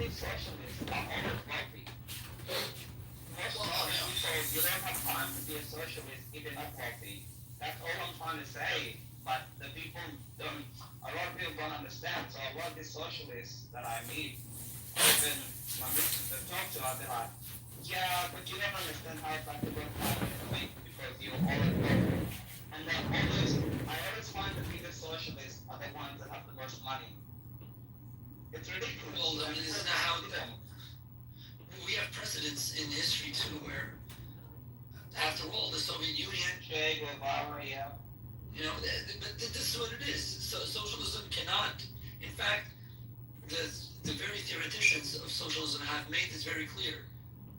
good socialists are always wealthy. Most of Well, the you know, people, you don't have time to be a socialist if you're not wealthy. That's all I'm trying to say. But the people don't, a lot of people don't understand. So a lot of these socialists that I meet, or even my missus that talk to, I'll be like, yeah, but you don't understand how it's like to work 5 days a week because you're always wealthy. And then I always find the biggest socialists are the ones that have the most money. It's ridiculous. well, I mean, isn't that how we have precedents in history too, where after all, the Soviet Union, Che Guevara, yeah. you know, but this is what it is. So socialism cannot, in fact, the very theoreticians of socialism have made this very clear.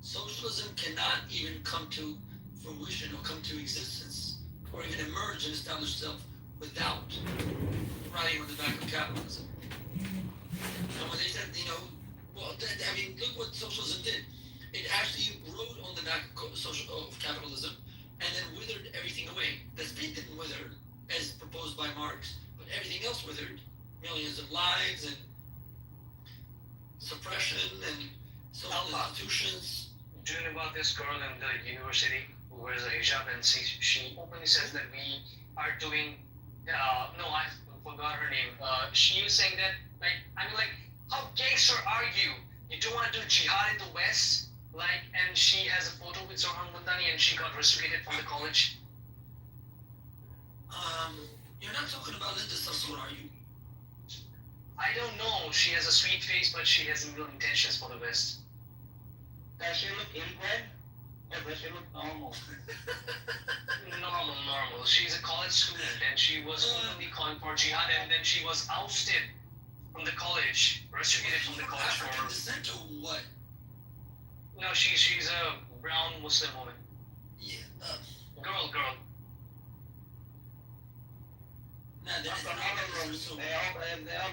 Socialism cannot even come to fruition or come to existence or even emerge and establish itself without riding on the back of capitalism. And when they said, you know, well, I mean, look what socialism did. It actually rode on the back of capitalism and then withered everything away. The state didn't wither, as proposed by Marx, but everything else withered. Millions of lives and suppression and social institutions. Do you know about this girl in the university who wears a hijab and she openly says that we are doing, no, I forgot her name. She was saying that, like, I mean, like, how gangster are you? You don't want to do jihad in the West? Like, and she has a photo with Zohan Mundani and she got restricted from the college. You're not talking about Linda Sarsour, are you? I don't know. She has a sweet face, but she has evil intentions for the West. Does she look inbred? Or does she look normal? Normal. She's a college student and she was openly calling for jihad and then she was ousted from the college, restricted from the college for... African descent or what? No, she's a brown Muslim woman. Yeah, Girl. nah, They all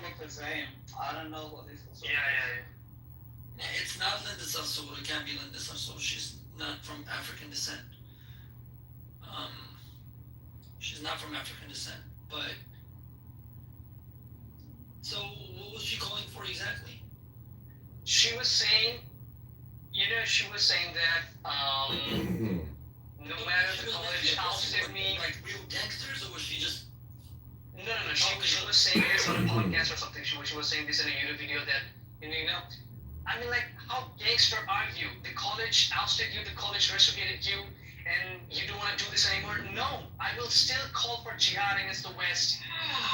look the same. I don't know what this is. Yeah. Nah, it's not Linda Sarsour. It can't be Linda Sarsour. She's not from African descent. She's not from African descent. But so, what was she calling for exactly? She was saying that no matter the college ousted me. Like real gangsters, or was she just? No. She was saying this on a podcast or something. She was saying this in a YouTube video that you know. I mean, like, how gangster are you? The college ousted you, the college restricted you, and you don't want to do this anymore? No, I will still call for jihad against the West,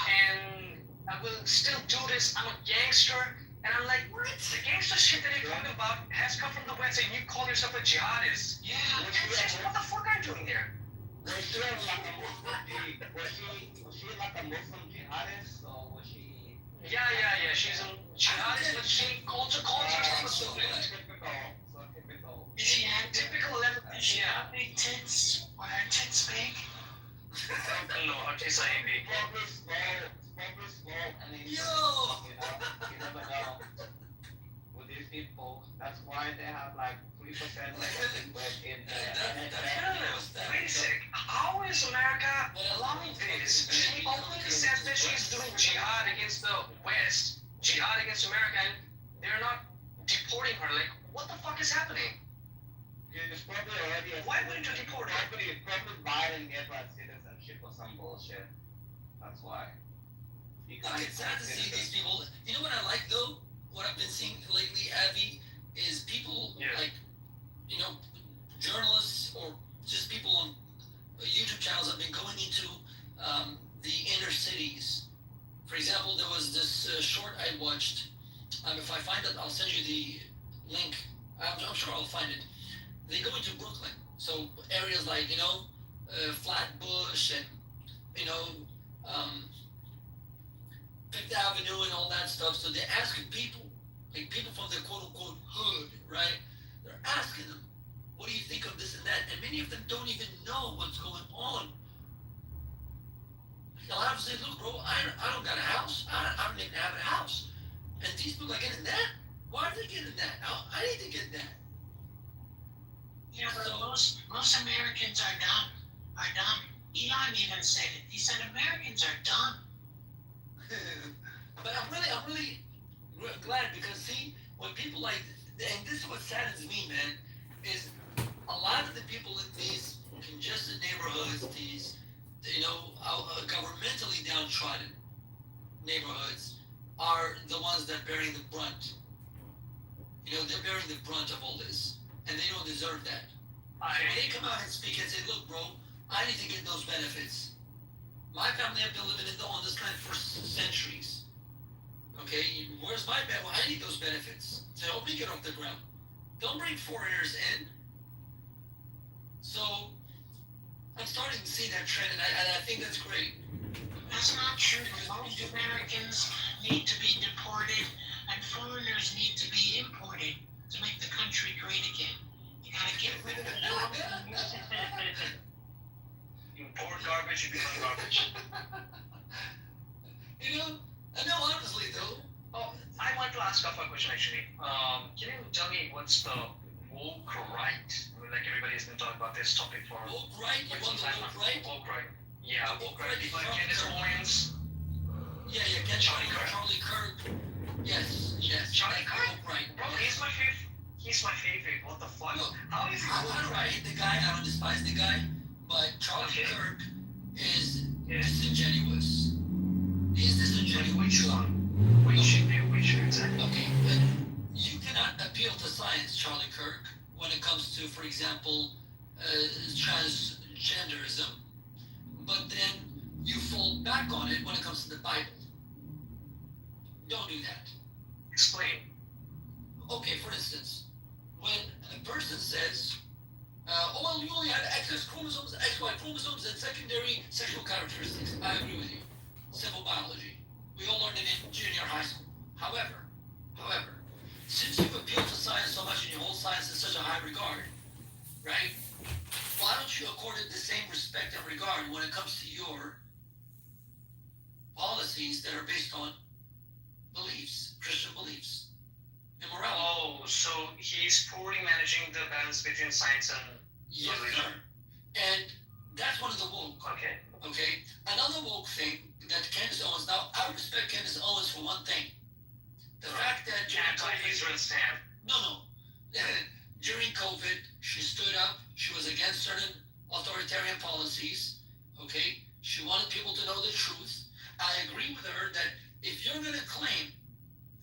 and I will still do this. I'm a gangster, and I'm like, what? The gangster shit that you're talking about has come from the West, and you call yourself a jihadist? Yeah. What the fuck are you doing there? Was she like a Muslim jihadist, or was she? Yeah. She's a jihadist, but she also calls herself a student. Typical. She had Typical level. Yeah. big tits. Were her tits big? No, her tits are big. Probably small, and then Yo! you never know. With these people, that's why they have like 3% in Basic. How is America allowing this? She openly says that she's doing jihad against the West, jihad against America, and they're not deporting her. Like, what the fuck is happening? It's probably already Why wouldn't you deport her? probably Biden gave her citizenship or some bullshit. That's why. It's sad to see these people. You know what I like though? What I've been seeing lately, Avi, is people like, you know, journalists or just people on YouTube channels have been going into the inner cities. For example, there was this short I watched. If I find it, I'll send you the link. I'm sure I'll find it. They go into Brooklyn, so areas like, you know, Flatbush and, you know, Fifth Avenue and all that stuff. So they're asking people, like people from the quote-unquote hood, right? They're asking them, what do you think of this and that? And many of them don't even know what's going on. They'll have to say, look, bro, I don't got a house. I don't even have a house. And these people are getting that? Why are they getting that? I need to get that. Yeah, but most Americans are dumb. Elon even said it. He said Americans are dumb. But I'm really glad because see, when people like, and this is what saddens me, man, is a lot of the people in these congested neighborhoods, these, governmentally downtrodden neighborhoods, are the ones that bearing the brunt. They're bearing the brunt of all this, and they don't deserve that. When they come out and speak and say, "Look, bro, I need to get those benefits. My family have been living on this land for centuries. Okay, where's my benefit? Well, I need those benefits to help me get off the ground. Don't bring foreigners in." So I'm starting to see that trend, and I think that's great. That's not true. Most Americans need to be deported, and foreigners need to be imported to make the country great again. You gotta get rid of the Import garbage, you become garbage. No, honestly though. Oh, I want to ask off a question actually. Can you tell me what's the woke right? Like everybody's been talking about this topic for Woke right? You want the woke right? Woke right. Yeah, The woke right. People like Candace Owens. Yeah, Charlie Kirk. Charlie Kirk. Yes. Charlie that's Kirk? woke right. Bro, he's my favorite. He's my favorite. What the fuck? Look, How is he I woke don't right? hate the guy. I don't despise the guy. But Charlie Okay. Kirk is Yeah. disingenuous. He's disingenuous. Which one? Which exactly? Okay, but you cannot appeal to science, Charlie Kirk, when it comes to, for example, transgenderism. But then you fall back on it when it comes to the Bible. Don't do that. Explain. Okay, for instance, when a person says, well, you only had X chromosomes, XY chromosomes, and secondary sexual characteristics. I agree with you. Civil biology. We all learned it in junior high school. However, since you appeal to science so much and you hold science in such a high regard, right? Why don't you accord it the same respect and regard when it comes to your policies that are based on beliefs, Christian beliefs, and morality? Oh, so he's poorly managing the balance between science and Yes, religion. sir. And that's one of the woke. Okay. Okay? Another woke thing that Candace Owens, now I respect Candace Owens for one thing. The fact that Anti-Israel stand. No. During COVID, she stood up. She was against certain authoritarian policies. Okay? She wanted people to know the truth. I agree with her that if you're going to claim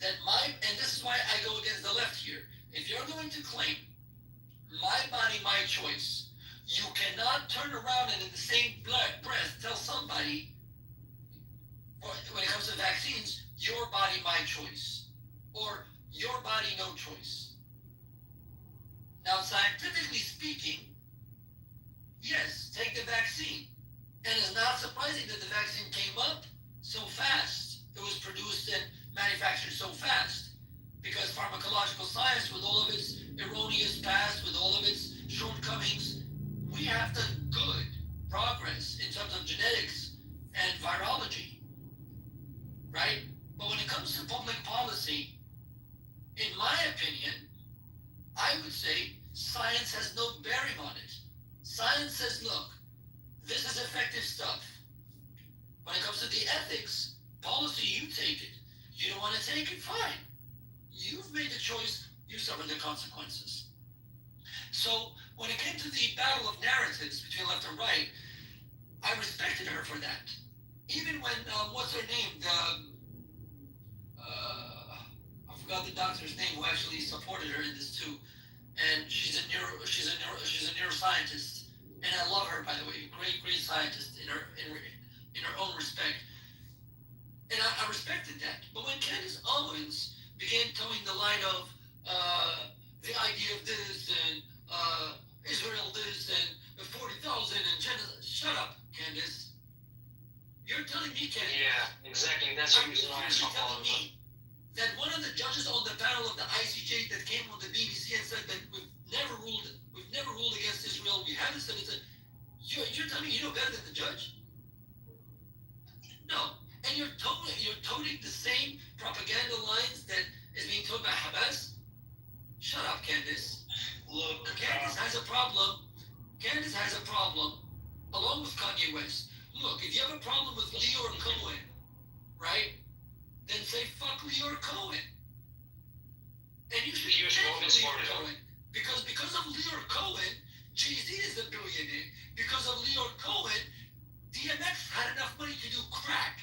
that and this is why I go against the left here. If you're going to claim my body, my choice, you cannot turn around and in the same breath tell somebody, when it comes to vaccines, your body, my choice. Or your body, no choice. Now, scientifically speaking, yes, take the vaccine. And it's not surprising that the vaccine came up so fast. It was produced and manufactured so fast. Because pharmacological science, with all of its erroneous past, with all of its shortcomings, we have done good progress in terms of genetics and virology. Right? But when it comes to public policy, in my opinion, I would say science has no bearing on it. Science says, look, this is effective stuff. When it comes to the ethics, policy, you take it. You don't want to take it, fine. You've made the choice, you suffer the consequences. So when it came to the battle of narratives between left and right, I respected her for that. Even when, what's her name? I forgot the doctor's name who actually supported her in this too. And she's a neuroscientist. And I love her, by the way, great scientist in her own respect. And I respected that. But when Candace Owens began towing the line of the idea of this and Israel this and 40,000 and genocide, shut up, Candace. You're telling me, Candace. Yeah, exactly. That's the reason why I You're stopped telling following me that one of the judges on the panel of the ICJ that came on the BBC and said that we've never ruled against Israel. We haven't said it. You're telling me you know better than the judge? No. And you're toting the same propaganda lines that is being told by Hamas? Shut up, Candace. Look, Candace has a problem. Candace has a problem, along with Kanye West. Look, if you have a problem with Leor Cohen, right, then say fuck Leor Cohen. And It's Leo more than Cohen. Because of Leo Cohen, Jay-Z is the billionaire. Because of Leo Cohen, DMX had enough money to do crack.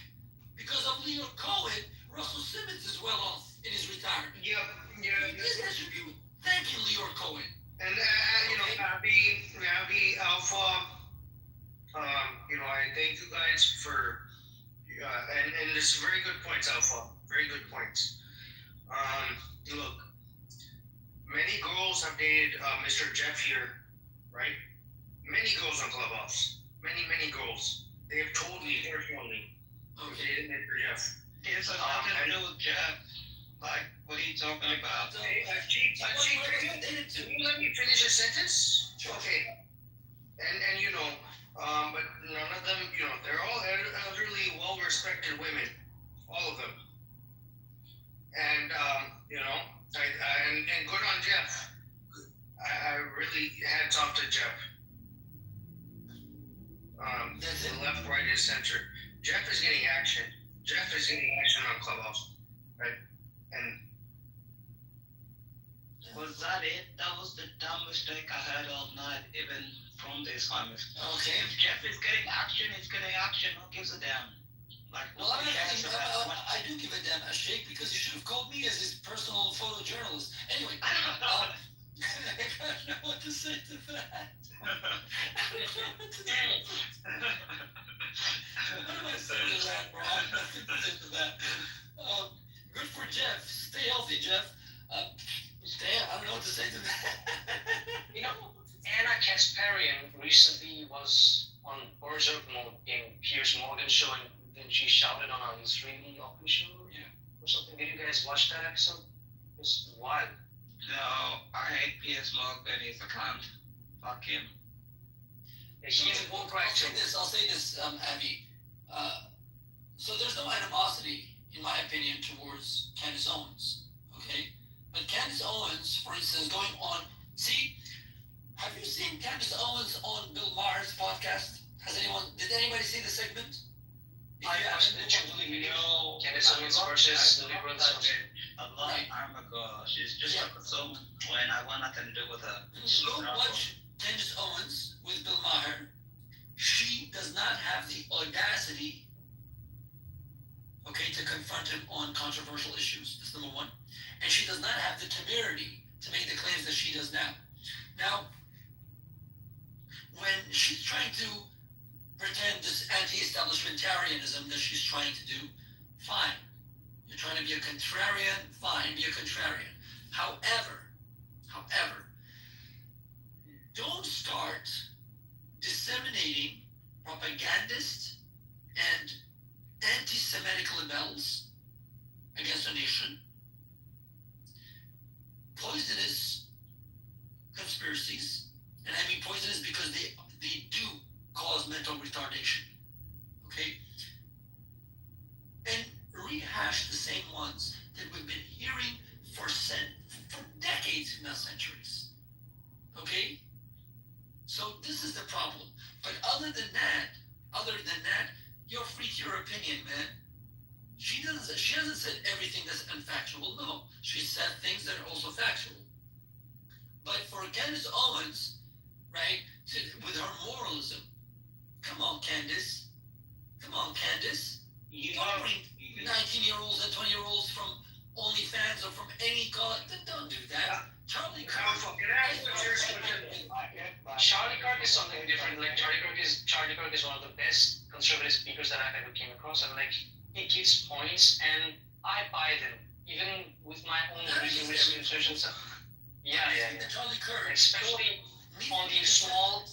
Because of Leo Cohen, Russell Simmons is well off in his retirement. Yeah. Thank you, Leo Cohen. And happy Alpha. I thank you guys for and there's very good points, Alpha. Very good points. Look, many girls have dated Mr. Jeff here, right? Many girls on Clubhouse. Many girls. They have told me personally. Okay. Mr. Jeff. It's nothing to do with Jeff. Like, what are you talking about? Hey, can you let me finish a sentence? Okay. And but none of them, they're all elderly, well-respected women, all of them. And and good on Jeff. I really hats off to Jeff. The left, right, and center. Jeff is getting action. Jeff is getting action on Clubhouse, right? And Was that it? That was the dumbest mistake I had all night, even from this comments. Okay. If Jeff is getting action, he's getting action. Who gives a damn? Like, Well, who cares about what? I do give a damn, Ashik, because you should have called me as his personal photojournalist. Anyway, I don't know what to say to that. What am I saying to that, bro? I have nothing to say to that. Good for Jeff. Stay healthy, Jeff. I don't know what to say to that. Anna Kasparian recently was on Berserk mode in Piers Morgan's show, and then she shouted on a Israeli Open show or something. Did you guys watch that episode? It was wild. No, I hate P.S. Morgan. He's a cunt. Fuck him. I'll say this, Abby. So there's no animosity, in my opinion, towards Candace Owens. Okay? But Candace Owens, for instance, going on. See, have you seen Candace Owens on Bill Maher's podcast? Did anybody see the segment? I watched the Jubilee video. Candace Owens versus the liberals. A long time ago. She's just like a soul when I want nothing to do with her. Go watch Candace Owens with Bill Maher. She does not have the audacity, to confront him on controversial issues. That's number one. And she does not have the temerity to make the claims that she does now. Now, when she's trying to pretend this anti-establishmentarianism that she's trying to do, fine. You're trying to be a contrarian, fine, be a contrarian. However, don't start disseminating propagandist and anti-Semitic libels against a nation, poisonous conspiracies, and I mean poisonous because they do cause mental retardation, okay? And rehash the same ones that we've been hearing for decades, if not centuries, okay? So this is the problem. But other than that, you're free to your opinion, man. She hasn't said everything that's unfactual. No, she said things that are also factual. But for Candace Owens, right, with her moralism, come on, Candace. You don't bring 19-year-olds and 20-year-olds from OnlyFans or from any college. Don't do that. Charlie Kirk. Charlie Kirk is something different. Like Charlie Kirk is one of the best conservative speakers that I've ever came across, and like he gives points, and I buy them, even with my own research and stuff. Yeah. Charlie Kirk, especially on the small,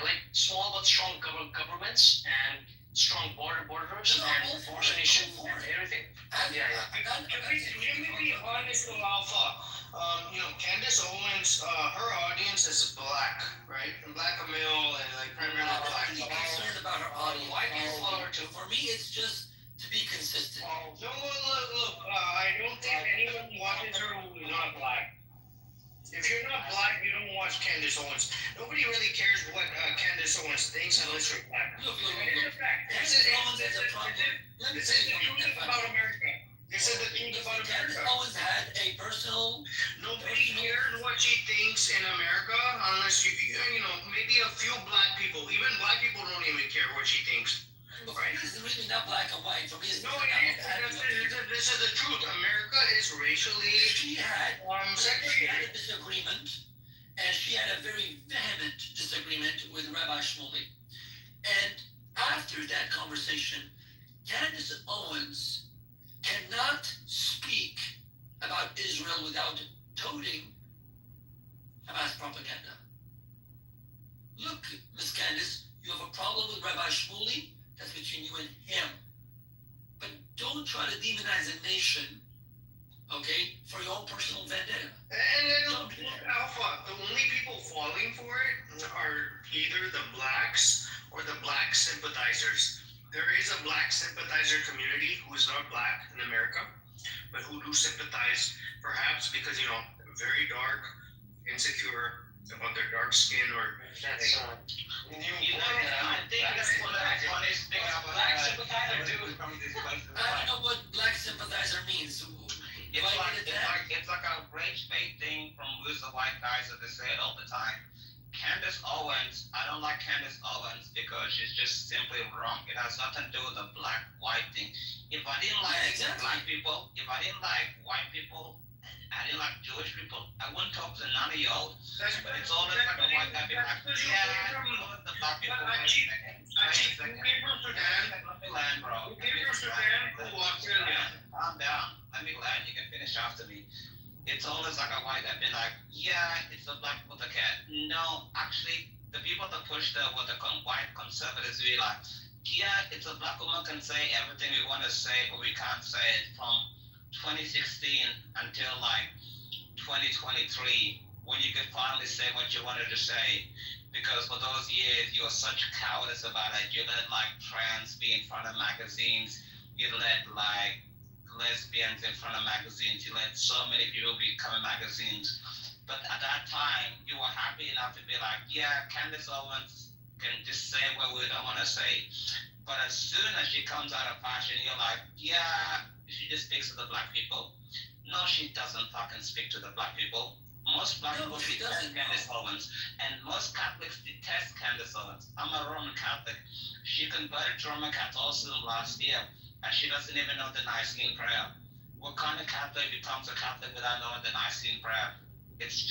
like small but strong governments and strong borders and abortion issue and everything. Can we be honest with Alpha? Candace Owens, her audience is black, right? And black male and like primarily black. I'm concerned about her audience. Why do you follow her too? For me, it's just to be consistent. No, look, I don't think anyone watches her who is not black. If you're not black, you don't watch Candace Owens. Nobody really cares what Candace Owens thinks unless you're black. Look. It's a fact. This is the truth about America. This is the truth about America. Candace Owens had a personal. Nobody few black people. Even black people don't even care what she thinks. But for me, it's really not black and white. For me, it's No, not this is the truth. America is racially she had a segregated. disagreement, and she had a very vehement disagreement with Rabbi Shmuley. And after that conversation, Candace Owens cannot speak about Israel without toting Hamas propaganda. Look, Miss Candace, you have a problem with Rabbi Shmuley, that's between you and him. But don't try to demonize a nation, okay, for your own personal vendetta. And then look, Alpha, the only people falling for it are either the blacks or the black sympathizers. There is a black sympathizer community who is not black in America, but who do sympathize, perhaps because, you know, very dark, insecure about their dark skin or That's You know, I think that's one of the funniest things about black sympathizer dude. from this place. I don't know what black sympathizer means. It's like a rage bait thing from who's the white guys that they say it all the time. Candace Owens, I don't like Candace Owens because she's just simply wrong. It has nothing to do with the black-white thing. If I didn't like black people, if I didn't like white people, I didn't like Jewish people, I wouldn't talk to none of y'all. But it's always like a white guy being like, yeah, the black people. Let me land, bro. Calm down. Let me land. You can finish after me. It's always like a white guy being like, yeah, it's a black with a cat. No, actually, the people that push white conservatives be like, yeah, it's a black woman can say everything we want to say, but we can't say it from 2016 until like 2023, when you could finally say what you wanted to say. Because for those years, you were such cowardice about it. You let like trans be in front of magazines. You let like lesbians in front of magazines. You let so many people become magazines. But at that time, you were happy enough to be like, yeah, Candace Owens can just say what we don't want to say. But as soon as she comes out of fashion, you're like, yeah, she just speaks to the black people. No, she doesn't fucking speak to the black people. Most black people detest Candace Owens, and most Catholics detest Candace Owens. I'm a Roman Catholic. She converted to Roman Catholicism last year, and she doesn't even know the Nicene Prayer. What kind of Catholic becomes a Catholic without knowing the Nicene Prayer? It's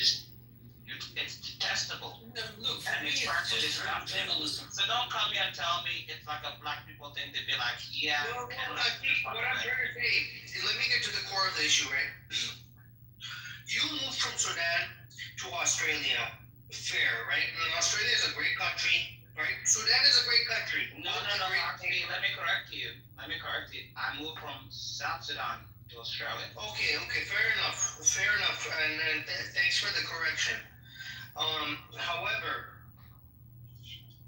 detestable. No, look, And it's practically journalism. So don't come here and tell me it's like a black people thing to be like, yeah. Well, I think what I'm trying to say, let me get to the core of the issue, right? You moved from Sudan to Australia, fair, right? And Australia is a great country, right? Sudan is a great country. No. Actually, let me correct you. I moved from South Sudan to Australia. Okay, fair enough, and thanks for the correction. However,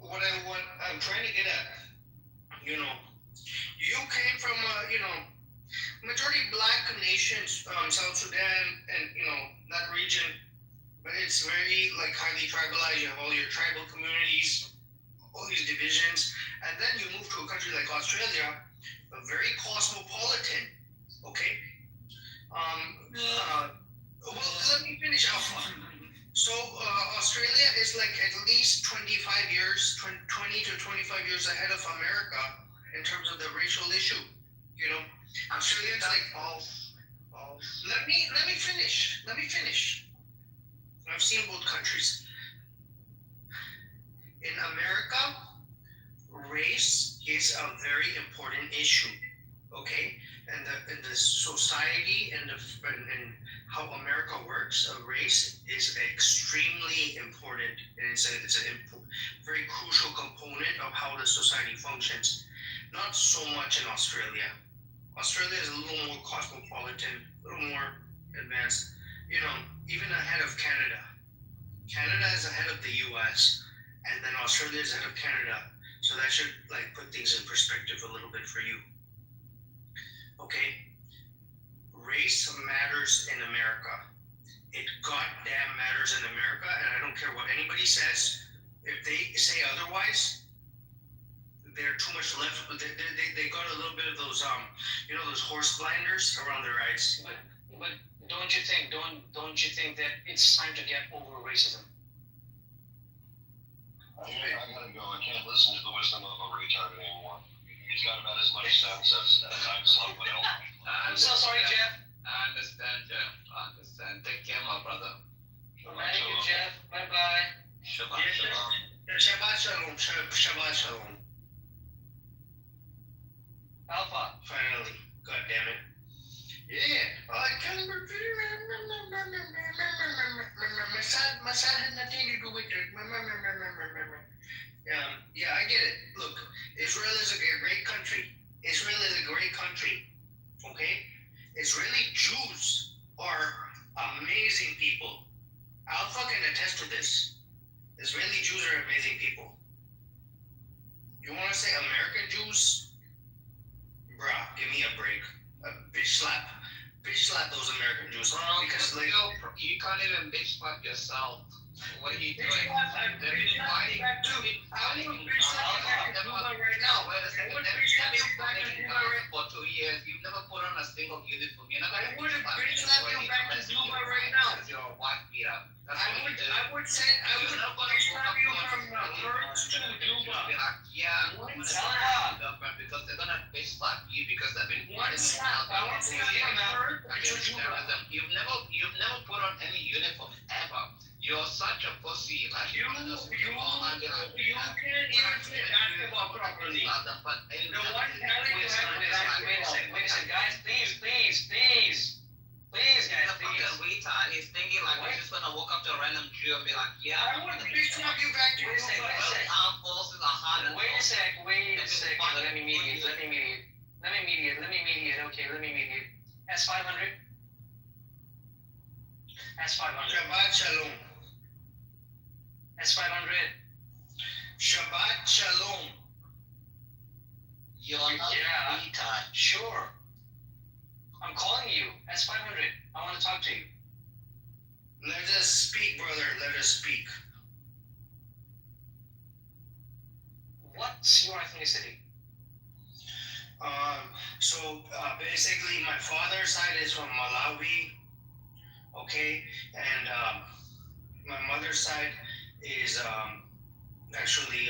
what I'm trying to get at, you know, you came from majority black nations, South Sudan, and you know that region, but it's very like highly tribalized. You have all your tribal communities, all these divisions, and then you move to a country like Australia, a very cosmopolitan. Okay. Well, let me finish, Alpha. So Australia is like at least 25 years, 20 to 25 years ahead of America in terms of the racial issue. You know, Australians like false. Let me finish. I've seen both countries. In America, race is a very important issue. Okay, and the society and how America works, race is extremely important, and it's a very crucial component of how the society functions. Not so much in Australia. Australia is a little more cosmopolitan, a little more advanced. You know, even ahead of Canada. Canada is ahead of the U.S. and then Australia is ahead of Canada. So that should like put things in perspective a little bit for you. Okay, race matters in America. It goddamn matters in America, and I don't care what anybody says. If they say otherwise, they're too much left. They got a little bit of those those horse blinders around their eyes. But don't you think that it's time to get over racism? I gotta go. I can't listen to the wisdom of a retard anymore. He's got about as much sense as I'm someone else. I'm so sorry, Jeff. I understand, Jeff. I understand. Take care, my brother. Thank you, Jeff. Bye bye. Shabbat Yes, sir. shalom. Shabbat shalom. Shabbat shalom. Alpha. Finally. God damn it. Yeah. I can't remember. My son had nothing to do with it. Yeah, I get it. Look, Israel is a great country. Israel is a great country. Okay? Israeli Jews are amazing people. Alpha can attest to this. Israeli Jews are amazing people. You want to say American Jews? Bruh, give me a break. Bitch slap those American Jews. Because like, You can't even bitch slap yourself. What are you doing? Bitch slap, I'm bitch slapping back too. I would bitch slap you back to Cuba right now. Wait a second. I would They've bitch slap been you back to fighting Cuba right for 2 years. You've never put on a single uniform. You're not I gonna would bitch slap you back to Cuba right now. Because you're a white beater. That's I what would you do. I would bitch slap you from Hertz to Cuba. Yeah, One I'm gonna slap. government because they're gonna bitch slap you because they've been One fighting slap. I would slap from Hertz to against Cuba. terrorism. You've never put on any uniform ever. You're such a pussy. Like You one of those people and be like, can't even play basketball properly. But The one talent you have is Wait a second, guys. Please, guys, he's a fucking please. retard. He's thinking like he's just gonna walk up to a random Jew and be like, yeah. I would bitch slap you back to Wait a second, Cuba. wait a second. Armed forces are hard. Wait a sec. Let me mediate. Okay, let me mediate. S500. Shabbat shalom. S500. Shabbat shalom. You're not Yeah. a retard. Sure. I'm calling you. S500. I want to talk to you. Let us speak, brother. Let us speak. What's your ethnicity? Basically, my father's side is from Malawi, okay, and my mother's side is actually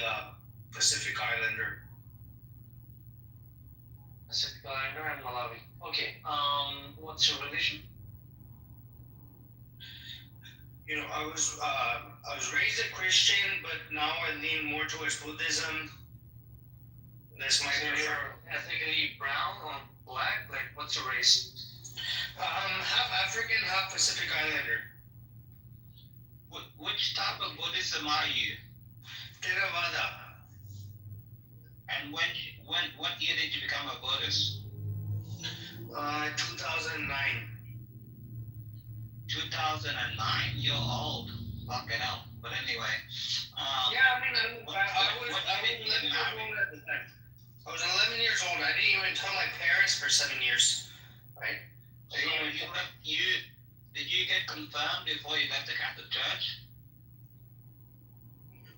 Pacific Islander. Pacific Islander and Malawi. Okay. What's your religion? You know, I was raised a Christian, but now I lean more towards Buddhism. That's my So you're ethnically brown or black? Like, what's your race? half African, half Pacific Islander. Which type of Buddhism are you? Theravada. And what year did you become a Buddhist? 2009. 2009. You're old. Fucking hell. But anyway. Yeah, I mean, I was 11 years old at the time. I was 11 years old. I didn't even tell my parents for 7 years, right? So did you get confirmed before you left the Catholic Church?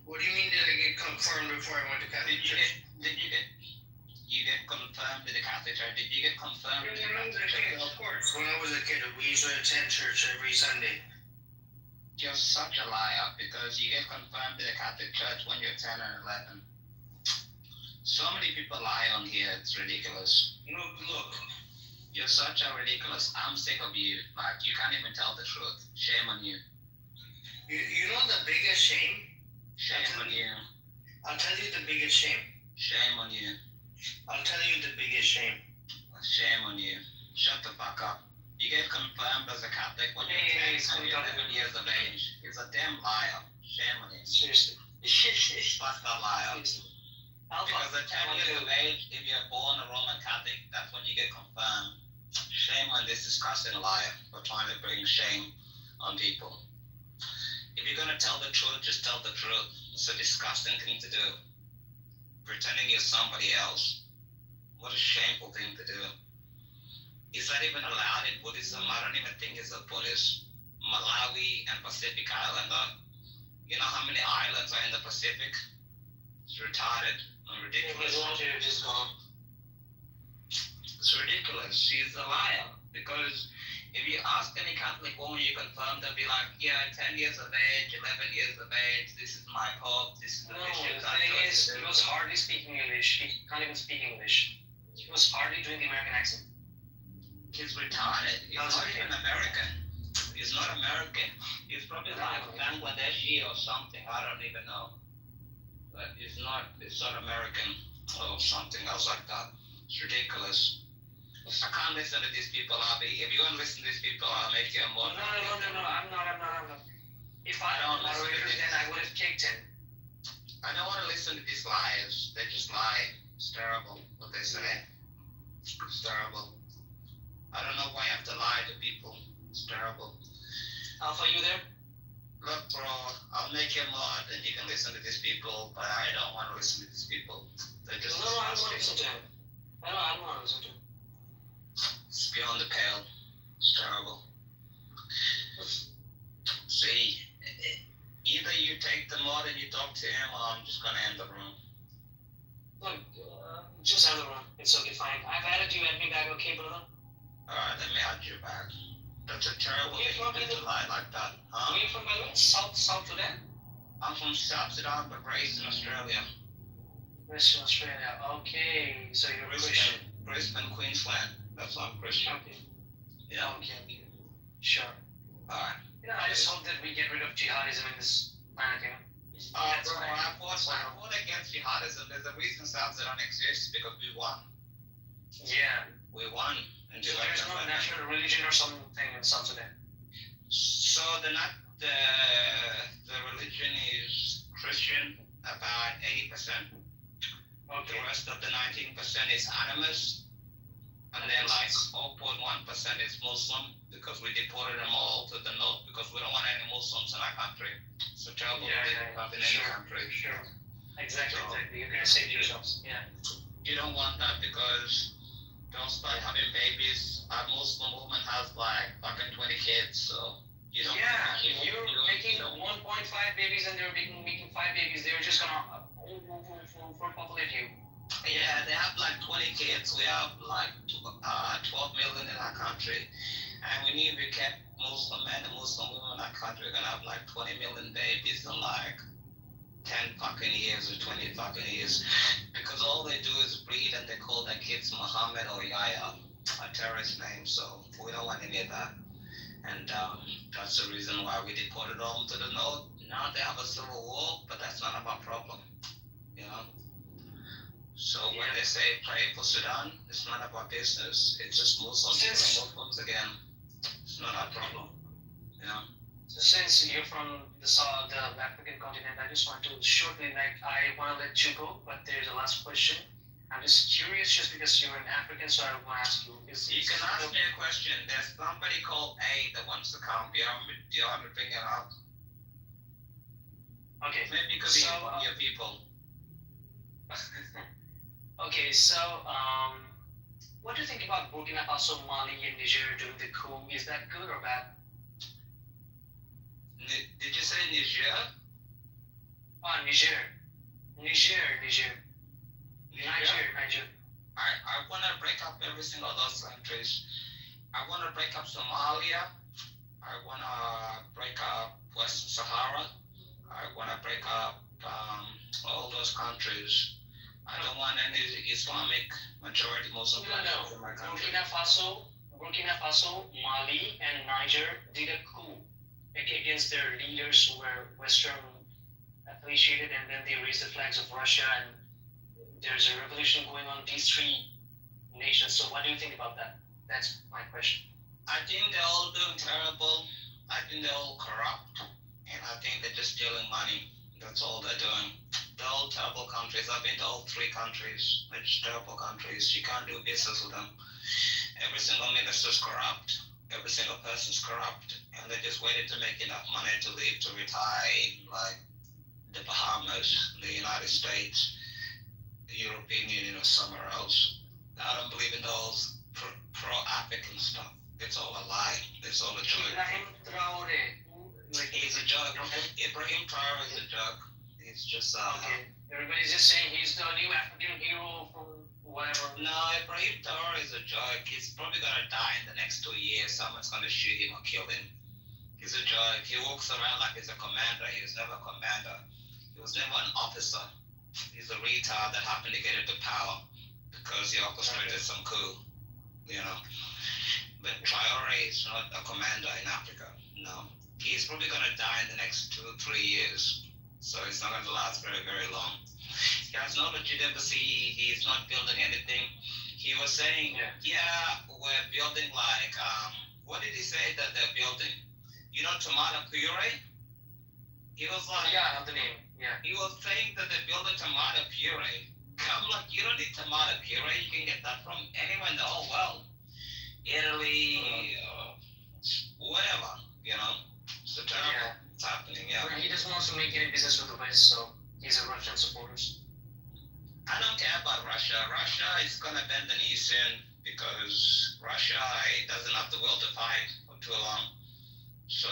What do you mean? Did I get confirmed before I went to Catholic Church? Did you get confirmed to the Catholic Church? Did you get confirmed to the When I was a Catholic kid, Church? of course. When I was a kid, we used to attend church every Sunday. You're such a liar because you get confirmed to the Catholic Church when you're 10 or 11. So many people lie on here, it's ridiculous. Look, You're such a ridiculous. I'm sick of you. Like, you can't even tell the truth. Shame on you. you know the biggest shame? Shame on you. I'll tell you the biggest shame. Shame on you. I'll tell you the biggest shame. Shame on you. Shut the fuck up. You get confirmed as a Catholic when you're 10 and you're 11 years of age. He's a damn liar. Shame on you. Seriously. Fuck that liar. Alpha. Because at 10 years of age, if you're born a Roman Catholic, that's when you get confirmed. Shame on this disgusting liar for trying to bring shame on people. If you're going to tell the truth, just tell the truth. It's a disgusting thing to do. Pretending you're somebody else. What a shameful thing to do. Is that even allowed in Buddhism? I don't even think it's a Buddhist. Malawi and Pacific Islander. You know how many islands are in the Pacific? It's retarded and ridiculous. Just gone. It's ridiculous. She's a liar because If you ask any Catholic woman, you confirm, they'll be like, yeah, 10 years of age, 11 years of age, this is my pope, this is the No, bishop. the thing is, he was hardly speaking English. He can't even speak English. He was hardly doing the American accent. He's retarded. He's not even American. He's not American. He's probably like Bangladeshi or something. I don't even know. But it's not American or something else like that. It's ridiculous. I can't listen to these people, Abby. If you want to listen to these people, I'll make you a No, moderator. I'm not. If I don't moderate it, then I would have kicked him. I don't want to listen to these liars. They just lie. It's terrible what they say. It's terrible. I don't know why I have to lie to people. It's terrible. Alpha, you there? Look, bro, I'll make you a mod and you can listen to these people, but I don't want to listen to these people. They're just No, I don't want to listen to him. I don't want to listen to him. It's beyond the pale. It's terrible. See, either you take the mod and you talk to him, or I'm just gonna end the room. Look, just have the room. It's okay, fine. I've added you, add me back, okay, brother? Alright, let me add you back. That's a terrible Where you from, thing to lie like that. Huh? Where you from, by the way? South Sudan? I'm from South Sudan, but raised in Australia. Western Australia. Okay, so you're a Christian. Brisbane, Queensland. That's why I'm Christian. Okay. Yeah. Okay. Sure. Alright. I just hope that we get rid of jihadism in this planet, That's Bro, fine. I fought against jihadism. There's a reason South Sudan exists, because we won. Yeah. We won. And So there's no national religion or something in South Sudan. So the religion is Christian, about 80%. Okay. The rest of the 19% is animist. And then like 0.1% is Muslim, because we deported them all to the north because we don't want any Muslims in our country. So terrible Yeah, thing to have in any country. Sure. Exactly. So- You're gonna save yourselves. Yeah. You don't want that, because don't start having babies. A Muslim woman has like fucking 20 kids, so you don't. Yeah. If you're making don't- 1.5 babies and they're making 5 babies, they're just gonna overpopulate you. Yeah, they have like 20 kids. We have like 12 million in our country, and we need to keep Muslim men and Muslim women in our country. We're gonna have like 20 million babies in like 10 fucking years or 20 fucking years, because all they do is breed and they call their kids Muhammad or Yahya, a terrorist name. So we don't want any of that, and that's the reason why we deported them to the north. Now they have a civil war, but that's none of our problem, you know. So when they say pray for Sudan, it's none of our business. It's just Muslims again. It's not our problem, you know. So since you're from the African continent, I just want to shortly, I want to let you go, but there's a last question. I'm just curious, just because you're an African, so I want to ask you. You can ask me a question. There's somebody called A that wants to come. Do you want me to bring it up? Okay. Maybe because So, he's one of your people. Okay, so what do you think about Burkina Faso, Mali, and Niger doing the coup? Is that good or bad? Did you say Niger? Niger. I want to break up every single of those countries. I want to break up Somalia. I want to break up Western Sahara. I want to break up all those countries. I don't want any Islamic majority Muslim countries in my country. Burkina Faso, Mali, and Niger did a coup against their leaders who were Western affiliated, and then they raised the flags of Russia, and there's a revolution going on these 3 nations. So what do you think about that? That's my question. I think they're all doing terrible. I think they're all corrupt, and I think they're just stealing money. That's all they're doing. They're all terrible countries. I've been to all 3 countries. They're just terrible countries. You can't do business with them. Every single minister's corrupt. Every single person's corrupt. And they just waited to make enough money to leave, to retire, like the Bahamas, the United States, the European Union, or somewhere else. I don't believe in those pro-African stuff. It's all a lie. It's all a joke. Ibrahim Traore. He's a joke. Ibrahim Traore is a joke. He's It's just Okay. Everybody's just saying he's the new African hero from whatever. No, Ibrahim Traore is a joke. He's probably gonna die in the next 2 years. Someone's gonna shoot him or kill him. He's a joke. He walks around like he's a commander. He was never a commander. He was never an officer. He's a retard that happened to get into power because he orchestrated some coup, you know. But Traore is not a commander in Africa. No. He's probably gonna die in the next 2-3 years. So it's not gonna last very, very long. He has no legitimacy. He's not building anything. He was saying, we're building like, what did he say that they're building? You know, tomato puree? He was like, Yeah, I know the name. Yeah. he was saying that they're building tomato puree. I'm like, you don't need tomato puree. You can get that from anywhere in the whole world. Italy, whatever, you know. It's terrible. Yeah. It's happening, yeah. He doesn't want to make any business with the West, so he's a Russian supporter. I don't care about Russia. Russia is gonna bend the knee soon because Russia doesn't have the will to fight for too long. So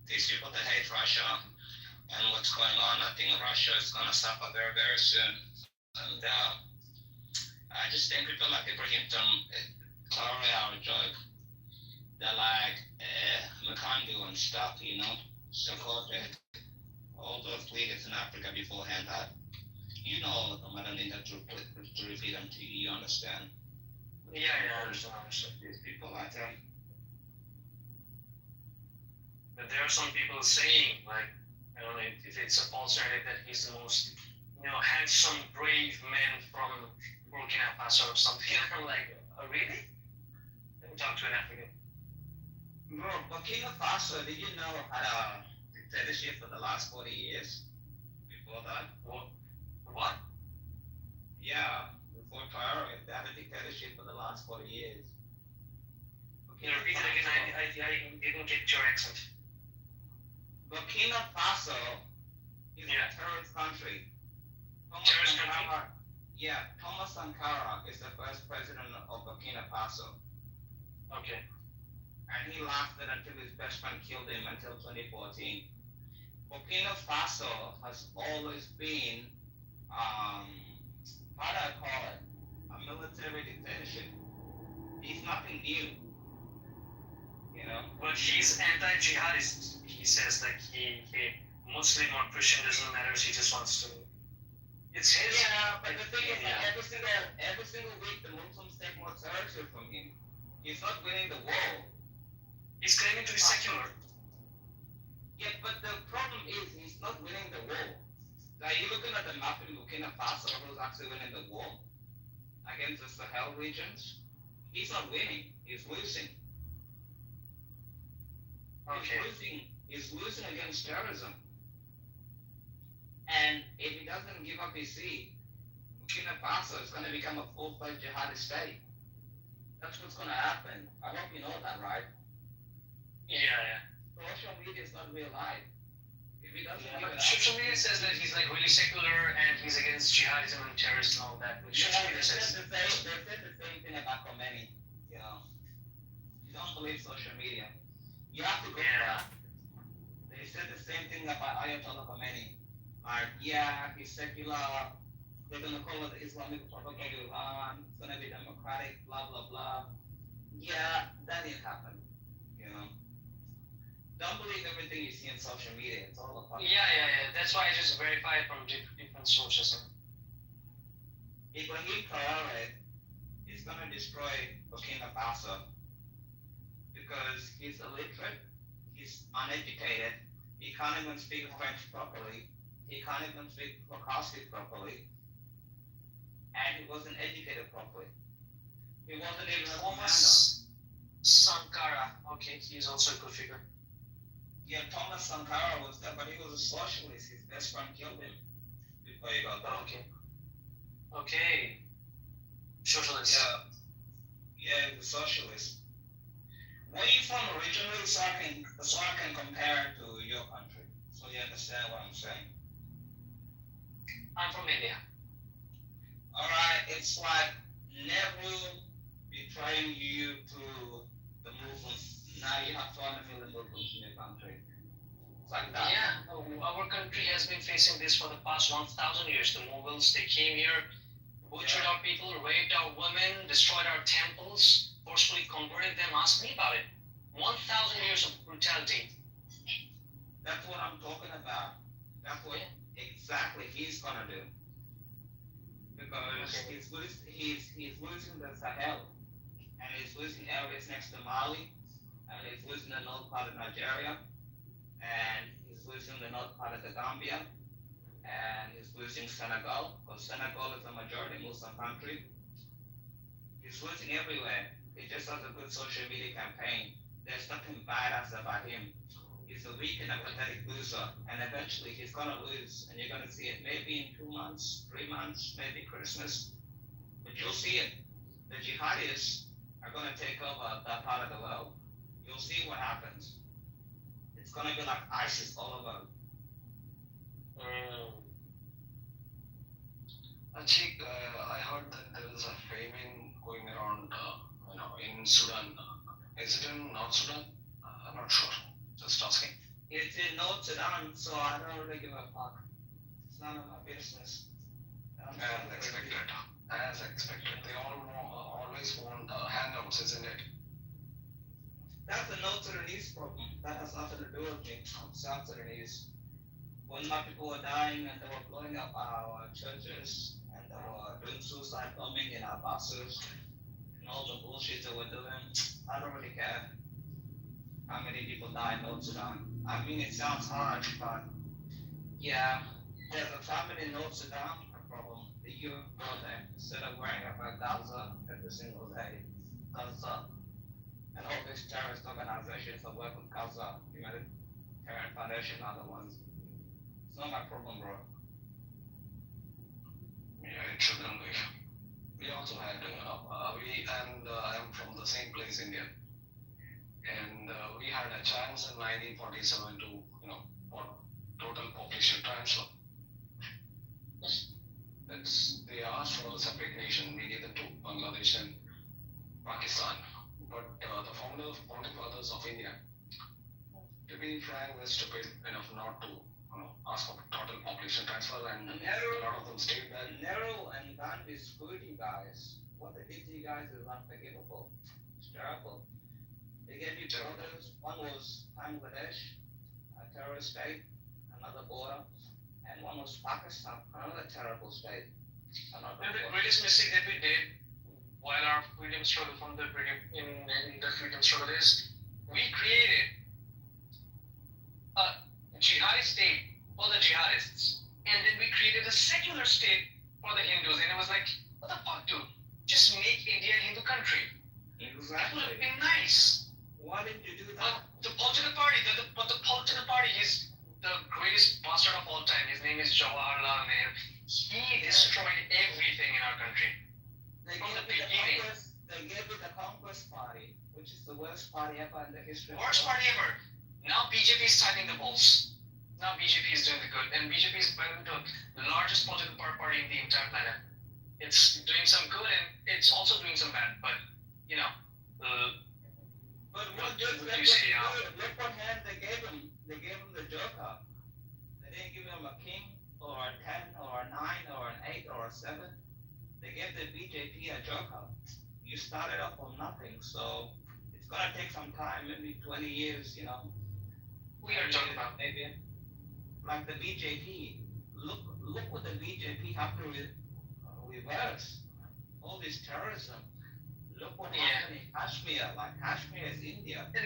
these people that hate Russia and what's going on, I think Russia is gonna suffer very, very soon. And I just think people like Ibrahim Traore are a joke. They're like Makandu and stuff, you know, supported all those leaders in Africa beforehand. You know all of them. I don't need to repeat them to you. You understand? Yeah, I understand. These people like them. But there are some people saying, like, I don't know if it's a false narrative that he's the most, handsome, brave man from Burkina Faso or something. I'm like, oh, really? Let me talk to an African. Bro, Burkina Faso, did you know had a dictatorship for the last 40 years? Before that? What? Yeah, before Traore, they had a dictatorship for the last 40 years. Can you repeat it again? I didn't get your accent. Burkina Faso is Yeah. a terrorist country. Terrorist country? Yeah, Thomas Sankara is the first president of Burkina Faso. Okay. And he lasted until his best friend killed him until 2014. Burkina Faso has always been, how do I call it? A military dictatorship. It's nothing new. You know? But he's anti-jihadist. He says like he Muslim or Christian doesn't matter. He just wants to. It's his. Yeah, but the thing is, every single week the Muslims take more territory from him. He's not winning the war. He's claiming to be secular. Yeah, but the problem is he's not winning the war. Like you're looking at the map in Burkina Faso, who's actually winning the war against the Sahel regions. He's not winning. He's losing. Okay. He's losing against terrorism. And if he doesn't give up his seat, Burkina Faso is going to become a full-fledged jihadist state. That's what's going to happen. I hope you know that, right? Yeah. Social media is not real life. If he doesn't give But it up, social media says that he's like really secular and he's against jihadism and terrorism and all that. Which social media says. they said the same thing about Khomeini. You know, you don't believe social media. You have to go for that. They said the same thing about Ayatollah Khomeini. Like, yeah, he's secular. They're gonna call it the Islamic Republic of Iran. It's gonna be democratic. Blah blah blah. Yeah, that didn't happen. You know. Don't believe everything you see on social media. It's all about. Yeah. That's why I just verify it from different sources. Ibrahim Traore is gonna destroy Burkina Faso because he's illiterate, he's uneducated, he can't even speak French properly, he can't even speak Khakassi properly, and he wasn't educated properly. He wasn't even a commander. Thomas Sankara. Okay, he's also a good figure. Yeah, Thomas Sankara was there, but he was a socialist. His best friend killed him before he got there. Okay. Socialist. Yeah, he's a socialist. Where are you from originally, so I can compare it to your country, so you understand what I'm saying? I'm from India. All right, it's like Nehru betraying you to the Muslims. Now you have 200 million Muslims in your country. It's like that. Yeah. our country has been facing this for the past 1,000 years. The Mughals, they came here, butchered our people, raped our women, destroyed our temples, forcefully converted them. Ask me about it. 1,000 years of brutality. That's what I'm talking about. That's what exactly he's gonna do. Because he's losing the Sahel, and he's losing areas next to Mali, and he's losing the north part of Nigeria, and he's losing the north part of the Gambia, and he's losing Senegal, because Senegal is a majority Muslim country. He's losing everywhere. He just has a good social media campaign. There's nothing badass about him. He's a weak and a pathetic loser, and eventually he's gonna lose, and you're gonna see it maybe in 2 months, 3 months, maybe Christmas, but you'll see it. The jihadis are gonna take over that part of the world. You'll see what happens. It's gonna be like ISIS all over. Achik, I heard that there is a famine going around, in Sudan. Is it in North Sudan? I'm not sure. Just asking. It's in North Sudan, so I don't really give a fuck. It's none of my business. As expected. As expected. They always want handouts, isn't it? That's the North Sudanese problem. That has nothing to do with me. I'm South Sudanese. When my people were dying and they were blowing up our churches and they were doing suicide bombing in our buses and all the bullshit they were doing, I don't really care how many people die in North Sudan. I mean, it sounds harsh, but yeah, there's a family in North Sudan, a problem. The youth go there instead of wearing a Gaza every single day. Gaza and all these terrorist organizations that work with Gaza, Humanitarian Foundation, and other ones. It's not my problem, bro. Yeah, it shouldn't be. We also had, I'm from the same place, India. And we had a chance in 1947 to, for total population transfer. They asked for a separate nation, we gave it to Bangladesh and Pakistan. But the founding fathers of India, to be frank, were stupid enough not to, ask for total population transfer, and a lot of them stayed there. Nehru and Gandhi screwed you guys. What they did to you guys is unforgivable. It's terrible. They gave you borders. One was Bangladesh, a terrorist state, another border, and one was Pakistan, another terrible state. The greatest mistake that we did while our freedom struggle from the freedom struggle is we created a jihadi state for the jihadists, and then we created a secular state for the Hindus, and it was like, what the fuck, dude? Just make India a Hindu country. Exactly. That would have been nice. Why didn't you do that? The political party, is the greatest bastard of all time. His name is Jawaharlal Nehru. He destroyed everything in our country. They From gave the it beginning. they gave it the Congress party, which is the worst party ever in the history of Worst the world. party ever. Now BJP is tightening the balls. Now BJP is doing the good, and BJP is becoming the largest political party in the entire planet. It's doing some good, and it's also doing some bad. But But what look what hand they gave him. They gave him the Joker. They didn't give him a king or a 10 or a 9 or an 8 or a 7. They gave the BJP a Joker. You started off from nothing, so it's gonna take some time, maybe 20 years, we are talking about. Maybe like the BJP. Look what the BJP have to reverse. All this terrorism. Look what happened in Kashmir. Like Kashmir is India. And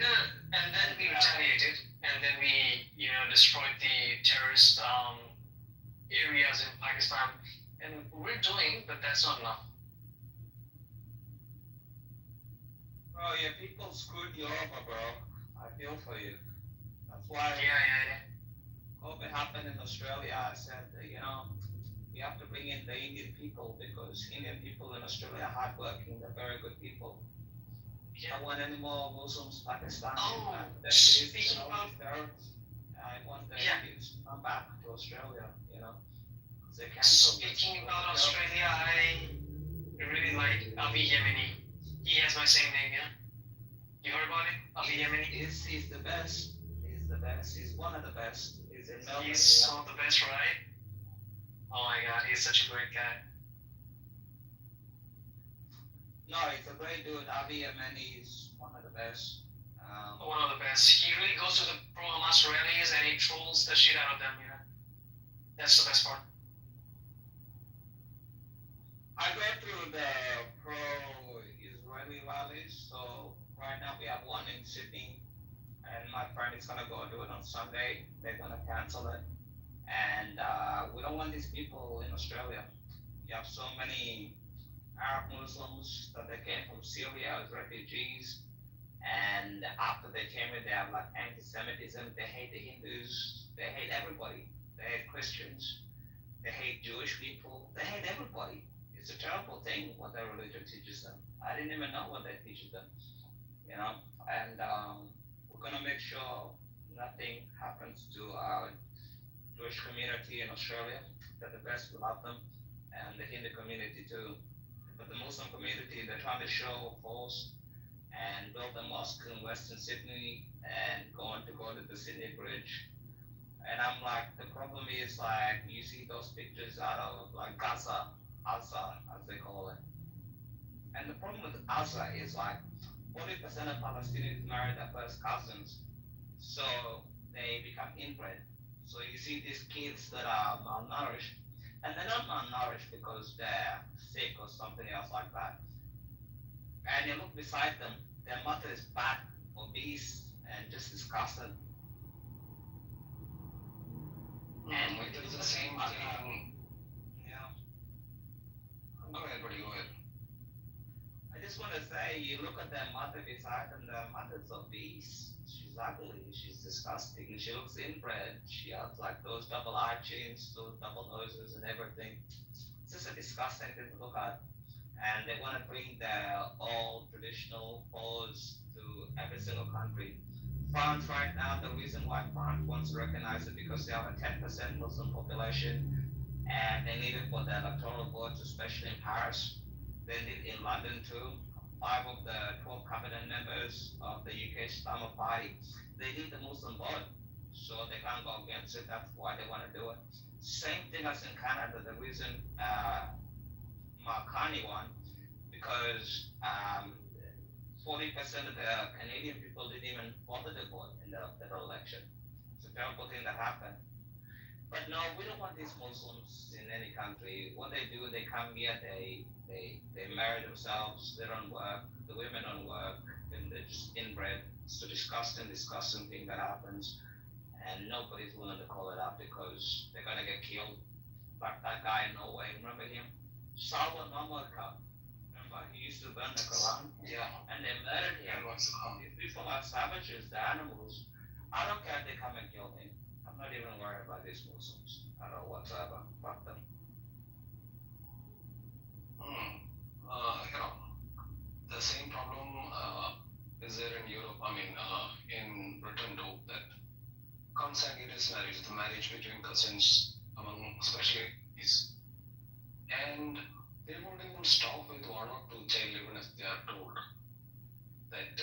then we retaliated, and then we, destroyed the terrorist areas in Pakistan. And we're doing, but that's not enough. Bro, your people screwed you over, bro. I feel for you. That's why Yeah. hope it happened in Australia. I said, we have to bring in the Indian people because Indian people in Australia are hardworking. They're very good people. I don't want any more Muslims, Pakistanis, speaking and all of- these terrorists. I want the Yeah. Indians to come back to Australia, because they cancelled this. Speaking about Australia, I really like Avi Yemeni. He has my same name, yeah? You heard about it? Avi Yemeni? He's the best. He's He's the best. He's one of the best. He's in Melbourne. He's one of the best, right? Oh my god, he's such a great guy. No, he's a great dude. Abiy Yemeni is one of the best. One of the best. He really goes to the pro-Hamas rallies and he trolls the shit out of them, you know. That's the best part. I go through the pro-Israeli rallies. So right now we have one in Sydney, and my friend is gonna go do it on Sunday. They're gonna cancel it, and we don't want these people in Australia. You have so many Arab Muslims that they came from Syria as refugees, and after they came in, they have like anti-Semitism. They hate the Hindus. They hate everybody. They hate Christians. They hate Jewish people. They hate everybody. It's a terrible thing what their religion teaches them. I didn't even know what they teach them, you know. And we're gonna make sure nothing happens to our Jewish community in Australia. That the best will love them, and the Hindu community too. But the Muslim community, they're trying to show force and build a mosque in Western Sydney and going to go to the Sydney Bridge. And I'm like, the problem is like, you see those pictures out of like Gaza, as they call it. And the problem with Gaza is like, 40% of Palestinians marry their first cousins, so they become inbred. So you see these kids that are malnourished, and they're not malnourished because they're sick or something else like that. And you look beside them, their mother is fat, obese, and just disgusted. And it is the same thing. Yeah. Go ahead, buddy, go ahead. I just want to say, you look at their mother beside them, their mother's obese. She's ugly, she's disgusting, she looks inbred, she has like those double eye chains, those double noses and everything. It's just a disgusting thing to look at. And they want to bring their old traditional pose to every single country. France right now, the reason why France wants to recognize it because they have a 10% Muslim population and they need it for the electoral votes, especially in Paris. They need it in London too. 5 of the 12 cabinet members of the UK Islamic Party, they need the Muslim vote. So they can't go against it. That's why they want to do it. Same thing as in Canada. The reason Marconi won, because 40% of the Canadian people didn't even bother to vote in the federal election. It's a terrible thing that happened. But no, we don't want these Muslims in any country. What they do, they come here, they marry themselves, they don't work, the women don't work, and they're just inbred. It's a disgusting thing that happens. And nobody's willing to call it out because they're gonna get killed. Like that guy in Norway, remember him? Salwa Mamarka. Remember, he used to burn the Quran? Yeah. And they murdered him. These people are savages, they're animals. I don't care if they come and kill me. I'm not even worried about these Muslims at all whatsoever. Fuck them. You know, the same problem is there in Europe, in Britain too, that consanguineous marriage, the marriage between cousins among especially these, and they won't even stop with 1 or 2 child even if they are told that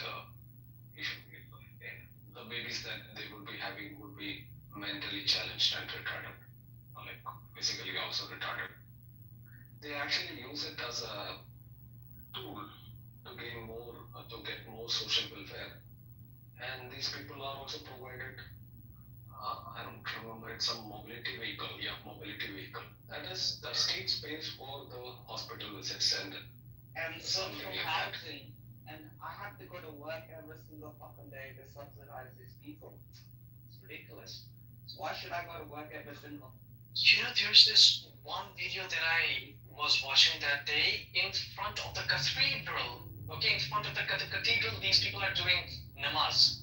the babies that they would be having would be mentally challenged and retarded, or like physically also retarded. They actually use it as a tool to gain more, to get more social welfare. And these people are also provided, I don't remember, it's a mobility vehicle, That is, the state pays for the hospital visits and social housing. And I have to go to work every single fucking day to subsidize these people. It's ridiculous. Why should I go to work every single? You know, there's this one video that I was watching that day in front of the cathedral. Okay, in front of the cathedral, these people are doing namaz.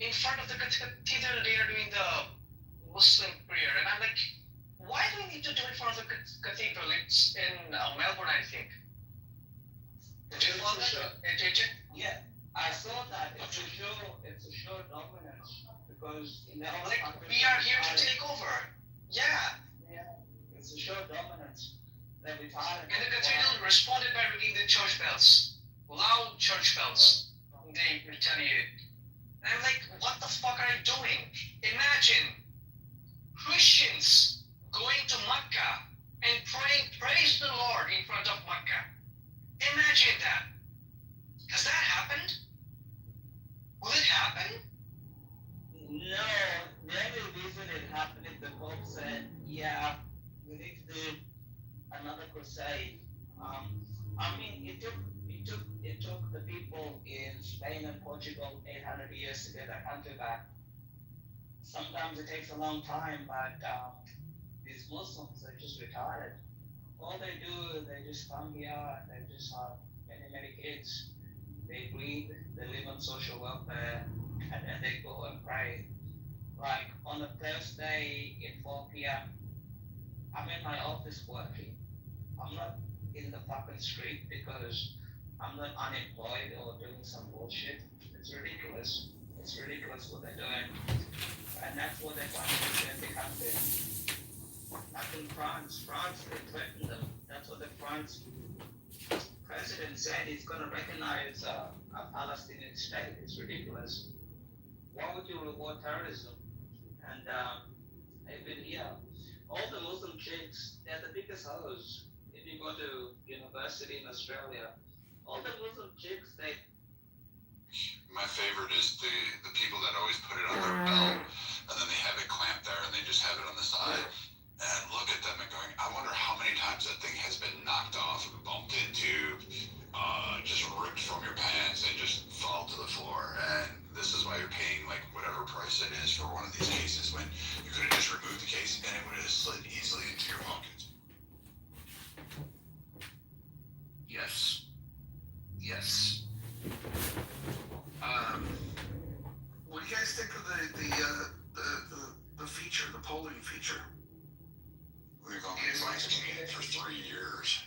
In front of the cathedral, they are doing the Muslim prayer. And I'm like, why do we need to do it in front of the cathedral? It's in Melbourne, I think. Did you follow that? Yeah, I saw that. It's a show dominance because in the whole Like, country, we are here to take over. Yeah. Yeah, it's a show dominance. They're retired. And the cathedral responded by ringing the church bells. Loud church bells. They retaliated. And I'm like, what the fuck are you doing? No, the only reason it happened is the Pope said, yeah, we need to do another crusade. I mean, it took the people in Spain and Portugal 800 years to get their country back. Sometimes it takes a long time, but these Muslims are just retarded. All they do, they just come here and they just have many kids. They breed, they live on social welfare, and then they go and pray. Like on a Thursday at 4 p.m., I'm in my office working. I'm not in the fucking street because I'm not unemployed or doing some bullshit. It's ridiculous. It's ridiculous what they're doing. And that's what they're trying to do in the country. Like in France, they threatened them. That's what the France president said. He's going to recognize a Palestinian state. It's ridiculous. Why would you reward terrorism? And even here, all the Muslim chicks, they're the biggest hoes. If you go to university in Australia, all the Muslim chicks, they. My favorite is the people that always put it on their belt and then they have it clamped there and they just have it on the side. And look at them and going, I wonder how many times that thing has been knocked off, bumped into, just ripped from your pants and just fall to the floor. And this is why you're paying like whatever price it is for one of these cases when you could have just removed the case and it would have slid easily into your pockets. Yes. Yes. What do you guys think of the feature, the polling feature? We've only been using it for 3 years.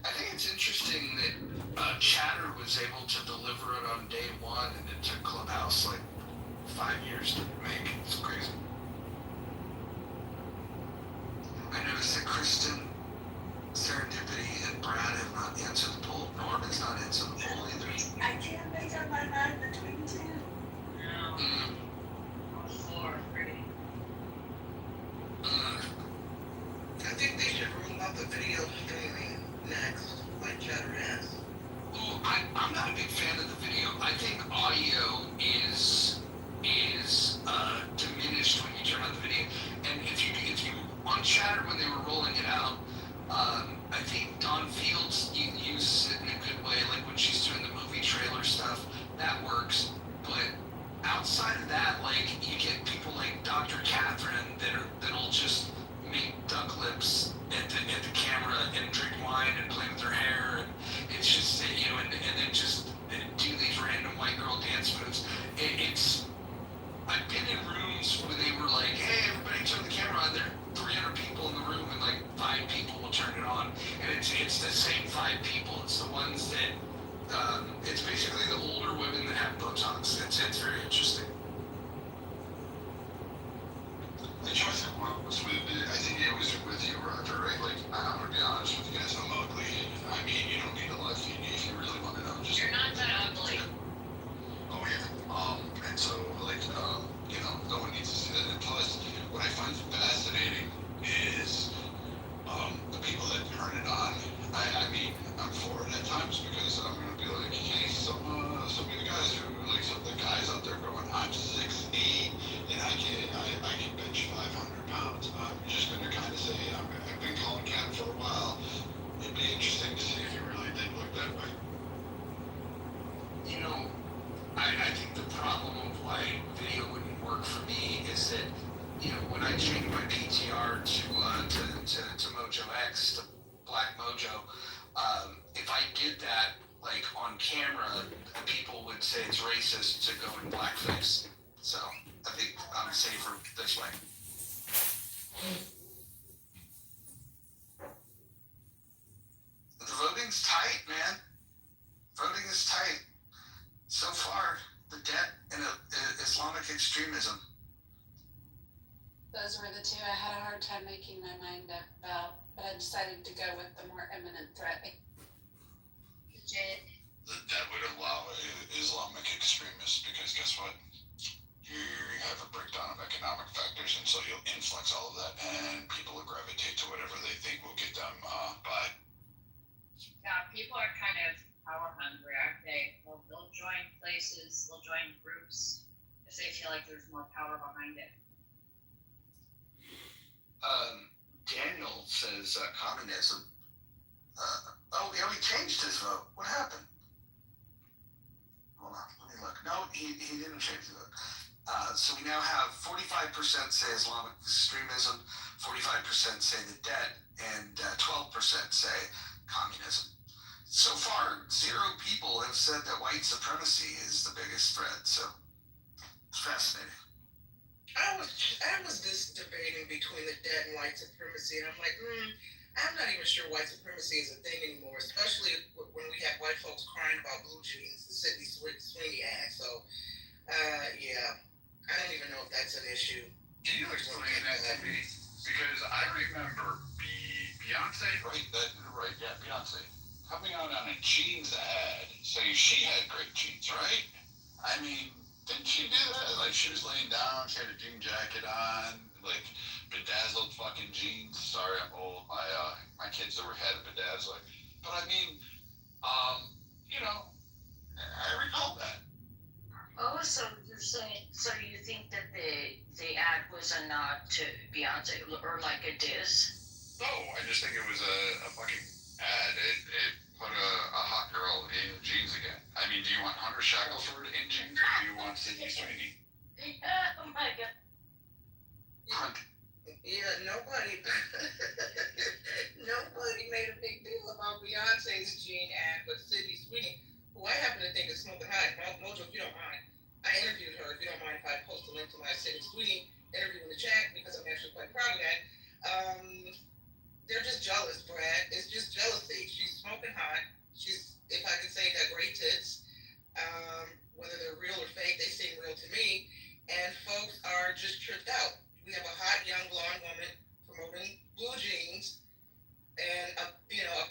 I think it's interesting that Chatter was able to deliver it on day one, and it took Clubhouse like 5 years to make. It's crazy. I noticed that Kristen, Serendipity, and Brad have not answered the poll. Norman's not answered the poll either. I can't make up my mind between two. No, Mm, 4, 3. I think they should roll out the video streaming next, like Chatter has. Ooh, I'm not a big fan of the video. I think audio is diminished when you turn on the video. And if you on Chatter when they were rolling it out, I think Dawn Fields uses it in a good way, like when she's doing the movie trailer stuff, that works. But outside of that, like you get people like Dr. Catherine that'll just make duck lips at the camera and drink wine and play with their hair, and it's just and then just do these random white girl dance moves. I've been in rooms where they were like, hey, everybody turn the camera on. There are 300 people in the room and like 5 people will turn it on, and it's the same 5 people. It's the ones that it's basically the older women that have Botox. It's very interesting. The choice was I think it was with you, Roger, right? Like, I'm gonna be honest with you guys, I'm ugly. I mean, you don't need a live feed if you really want to know. Just You're not that ugly. Oh yeah. And so like, no one needs to see that. And plus, what I find fascinating is the people that turn it on. I mean, I'm for it at times because I'm gonna be like, hey, some of the guys who like some of the guys out there going, I'm 6'8" and I can bench 500 pounds. I'm just gonna kind of say I've been calling Cat for a while. It'd be interesting to see if you really did look that way. I think the problem of why video wouldn't work for me is that, when I changed my PTR to Mojo X, to Black Mojo, if I did that, like, on camera, people would say it's racist to go in blackface. So, I think I'm safer this way. The voting's tight, man. Voting is tight. So far, the debt and Islamic extremism. Those were the two I had a hard time making my mind up about, but I decided to go with the more imminent threat. Legit. That would allow Islamic extremists because guess what? You have a breakdown of economic factors, and so you'll influx all of that, and people will gravitate to whatever they think will get them by. Yeah, people are kind of power hungry, aren't they? They'll join places, they'll join groups because they feel like there's more power behind it. Daniel says communism. Oh, he changed his vote. What happened? Hold on, let me look. No, he didn't change the vote. So we now have 45% say Islamic extremism, 45% say the debt, and 12% say communism. So far, 0 people have said that white supremacy is the biggest threat. So it's fascinating. I was just debating between the debt and white supremacy, and I'm like, I'm not even sure white supremacy is a thing anymore, especially when we have white folks crying about blue jeans, the Sydney Sweeney ad. So, yeah, I don't even know if that's an issue. Can you explain that to me? Because I remember Beyonce, right, yeah, Beyonce, coming out on a jeans ad saying she had great jeans, right? I mean, didn't she do that? Like, she was laying down, she had a jean jacket on, like, bedazzled fucking jeans. Sorry, I'm old. My kids never had a bedazzler. But I mean, I recall that. Oh, so you're saying, so you think that the ad was a nod to Beyonce or like a diss? No, I just think it was a fucking ad. It put a hot girl in jeans again. I mean, do you want Hunter Shackelford in jeans or do you want Sydney Sweeney? Oh my God. Yeah, nobody made a big deal about Beyonce's jean ad, but Sydney Sweeney, who I happen to think is smoking hot. Mojo, if you don't mind, I interviewed her. If you don't mind if I post a link to my Sydney Sweeney interview in the chat, because I'm actually quite proud of that. They're just jealous, Brad. It's just jealousy. She's smoking hot. She's, if I could say, got great tits. Whether they're real or fake, they seem real to me. And folks are just tripped out. We have a hot young blonde woman promoting blue jeans and a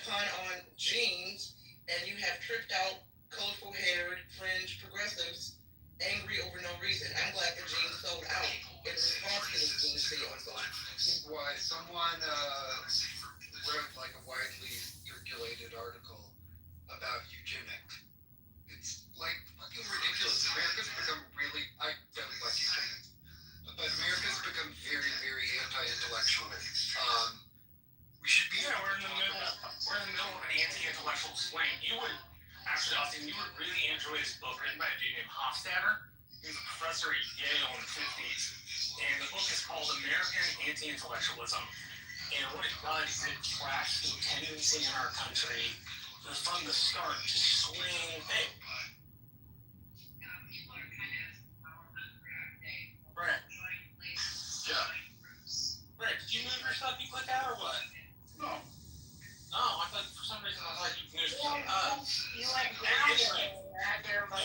pun on jeans, and you have tripped out, colorful haired, fringe progressives angry over no reason. I'm glad the jeans sold out in response to this jeans video. Why someone wrote like a widely circulated article about eugenics. It's like fucking ridiculous. America's become really, I don't like eugenics, but America's become very, very anti-intellectual. We should be. Yeah, we're in the middle of an anti-intellectual swing. Actually, Austin, you would really enjoy this book written by a dude named Hofstadter. He was a professor at Yale in the 50s. And the book is called American Anti-Intellectualism. And what it does is it tracks the tendency in our country from the start to swing. Hey, People are kind of power hungry, aren't they? Brett. Yeah. Brett, did you move your stuff you clicked out or what? No. Oh, I thought for some reason I thought you moved You went down there, but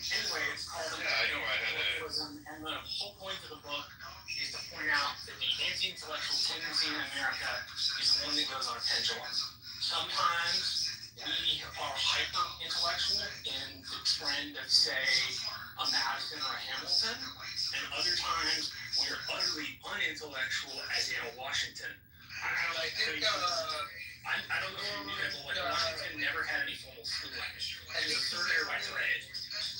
Anyway, it's called Anti-Intellectualism, and the whole point of the book is to point out that the anti-intellectual tendency in America is the one that goes on a pendulum. Sometimes we are hyper-intellectual in the trend of, say, a Madison or a Hamilton, and other times we are utterly unintellectual, as in a Washington. I don't know if you knew that, but Washington never had any formal schooling. It was a third air by trade.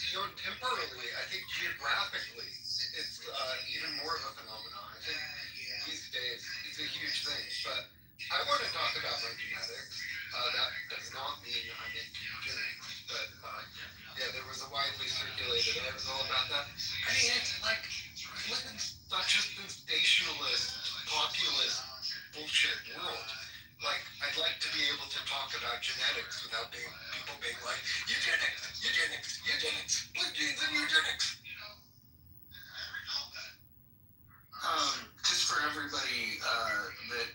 Temporally, I think geographically, it's even more of a phenomenon. I think these days it's a huge thing. But I want to talk about my genetics. That does not mean I'm into eugenics. But yeah, there was a widely circulated article about that. I mean, it's like such a sensationalist, populist bullshit world. Like, I'd like to be able to talk about genetics without people being like, eugenics, blue jeans and eugenics. Just for everybody that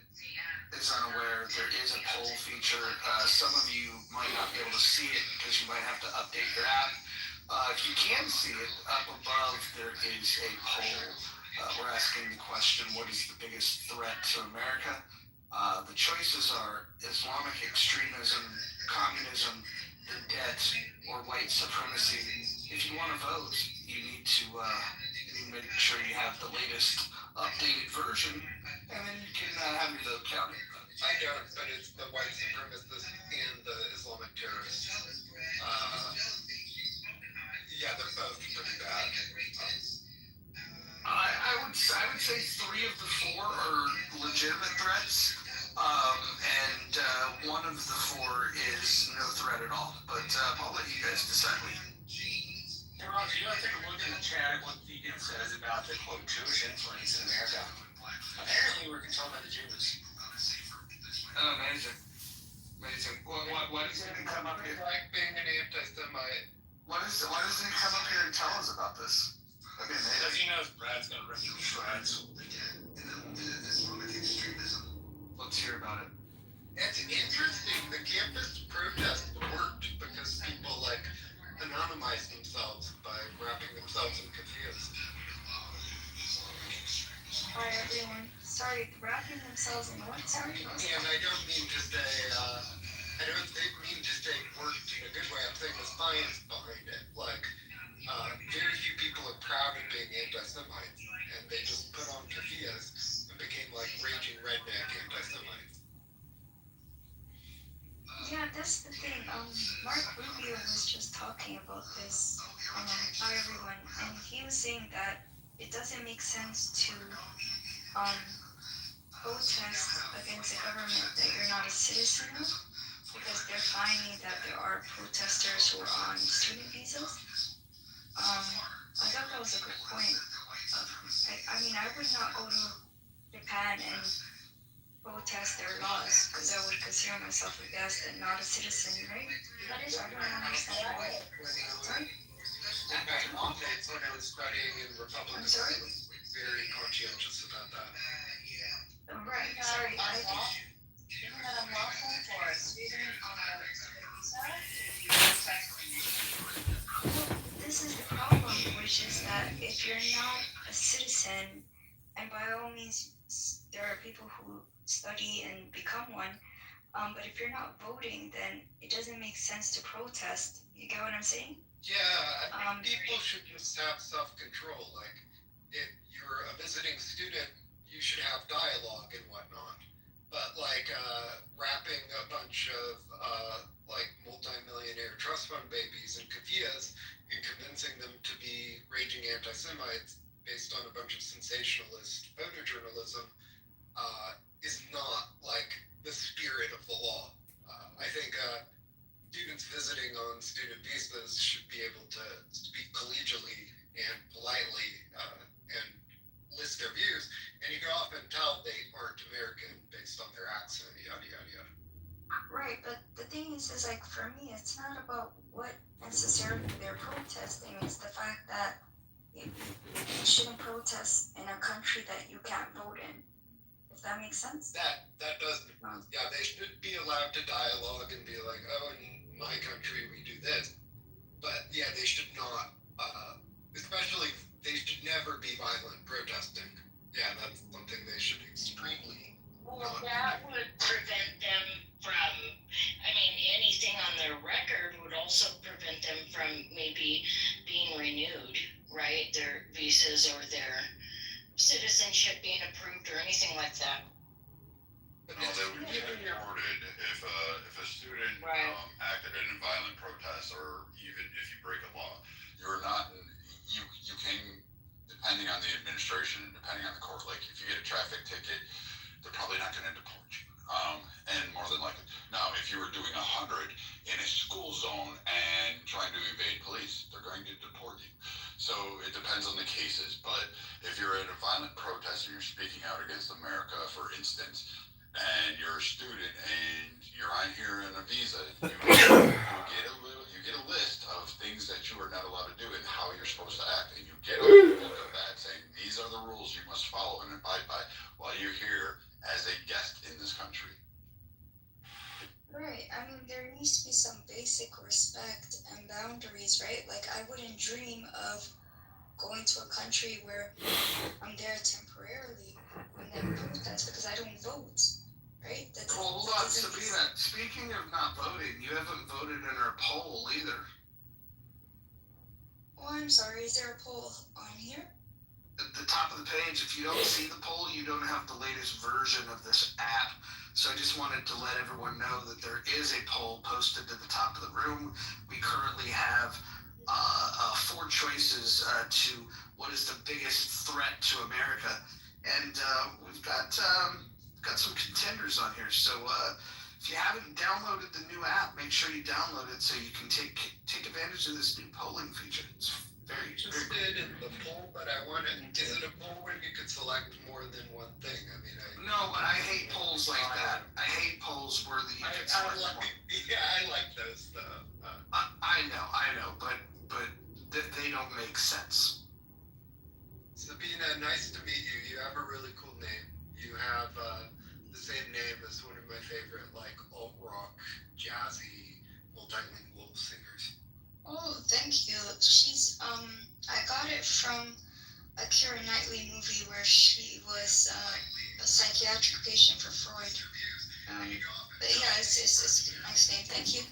is unaware, there is a poll feature. Some of you might not be able to see it because you might have to update your app. If you can see it, up above there is a poll. We're asking the question, what is the biggest threat to America? The choices are Islamic extremism, communism, the debt, or white supremacy. If you want to vote, you need to make sure you have the latest updated version, and then you can have your vote counted. I don't, but it's the white supremacists and the Islamic terrorists. Yeah, they're both pretty bad. I would say 3 of the 4 are legitimate threats, and one of the 4 is no threat at all. But I'll let you guys decide. Hey, Roger, you gotta take a look in the chat at what Deacon says about the quote Jewish influence in America. Apparently, we're controlled by the Jews. Oh, amazing. Amazing. Why doesn't he come up here? Like being an anti-Semite. Why doesn't he come up here and tell us about this? That'd be amazing. Because he knows Brad's gonna rip him to shreds. Let's hear about it. It's interesting. The campus protest worked because people like anonymized themselves by wrapping themselves in keffiyehs. Hi everyone. Sorry, wrapping themselves in what? Sorry. And I don't mean to say, mean to say worked in a good way. I'm saying the science behind it. Like, very few people are proud of being anti-Semites, and they just put on keffiyehs and became like raging redneck anti-Semites. Yeah, that's the thing. Mark Rubio was just talking about this. Hi everyone, and he was saying that it doesn't make sense to protest against a government that you're not a citizen of, because they're finding that there are protesters who are on student visas. I thought that was a good point. I mean, I would not go to Japan and protest their laws because I would consider myself a guest and not a citizen, right? So I don't understand why. Sorry? Back in the States when I was studying in Republican, I'm sorry? I was very conscientious about that. Right, sorry. Isn't that unlawful for a student on a visa? This is the problem, which is that if you're not a citizen, and by all means, there are people who study and become one, but if you're not voting, then it doesn't make sense to protest. You get what I'm saying? Yeah, I think people should just have self-control. Like, if you're a visiting student, you should have dialogue and whatnot. But like wrapping a bunch of like multi-millionaire trust fund babies in keffiyehs and convincing them to be raging anti-Semites based on a bunch of sensationalist photojournalism is not like the spirit of the law. I think students visiting on student visas should be able to speak collegially and politely and list their views, and you can often tell they aren't American based on their accent, yada yada yada. Right, but the thing is like for me, it's not about what necessarily they're protesting. It's the fact that you shouldn't protest in a country that you can't vote in. If that makes sense. That does. Yeah, they should be allowed to dialogue and be like, oh, in my country we do this. But yeah, they should not. Especially, they should never be violent protesting. Yeah, that's something they should extremely. Well, that would prevent them from, I mean, anything on their record would also prevent them from maybe being renewed, right? Their visas or their citizenship being approved or anything like that. No, they would be deported if a student Right. Acted in a violent protest, or even if you break a law. You're not. You can, depending on the administration and depending on the court. Like if you get a traffic ticket, they're probably not going to deport you. And more than likely, now if you were doing 100 in a school zone and trying to evade police, they're going to deport you. So it depends on the cases. But if you're at a violent protest and you're speaking out against America, for instance, and you're a student and you're on here in a visa, you get a list of things that you are not allowed to do and how you're supposed to act, and you get a book of that saying these are the rules you must follow and abide by while you're here as a guest in this country. Right. I mean, there needs to be some basic respect and boundaries, right? Like, I wouldn't dream of going to a country where I'm there temporarily and then protest because I don't vote, right? Well, hold on, Sabina. Speaking of not voting, you haven't voted in our poll either. Oh, I'm sorry. Is there a poll on here? At the top of the page, if you don't see the poll, you don't have the latest version of this app. So I just wanted to let everyone know that there is a poll posted to the top of the room. We currently have four choices to what is the biggest threat to America, and we've got some contenders on here. So if you haven't downloaded the new app, make sure you download it so you can take advantage of this new polling feature. It's very Interested in the poll, but I want to. Is it a poll where you could select more than one thing? I mean, no, but I hate polls like that. I hate polls where the I like those though. I know, but they don't make sense. Sabina, nice to meet you. You have a really cool name. You have the same name as one of my favorite, like alt rock, jazzy, multilingual singers. Oh, thank you. She's I got it from a Keira Knightley movie where she was a psychiatric patient for Freud. But yeah, it's a nice name. Thank you.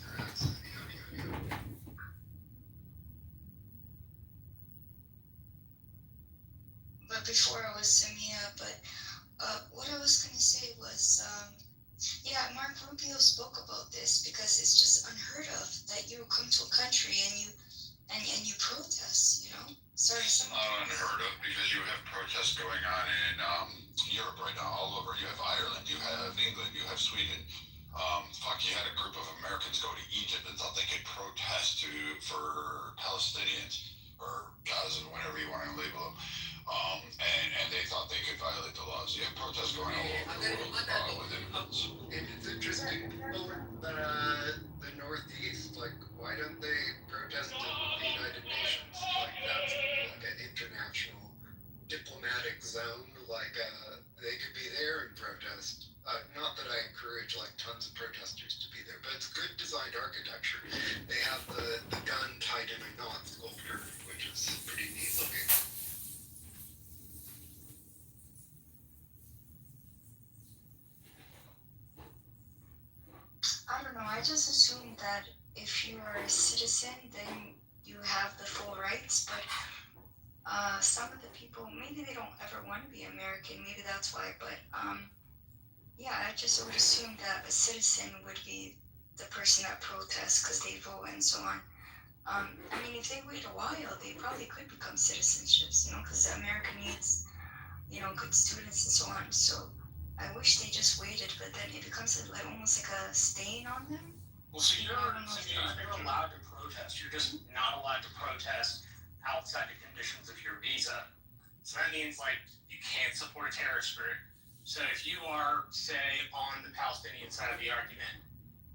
But before I was Samia, but what I was gonna say was yeah, Mark Rubio spoke about this because it's just unheard of that you come to a country and you protest, you know? Sorry, Unheard of, because you have protests going on in Europe right now, all over. You have Ireland, you have England, you have Sweden. You had a group of Americans go to Egypt and thought they could protest for Palestinians or Gaza, whatever you want to label them. And they thought they could violate the laws. You have protests going all over the world with immigrants. And it's interesting, people in the Northeast, like, why don't they protest at the United Nations? Like, that's like an international diplomatic zone. Like, they could be there and protest. Not that I encourage, like, tons of protesters to be there, but it's good designed architecture. They have the gun tied in a knot sculpture, which is pretty neat looking. I don't know. I just assumed that if you are a citizen, then you have the full rights. But some of the people, maybe they don't ever want to be American. Maybe that's why. But yeah, I just would assume that a citizen would be the person that protests because they vote and so on. I mean, if they wait a while, they probably could become citizenships, you know, because America needs, you know, good students and so on. So I wish they just waited, but then it becomes like almost like a stain on them. Well, so you're allowed to protest. You're just not allowed to protest outside the conditions of your visa. So that means, like, you can't support a terrorist group. So if you are, say, on the Palestinian side of the argument,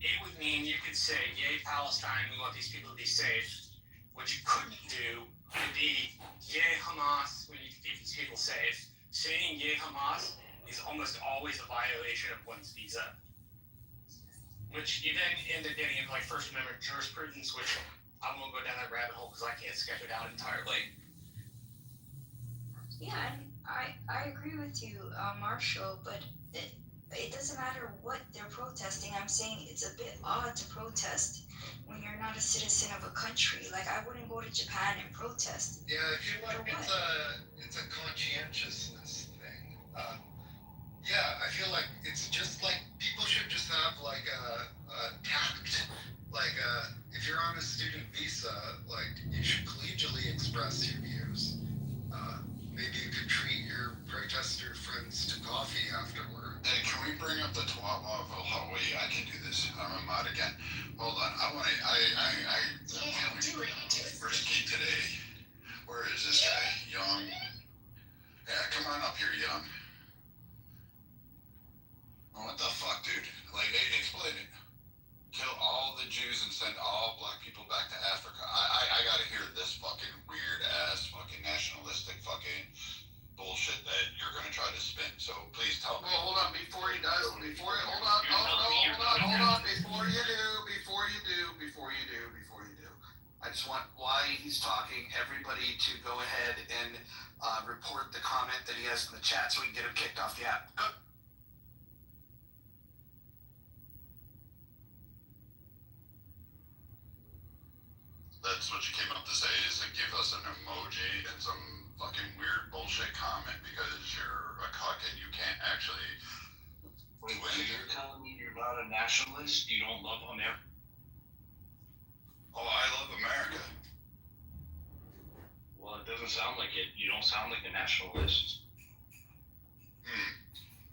it would mean you could say, yay, Palestine, we want these people to be safe. What you couldn't do would be, yay, Hamas, we need to keep these people safe. Saying yay, Hamas is almost always a violation of one's visa. Which you then end up getting into, like, First Amendment jurisprudence, which I won't go down that rabbit hole because I can't sketch it out entirely. Yeah, and I agree with you, Marshall, but it doesn't matter what they're protesting. I'm saying it's a bit odd to protest when you're not a citizen of a country. Like, I wouldn't go to Japan and protest. Yeah, I feel like it's a conscientiousness thing. Yeah, I feel like it's just like people should just have like a tact. Like, if you're on a student visa, like, you should collegially express your views. Maybe you could treat your protester friends to coffee afterward. Hey, can we bring up the twat law of Hawaii? I can do this. I'm a mod again. Hold on. Where's Key today? Where is this guy? Young? Yeah, come on up here, Young. What the fuck, dude? Like, explain it. Kill all the Jews and send all black people back to Africa. I gotta hear this fucking weird ass fucking nationalistic fucking bullshit that you're gonna try to spin. So please tell me. Well, hold on, before you do, hold on, before you do. I just want, while he's talking, everybody to go ahead and report the comment that he has in the chat so we can get him kicked off the app. Go. That's what you came up to say, is to give us an emoji and some fucking weird bullshit comment because you're a cuck and you can't actually. Wait, so you're telling me you're not a nationalist? You don't love America? Oh, I love America. You don't sound like a nationalist.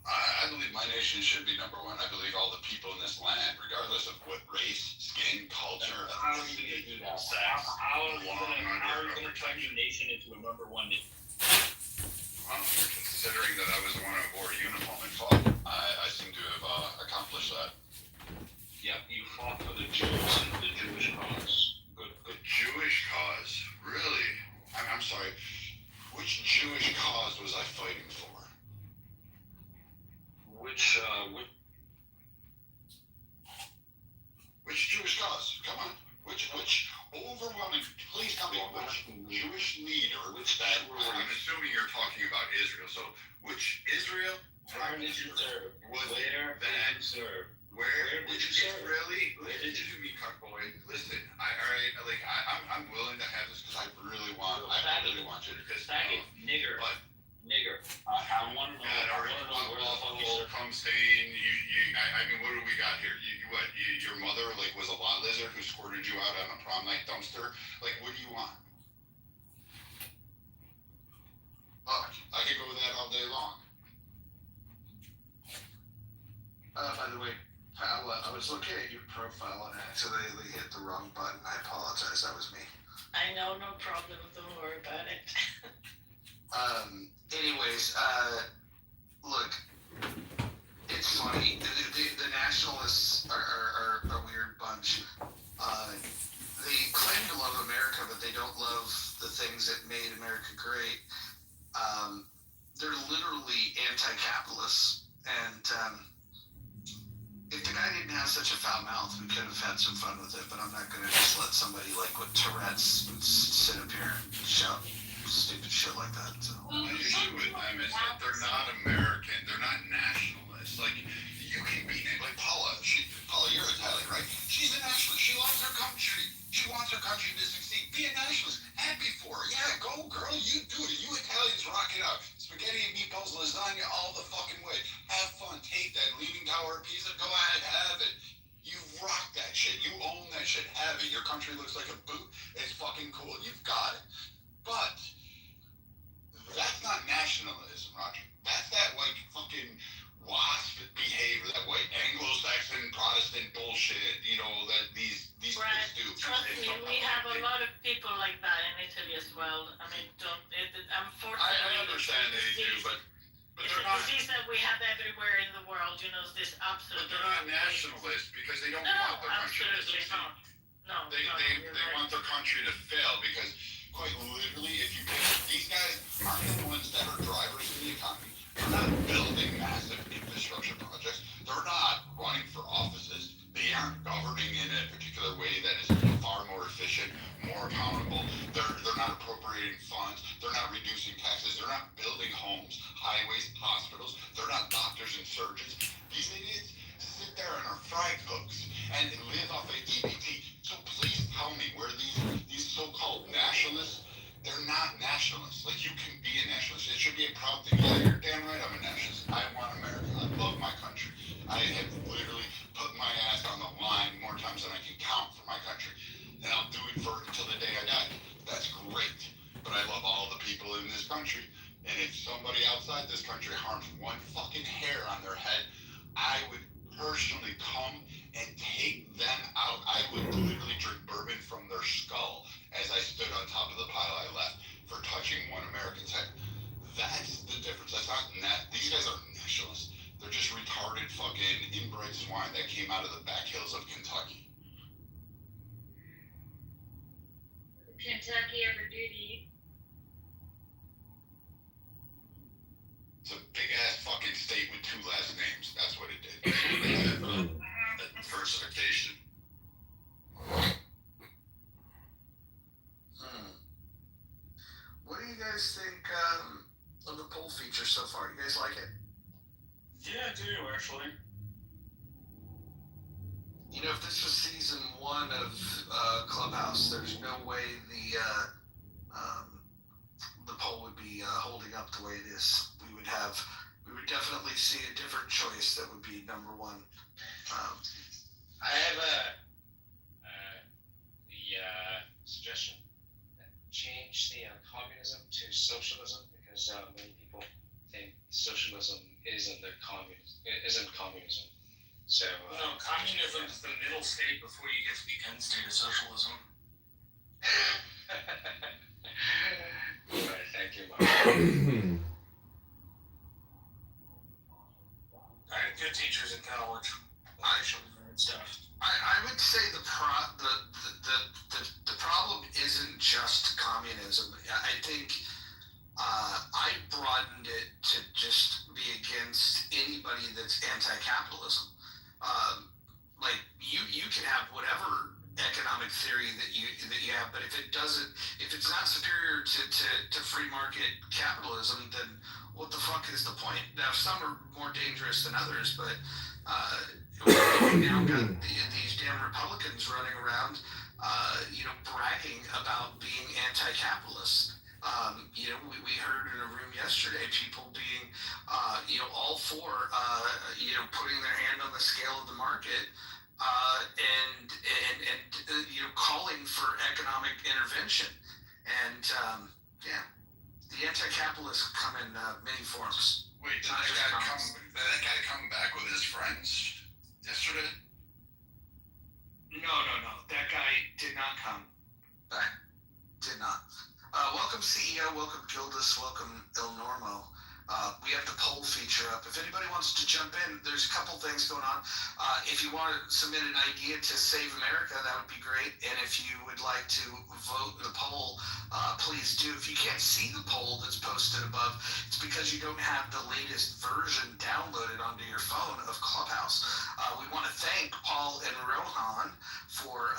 I believe my nation should be number one. I believe all the people in this land, regardless of what race, skin, culture, How are you going to do that? How are you going to turn your nation into a number one nation? Considering that I was the one who wore a uniform and fought, I seem to have accomplished that. Yeah, you fought for the Jews and the Jewish cause. Good. Jewish cause? Really? I'm sorry. Which Jewish cause was I fighting for? Which Jewish cause? Come on. Which overwhelming, please tell me, which Jewish leader, I'm assuming you're talking about Israel, so which Israel? Where did you serve? Where did you serve? Really? Listen to me, cuckboy. Listen, I'm willing to have this because I really want you to kiss me. Nigger. But Nigger. I want to know where the fuck you served. Come stain. I mean, what do we got here? Your mother was a lot lizard who squirted you out on a prom night dumpster. What do you want? Look, I could go with that all day long. By the way, pal, I was looking at your profile and accidentally hit the wrong button. I apologize. That was me. I know, no problem. Don't worry about it. Anyways, look, it's funny. The nationalists are a weird bunch. They claim to love America, but they don't love the things that made America great. They're literally anti-capitalists. And if the guy didn't have such a foul mouth, we could have had some fun with it. But I'm not going to just let somebody with Tourette's sit up here and shout stupid shit like that. So. The issue with them is that they're not American. They're not nationalists. You can be Paula. Paula, you're Italian, right? She's a nationalist. She loves her country. She wants her country to succeed. Be a nationalist. Happy for her. Yeah, go, girl. You do it. You Italians rock it out. Spaghetti and meatballs, lasagna, all the fucking way. Have fun. Take that. Leaning Tower of Pisa. Go ahead. Have it. You rock that shit. You own that shit. Have it. Your country looks like a boot. It's fucking cool. You've got it. But that's not nationalism, Roger. That's that fucking WASP behavior, that white Anglo-Saxon Protestant bullshit, that these Right. kids do. Trust me, we have a lot of people like that in Italy as well. I mean, unfortunately, I understand they do, but it's they're a not. disease that we have everywhere in the world. This absolute. But they're not nationalists because they don't No, want their country to absolutely succeed. not. No, They right. want their country to fail because, quite literally, if you take these guys aren't the ones that are drivers in the economy. They're not building massive infrastructure projects. They're not running for offices. They aren't governing in a particular way that is far more efficient, more accountable. They're not appropriating funds. They're not reducing taxes. They're not building homes, highways, hospitals. They're not doctors and surgeons. These idiots sit there and are fry cooks and live off of EBT. So please tell me where these so-called nationalists, they're not nationalists. You can be a nationalist. It should be a proud thing. Yeah, you're damn right I'm a nationalist. I want America. I love my country. I have literally put my ass on the line more times than I can count for my country. And I'll do it until the day I die. That's great. But I love all the people in this country. And if somebody outside this country harms one fucking hair on their head, I would personally come and take them out. I would literally drink bourbon from their skull as I stood on top of the pile I left for touching one American's head. That's the difference. That's not these guys are nationalists. They're just retarded fucking inbred swine that came out of the back hills of Kentucky. Kentucky ever do to you? It's a big ass fucking state with two last names. That's what it did. Diversification. What do you guys think of the poll feature so far? You guys like it? Yeah, I do, actually. If this was season 1 of Clubhouse, there's no way the poll would be holding up the way it is. We would definitely see a different choice that would be number 1. I have a suggestion. change the communism to socialism because many people think socialism isn't communism. So No, communism is the middle state before you get to the end state of socialism. Right, thank you, Mark. I had good teachers in college. I learned stuff. I would say the problem isn't just communism. I think I broadened it to just be against anybody that's anti-capitalism. Like you can have whatever economic theory that you have, but if it's not superior to free market capitalism, then what the fuck is the point? Now some are more dangerous than others, but we now got these damn Republicans running around, bragging about being anti-capitalist. We heard in a room yesterday people being, all for, putting their hand on the scale of the market, and calling for economic intervention. And, the anti-capitalists come in many forms. Wait, did that guy come back with his friends yesterday? No. That guy did not come back. Did not. Welcome CEO, welcome Gildas, welcome Il Normo. We have the poll feature up. If anybody wants to jump in, there's a couple things going on. If you want to submit an idea to Save America, that would be great. And if you would like to vote in the poll, please do. If you can't see the poll that's posted above, it's because you don't have the latest version downloaded onto your phone of Clubhouse. We want to thank Paul and Rohan for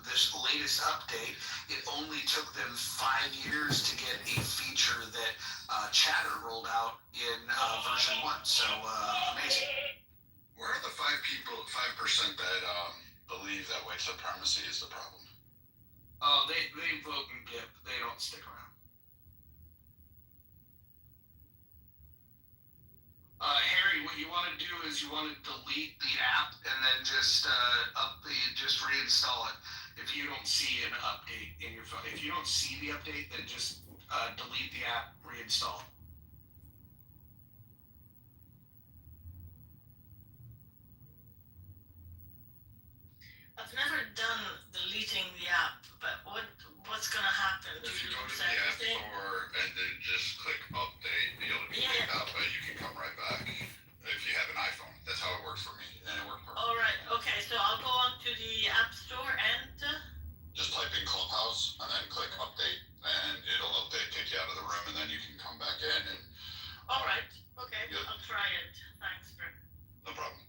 this latest update. It only took them 5 years to get a feature that Chatter rolled out in version 1. So amazing. Where are the 5% that believe that white supremacy is the problem? Oh, they vote and dip. They don't stick around. Harry, what you want to do is you want to delete the app and then just reinstall it. If you don't see an update in your phone, if you don't see the update, then just delete the app, reinstall it. I've never done deleting the app, but what's gonna happen? If you go to the App Store and then just click update, you'll be kicked out, but you can come right back if you have an iPhone. That's how it works for me, and it worked perfectly. All right. Okay. So I'll go on to the App Store and. Just type in Clubhouse and then click update, and it'll update, take you out of the room, and then you can come back in. And all right. Okay. Yep. I'll try it. Thanks, Greg. No problem.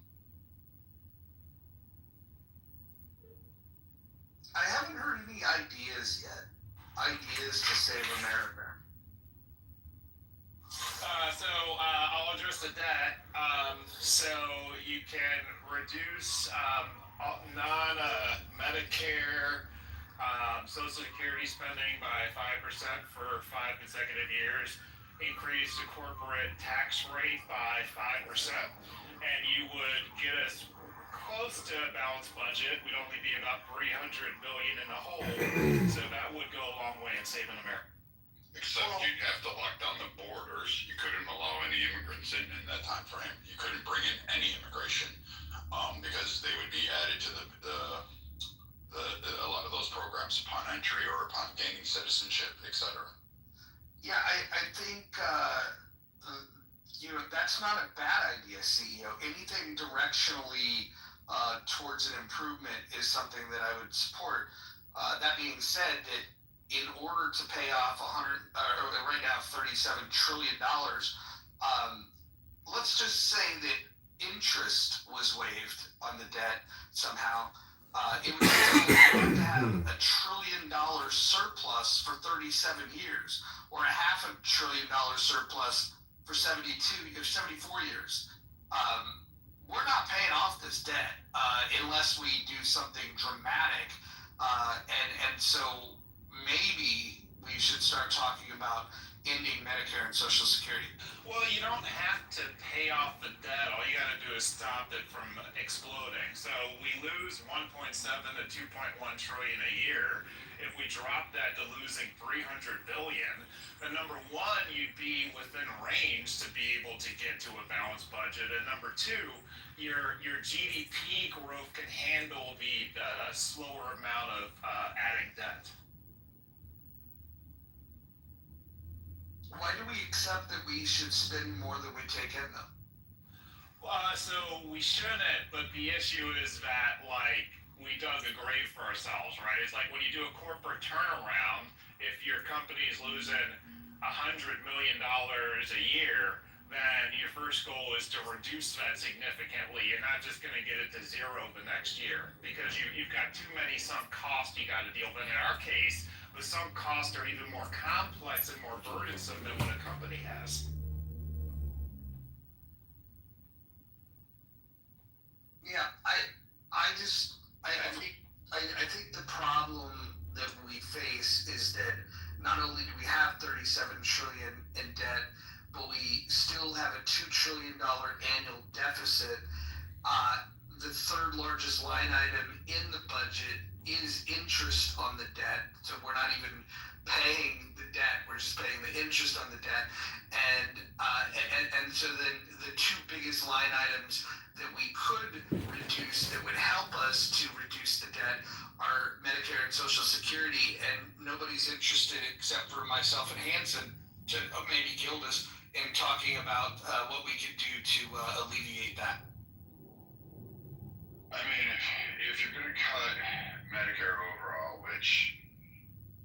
I haven't heard any ideas yet. Ideas to save America. I'll address the debt. So you can reduce non-Medicare Social Security spending by 5% for 5 consecutive years, increase the corporate tax rate by 5%, and you would get us close to a balanced budget. We'd only be about $300 billion in the hole, so that would go a long way in saving America. Except you'd have to lock down the borders. You couldn't allow any immigrants in that time frame. You couldn't bring in any immigration because they would be added to a lot of those programs upon entry or upon gaining citizenship, etc. Yeah, I think that's not a bad idea, CEO. Anything directionally towards an improvement is something that I would support. That being said, that in order to pay off right now $37 trillion, let's just say that interest was waived on the debt somehow. It would still have $1 trillion surplus for 37 years, or $500 billion surplus for 74 years. We're not paying off this debt unless we do something dramatic, and so maybe we should start talking about ending Medicare and Social Security? Well, you don't have to pay off the debt. All you got to do is stop it from exploding. So we lose 1.7 to 2.1 trillion a year. If we drop that to losing 300 billion, then number one, you'd be within range to be able to get to a balanced budget, and number two, your GDP growth can handle the slower amount of adding debt. Why do we accept that we should spend more than we take in, though? So we shouldn't, but the issue is that, like, we dug a grave for ourselves, right? It's like when you do a corporate turnaround, if your company is losing $100 million a year, then your first goal is to reduce that significantly. You're not just going to get it to zero the next year because you've got too many sunk costs you got to deal with. In our case, the sunk costs are even more complex and more burdensome than what a company has. Yeah, I think the problem that we face is that not only do we have 37 trillion in debt, but we still have a $2 trillion annual deficit. The third largest line item in the budget is interest on the debt. So we're not even paying the debt, we're just paying the interest on the debt. And so then the two biggest line items that we could reduce that would help us to reduce the debt are Medicare and Social Security, and nobody's interested except for myself and Hanson to maybe Gildas in talking about what we could do to alleviate that. I mean, if you're going to cut Medicare overall, which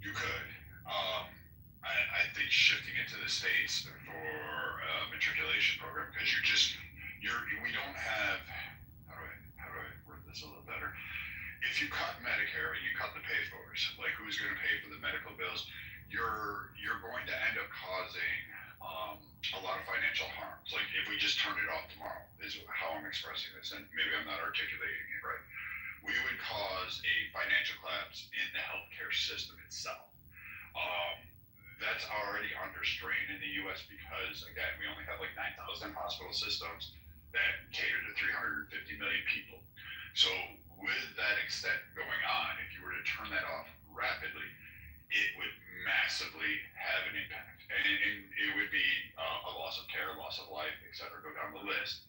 you could, I think shifting it to the states for a matriculation program, because we don't have, how do I word this a little better? If you cut Medicare and you cut the pay-fors, like who's going to pay for the medical bills, you're going to end up causing a lot of financial harms. Like if we just turn it off tomorrow, is how I'm expressing this, and maybe I'm not articulating it right. We would cause a financial collapse in the healthcare system itself. That's already under strain in the U.S. because, again, we only have like 9,000 hospital systems that cater to 350 million people. So with that extent going on, if you were to turn that off rapidly, it would massively have an impact. And it would be a loss of care, loss of life, et cetera, go down the list.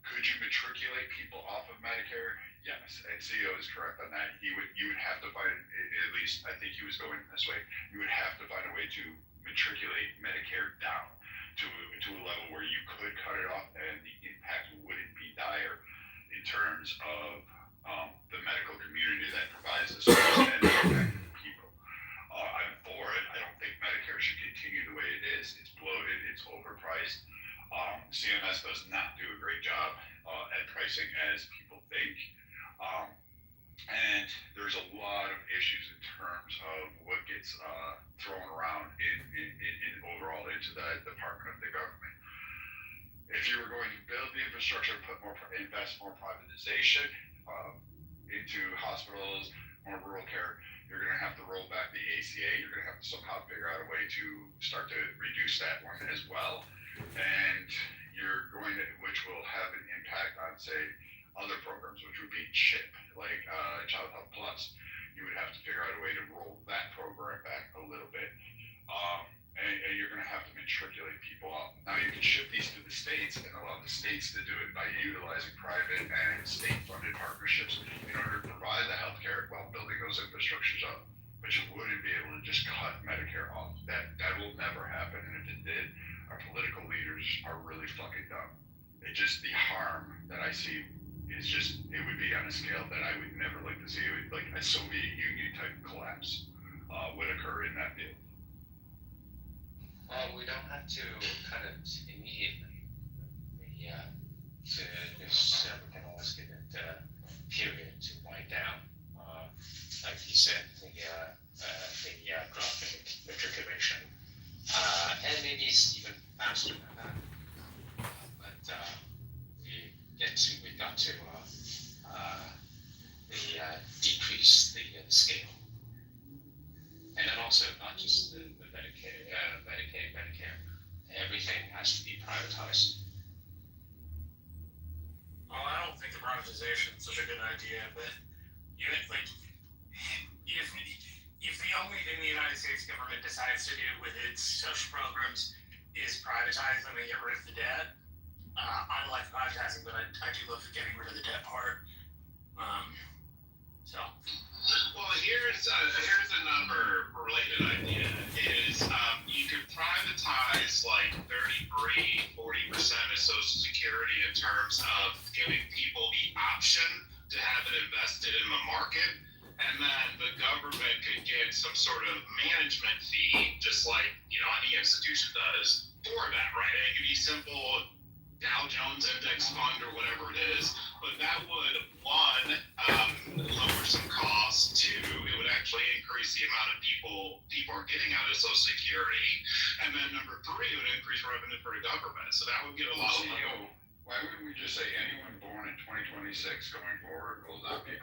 Could you matriculate people off of Medicare? Yes, and CEO is correct on that. You would have to find, at least I think he was going this way, you would have to find a way to matriculate Medicare down to a level where you could cut it off and the impact wouldn't be dire in terms of the medical community that provides the service and the people. I'm for it. I don't think Medicare should continue the way it is. It's bloated, it's overpriced. CMS does not do a great job at pricing as people think. And there's a lot of issues in terms of what gets thrown around in overall into the department of the government. If you were going to build the infrastructure, invest more privatization into hospitals, more rural care, you're going to have to roll back the ACA. You're going to have to somehow figure out a way to start to reduce that one as well. And you're going to, which will have an impact on, say, other programs, which would be CHIP, like Child Health Plus. You would have to figure out a way to roll that program back a little bit. And you're going to have to matriculate people up. Now you can shift these to the states and allow the states to do it by utilizing private and state-funded partnerships in order to provide the healthcare while building those infrastructures up. But you wouldn't be able to just cut Medicare off. That will never happen. And if it did, our political leaders are really fucking dumb. It just, the harm that I see is just, it would be on a scale that I would never like to see. It would, like a Soviet Union type collapse would occur in that field. We don't have to cut it immediately. We can always give it a period to wind down. Like you said, the drop in matriculation, and maybe it's even faster than that. But we've got to decrease the scale, and then also not just the Medicare, such a good idea, but you like if the only thing the United States government decides to do with its social programs is privatize them and get rid of the debt, I like privatizing, but I do love getting rid of the debt part. So. Well, here's another related idea is you could privatize like 33, 40% of Social Security in terms of giving people the option to have it invested in the market, and then the government could get some sort of management fee, just like any institution does for that, right? And it could be simple Dow Jones Index Fund or whatever it is, but that would lower some costs. Two, it would actually increase the amount of people are getting out of Social Security, and then number three, it would increase revenue for the government. So that would get a lot of money. Why wouldn't we just say anyone born in 2026 going forward will not be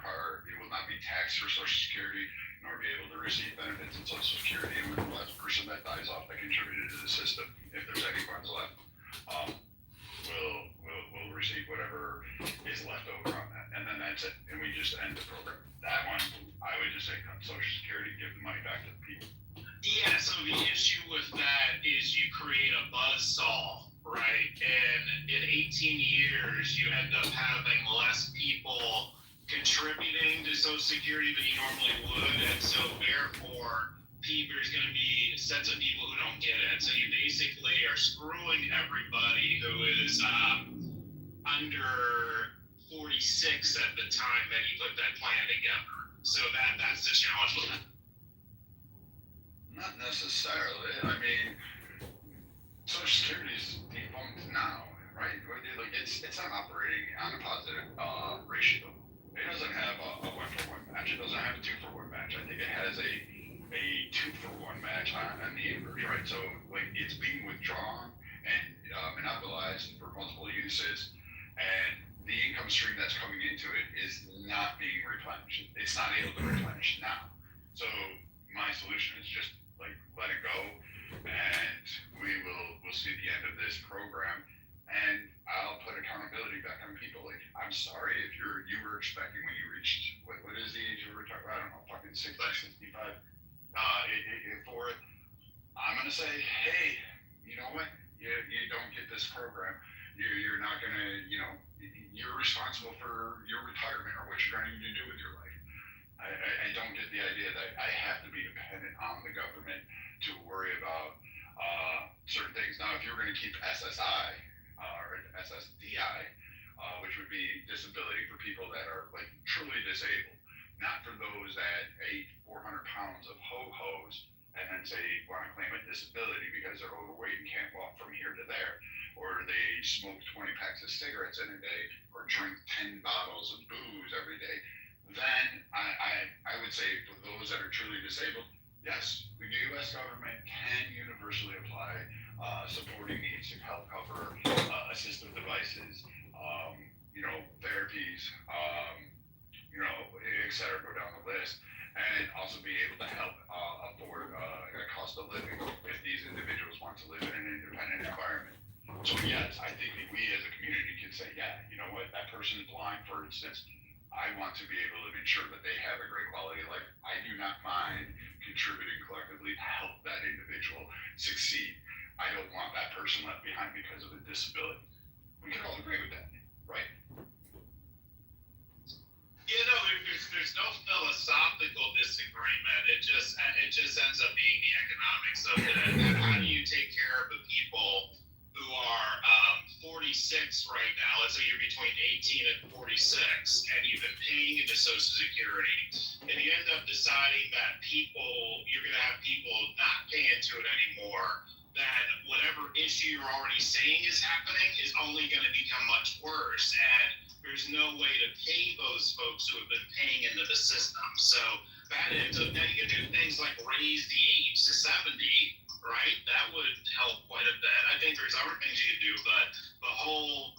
taxed for Social Security, nor be able to receive benefits in Social Security, and when the last person that dies off that contributed to the system, if there's any funds left, will receive whatever is left over on that, and then that's it, and we just end the program. That one, I would just say cut Social Security, give the money back to the people. Yeah, so the issue with that is you create a buzzsaw, right? And in 18 years, you end up having less people contributing to Social Security than you normally would, and so therefore, there's going to be sets of people who don't get it. So you basically are screwing everybody who is under 46 at the time that you put that plan together. So that's the challenge with that. Not necessarily. I mean, Social Security is defunct now, right? Like it's not operating on a positive ratio. It doesn't have a 1-for-1 match. It doesn't have a 2-for-1 match. I think it has a 2-for-1 match on the inverse, right? So like it's being withdrawn and monopolized for multiple uses, and the income stream that's coming into it is not being replenished. It's not able to replenish now. So my solution is just like let it go, and we'll see the end of this program, and I'll put accountability back on people. Like I'm sorry if you were expecting when you reached what is the age of retirement? I don't know, fucking 60, 65. For it, I'm gonna say, hey, you know what? You don't get this program. You're not gonna, you're responsible for your retirement or what you're going to do with your life. I don't get the idea that I have to be dependent on the government to worry about certain things. Now, if you're going to keep SSI or SSDI, which would be disability for people that are like truly disabled, not for those that ate 400 pounds of ho-hos and then say want to claim a disability because they're overweight and can't walk from here to there, or they smoke 20 packs of cigarettes in a day, or drink 10 bottles of booze every day. Then I would say for those that are truly disabled, yes, the U.S. government can universally apply supporting needs to help cover assistive devices, therapies, et cetera, go down the list, and also be able to help afford a cost of living if these individuals want to live in an independent environment. So yes, I think we as a community can say, yeah, you know what, that person is blind, for instance. I want to be able to ensure that they have a great quality of life. I do not mind contributing collectively to help that individual succeed. I don't want that person left behind because of a disability. We can all agree with that, right? There's no philosophical disagreement. It just ends up being the economics of it. And how do you take care of the people who are 46 right now? Let's say you're between 18 and 46, and you've been paying into Social Security, and you end up deciding that you're going to have people not pay into it anymore. Then whatever issue you're already saying is happening is only going to become much worse. And there's no way to pay those folks who have been paying into the system. So that ends up, now you can do things like raise the age to 70, right? That would help quite a bit. I think there's other things you could do, but the whole,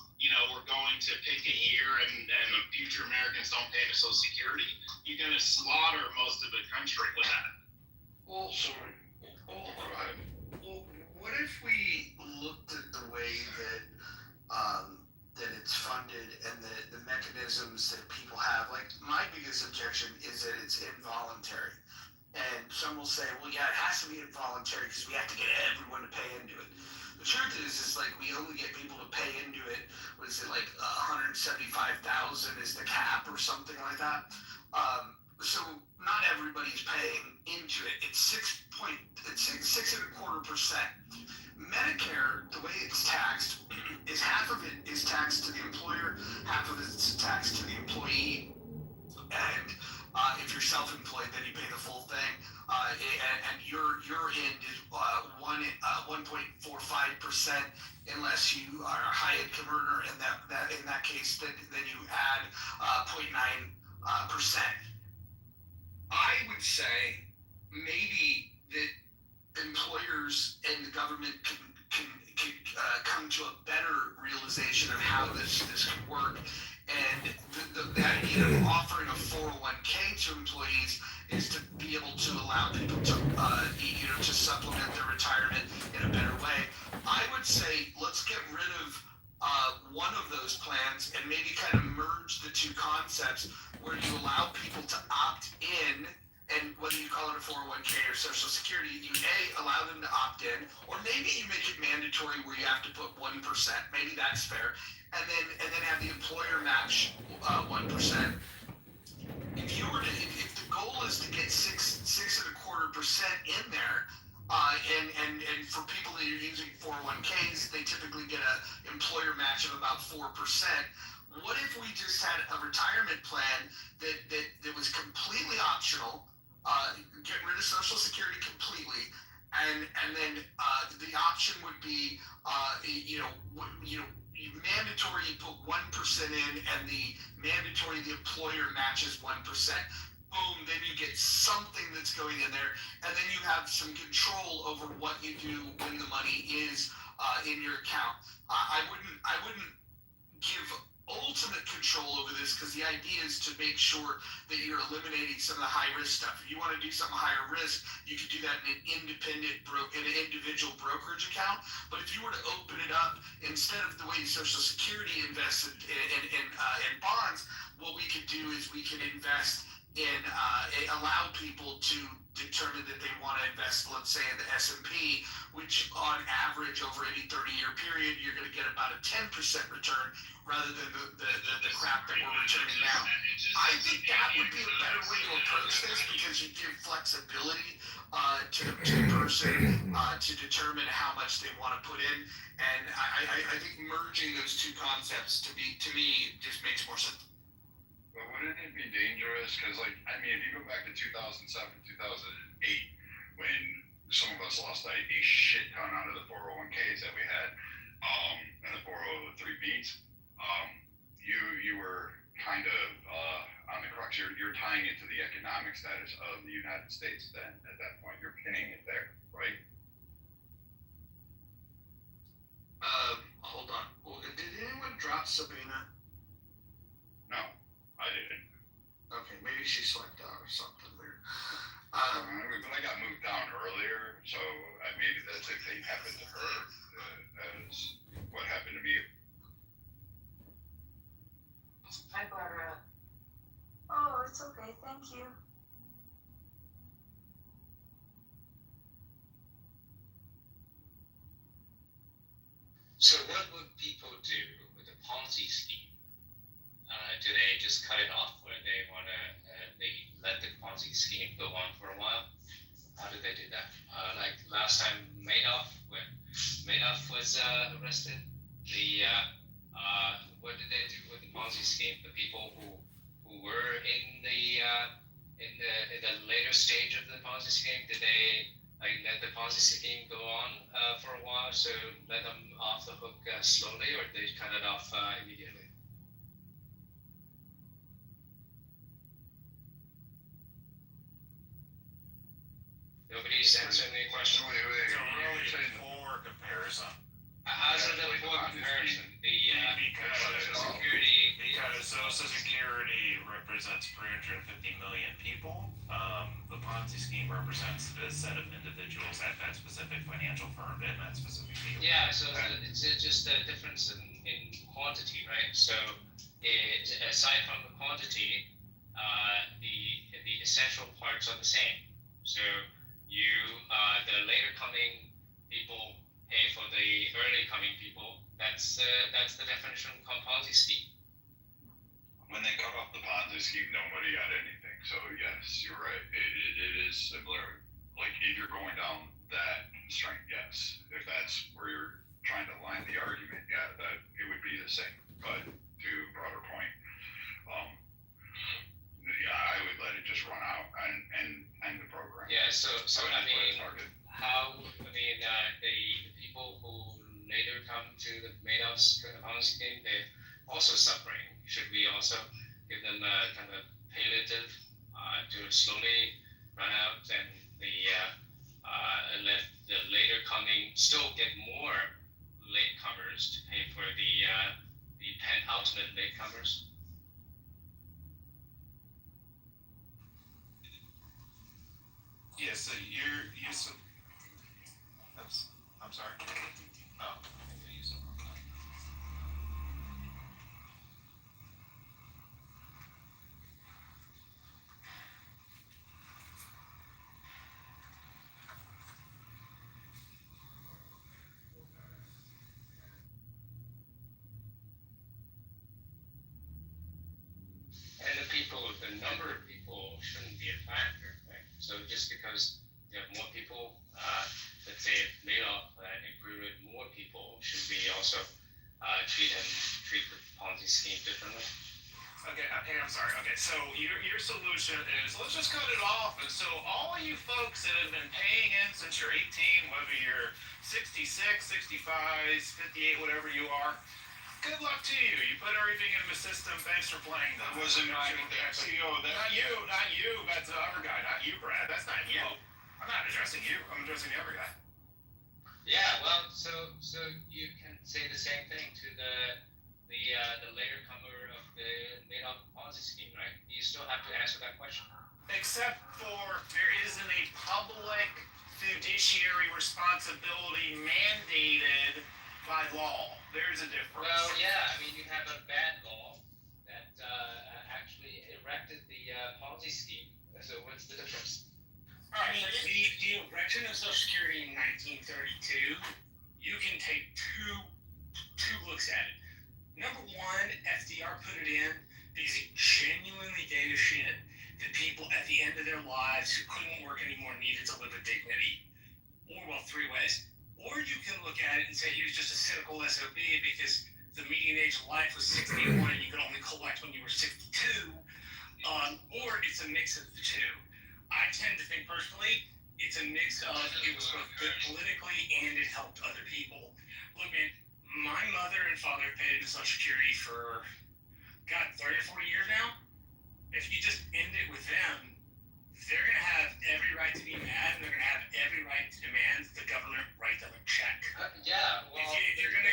we're going to pick a year and the future Americans don't pay into Social Security, you're going to slaughter most of the country with that. Well, what if we looked at the way that that it's funded and the mechanisms that say, well, yeah, it has to be involuntary because we have to get everyone to pay into it. The truth is like we only get people to pay into it. What is it, like 175,000 is the cap or something like that? So not everybody's paying into it. It's 6.25%. Medicare, the way it's taxed, is half of it is taxed to the employer, half of it's taxed to the employee, and if you're self-employed, then you pay the full thing. And your end is 1.45% unless you are a high income earner, and that in that case, then you add 0.9%. I would say maybe that employers and the government can come to a better realization of how this can work. And the idea of offering a 401k to employees is to be able to allow people to to supplement their retirement in a better way. I would say let's get rid of one of those plans and maybe kind of merge the two concepts where you allow people to opt in, and whether you call it a 401k or Social Security, you allow them to opt in, or maybe you make it mandatory where you have to put 1%. Maybe that's fair, and then have the employer match 1%. If the goal is to get 6.25% in there, and for people that are using 401ks, they typically get an employer match of about 4%. What if we just had a retirement plan that was completely optional, get rid of Social Security completely, and then the option would be mandatory, you put 1% in, and the mandatory, the employer matches 1%. Boom, then you get something that's going in there, and then you have some control over what you do when the money is in your account. I wouldn't give ultimate control over this, because the idea is to make sure that you're eliminating some of the high risk stuff. If you want to do something higher risk, you could do that in an individual brokerage account. But if you were to open it up, instead of the way Social Security invested in bonds, what we could do is we can invest in allow people to determine that they want to invest, let's say, in the S&P, which on average over any 30-year period, you're going to get about a 10% return rather than the crap that we're returning now. I think that would be a better way to approach this, because you give flexibility to the person to determine how much they want to put in. And I think merging those two concepts to me just makes more sense. But wouldn't it be dangerous? Because, if you go back to 2007, 2008, when some of us lost a shit ton out of the 401ks that we had, and the 403bs, you were kind of on the crux. You're tying it to the economic status of the United States. Then at that point, you're pinning it there, right? Hold on. Well, did anyone drop Sabina? No, I didn't. Okay, maybe she swiped out or something weird. But I got moved down earlier, so maybe that's a thing happened to her, as what happened to me. I brought her up. Oh, it's okay. Thank you. So what would people do with a Ponzi scheme? Do they just cut it off, or they want to maybe let the Ponzi scheme go on for a while? How do they do that? Like last time when Madoff was arrested, what did they do with the Ponzi scheme? The people who were in the later stage of the Ponzi scheme, did they let the Ponzi scheme go on for a while, so let them off the hook slowly, or did they cut it off immediately? Nobody's answering the question. It's a really poor comparison. How's it a poor comparison? Because Social Security represents 350 million people. The Ponzi scheme represents a set of individuals at that specific financial firm in that specific field. Yeah, so it's just a difference in quantity, right? So aside from the quantity, the essential parts are the same. So the later coming people pay for the early coming people. That's the definition of Ponzi scheme. When they cut off the Ponzi scheme, nobody got anything. So yes, you're right. It is similar. Like if you're going down that constraint, yes. If that's where you're trying to line the argument, yeah, that it would be the same. But to a broader point, yeah, I would let it just run out and end the program. Yeah. So I mean, the people who later come to the Madoff's Ponzi scheme, they're also suffering. Should we also give them a kind of palliative to slowly run out and let the later coming still get more latecomers to pay for the ultimate latecomers? Yeah, so I'm sorry. Oh, I use it. And the number of people shouldn't be a factor, right? So just because you have more people, let's say Madoff included more people, should we also treat the Ponzi scheme differently? Okay, I'm sorry. Okay, so your solution is let's just cut it off. And so all of you folks that have been paying in since you're 18, whether you're 66, 65, 58, whatever you are, good luck to you. You put everything into the system. Thanks for playing. That wasn't my CEO. Not you. That's the other guy. Not you, Brad. That's not you. I'm not addressing you. I'm addressing the other guy. Yeah, well, so you can say the same thing to the later comer of the Madoff Ponzi scheme, right? You still have to answer that question. Except for there isn't a public fiduciary responsibility mandated by law. There's a difference. Well, yeah, I mean, you have a bad law that actually erected the Ponzi scheme. So what's the difference? All right, the erection of Social Security in 1932, you can take two looks at it. Number one, FDR put it in because he genuinely gave a shit that people at the end of their lives who couldn't work anymore needed to live with dignity. Or, well, three ways. Or you can look at it and say he was just a cynical SOB because the median age of life was 61 and you could only collect when you were 62. Or it's a mix of the two. I tend to think personally, it's a mix of it was both good politically and it helped other people. Look, man, my mother and father have paid into Social Security for, 30 or 40 years now. If you just end it with them, they're going to have every right to be mad and they're going to have every right to demand that the government write them a check. Yeah, well, if you're going to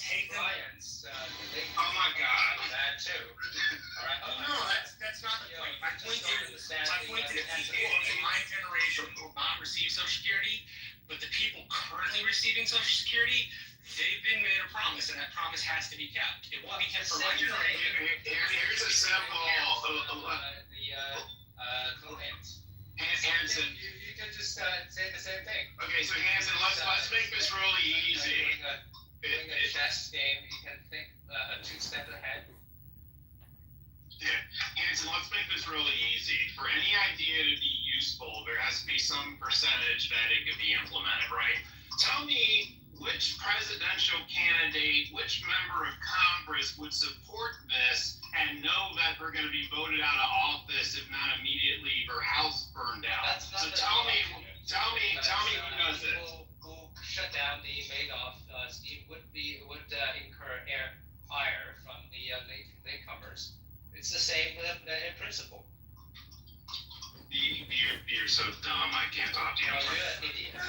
take them. Oh my God, that too. All right. No, that's not the point. My point is people in my generation will not receive Social Security, but the people currently receiving Social Security, they've been made a promise, and that promise has to be kept. It won't be kept for my generation. Here's a sample. Hanson. You can just say the same thing. Okay, so Hanson, let's make this really easy. Doing a chess game, you can think two steps ahead. Yeah, Hanson, let's make this really easy. For any idea to be useful, there has to be some percentage that it could be implemented, right? Tell me which presidential candidate, which member of Congress would support this and know that they're going to be voted out of office, if not immediately, or house burned down. So tell me who does it. Who shut down the Madoff scheme would incur ire from the latecomers. It's the same in principle. You're so dumb, I can't talk to you. Oh, you're an idiot. You're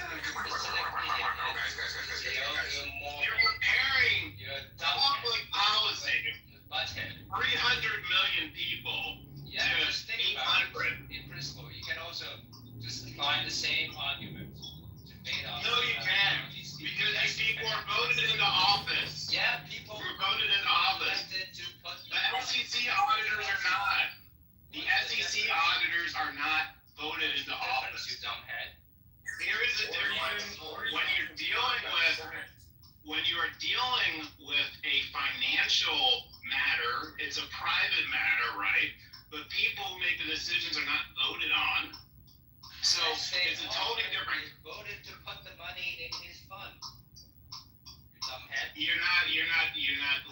preparing public policy. 300 million people to Just think 800. In principle, you can also just find the same argument to Madoff. No, you can't. Because these people are voted into office. Yeah, people were voted into office. The SEC auditors are not. The SEC auditors are not voted into office. You dumbhead. dealing with a financial matter. It's a private matter, right? But people who make the decisions are not voted on. So it's a totally different. Voted to put the money in his fund. You're not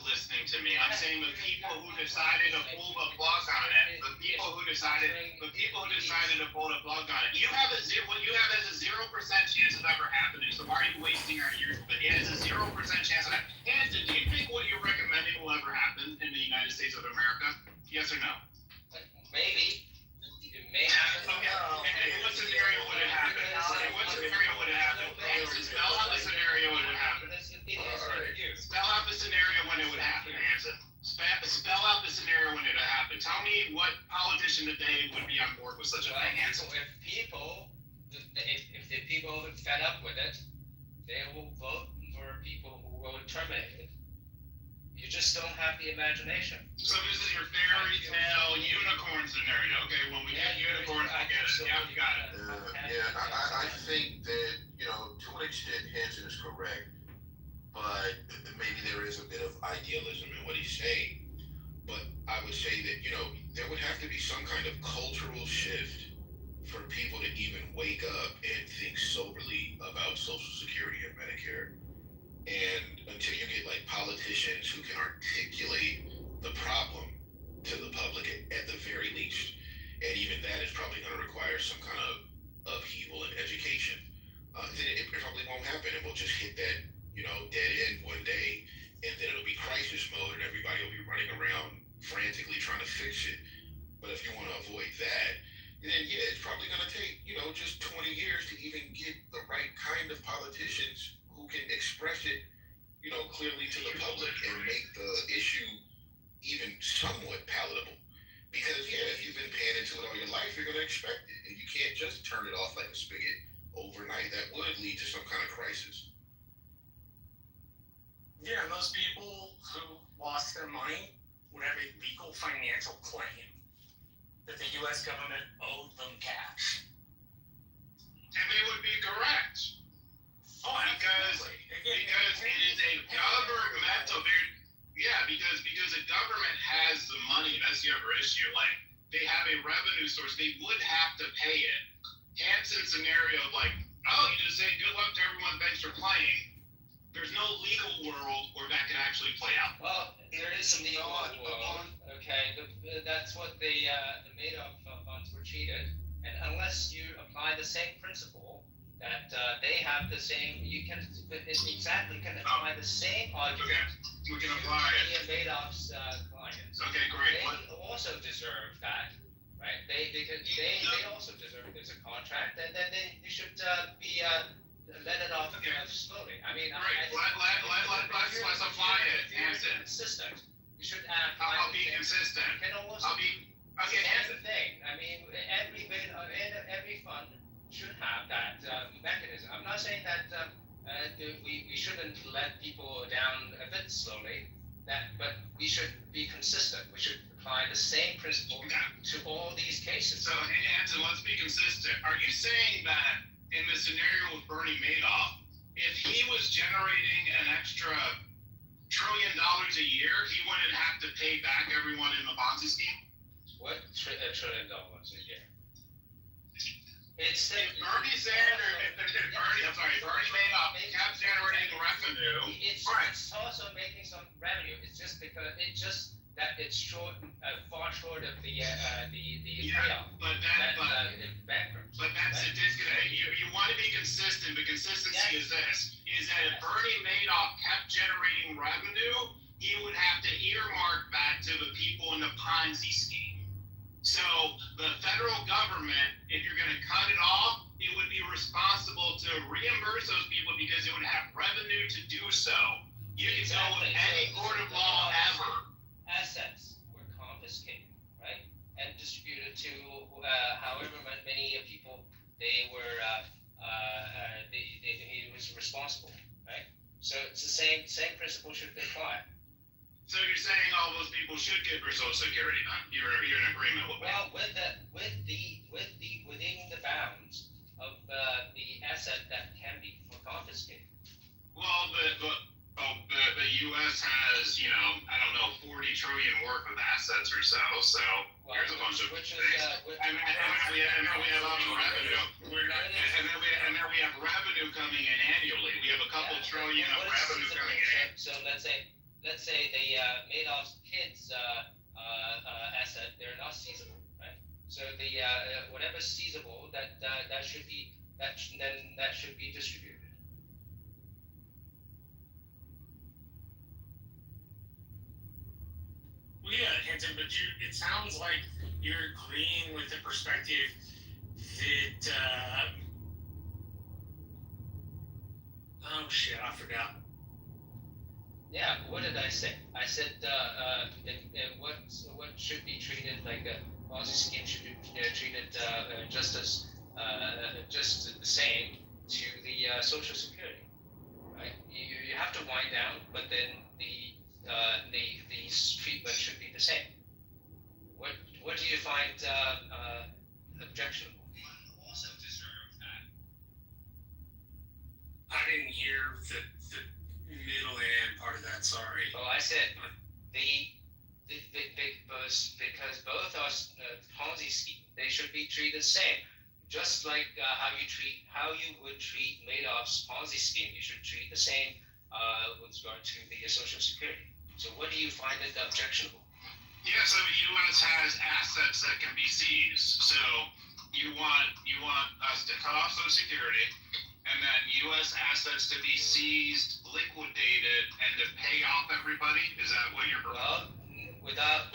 listening to me. I'm saying the people who decided to pull the plug on it. The people who decided to pull the plug on it. You have what you have as a 0% chance of ever happening. So why are you wasting our years? But it has a 0% chance of that. Hanson, do you think what you're recommending will ever happen in the United States of America? Yes or no? Maybe. It may happen. Okay. And what scenario would it happen? What scenario would it happen? Hanson, spell out the scenario it would happen. Spell out the scenario when it would happen, Hanson. Spell out the scenario when it would happen. Tell me what politician today would be on board with such a thing, Hanson. If the people are fed up with it, they will vote for people who will terminate it. You just don't have the imagination. So this is your fairy tale unicorn scenario. Okay, when we get unicorns, I get it. Yeah, you got it. I think that, to an extent, Hanson is correct, but maybe there is a bit of idealism in what he's saying. But I would say that, there would have to be some kind of cultural shift for people to even wake up and think soberly about Social Security and Medicare. And until you get politicians who can articulate the problem to the public at the very least, and even that is probably going to require some kind of upheaval in education, then it probably won't happen, and we'll just hit that dead end one day, and then it'll be crisis mode, and everybody will be running around frantically trying to fix it. But if you want to avoid that, then yeah, it's probably going to take just 20 years to even get the right kind of politicians who can express it, clearly to the public and make the issue even somewhat palatable. Because yeah, if you've been paying into it all your life, you're going to expect it, and you can't just turn it off like a spigot overnight. That would lead to some kind of crisis. Yeah, and those people who lost their money would have a legal financial claim that the U.S. government owed them cash. And they would be correct. Because it is a governmental, because a government has the money. That's the other issue. They have a revenue source. They would have to pay it. Hanson's scenario of you just say good luck to everyone, thanks for playing. There's no legal world where that can actually play out. Well, there is some legal world. Okay, that's what the Madoff funds were cheated. And unless you apply the same principle, that they have the same, you can apply the same argument. Okay, we can apply it. Madoff's clients. Okay, great. They also deserve that, right? They also deserve there's a contract, and then they should be let it off slowly. I mean, let's apply it, Hanson. Consistent. You should act. I'll be consistent. Okay. That's the thing. I mean, every fund should have that mechanism. I'm not saying that we shouldn't let people down a bit slowly. But we should be consistent. We should apply the same principle to all these cases. So, Hanson, let's be consistent. Are you saying that in the scenario with Bernie Madoff, if he was generating an extra $1 trillion a year, he wouldn't have to pay back everyone in the Ponzi scheme? What $1 trillion a year? If Bernie Madoff kept generating revenue, it's also making some revenue. It's just because it's far short of the payoff. But that's a disconnect. You want to be consistent, but consistency is this: is that if Bernie Madoff kept generating revenue, he would have to earmark that to the people in the Ponzi scheme. So the federal government, if you're going to cut it off, it would be responsible to reimburse those people because it would have revenue to do so. You can go with any court of law ever. Assets were confiscated, right, and distributed to however many people he was responsible, right? So it's the same principle should apply. So you're saying all those people should get their Social Security then? You're in agreement with that? Well, within the bounds of the asset that can be confiscated. Well, U.S. has, you know, I don't know, 40 trillion worth of assets or so. So there's a bunch of things. And then we have revenue. And then we have revenue coming in annually. We have a couple trillion of revenue coming in. So let's say the Madoff's kids asset, they're not seizable, right? So the whatever's seizable, that should be distributed. Well, yeah, Hinton, but it sounds like you're agreeing with the perspective that, oh shit, I forgot. Yeah, what did I say? I said what should be treated like a Ponzi scheme should be treated just the same to the Social Security, right? You have to wind down, but then the treatment should be the same. What do you find objectionable? I didn't hear the middle and part of that. Sorry. Oh, I said because both are Ponzi scheme, they should be treated the same. Just like how you would treat Madoff's Ponzi scheme, you should treat the same with regard to the Social Security. So what do you find it objectionable? Yeah, so the U.S. has assets that can be seized. So you want us to cut off Social Security, and then U.S. assets to be seized, liquidated, and to pay off everybody? Is that what you're proposing? Well,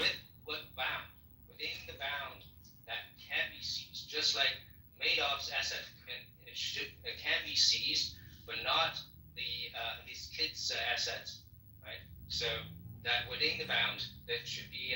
within the bound that can be seized, just like Madoff's asset can be seized, but not his kids' assets, right? So that within the bound that should be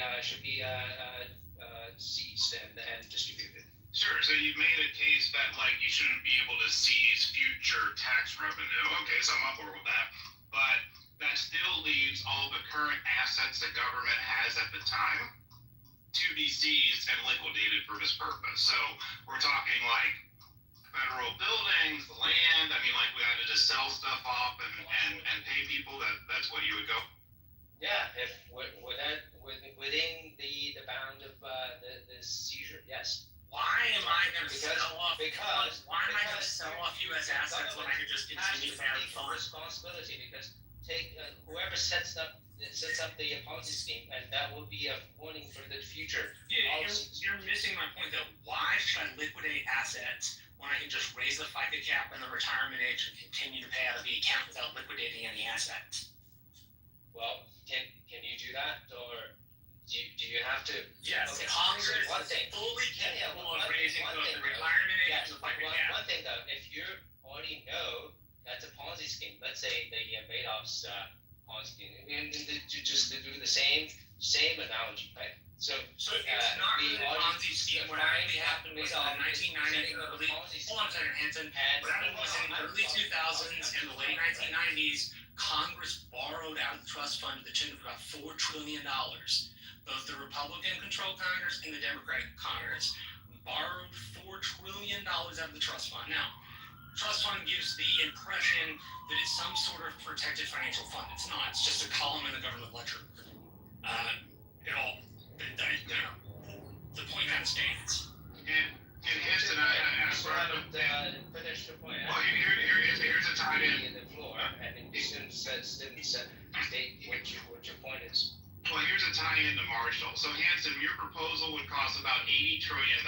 seized and distributed. Sure. So you've made a case that like you shouldn't be able to seize future tax revenue. Okay, so I'm on board with that. But that still leaves all the current assets the government has at the time to be seized and liquidated for this purpose. So we're talking like federal buildings, land. I mean, like we had to just sell stuff off and pay people. That's what you would go. Yeah, if within the bound of the seizure, yes. Why am I going to sell off? Why am I going to sell off U.S. assets when I could just continue to have fun? Responsibility, because whoever sets up the Ponzi scheme, and that will be a warning for the future. Yeah, you're missing my point though. Why should I liquidate assets when I can just raise the FICA cap and the retirement age and continue to pay out of the account without liquidating any assets? Well, can you do that, or do you have to? Yes, okay. Congress is fully capable of raising both the retirement age and the FICA cap. One thing though, if you already know that's a Ponzi scheme, let's say the Madoff's Ponzi scheme, and just to do the same analogy, right? So it's not really a Ponzi scheme. What actually happened was in the 1990s, hold on a second, Hanson. What happened was in the early 2000s and the late 1990s, Congress borrowed out of the trust fund to the tune of about $4 trillion. Both the Republican-controlled Congress and the Democratic Congress borrowed $4 trillion out of the trust fund. Now, trust fund gives the impression that it's some sort of protected financial fund. It's not. It's just a column in the government ledger. The point kind of stands. And Hanson, I finished the point. Well, here's a tie-in. The floor, and you didn't state what your point is. Well, here's a tie-in to Marshall. So Hanson, your proposal would cost about $80 trillion.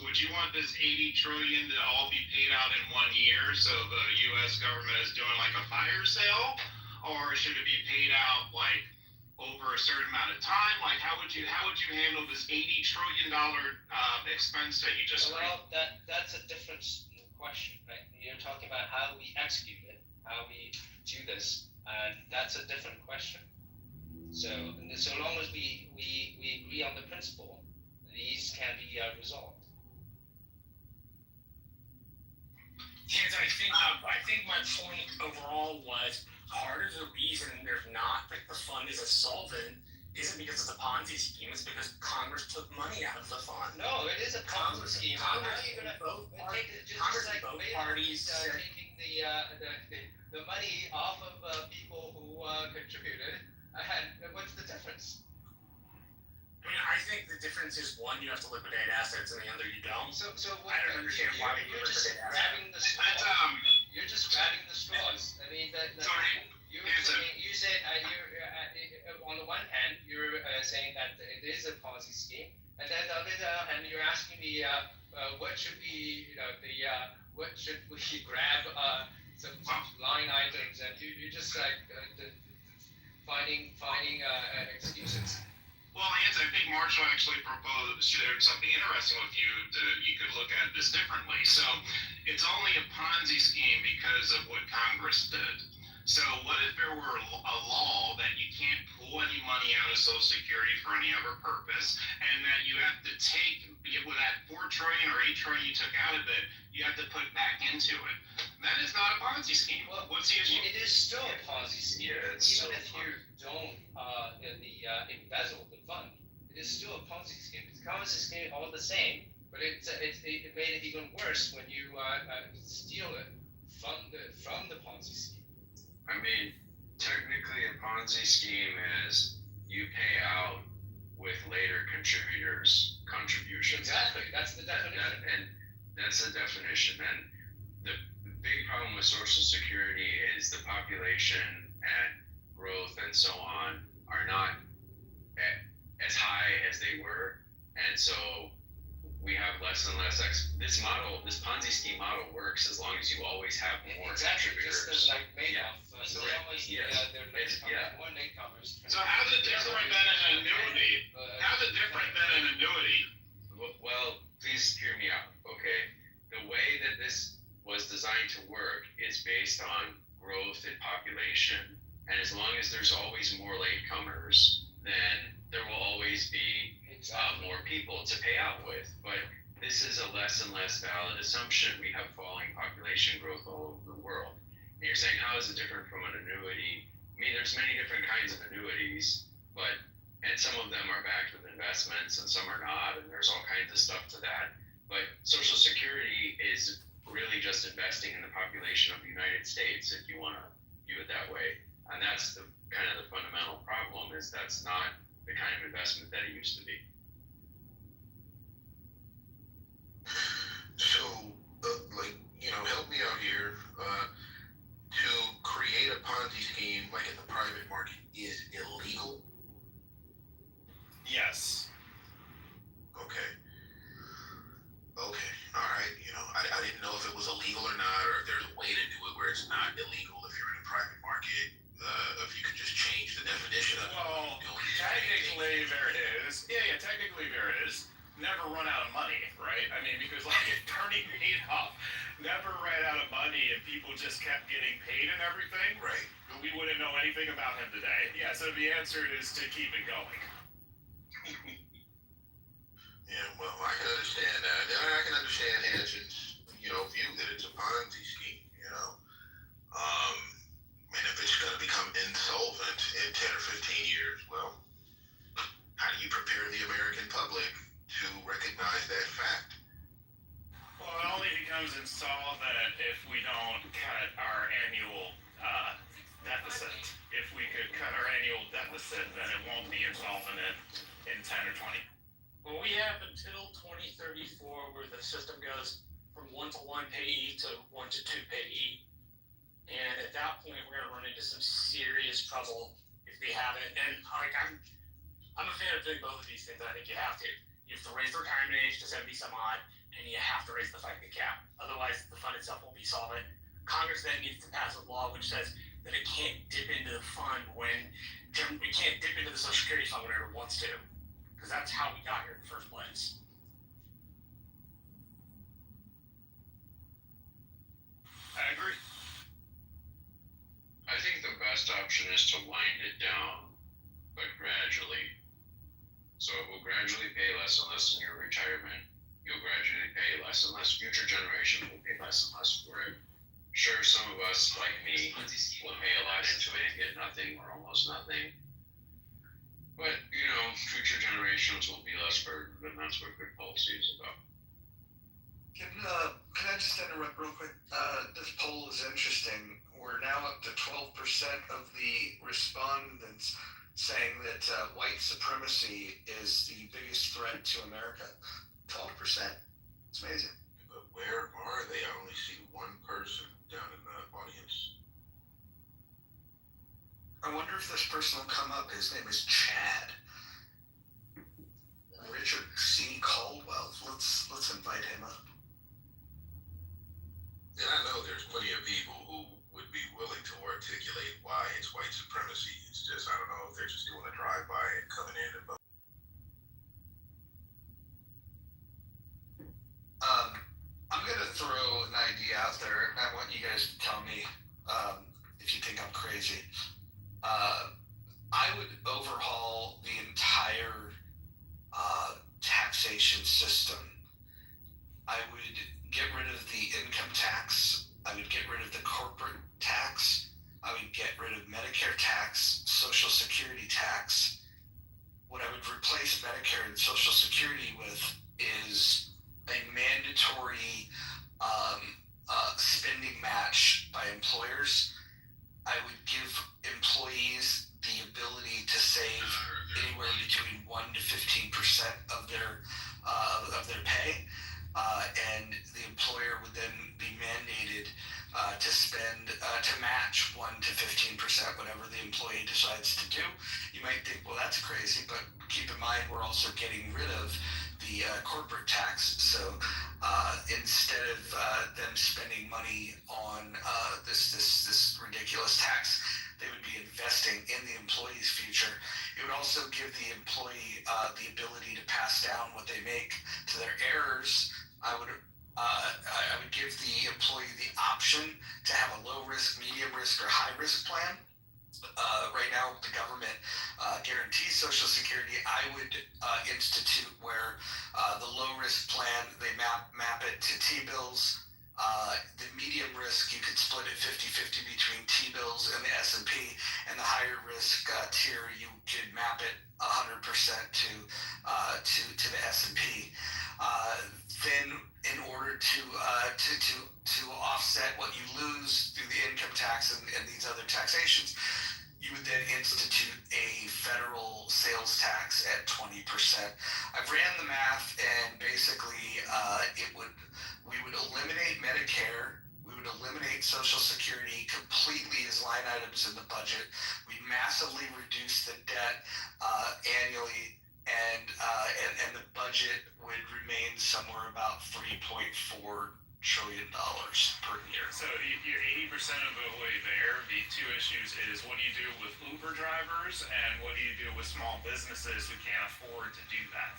Would you want this $80 trillion to all be paid out in 1 year, so the U.S. government is doing like a fire sale, or should it be paid out like over a certain amount of time? Like, how would you handle this $80 trillion expense that you just? Well, that's a different question, right? You're talking about how we execute it, how we do this. That's a different question. So long as we agree on the principle, these can be resolved. Yes, I think my point overall was part of the reason there's not like the fund is a solvent isn't because it's a Ponzi scheme. It's because Congress took money out of the fund. No, it is a Ponzi scheme. How are you going to both parties? taking the money off of people who contributed. And what's the difference? I mean, I think the difference is one, you have to liquidate assets, and the other you don't. So I don't understand why you you're just liquidate assets. grabbing the straws. You're just grabbing the straws. I mean, you said on the one hand you're saying that it is a Ponzi scheme, and then the other hand you're asking me what should we what should we grab some line items, and you just like finding excuses. Well, I think Marshall actually shared something interesting with you. You could look at this differently. So it's only a Ponzi scheme because of what Congress did. So what if there were a law that you can't pull any money out of Social Security for any other purpose, and that you have to take with that $4 trillion or $8 trillion you took out of it, you have to put back into it? That is not a Ponzi scheme. Well, what's the issue? It is still a Ponzi scheme. Yeah, it's even so if you don't embezzle the fund, it is still a Ponzi scheme. It's a Ponzi scheme all the same, but it made it even worse when you steal it from the Ponzi scheme. I mean, technically a Ponzi scheme is you pay out with later contributors' contributions. Exactly, that's the definition. And that's the definition. And the big problem with Social Security is the population and growth and so on are not as high as they were. And so we have less and less this Ponzi scheme model works as long as you always have more contributors. Just like Madoff. So right. long as Yes. they're more latecomers. So how's it different than an annuity? How's it different than an annuity? Well, please hear me out, okay? The way that this was designed to work is based on growth in population. And as long as there's always more latecomers, then there will always be more people to pay out with. But this is a less and less valid assumption. We have falling population growth all over the world. And you're saying, how is it different from an annuity? I mean, there's many different kinds of annuities, and some of them are backed with investments and some are not, and there's all kinds of stuff to that. But Social Security is really just investing in the population of the United States, if you want to view it that way. And that's the kind of the fundamental problem, is that's not the kind of investment that it used to be. So, help me out here. To create a Ponzi scheme like in the private market is illegal? Yes. Okay. All right. I didn't know if it was illegal or not, or if there's a way to do it where it's not illegal if you're in a private market. If you could just change the definition of it. Well, technically there is. Yeah, technically there is. Never run out of money, right? I mean, because like Bernie Madoff never ran out of money and people just kept getting paid and everything. Right. But we wouldn't know anything about him today. Yeah, so the answer is to keep it going. Yeah, well, I can understand that. And I can understand Hanson's, view that it's a Ponzi scheme, And if it's going to become insolvent in 10 or 15 years, well, how do you prepare the American public to recognize that fact? Well, it only becomes insolvent if we don't cut our annual deficit. If we could cut our annual deficit, then it won't be insolvent in 10 or 20. Well, we have until 2034 where the system goes from 1-to-1 payee to 1-to-2 payee. And at that point, we're going to run into some serious trouble if we haven't. And I'm a fan of doing both of these things. I think you have to. You have to raise the retirement age to 70 some odd, and you have to raise the FICA cap. Otherwise, the fund itself won't be solvent. Congress then needs to pass a law which says that it can't dip into the fund it can't dip into the Social Security fund whenever it wants to, because that's how we got here in the first place. I agree. I think the best option is to wind it down, but gradually. So it will gradually pay less and less in your retirement. You'll gradually pay less and less. Future generations will pay less and less for it. Sure, some of us, like me, will pay a lot into it and get nothing or almost nothing. But, future generations will be less burdened, and that's what good policy is about. Can I just interrupt real quick? This poll is interesting. We're now up to 12% of the respondents saying that white supremacy is the biggest threat to America. 12%. It's amazing. But where are they? I only see one person down in the audience. I wonder if this person will come up. His name is Chad. Richard C. Caldwell. Let's invite him up. And I know there's plenty of people who would be willing to articulate why it's white supremacy. It's just, I don't know if they're just doing a drive-by and coming in and voting. I'm going to throw an idea out there, and I want you guys to tell me if you think I'm crazy. I would overhaul the entire taxation system. I would get rid of the income tax. I would get rid of the corporate tax. I would get rid of Medicare tax, Social Security tax. What I would replace Medicare and Social Security with is a mandatory spending match by employers. I would give employees the ability to save anywhere between 1 to 15% of their pay, and the employer would then be mandated to match 1 to 15% whatever the employee decides to do. You might think, well, that's crazy, but keep in mind we're also getting rid of the corporate tax. So instead of them spending money on this ridiculous tax, they would be investing in the employee's future. It would also give the employee the ability to pass down what they make to their heirs. I would give the employee the option to have a low risk, medium risk, or high risk plan. Right now, the government guarantees Social Security. I would institute where the low risk plan, they map it to T-bills. The medium risk, you could split it 50-50 between T-bills and the S&P, and the higher risk tier, you could map it 100% to the S&P. Then, in order to offset what you lose through the income tax and these other taxations, you would then institute a federal sales tax at 20%. I've ran the math, and basically we would eliminate Medicare, we would eliminate Social Security completely as line items in the budget. We'd massively reduce the debt annually, and the budget would remain somewhere about $3.4 trillion per year. So you're 80% of the way there. The two issues is, what do you do with Uber drivers, and what do you do with small businesses who can't afford to do that?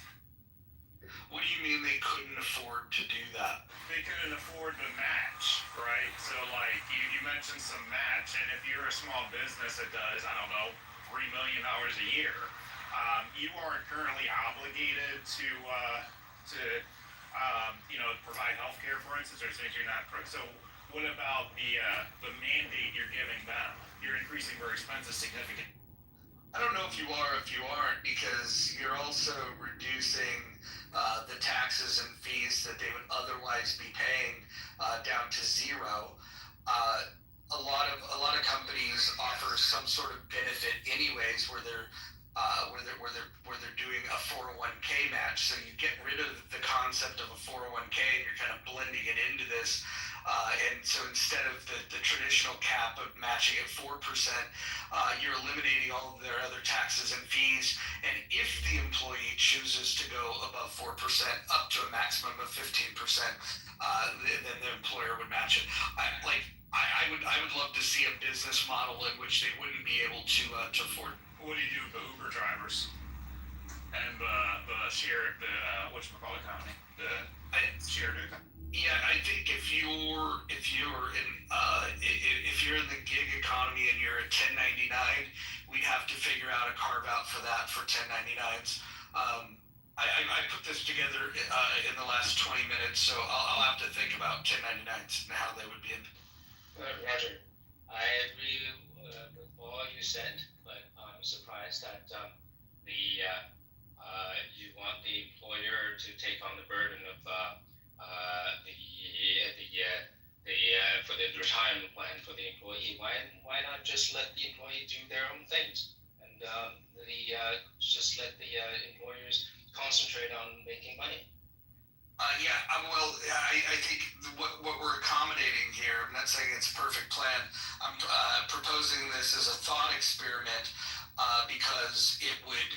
What do you mean they couldn't afford to do that? They couldn't afford the match, right? So like you mentioned some match, and if you're a small business that does, I don't know, $3 million a year, you aren't currently obligated to provide health care, for instance, or things you're not. So what about the mandate you're giving them? You're increasing their expenses significantly. I don't know if you are, if you aren't, because you're also reducing the taxes and fees that they would otherwise be paying down to zero. A lot of companies offer some sort of benefit anyways, where they're doing a 401k match. So you get rid of the concept of a 401k, and you're kind of blending it into this. And so instead of the traditional cap of matching at 4%, you're eliminating all of their other taxes and fees. And if the employee chooses to go above 4%, up to a maximum of 15%, then the employer would match it. I would love to see a business model in which they wouldn't be able to afford. What do you do with the Uber drivers and the shared whatchamacallit company, the shared economy? Yeah, I think if you're in the gig economy and you're a 1099, we'd have to figure out a carve out for that for 1099s. I put this together in the last 20 minutes, so I'll have to think about 1099s and how they would be in. Roger, I agree with all you said, but I'm surprised that you want the employer to take on the burden of the retirement plan for the employee. Why not just let the employee do their own things, and just let the employers concentrate on making money? I think what we're accommodating here, I'm not saying it's a perfect plan. I'm proposing this as a thought experiment because it would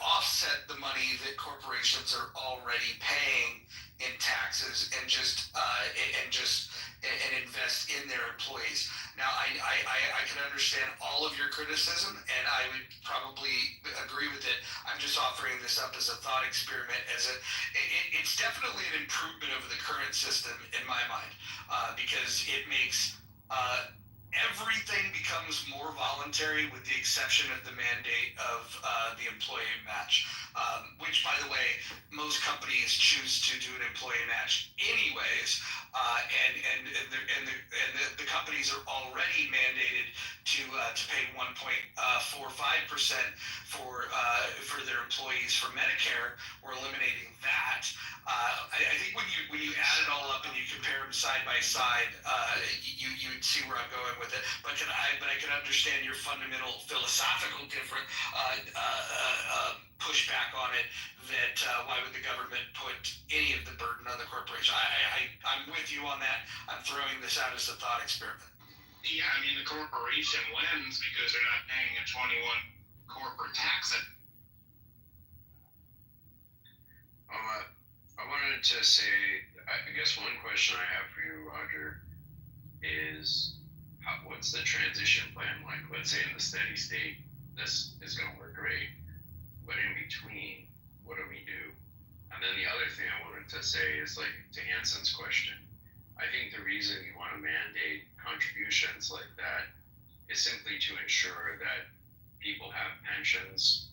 offset the money that corporations are already paying in taxes and invest in their employees. Now, I can understand all of your criticism, and I would probably agree with it. I'm just offering this up as a thought experiment. It's definitely an improvement over the current system in my mind, because it makes everything becomes more voluntary with the exception of the mandate of the employee match, which, by the way, most companies choose to do an employee match anyways, and the companies are already mandated to pay 1.45% for their employees for Medicare. We're eliminating that. I think when you add it all up and you compare them side by side, you would see where I'm going with it. But I can understand your fundamental philosophical different pushback on it. That why would the government put any of the burden on the corporation? I'm with you on that. I'm throwing this out as a thought experiment. Yeah, I mean the corporation wins because they're not paying a 21 corporate tax. I wanted to say, I guess one question I have for you, Roger, is what's the transition plan like? Let's say in the steady state, this is going to work great, but in between, what do we do? And then the other thing I wanted to say is, like, to Hanson's question, I think the reason you want to mandate contributions like that is simply to ensure that people have pensions,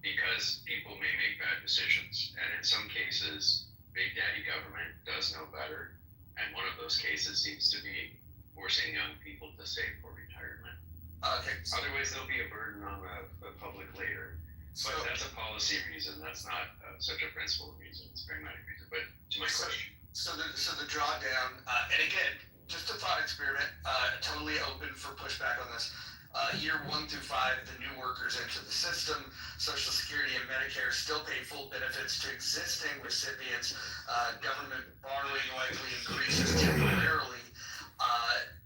because people may make bad decisions. And in some cases, Big Daddy government does know better. And one of those cases seems to be forcing young people to save for retirement. Okay. Otherwise, there'll be a burden on the public later. But that's a policy reason. That's not such a principle reason. It's a pragmatic reason. But to my question. So the drawdown, and again, just a thought experiment, totally open for pushback on this. Year 1 through 5, the new workers enter the system. Social Security and Medicare still pay full benefits to existing recipients. Government borrowing likely increases temporarily.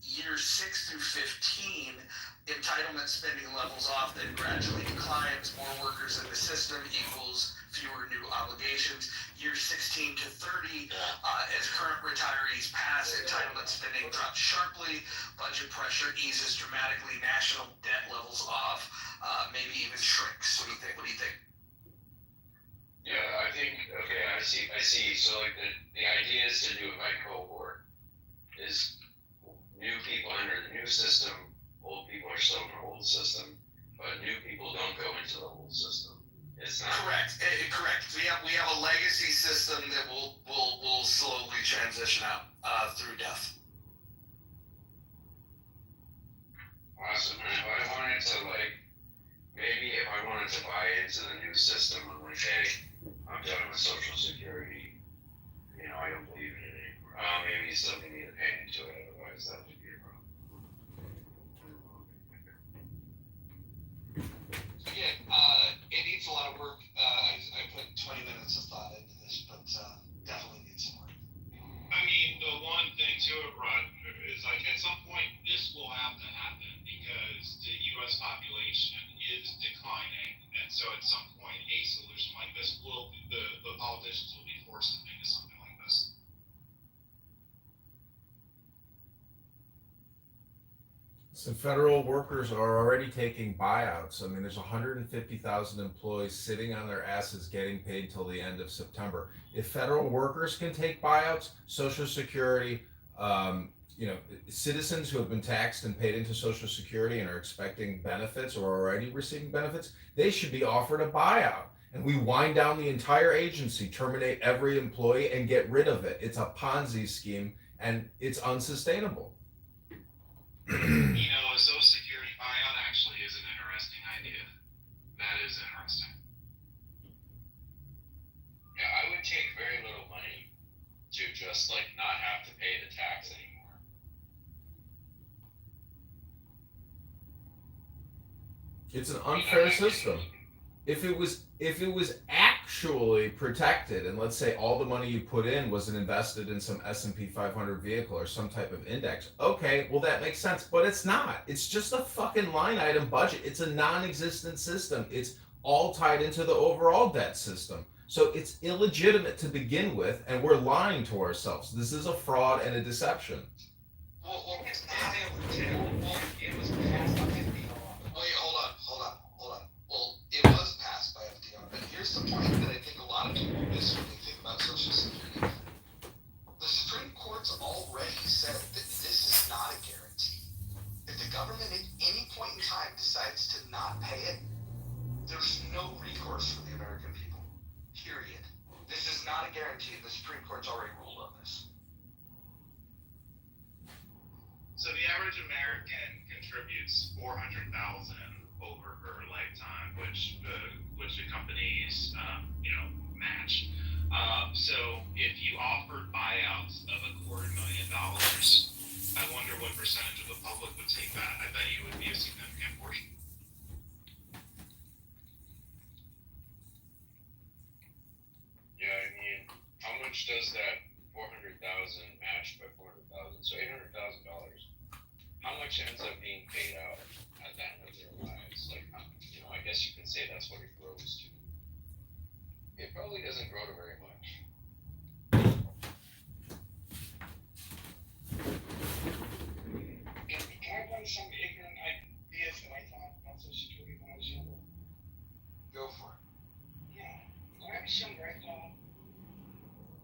Years 6 through 15, entitlement spending levels off, then gradually declines. More workers in the system equals fewer new obligations. Years 16 to 30, as current retirees pass, entitlement spending drops sharply. Budget pressure eases dramatically. National debt levels off, maybe even shrinks. What do you think? Yeah, I think, okay, I see. So, like, the idea is to do it by cohort. Is new people enter the new system, old people are still in the old system, but new people don't go into the old system. It's not correct. We have a legacy system that will slowly transition out through death. Awesome. And if I wanted to, like, maybe if I wanted to buy into the new system, I'm like, hey, I'm done with Social Security. You know, I don't believe in it anymore. Maybe you still need to pay into it, otherwise that would be a problem. Yeah, it needs a lot of work. I put 20 minutes of thought into this, but definitely needs some work. I mean, the one thing to it, Rod, is like at some point this will have to happen because the U.S. population is declining, and so at some point a solution like this will the politicians will be forced to think of something like this. So federal workers are already taking buyouts. I mean, there's 150,000 employees sitting on their asses getting paid till the end of September. If federal workers can take buyouts, Social Security, citizens who have been taxed and paid into Social Security and are expecting benefits or already receiving benefits, they should be offered a buyout. And we wind down the entire agency, terminate every employee, and get rid of it. It's a Ponzi scheme, and it's unsustainable. You know, a Social Security buyout actually is an interesting idea. That is interesting. Yeah, I would take very little money to just, like, not have to pay the tax anymore. It's an unfair system. If it was actually protected, and let's say all the money you put in was invested in some S&P 500 vehicle or some type of index, okay, well that makes sense. But it's not. It's just a fucking line item budget. It's a non-existent system. It's all tied into the overall debt system. So it's illegitimate to begin with, and we're lying to ourselves. This is a fraud and a deception. Well, it's not. It was passed by FDR. Wait, hold on. Well, it was passed by FDR, but here's the point that I think a lot of people miss when they think about Social Security. The Supreme Court's already said that this is not a guarantee. If the government at any point in time decides to not pay it, there's no recourse for the American people. Period. This is not a guarantee. The Supreme Court's already ruled on this. So the average American contributes $400,000 over her lifetime, which the companies match. So if you offered buyouts of $250,000, I wonder what percentage of the public would take that. I bet you would be a significant portion. Yeah, I mean, how much does that 400,000 matched by 400,000? So $800,000. How much ends up being paid out at the end of their lives? Like, I guess you can say that's what it grows to. It probably doesn't grow to very much. Can I run some ignorant ideas that I thought about Social Security when I was younger? Go for it. Yeah. When I was younger, I thought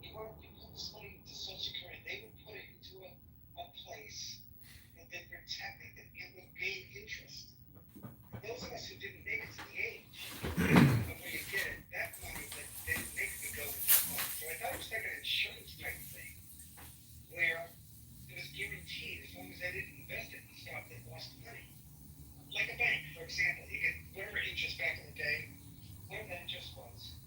you put this money into Social Security, they would put it into a place that they protected and it would gain interest. For those of us who didn't make it to the age of where you get it, that money that they didn't make it go into the fund. So I thought it was like an insurance type thing where it was guaranteed as long as they didn't invest it and stop, they lost money. Like a bank, for example, you get whatever interest back in the day, whatever that interest was.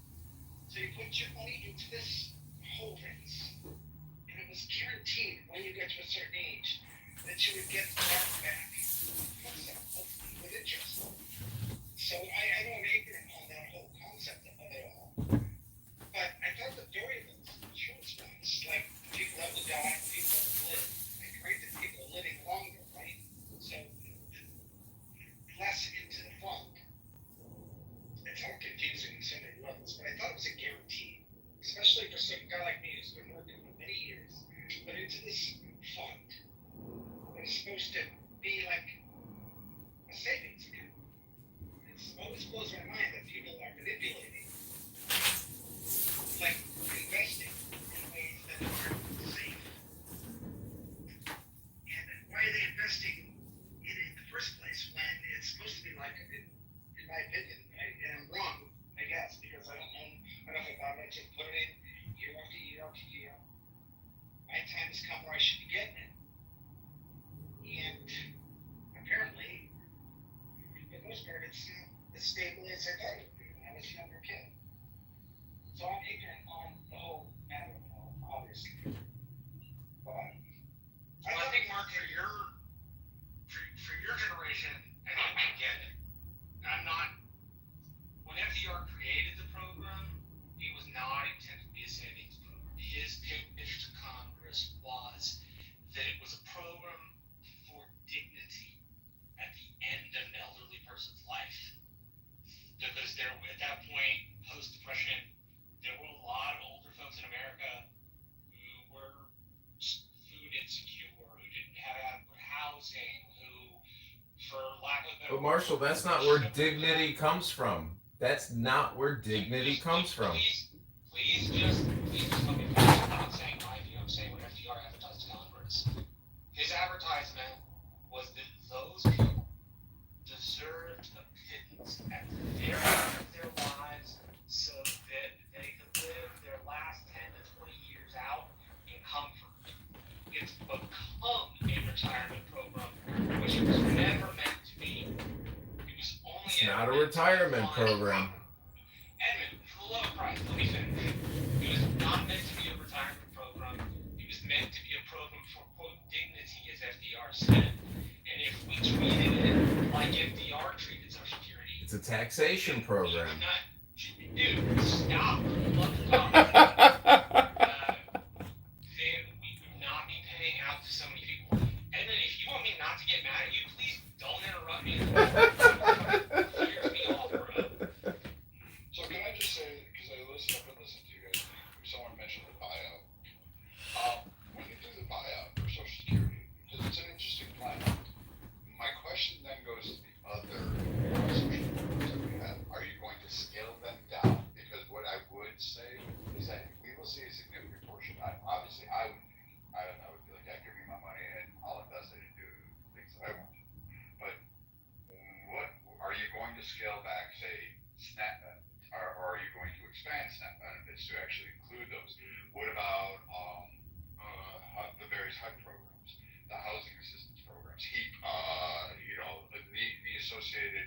So you put your money into this holdings, and it was guaranteed when you get to a certain age that you would get that back with interest. So I know I'm ignorant on that whole concept of it all, but I thought the story of insurance was like people that would die, people that would live. I agree that people are living longer, right? So less into the fund. It's all confusing in so many levels, but I thought it was a guarantee, especially for some guy like me who's been working for many years, but into this fund. It's supposed to be like a savings account. It's always blows my mind that people are manipulating, like investing in ways that aren't safe. And why are they investing in it in the first place when it's supposed to be like, in my opinion, and I'm wrong, I guess, because I don't know enough about it to put it in year after year after year. My time has come where I should be getting it. And apparently, for the most part, it's not as stable as I thought it would be when I was a younger kid. So I'm ignorant on the whole matter, obviously. But I think, Mark, for your generation, and I get it. I'm not. When FDR created the program, it was not intended to be a savings program. His pitch to Congress was that it was a program for dignity at the end of an elderly person's life. Because there, at that point, post-Depression, there were a lot of older folks in America who were food insecure, who didn't have adequate housing, who, for lack of a better But Marshall, that's not where dignity comes from. That's not where dignity comes from. Please just let me finish. I'm not saying my view, I'm saying what FDR advertised to Congress. His advertisement was that those people deserved a pittance at the very end of their lives so that they could live their last 10 to 20 years out in comfort. It's become a retirement program, which it was never meant to be. It was only It's not a retirement program. Edmund, for the love of Christ, let me finish. It was not meant to be a retirement program. It was meant to be a program for, quote, dignity, as FDR said. And if we treated it like FDR treated Social Security, a taxation program. Dude, stop. Stop. Then we would not be paying out to so many people. And then if you want me not to get mad at you, please don't interrupt me. Here's me off, bro. So can I just say, because I've been listening to you guys, someone mentioned the buyout. When you do the buyout for Social Security, because it's an interesting plan, my question then goes to the other social programs that we have. Are you going to scale them down? Because what I would say is that we will see a significant portion. Obviously, I would be like, yeah, give me my money and I'll invest it into things that I want. But what are you going to scale back, say, SNAP, or are you going to expand SNAP benefits to actually include those? What about the various HUD programs, the housing assistance programs, HEAP, the associated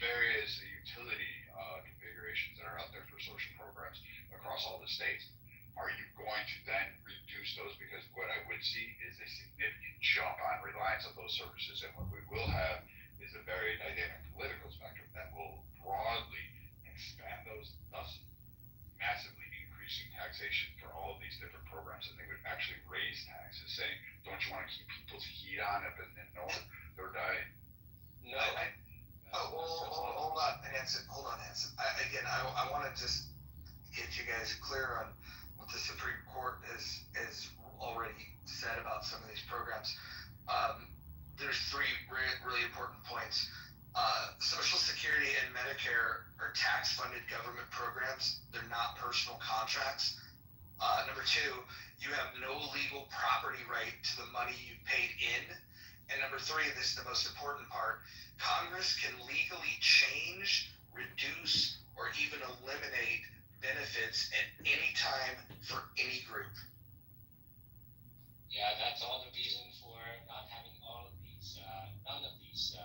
various utility configurations that are out there for social programs across all the states? Are you going to then reduce those? Because what I would see is a significant jump on reliance on those services, and what we will have is a very dynamic political spectrum that will broadly expand those, thus massively increasing taxation for all of these different programs, and they would actually raise taxes, saying, don't you want to keep people's heat on up in the north? They're dying. No. Hold on, Hanson. I want to just get you guys clear on what the Supreme Court has already said about some of these programs. There's three really important points. Social Security and Medicare are tax-funded government programs. They're not personal contracts. Number two, you have no legal property right to the money you paid in. And number three, and this is the most important part, Congress can legally change, reduce, or even eliminate benefits at any time for any group. Yeah, that's all the reason for not having all of these, none of these.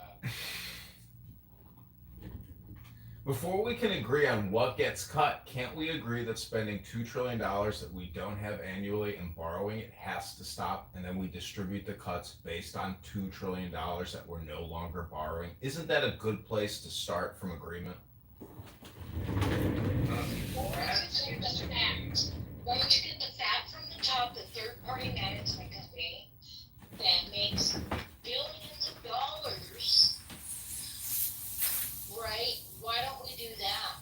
Before we can agree on what gets cut, can't we agree that spending $2 trillion that we don't have annually and borrowing it has to stop, and then we distribute the cuts based on $2 trillion that we're no longer borrowing? Isn't that a good place to start from agreement? Once you get the fat from the top, the third-party management company that makes billions of dollars, right? Why don't we do that?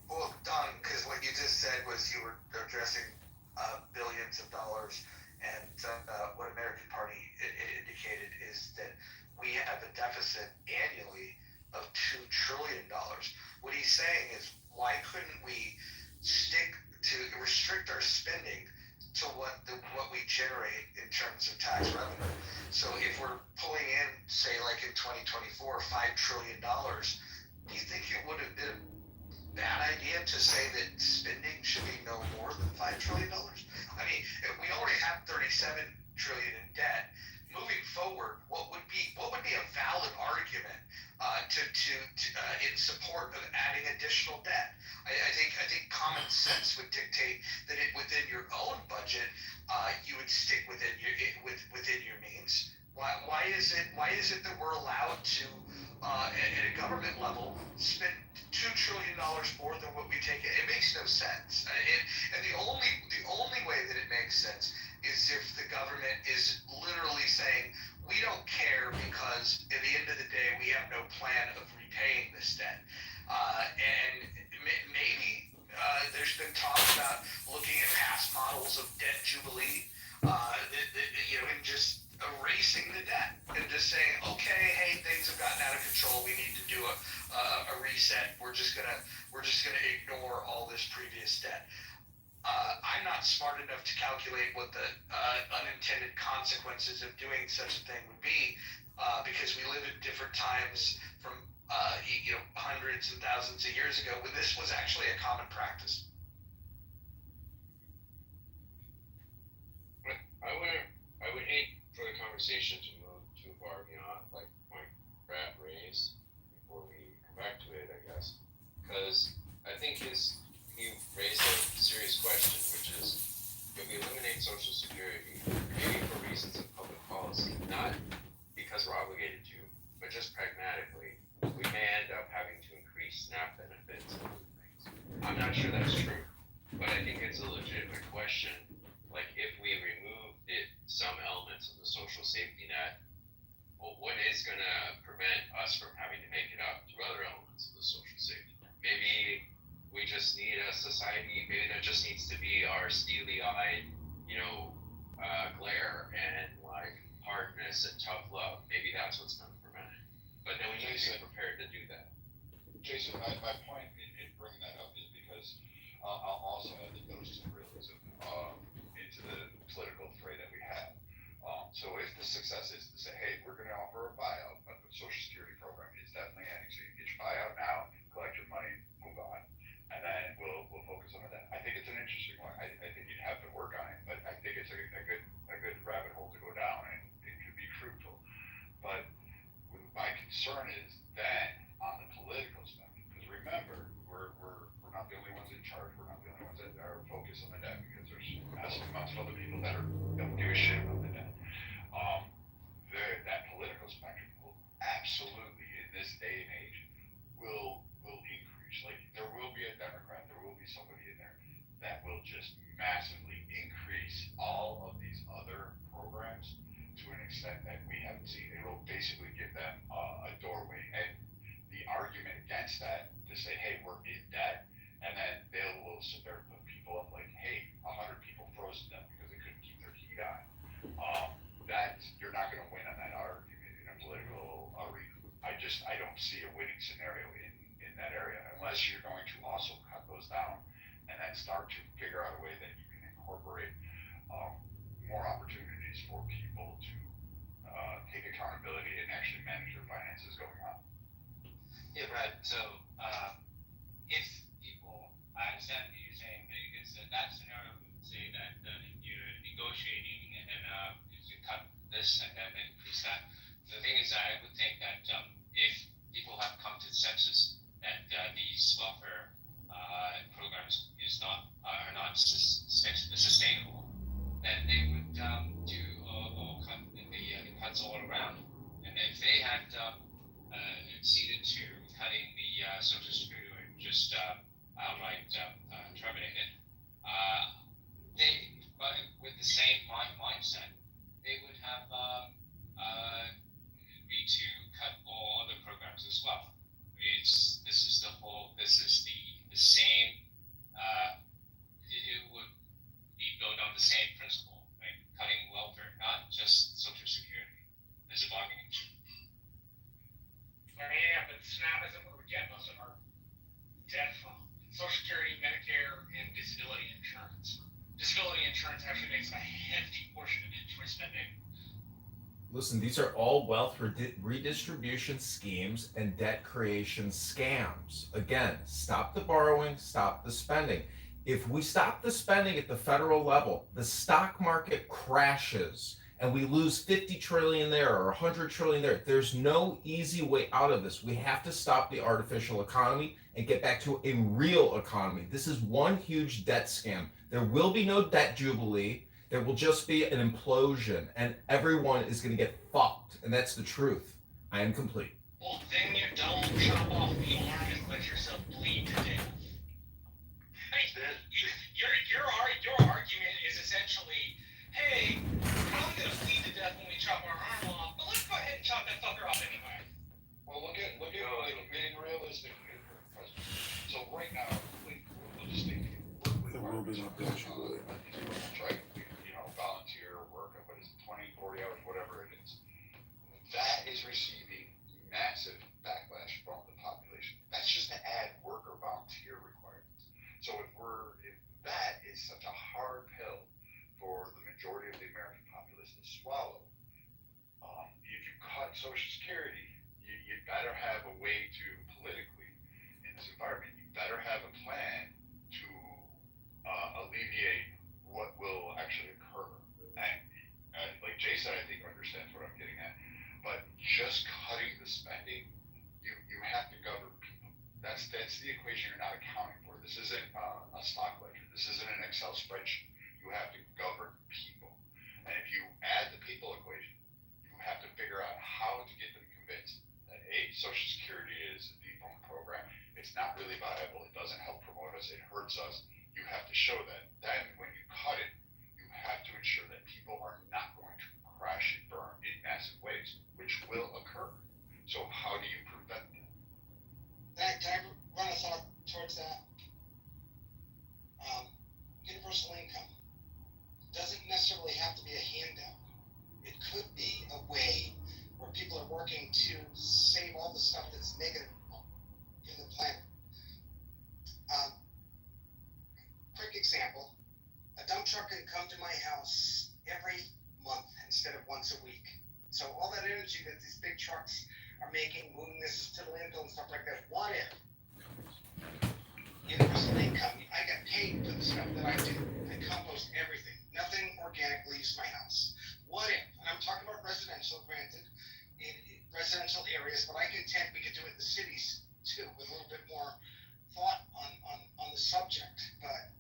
Well, Don, because what you just said was you were addressing billions of dollars, and what American Party indicated is that we have a deficit annually of $2 trillion. What he's saying is, why couldn't we restrict our spending to what we generate in terms of tax revenue? So if we're pulling in, say, like in 2024, $5 trillion, do you think it would have been a bad idea to say that spending should be no more than $5 trillion? I mean, if we already have $37 trillion in debt, moving forward, what would be a valid argument in support of adding additional debt? I think common sense would dictate that within your own budget, you would stick within your means. Why is it that we're allowed to at a government level spend $2 trillion more than what we take in? It makes no sense. And the only way that it makes sense is if the government is literally saying, we don't care because at the end of the day we have no plan of repaying this debt. And maybe there's been talk about looking at past models of debt jubilee, and just erasing the debt and just saying, okay, hey, things have gotten out of control. We need to do a reset. We're just gonna ignore all this previous debt. I'm not smart enough to calculate what the unintended consequences of doing such a thing would be, because we live in different times from hundreds and thousands of years ago when this was actually a common practice. I would hate for the conversation to move too far beyond like the point Brad raised before we come back to it, I guess, because I think he raised a serious question, which is, if we eliminate Social Security, maybe for reasons of public policy, not because we're obligated to, but just pragmatically, we may end up having to increase SNAP benefits and other things. I'm not sure that's true, but I think it's a legitimate question. Like if we removed some elements of the social safety net, well, what is going to prevent us from having to make it up through other elements of the social safety net? Maybe we just need a society, maybe that just needs to be our steely-eyed, glare and like hardness and tough love. Maybe that's what's going to prevent it. But then we need to be prepared to do that. Jason, my point in bringing that up is because I'll also add the dose of realism into the political fray that we have. So if the success is to say, hey, we're going to offer a buyout, but the Social Security program is definitely ending. So you get your buyout now, collect your money, move on, and then we'll focus on that. I think it's an interesting one. I think you'd have to work on it, but I think it's a good rabbit hole to go down, and it could be fruitful. But my concern is then on the political spectrum, because remember, we're not the only ones in charge. We're not the only ones that are focused on the debt, because there's massive amounts of other people that don't give a shit about the debt. That political spectrum will absolutely, in this day and age, will increase. Like there will be a Democrat, there will be somebody in there that will just massively increase all of these other programs to an extent that we haven't seen. It will basically give them a doorway. And the argument against that to say, hey, we're in debt, and then they will sit there and put people up like, hey, 100 people froze to death because they couldn't keep their heat on. That you're not going to win on that argument in a political arena. I don't see a winning scenario in that area unless you're going to also cut those down and then start to figure out a way that you can incorporate more opportunities for people to take accountability and actually manage their finances going on. Yeah, right. So if people, I understand what you're saying, because that scenario would say that if you're negotiating and then you cut this and then increase that. The thing is, I would think that if people have come to the census that these welfare programs are not sustainable, then they would do all cut the cuts all around. And if they had acceded to cutting the Social Security or just outright terminate it, but with the same mindset, they would have agreed to cut all other programs as well. I mean, this is the same. It would be built on the same principle, right? Cutting welfare, not just Social Security, as a bargaining chip. Yeah, but SNAP isn't where we get most of our debt from. Social Security, Medicare, and disability insurance. Disability insurance actually makes a hefty portion of mandatory spending. Listen, these are all wealth redistribution schemes and debt creation scams. Again, stop the borrowing, stop the spending. If we stop the spending at the federal level, the stock market crashes and we lose 50 trillion there or 100 trillion there. There's no easy way out of this. We have to stop the artificial economy and get back to a real economy. This is one huge debt scam. There will be no debt jubilee. There will just be an implosion and everyone is going to get fucked. And that's the truth. I am complete. Well, then you don't chop off the arm and let yourself bleed to death. I mean, your argument is essentially, hey, we're probably going to bleed to death when we chop our arm off, but let's go ahead and chop that fucker off anyway. Well, look at being realistic. So right now, we'll just think the world is not built right? Volunteer work, what is it, 20, 40 hours, whatever it is. That is receiving massive backlash from the population. That's just to add worker volunteer requirements. So if that is such a hard pill for the majority of the American populace to swallow, if you cut Social Security, you better have a way to politically, in this environment, you better have a plan to alleviate what will actually occur. And like Jay said, I think understands what I'm getting at. But just cutting the spending, you have to govern people. That's the equation you're not accounting for. This isn't a stock ledger. This isn't an Excel spreadsheet. You have to govern people. And if you add the people equation, you have to figure out how to get them convinced that Social Security is a defunct program. It's not really viable. It doesn't help promote us. It hurts us. You have to show that. Then when you cut it, you have to ensure that people are not going to crash and burn in massive ways, which will occur. So how do you prevent that? Can I run a thought towards that? Universal income doesn't necessarily have to be a handout. It could be a way where people are working to save all the stuff that's negative in the planet. Quick example, a dump truck can come to my house every month instead of once a week. So all that energy that these big trucks are making, moving this to the landfill and stuff like that, what if universal income, I get paid for the stuff that I do. I compost everything. Nothing organic leaves my house. What if, and I'm talking about residential, granted, in residential areas, but I contend we could do it in the cities too, with a little bit more thought on the subject. But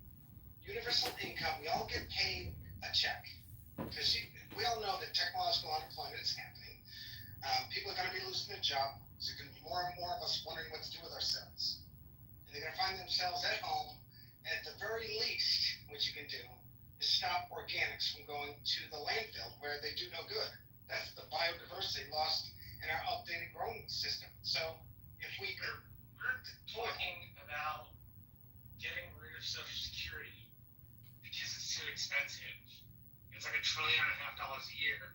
universal income, we all get paid a check. Because we all know that technological unemployment is happening. People are going to be losing their job. So there's going to be more and more of us wondering what to do with ourselves. And they're going to find themselves at home. And at the very least, what you can do is stop organics from going to the landfill where they do no good. That's the biodiversity lost in our updated growing system. So if we're talking about getting rid of Social Security because it's too expensive. It's like $1.5 trillion a year.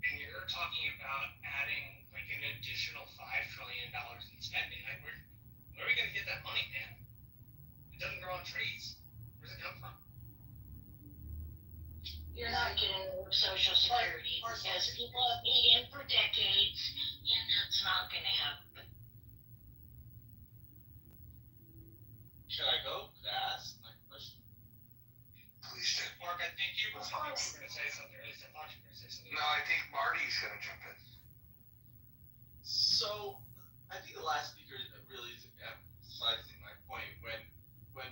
And you're talking about adding like an additional $5 trillion in spending. Like where are we going to get that money, man? It doesn't grow on trees. Where's it come from? You're not getting rid of Social Security because people have paid in for decades, and that's not going to happen. Should I go? Could I ask my question? Please do. Mark, I think you were going to say something. At least I thought you were going to say something. No, I think Marty's going to jump in. So, I think the last speaker really is emphasizing my point. When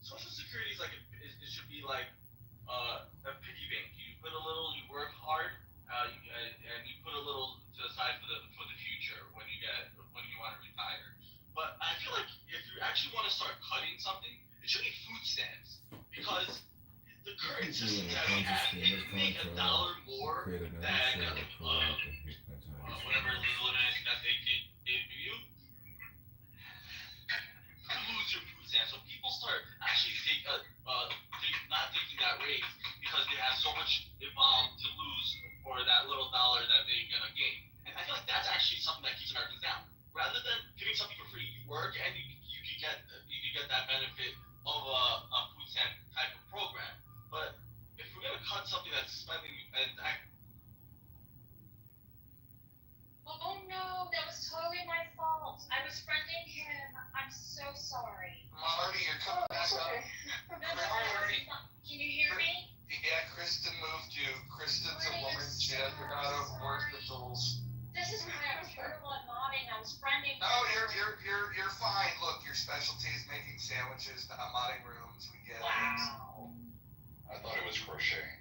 Social Security is like it should be like a piggy bank. You put a little, you work hard, and you put a little to the side for the future when you want to retire. But I feel like if you actually want to start cutting something, it should be food stamps because the current system that we have, if you make $1 more than whatever limit that they give you, you lose your food stamps. So people start actually not taking that raise because they have so much involved to lose for that little dollar that they're gonna gain. And I feel like that's actually something that keeps Americans down. Rather than giving something for free, you work and you can get that benefit of a food stamp type of program. But if we're gonna cut something that's spending Oh no, that was totally my fault. I was friending him. I'm so sorry. Marty, you're coming back up. Can you hear me? Yeah, Kristen moved you. Kristen's a woman. She doesn't know how to work the tools. This is why I was terrible at modding. I was friending. No, you're fine. Look, your specialty is making sandwiches, not modding rooms. We get it. Wow. I thought it was crocheting.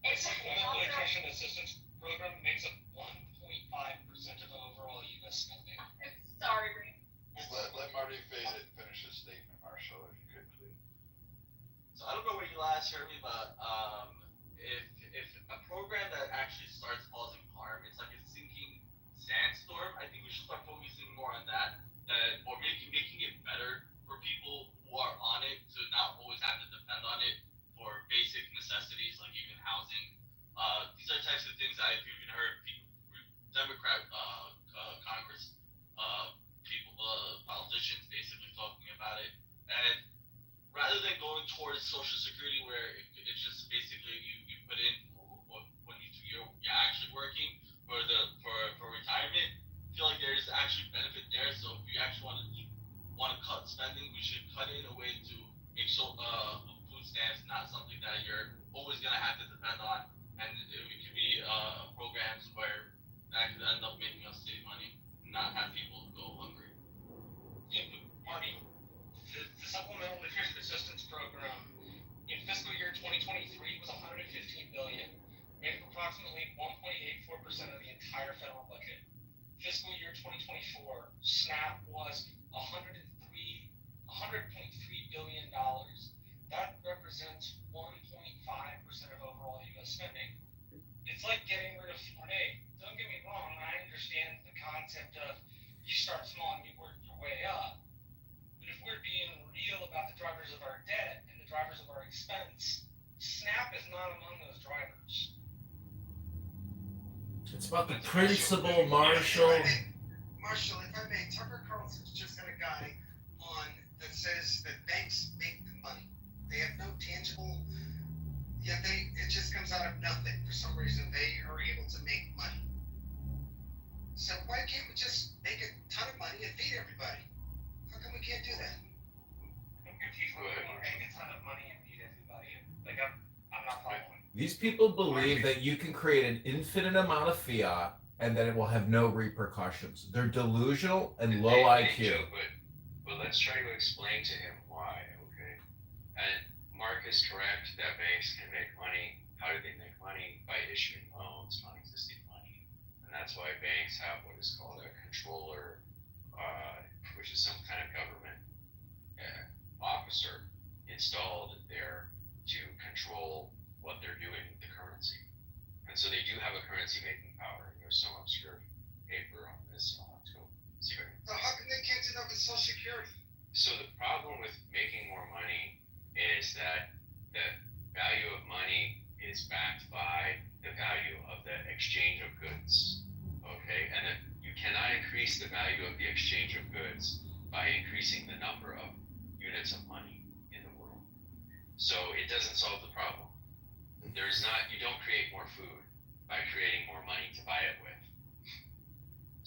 It's a nutrition assistance program makes up 1.5% of the overall U.S. spending. I'm sorry, Ray. Let Marty finish his statement, Marshall, if you could, please. So I don't know where you last heard me, but if a program that actually starts causing harm, it's like a sinking sandstorm. I think we should start focusing more on that, or making it better for people who are on it to not always have to depend on it for basic necessities like even housing. These are types of things I've even heard Democrat Congress politicians basically talking about it. And rather than going towards Social Security where it's just basically you put in when you're actually working for retirement, I feel like there's actually benefit there. So if you actually want to cut spending, we should cut it in a way to make sure food stamps not something that you're always gonna have to depend on, and it could be programs where that could end up making us save money, not have people go hungry. Yeah, Marty, the supplemental nutrition assistance program in fiscal year 2023 was $115 billion, made up approximately 1.84% of the entire federal budget. fiscal year 2024, SNAP was $100.3 billion. That represents 1.5% of overall U.S. spending. It's like getting rid of foreign aid. Don't get me wrong, I understand the concept of you start small and you work your way up. But if we're being real about the drivers of our debt and the drivers of our expense, SNAP is not among those drivers. It's about the principle, Marshall. Marshall, if I may, Tucker Carlson's just had a guy on that says that banks make the money. They have no tangible, yet it just comes out of nothing. For some reason, they are able to make money. So why can't we just make a ton of money and feed everybody? How come we can't do that? I'm confused when we make a ton of money and feed everybody. Like, I'm not following. These people believe that you can create an infinite amount of fiat and that it will have no repercussions. They're delusional and low IQ. But let's try to explain to him why, okay? And Mark is correct that banks can make money. How do they make money? By issuing loans on existing money. And that's why banks have what is called a controller, which is some kind of government officer installed there to control what they're doing with the currency. And so they do have a currency making power. There's some obscure paper on this. I'll have to go see if I can. So how come they can't do that with Social Security? So the problem with making more money is that the value of money is backed by the value of the exchange of goods. Okay, and then you cannot increase the value of the exchange of goods by increasing the number of units of money in the world. So it doesn't solve the problem. You don't create more food by creating more money to buy it with.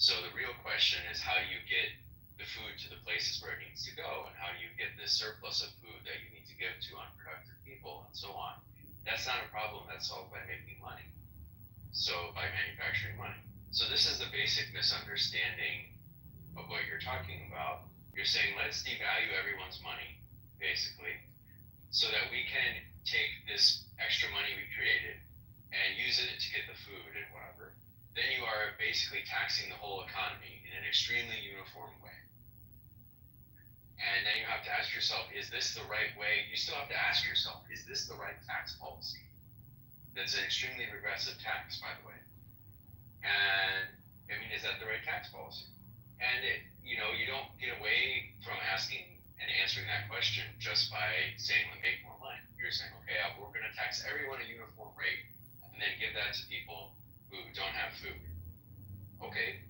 So the real question is, how do you get the food to the places where it needs to go, and how do you get this surplus of food that you need to give to unproductive people and so on? That's not a problem that's solved by making money. So by manufacturing money. So this is the basic misunderstanding of what you're talking about. You're saying, let's devalue everyone's money, basically, so that we can take this extra money we created and use it to get the food and whatever. Then you are basically taxing the whole economy in an extremely uniform way. And then you have to ask yourself, is this the right way? You still have to ask yourself, is this the right tax policy? That's an extremely regressive tax, by the way. And I mean, is that the right tax policy? And you don't get away from asking and answering that question just by saying, let's make more money. You're saying, okay, we're going to tax everyone a uniform rate and then give that to people who don't have food. Okay,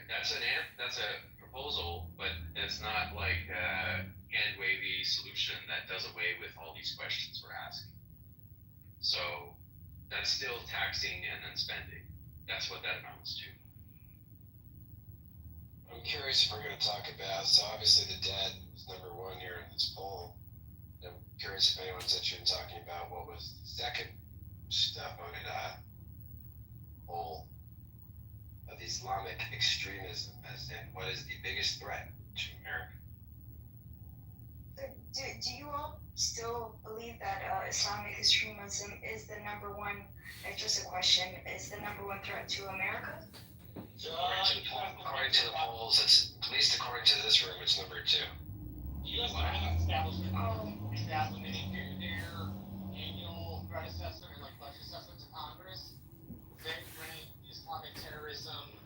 that's a proposal, but that's not like a hand-wavy solution that does away with all these questions we're asking. So that's still taxing and then spending. That's what that amounts to. I'm curious if we're going to talk about, so obviously the debt is number one here in this poll. I'm curious if anyone's interested in talking about what was the second voted poll of Islamic extremism, as in what is the biggest threat to America? Do you all still believe that Islamic extremism is the number one, it's just a question, is the number one threat to America? According to the polls, it's, at least according to this room, it's number two. U.S. Finance establishment establishing their annual threat assessment and budget assessment to Congress. They rank Islamic terrorism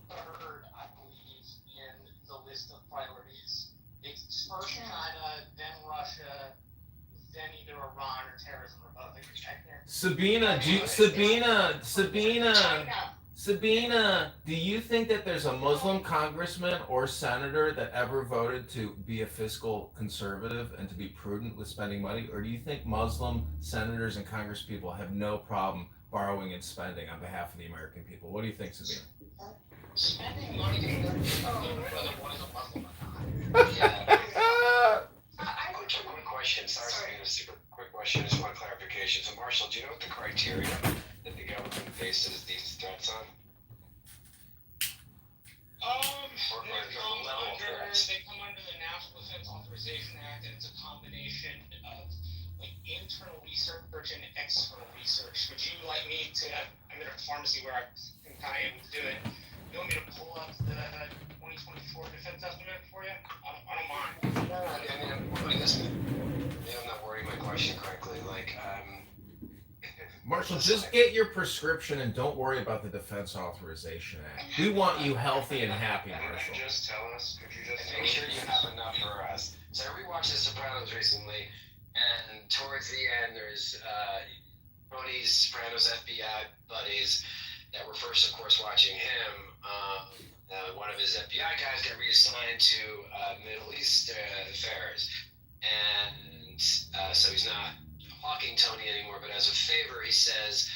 third, I believe, in the list of priorities. It's first China, then Russia, then either Iran or terrorism or both. Sabina, do you think that there's a Muslim congressman or senator that ever voted to be a fiscal conservative and to be prudent with spending money? Or do you think Muslim senators and congresspeople have no problem borrowing and spending on behalf of the American people? What do you think, Sabina? Spending money to whether one is a Muslim or Quick question, sorry, Sabina, super quick question, just one clarification. So Marshall, do you know what the criteria that the government faces these threats on? They come under the National Defense Authorization Act, and it's a combination of internal research and external research. Would you like me to? I'm in a pharmacy where I'm kind of able to do it. You want me to pull Marshall, just get your prescription and don't worry about the Defense Authorization Act. We want you healthy and happy, Marshall. Could you just tell us? Could you just And make sure you have enough for us. So I rewatched The Sopranos recently, and towards the end, there's Tony's Sopranos FBI buddies that were first, of course, watching him. One of his FBI guys got reassigned to Middle East affairs, and so he's not hawking Tony anymore. But as a favor, he says,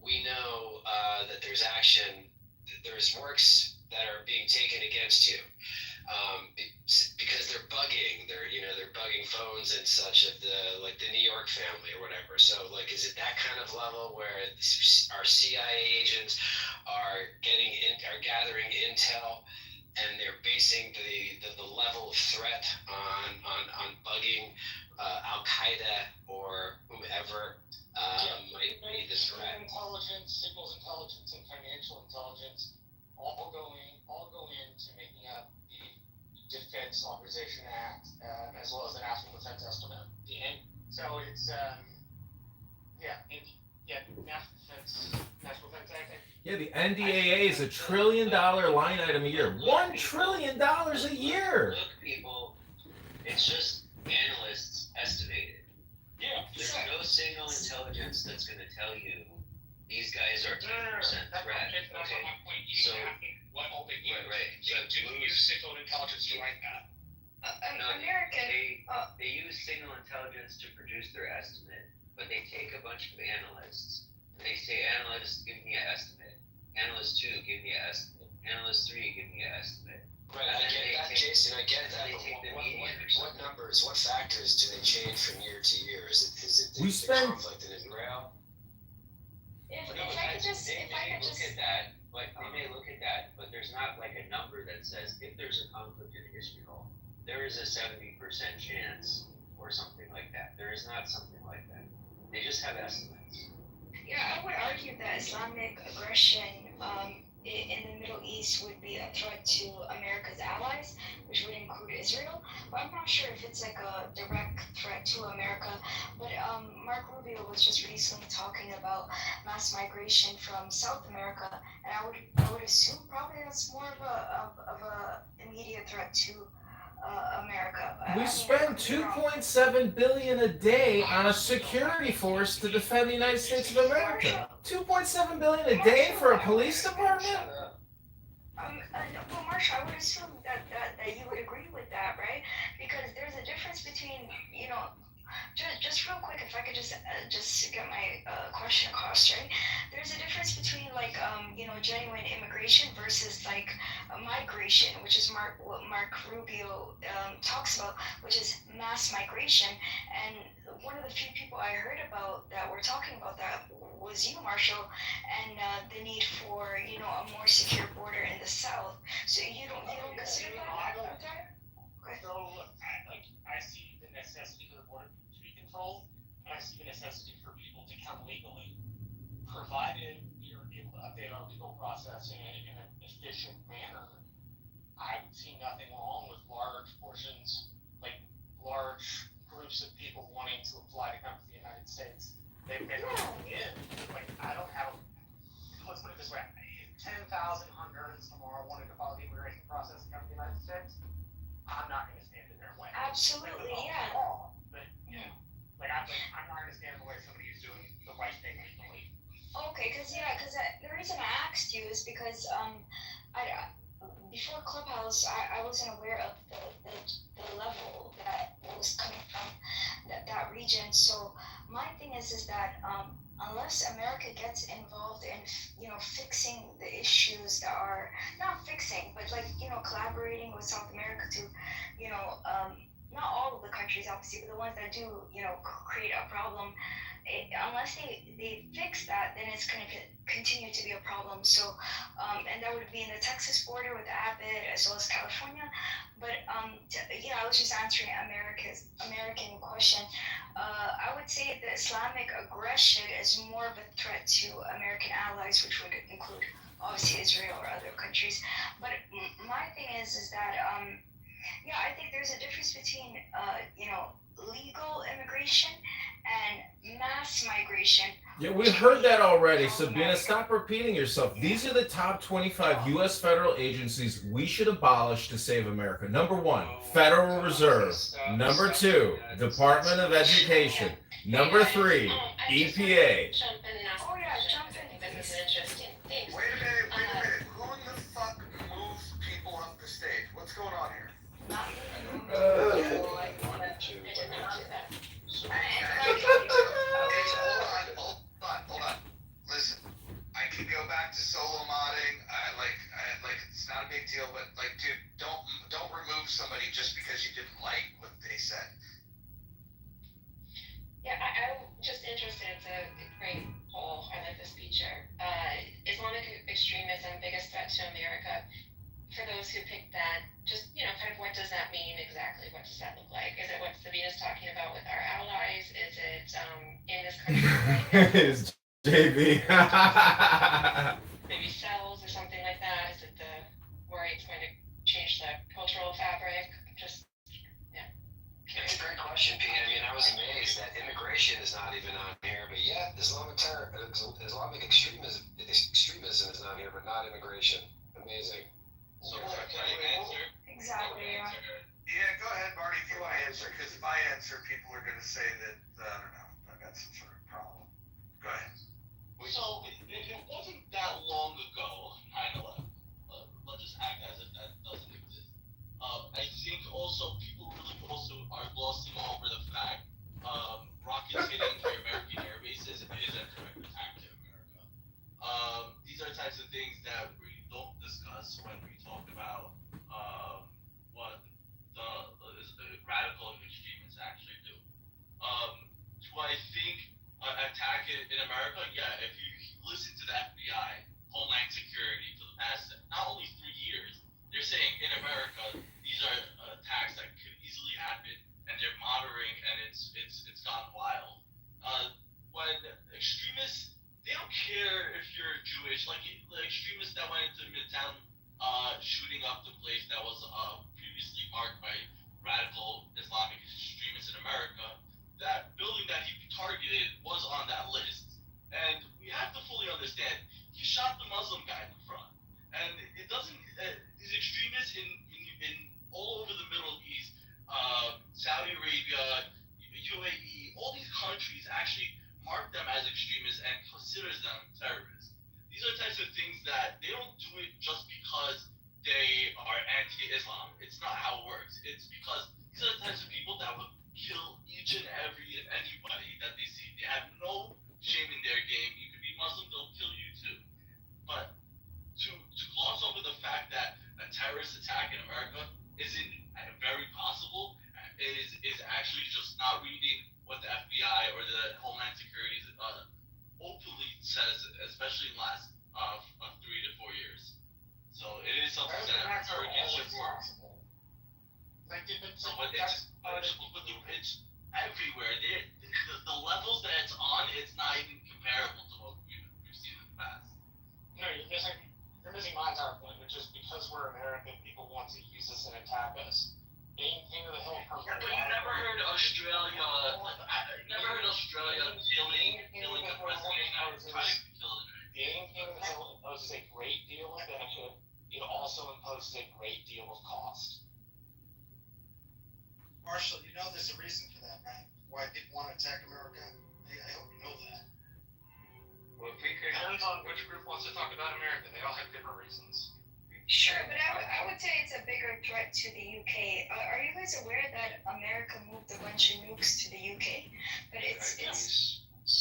"We know that there's action, that there's works that are being taken against you." Because they're bugging, they're bugging phones and such of the New York family or whatever. So is it that kind of level where our CIA agents are gathering intel and they're basing the level of threat on bugging Al Qaeda or whoever might be the threat? Intelligence, signals intelligence, and financial intelligence all go into making up the Defense Authorization Act, as well as the National Defense Estimate. So it's National Defense Act. Yeah, the NDAA is $1 trillion line item a year. $1 trillion a year. Look, people, it's just analysts estimated. Yeah. There's no signal intelligence that's going to tell you these guys are 10% threat. That's Okay. my point. You So, need to ask what all they use. right. So They do use signal intelligence to write that. No, American. they use signal intelligence to produce their estimate, but they take a bunch of analysts. And they say, analyst, give me an estimate. Analyst 2, give me an estimate. Analyst 3, give me an estimate. Right, I get that, Jason. I get that. They take the median or What something. numbers, what factors do they change from year to year? Is it We the spend- conflict in Israel? If No, I could just, they if I may could look just, at that, they may look at that, but there's not like a number that says if there's a conflict in Israel, there is a 70% chance or something like that. There is not something like that. They just have estimates. yeah, I would argue that Islamic aggression in the Middle East would be a threat to America's allies, which would include Israel. But I'm not sure if it's like a direct threat to America. But Mark Rubio was just recently talking about mass migration from South America, and I would assume probably that's more of a immediate threat to America. I We mean, I spend could be wrong. $2.7 billion a day on a security force to defend the United States of America. $2.7 billion a day for a police department? Well, Marsha, I would assume that you would agree with that, right? Because there's a difference between, just real quick, if I could just get my question across, right? There's a difference between genuine immigration versus migration, which is what Mark Rubio talks about, which is mass migration. And one of the few people I heard about that were talking about that was you, Marshall, and the need for a more secure border in the South. So you don't consider that? Okay. So I see the necessity for the border to be controlled, and I see the necessity for people to come legally, provided you're able to update our legal process in an efficient manner. I would see nothing wrong with large portions, large groups of people wanting to apply to come to the United States. They've been in. I don't have. Let's put it this way: 10,000 Hondurans tomorrow wanted to follow the immigration process and come to the United States. I'm not going to stand in their way. Absolutely, yeah. But I'm not going to stand in the way of somebody who's doing the right thing legally. Okay, because the reason I asked you is because before Clubhouse, I wasn't aware of the level that was coming from that region. So my thing is that unless America gets involved in fixing the issues that are not fixing, but collaborating with South America to not all of the countries obviously, but the ones that do create a problem. Unless they fix that, then it's going to continue to be a problem. So, and that would be in the Texas border with Abbott as well as California. But I was just answering American question. I would say the Islamic aggression is more of a threat to American allies, which would include obviously Israel or other countries. But my thing is that Yeah, I think there's a difference between, legal immigration and mass migration. Yeah, we heard that already. Sabina, stop repeating yourself. These are the top 25 U.S. federal agencies we should abolish to save America. Number one, Federal Reserve. Number two, Department of Education. Number three, EPA. Jump in and ask Oh, yeah, a question, jump because I in, think this is please. an interesting thing. Wait a minute. Who in the fuck moves people up the stage? What's going on here? Not me. I did not do that. Hold on. Listen, I could go back to solo modding. It's not a big deal, but dude, don't remove somebody just because you didn't like what they said. Yeah, I'm just interested. It's a great poll. I like this feature. Islamic extremism, biggest threat to America. For those who picked that, just, kind of what does that mean exactly? What does that look like? Is it what Sabina's talking about with our allies? Is it in this country right now? It's JB. Maybe cells or something like that? Is it the worry it's going to change the cultural fabric? Just, yeah. It's a great question, Pete. I mean, I was amazed that immigration is not even on here, but yet Islamic extremism is on here, but not immigration. Amazing. So can I answer? Exactly, yeah. Yeah, go ahead, Barney, if you want to answer, because if I answer, people are going to say that, I don't know, I've got some sort of problem. Go ahead. So it wasn't that long ago, 9/11. Let's just act as if that doesn't exist. I think also people really also are glossing over the fact rockets hitting the American air bases is a direct attack to America. These are types of things that we don't discuss when we talk about what the radical extremists actually do. Do I think attack in America? Yeah, if you listen to the FBI, Homeland Security, for the past not only 3 years, they're saying in America these are attacks that could easily happen, and they're monitoring, and it's gone wild. When extremists, they don't care if you're Jewish. Like the extremists that went into Midtown, shooting up the place that was previously marked by radical Islamic extremists in America. That building that he targeted was on that list, and we have to fully understand he shot the Muslim guy in the front, and it doesn't. These extremists in all over the Middle East, Saudi Arabia, UAE, all these countries actually mark them as extremists and considers them terrorists. These are types of things that they don't do it just because they are anti-Islam. It's not how it works. It's because these are the types of people that will kill each and anybody that they see. They have no shame in their game. You could be Muslim, they'll kill you too. But to gloss over the fact that a terrorist attack in America isn't very possible is actually just not reading what the FBI or the Homeland Security openly says, especially in the last 3 to 4 years. So it is something that Americans should work. It's everywhere. The levels that it's on, it's not even comparable to what we've seen in the past. No, you're missing my entire point, which is because we're American, people want to use us and attack us. Being king of the hill comes Yeah, but you never heard Australia. Never heard Australia killing the president and trying to kill him. Being king of the hill imposes a great deal of benefit. It also imposes a great deal of cost. Marshall, you know there's a reason for that, right? Why people want to attack America? I hope you know that. Well, it depends on which group wants to talk about America. They all have different reasons. Sure, but I would say it's a bigger threat to the UK. Are you guys aware that America moved a bunch of nukes to the UK? But it's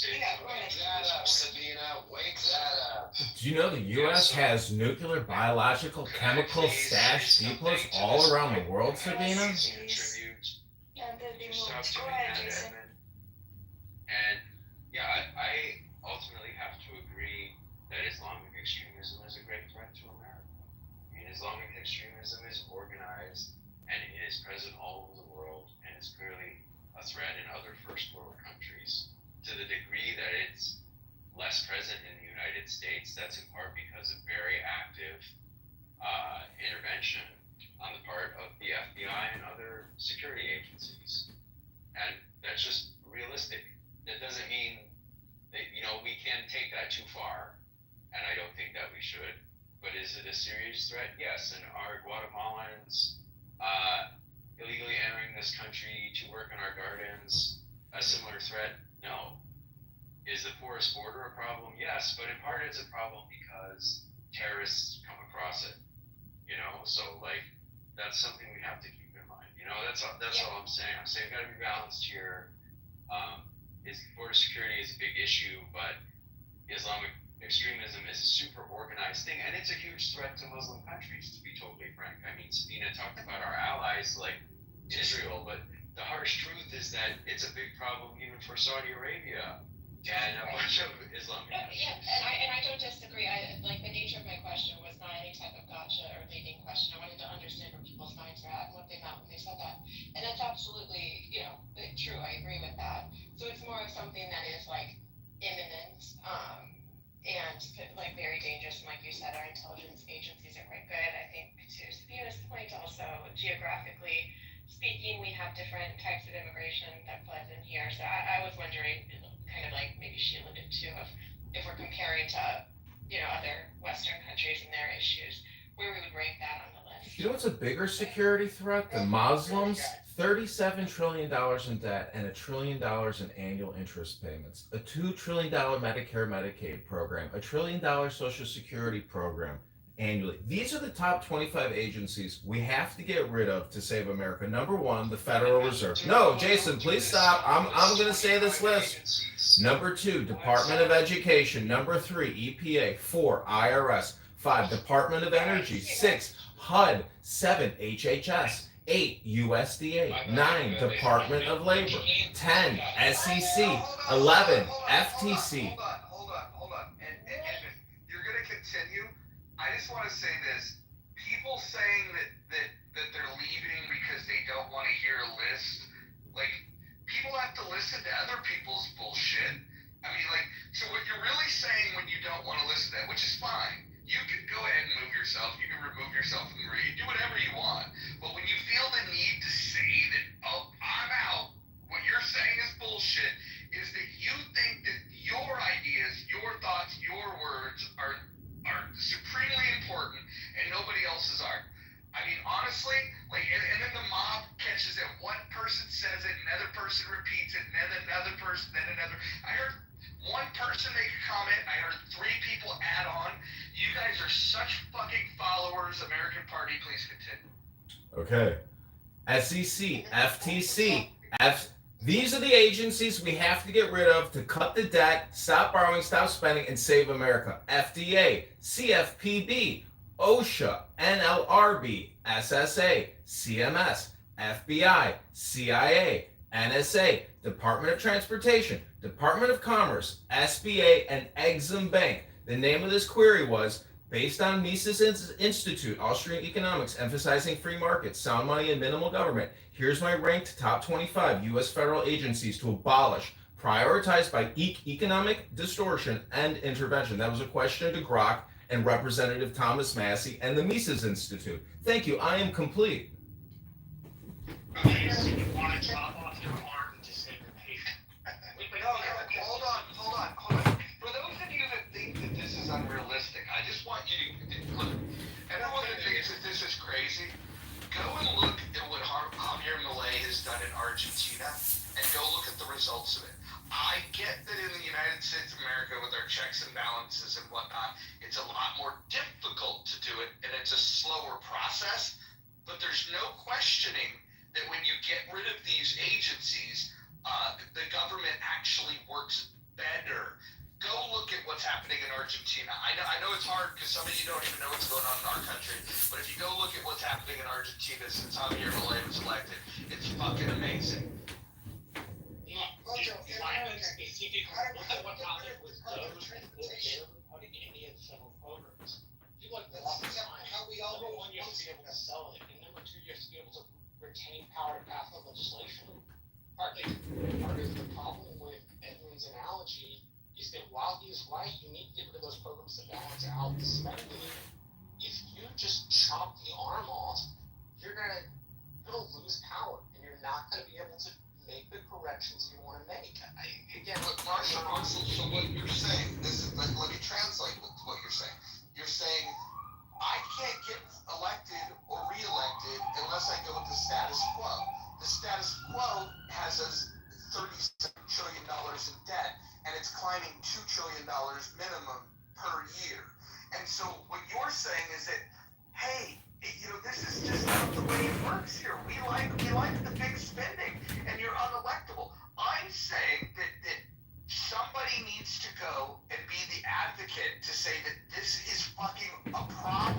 yeah, go ahead. Wake that up, Sabina. Wake that up. Do you know the U.S. has nuclear, biological, chemical stash depots all around the world, Sabina? Yeah, they moved. Go ahead, Jason. And yeah, I ultimately have to agree that Islamic extremism is a great threat to America. I mean, Islamic extremism is organized and it is present all over the world, and it's clearly a threat in other first world countries. To the degree that it's less present in the United States, that's in part because of very active intervention on the part of the FBI but is it a serious threat? Yes. And are Guatemalans illegally entering this country to work in our gardens a similar threat? No. Is the porous border a problem? Yes, but in part it's a problem because terrorists come across it. So like that's something we have to keep in mind. That's all I'm saying. I'm saying we've got to be balanced here. Is border security is a big issue, but Islamic extremism is a super organized thing, and it's a huge threat to Muslim countries, to be totally frank. I mean, Sabina talked about our allies like Israel, but the harsh truth is that it's a big problem even for Saudi Arabia and a bunch of Islamic countries. Yeah, and I don't disagree. The nature of my question was not any type of gotcha or leading question. I wanted to understand where people's minds are at and what they meant when they said that. And that's absolutely, true. I agree with that. So it's more of something that is like imminent, and like very dangerous. And like you said, our intelligence agencies are quite good. I think to Sabina's point, also geographically speaking, we have different types of immigration that flood in here. So I was wondering, kind of like maybe she alluded to, if we're comparing to other Western countries and their issues, where we would rank that on the list. You know what's a bigger security threat than Muslims? $37 trillion in debt and $1 trillion in annual interest payments. A $2 trillion Medicare Medicaid program. $1 trillion Social Security program annually. These are the top 25 agencies we have to get rid of to save America. Number one, the Federal Reserve. No, Jason, please stop. I'm going to say this list. Number 2, Department of Education. Number 3, EPA. 4, IRS. 5, Department of Energy. 6, HUD. 7, HHS. 8, USDA. 9, Department of Labor. 10, SEC. 11, FTC. Hold on. And if you're going to continue, I just want to say this. People saying that they're leaving because they don't want to hear a list, like, people have to listen to other people's bullshit. I mean, like, so what you're really saying when you don't want to listen to that, which is fine. You can go ahead and move yourself. You can remove yourself from the read. Do whatever you want. But when you feel the need to say that, oh, I'm out, what you're saying is bullshit, is that you think that your ideas, your thoughts, your words are supremely important and nobody else's are. I mean, honestly, like, and then the mob catches it. One person says it, another person repeats it, and then another person, then another. I heard one person make a comment. I heard 3 people add on. You guys are such fucking followers. American Party, please continue. Okay. SEC, FTC, these are the agencies we have to get rid of to cut the debt, stop borrowing, stop spending, and save America. FDA, CFPB, OSHA, NLRB, SSA, CMS, FBI, CIA, NSA, Department of Transportation, Department of Commerce, SBA, and Exim Bank. The name of this query was based on Mises Institute, Austrian economics, emphasizing free markets, sound money, and minimal government. Here's my ranked top 25 U.S. federal agencies to abolish, prioritized by economic distortion and intervention. That was a question to Grok and Representative Thomas Massey and the Mises Institute. Thank you. I am complete. Want to chop off your arm to save the patient? Hold on. For those of you that think that this is unrealistic, I just want you to look. Everyone that thinks that this is crazy, go and look at what Javier Milei has done in Argentina, and go look at the results of it. I get that in the United States of America, with our checks and balances and whatnot, it's a lot more difficult to do it, and it's a slower process. But there's no questioning that when you get rid of these agencies, the government actually works better. Go look at what's happening in Argentina. I know it's hard because some of you don't even know what's going on in our country, but if you go look at what's happening in Argentina since Javier Milei was elected, it's fucking amazing. If I could specifically look at what happened with those who barely putting any of the federal programs. You like how we all number one, you have to be able to sell it, and number two, you have to be able to retain power to pass the legislation. Part of the problem with Edwin's analogy is that while he is right, you need to get rid of those programs to balance out the spending. If you just chop the arm off, you're gonna lose power, and you're not gonna be able to make the corrections you want to make. Again, look, Marshall, so what you're saying, let me translate what you're saying. You're saying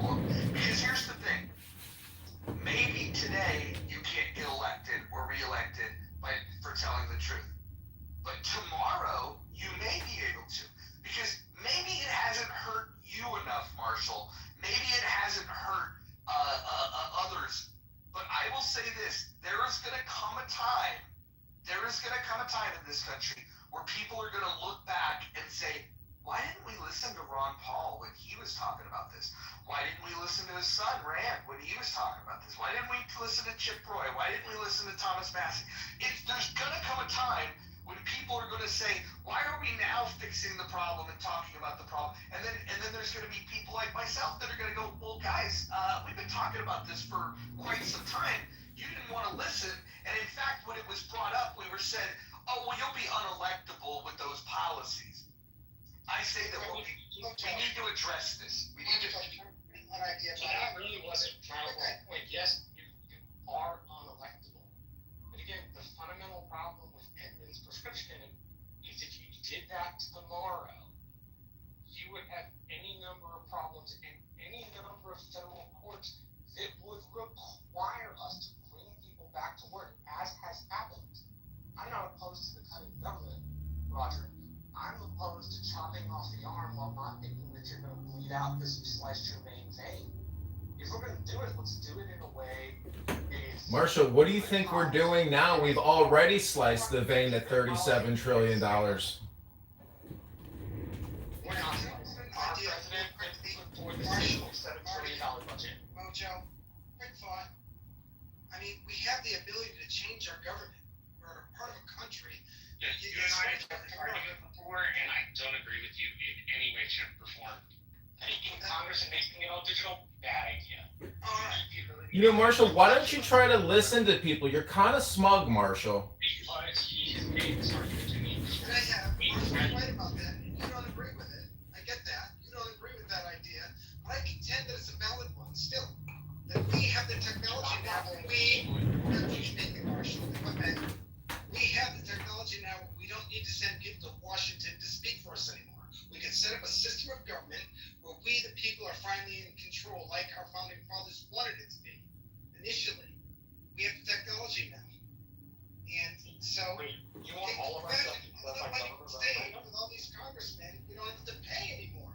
problem. Because here's the thing. Maybe today you can't get elected or reelected for telling the truth. But tomorrow you may be able to. Because maybe it hasn't hurt you enough, Marshall. Maybe it hasn't hurt others. But I will say this, there is going to come a time in this country where people are going to look back and say, why didn't we listen to Ron Paul when he was talking about this? Why didn't we listen to his son, Rand, when he was talking about this? Why didn't we listen to Chip Roy? Why didn't we listen to Thomas Massey? There's going to come a time when people are going to say, why are we now fixing the problem and talking about the problem? And then there's going to be people like myself that are going to go, well, guys, we've been talking about this for quite some time. You didn't want to listen. And in fact, when it was brought up, we were said, oh, well, you'll be unelectable with those policies. I say that we need to address this. We need to. An idea, but that really wasn't trying to make a point. Yes, you are unelectable. But again, the fundamental problem with Edmund's prescription is if you did that tomorrow, you would have any number of problems in any number of federal courts that would require us to bring people back to work, as has happened. I'm not opposed to the cutting government, Roger. I'm opposed to chopping off the arm while not thinking that you're going to bleed out because you sliced your main vein. If we're going to do it, let's do it in a way that is... Marshall, what do you think we're doing now? We've already sliced the vein at $37 trillion. We're not slicing. Our president put forward the $7 trillion budget. Mojo, quick thought. I mean, we have the ability to change our government. We're a part of a country. Yeah, you and I have argued before, and I don't agree with you in any way, shape, or form. Taking Congress and making it all digital, bad idea. You know, Marshall, why don't you try to listen to people? You're kind of smug, Marshall. Because he has made this argument to me. And I have. Marshall's right about that. You don't agree with it. I get that. You don't agree with that idea. But I contend that it's a valid one still. That we have the technology now. Marshall, we have the technology now. We don't need to send people to Washington to speak for us anymore. We can set up a system of government where we, the people, are finally in control, like our founding fathers wanted it to be. Initially, we have the technology now, and so you want all of our stuff to be done by government? With all these congressmen, we don't have to pay anymore.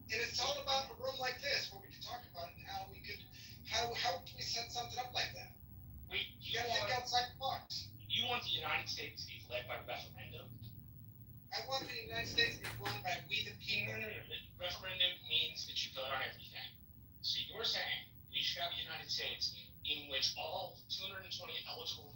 And it's all about a room like this where we can talk about it and how we could, how can we set something up like that? You gotta think outside the box. You want the United States to be led by referendum? I want the United States to be run by we the people. No. Referendum means that you vote on everything. So you're saying we should have a United States in which all 220 million eligible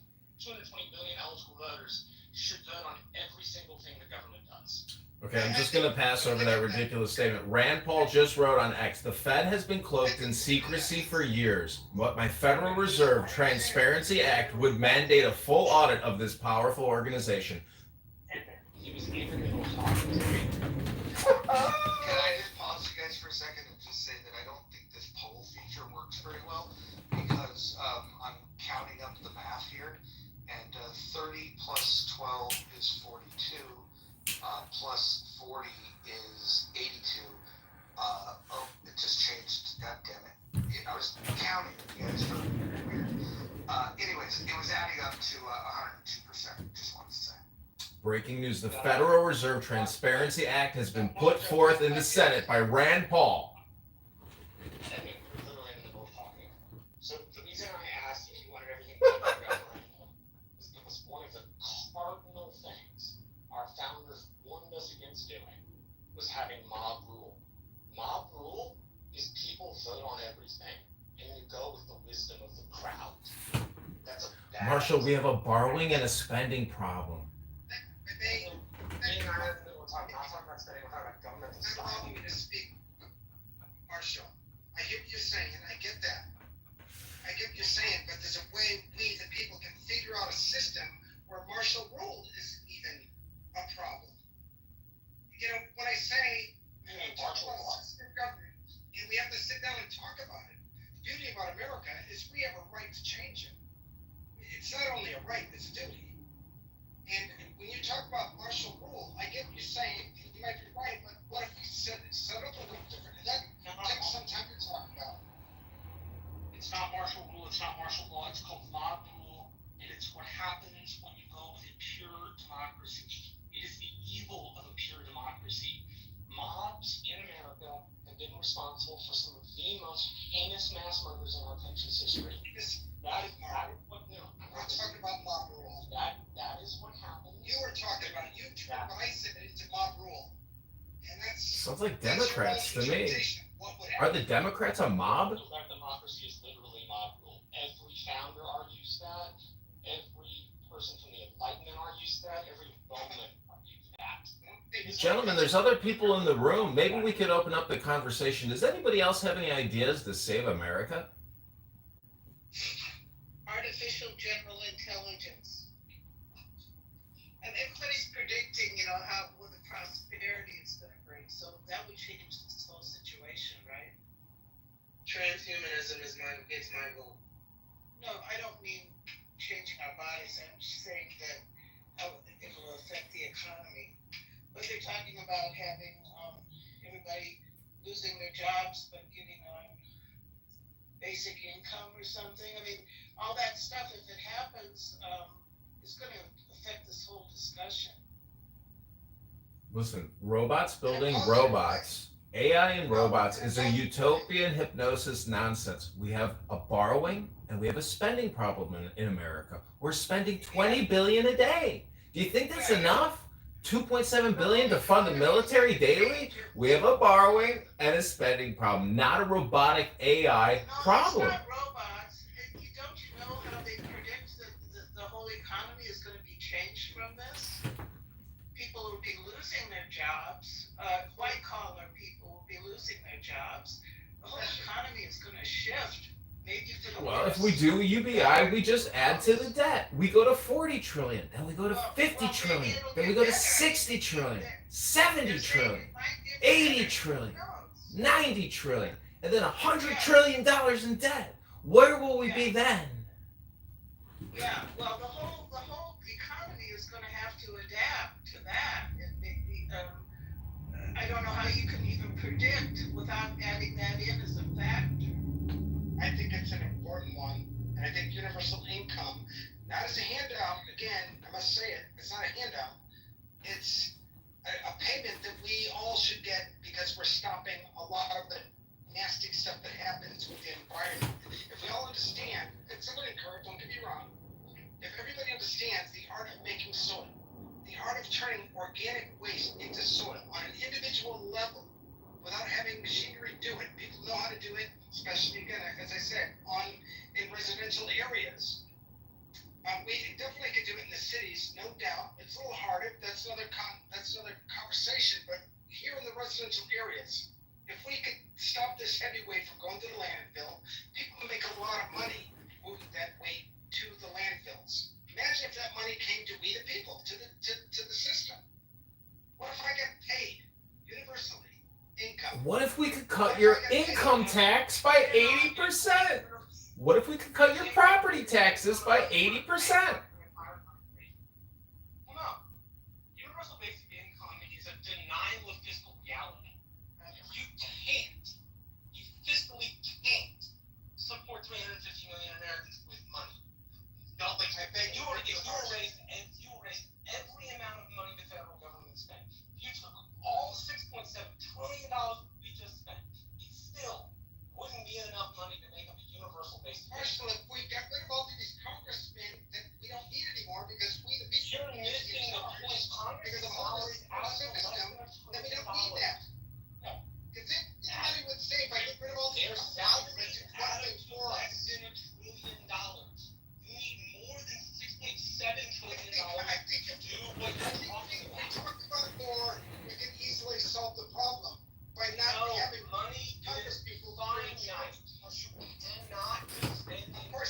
voters should vote on every single thing the government does. Okay, I'm just going to pass over that ridiculous statement. Rand Paul just wrote on X, the Fed has been cloaked in secrecy for years. What my Federal Reserve Transparency Act would mandate a full audit of this powerful organization. He was in the middle of talking to me. Can I just pause you guys for a second and just say that I don't think this poll feature works very well because I'm counting up the math here, and 30 plus 12 is 42. Plus 40 is 82. It just changed. God damn it. I was counting it, you guys. Weird. Anyways, it was adding up to 102%. Just wanted to say. Breaking news, the Federal Reserve Transparency Act has been put forth in the Senate by Rand Paul. So the reason I asked if you wanted everything to be referendum is because one of the cardinal things our founders warned us against doing was having mob rule. Mob rule is people vote on everything, and you go with the wisdom of the crowd. That's a bad Marshall, we have a borrowing and a spending problem. I don't want me to speak, Marshall. I hear what you're saying, and I get that. I get what you're saying, but there's a way we, the people, can figure out a system where martial rule is even a problem. You know, when I say talk about system government, and we have to sit down and talk about it. The beauty about America is we have a right to change it. It's not only a right, it's a duty. And when you talk about martial rule, I get what you're saying. You you might be right, but what if we set up a little different? And that takes some time to talk about. It's not martial rule, it's not martial law, it's called mob rule, and it's what happens when you go with a pure democracy. It is the evil of a pure democracy. Mobs in America have been responsible for some of the most heinous mass murders in our country's history. That is what, no, I'm not talking about mob rule. that is what happened. You were talking about, when I said it's a mob rule. And that's. Sounds like that's your Democrats to own me. interpretation of what would Are happen. the Democrats a mob? Direct democracy is literally mob rule. Every founder argues that. Every person from the Enlightenment argues that. Every Roman argues that. Gentlemen, there's other people in the room. Maybe we could open up the conversation. Does anybody else have any ideas to save America? Artificial general intelligence. And everybody's predicting, what the prosperity is going to bring. So that would change this whole situation, right? Transhumanism is my goal. No, I don't mean changing our bodies. I'm just saying that it will affect the economy. But they're talking about having everybody losing their jobs but getting basic income or something. I mean, all that stuff, if it happens, is going to affect this whole discussion. Listen, robots building robots, AI and robots is a utopian hypnosis nonsense. We have a borrowing and we have a spending problem in America. We're spending $20 billion a day. Do you think that's enough? $2.7 billion to fund the military daily? We have a borrowing and a spending problem, not a robotic AI problem. It's not robots. Don't you know how they predict that the whole economy is going to be changed from this? People will be losing their jobs. White collar people will be losing their jobs. The whole economy is going to shift. Maybe for the Well, worse. if we do UBI, we just add to the debt. We go to 40 trillion, then we go to 50 trillion, then we go to 60 trillion, 70 trillion, 80 trillion, 90 trillion, and then $100 trillion in debt. Where will we be then? Yeah, well, the whole economy is going to have to adapt to that. I don't know how you can even predict without adding that in as a factor. I think it's an important one, and I think universal income, not as a handout, again, I must say it, it's not a handout. It's a payment that we all should get because we're stopping a lot of the nasty stuff that happens with the environment. If we all understand, and someone encouraged, don't get me wrong, if everybody understands the art of making soil, the art of turning organic waste into soil on an individual level without having machinery do it, people know how to do it, especially again, as I said, in residential areas. We definitely could do it in the cities, no doubt. It's a little harder. That's another conversation. But here in the residential areas, if we could stop this heavy weight from going to the landfill, people would make a lot of money moving that weight to the landfills. Imagine if that money came to we the people, to the system. What if I get paid universally? Income. What if we could cut your income tax by 80%? What if we could cut your property taxes by 80%? Well, no. Universal basic income is a denial of fiscal reality. You fiscally can't support 350 million Americans with money. Not like if you erased every amount of money the federal government spent, you took all $6.7 trillion we just spent, it still wouldn't be enough money to make up a universal basic income. First, if we got rid of all these congressmen that we don't need anymore because we the people You're missing the point. Congress because is of all always this out of system, then we don't need that. No. Because somebody would say if I get rid of all these Their congressmen, salaries it's out nothing of for less us. than $1 trillion. You need more than $6.7 trillion I think to do what you're talking we about. talked about it more, we can easily solve the problem by not No, having money Congress is people finite. You cannot spend Of course,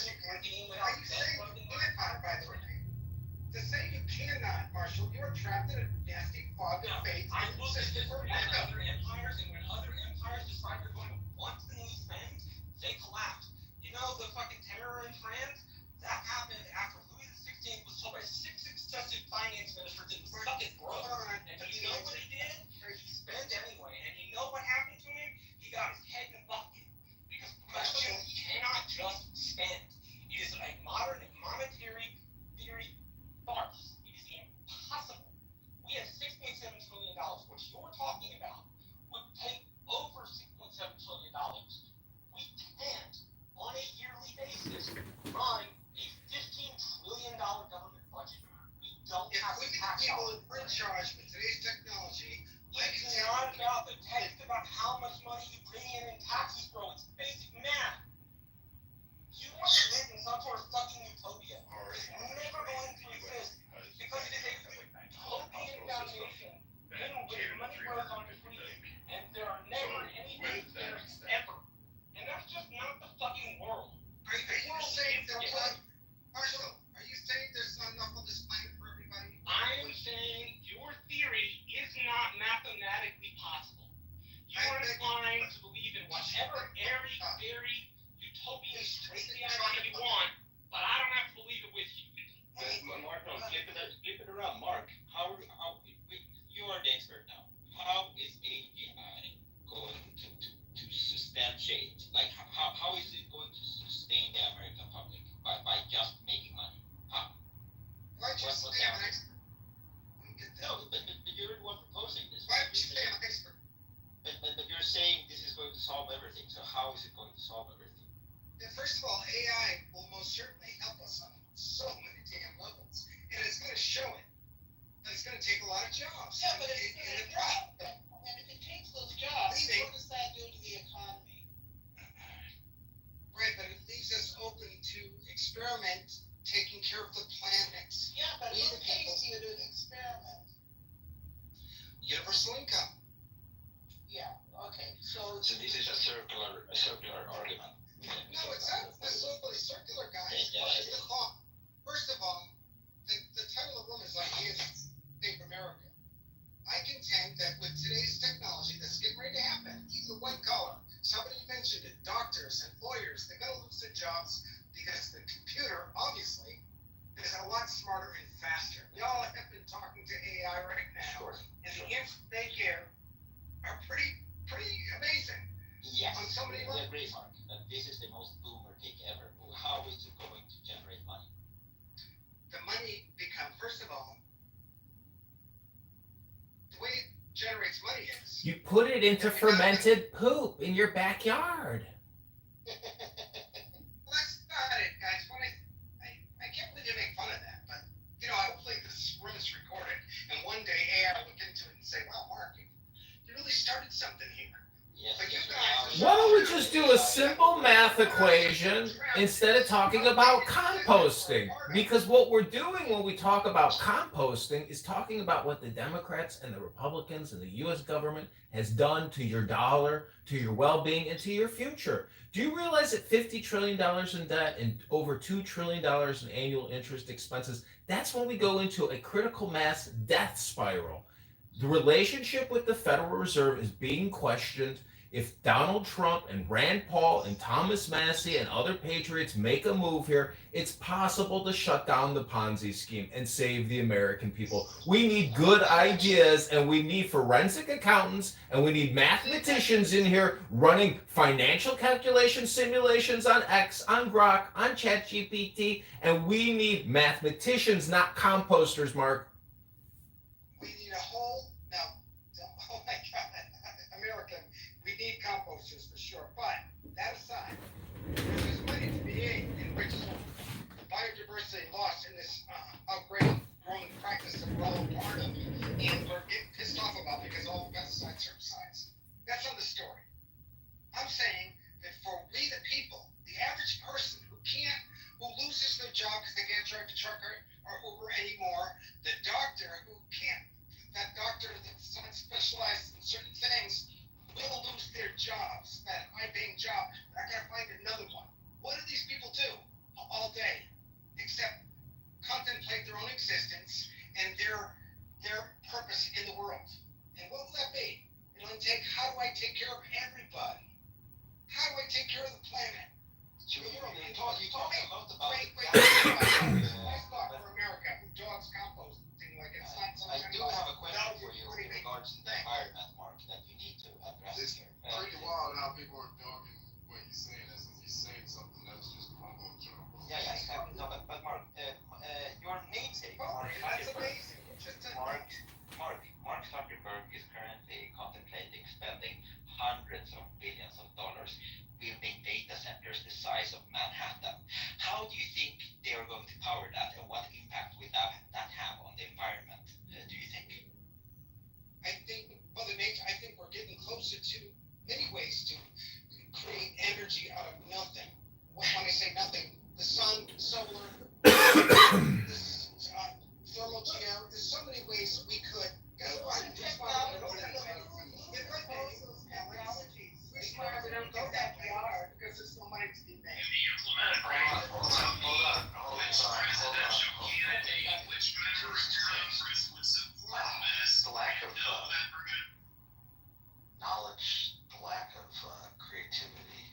very utopian, crazy idea you want, but I don't have to believe it with you. Mark, no, flip it around. Mark, you are the expert now. How is AI going to substantiate? Like, how is it going to sustain the American public by just making money? How? Why don't you say I'm an expert? No, but you're the one proposing this. Why don't you say I'm an expert? But you're saying this is going to solve everything. So how is it going to solve everything? Yeah, first of all, AI will most certainly help us on so many damn levels, and it's going to show it. And it's going to take a lot of jobs. Yeah, but it's going to and if it takes those jobs, what does that do to the economy? Right, but it leaves us open to experiment, taking care of the planet. Yeah, but We who the pays people. you to experiment? Universal income. Yeah, okay, so this is a circular argument. No, it's not necessarily circular, guys. Yeah, What is the thought? First of all, the title of the room is Ideas Save America. I contend that with today's technology that's getting ready to happen, even white collar, somebody mentioned it, doctors and lawyers, they're going to lose their jobs because the computer, obviously, is a lot smarter and faster. Y'all have been talking to AI right now, and the answers they give are pretty amazing. Yes, On so many levels. agree, Mark. But this is the most boomer take ever. How is it going to generate money? The money becomes, first of all, the way it generates money is You put it into fermented poop in your backyard. well, that's not it, guys. When I can't believe you make fun of that, but hopefully this room is recorded, and one day AI will look into it and say, "Wow, Mark, you really started something here." Yes. But you guys, Why don't we just do a simple math equation instead of talking about composting? Because what we're doing when we talk about composting is talking about what the Democrats and the Republicans and the US government has done to your dollar, to your well-being, and to your future. Do you realize that $50 trillion in debt and over $2 trillion in annual interest expenses, that's when we go into a critical mass death spiral. The relationship with the Federal Reserve is being questioned. If Donald Trump and Rand Paul and Thomas Massie and other patriots make a move here, it's possible to shut down the Ponzi scheme and save the American people. We need good ideas, and we need forensic accountants, and we need mathematicians in here running financial calculation simulations on X, on Grok, on ChatGPT, and we need mathematicians, not composters, Mark. we need a whole oh my God, American. We need composters for sure. But that aside, there's money to be made in which biodiversity lost in this outbreak growing practice that we're all a part of, and we're getting pissed off about because all the pesticides, herbicides. That's not the story. I'm saying that for we the people, the average person who loses their job because they can't drive the truck or Uber anymore, the doctor who can't, that doctor that's not specialized in certain things, will lose their jobs, that high-paying job. They're not going to find another one. What do these people do all day except contemplate their own existence and their purpose in the world? And what will that be? It'll take, how do I take care of everybody? How do I take care of the planet? You talk a lot about Nice thought for America, who dogs composting like it's not some I kind do of have a question for you in regards to the environment, Mark, that you need to address It's here. pretty wild how people are dogging what he's saying as if he's saying something that's just humble jump. Yeah, exactly. No, but Mark, your namesake, Mark, that's amazing. Mark Zuckerberg is currently contemplating spending hundreds of billions of dollars building data centers the size of Manhattan. How do you think they are going to power that, and what impact will that have on the environment, do you think? I think Mother Nature, I think we're getting closer to many ways to create energy out of nothing. When I say nothing, the sun, solar, thermal geo, there's so many ways we could. We don't go that far because there's no money to be made. Hold on. The lack of knowledge, the lack of creativity,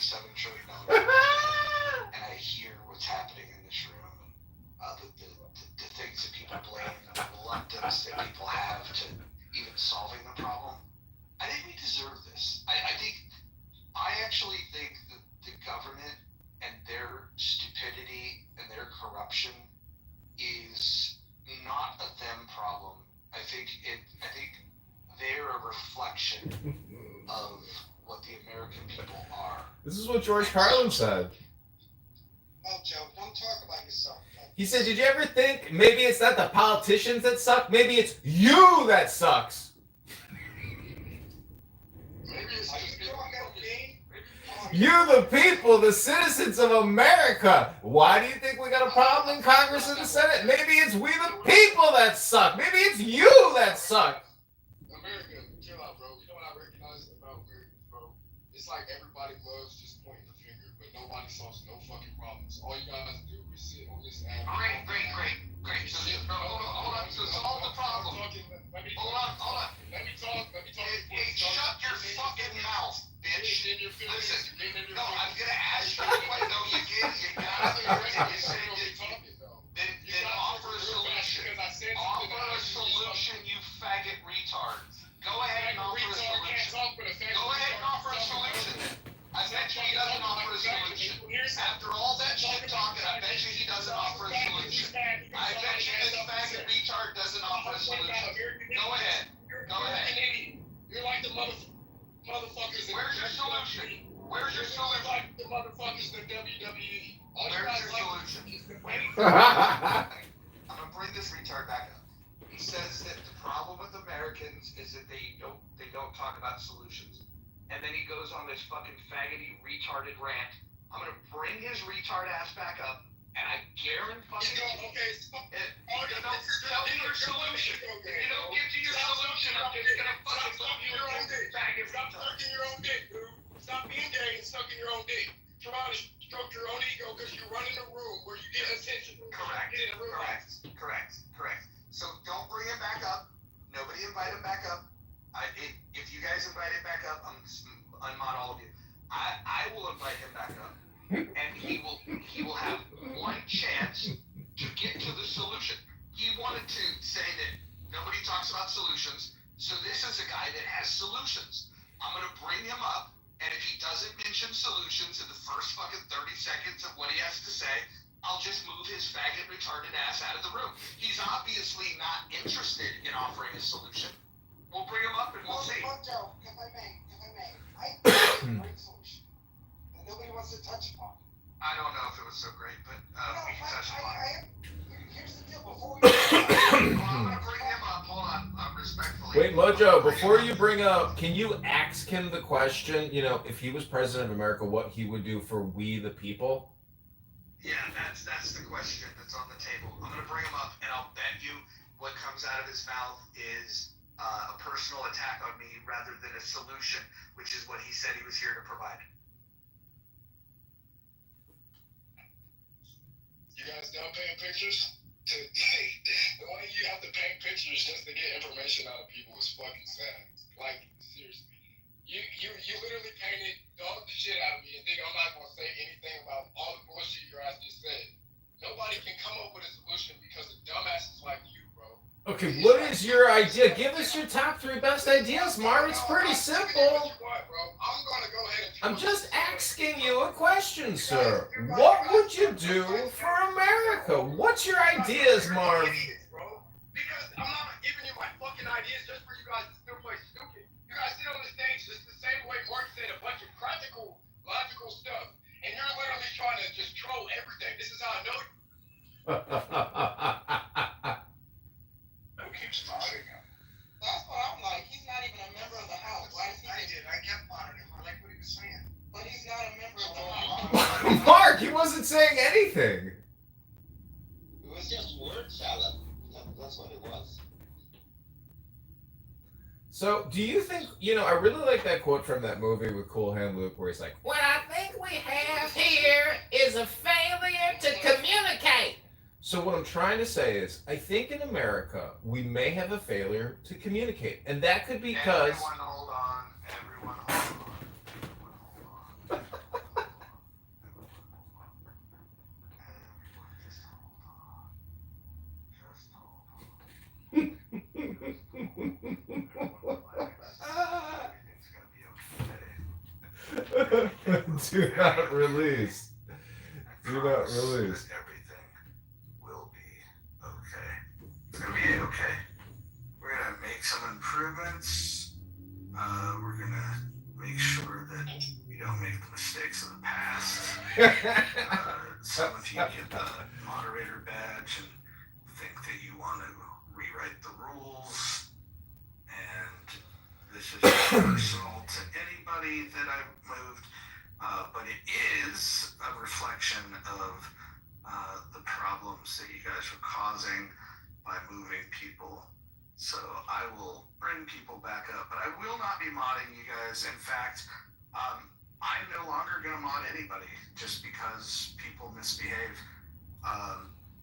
$27 trillion budget, and I hear what's happening in this room, and the things that people blame, the reluctance that people have to even solving the problem, I think we deserve this. I actually think that the government and their stupidity and their corruption is not a them problem. I think they're a reflection of what the American people are. This is what George Carlin said. Oh, Joe, don't talk about yourself. He said, did you ever think maybe it's not the politicians that suck? Maybe it's you that sucks. Maybe it's just You, the people, the citizens of America. Why do you think we got a problem in Congress and the Senate? Maybe it's we, the people, that suck. Maybe it's you that suck. America, chill out, bro. You know what I recognize about Americans, bro? It's like everybody loves just pointing the finger, but nobody solves no fucking problems. All you guys do is sit on this app. Great. So hold on. So solve the problem. Hold on. Let me talk. Hey, shut your fucking mouth, bitch. Listen. No, I'm gonna ask you. No, you did. You got it. You said then offer a solution. Offer a solution, you faggot retard. Go ahead and offer a solution. Go ahead and offer a solution. I bet you he doesn't offer a solution. After all that shit talking, I bet you he doesn't offer a solution. I bet you this faggot retard doesn't offer a solution. Go ahead. You're like the motherfuckers. Where's your solution? Where's your solution? Like the motherfuckers in WWE. Where's your solution? I'm gonna bring this retard back up. He says that the problem with Americans is that they don't talk about solutions. And then he goes on this fucking faggoty retarded rant. I'm gonna bring his retard ass back up, and I guarantee fucking tell me your solution. If you don't get to your solution, I'm just gonna fucking love you and faggot Stop retard. sucking your own dick, dude. Stop being gay and sucking your own dick. Try to stroke your own ego because you're running a room where you get attention. Correct. So don't bring him back up. Nobody invite him back up. If you guys invite him back up, I'm unmod all of you. I will invite him back up, and he will have one chance to get to the solution. He wanted to say that nobody talks about solutions, so this is a guy that has solutions. I'm gonna bring him up, and if he doesn't mention solutions in the first fucking 30 seconds of what he has to say, I'll just move his faggot retarded ass out of the room. He's obviously not interested in offering a solution. We'll bring him up and we'll see. Joe, if I may, I think it's a great solution that nobody wants to touch upon. I don't know if it was so great, but we can touch upon it. Here's the deal. Before we I'm gonna bring him up. Hold on, respectfully. Wait, Mojo, before you bring up, can you ask him the question, if he was president of America, what he would do for we the people? Yeah, that's the question that's on the table. I'm gonna bring him up, and I'll bet you what comes out of his mouth is a personal attack on me rather than a solution, which is what he said he was here to provide. You guys done painting pictures? The way you have to paint pictures just to get information out of people is fucking sad. Like, seriously. You literally painted, dogged the shit out of me and think I'm not gonna say anything about all the bullshit your ass just said. Nobody can come up with a solution because of dumbasses like you, bro. Okay, what is your idea? Give us your top 3 best ideas, Marv. It's pretty simple. I'm gonna go ahead and I'm just asking you a question, sir. What would you do for America? What's your ideas, Marv? Because I'm not giving you my fucking ideas just for you guys to still play stupid. You guys sit on the stage just the same way Mark said a bunch of practical, logical stuff, and you're literally trying to just troll everything. This is how I know you. Who keeps modding him? That's what I'm like. He's not even a member of the House. Why is he? I did. I kept modding him. I like what he was saying. But he's not a member of the House. Mark, he wasn't saying anything. It was just word salad. That's what it was. So, do you think, I really like that quote from that movie with Cool Hand Luke where he's like, what I think we have here is a failure to communicate. So what I'm trying to say is, I think in America, we may have a failure to communicate. And that could be because... Everyone hold on. Do not release. Do not release. Everything will be okay. It's gonna be okay. We're gonna make some improvements. We're gonna make sure that we don't make the mistakes of the past. Some of you get the moderator badge and think that you want to rewrite the rules, and this is personal to anybody that I've moved, but it is a reflection of the problems that you guys were causing by moving people. So I will bring people back up, but I will not be modding you guys. In fact, I'm no longer going to mod anybody just because people misbehave.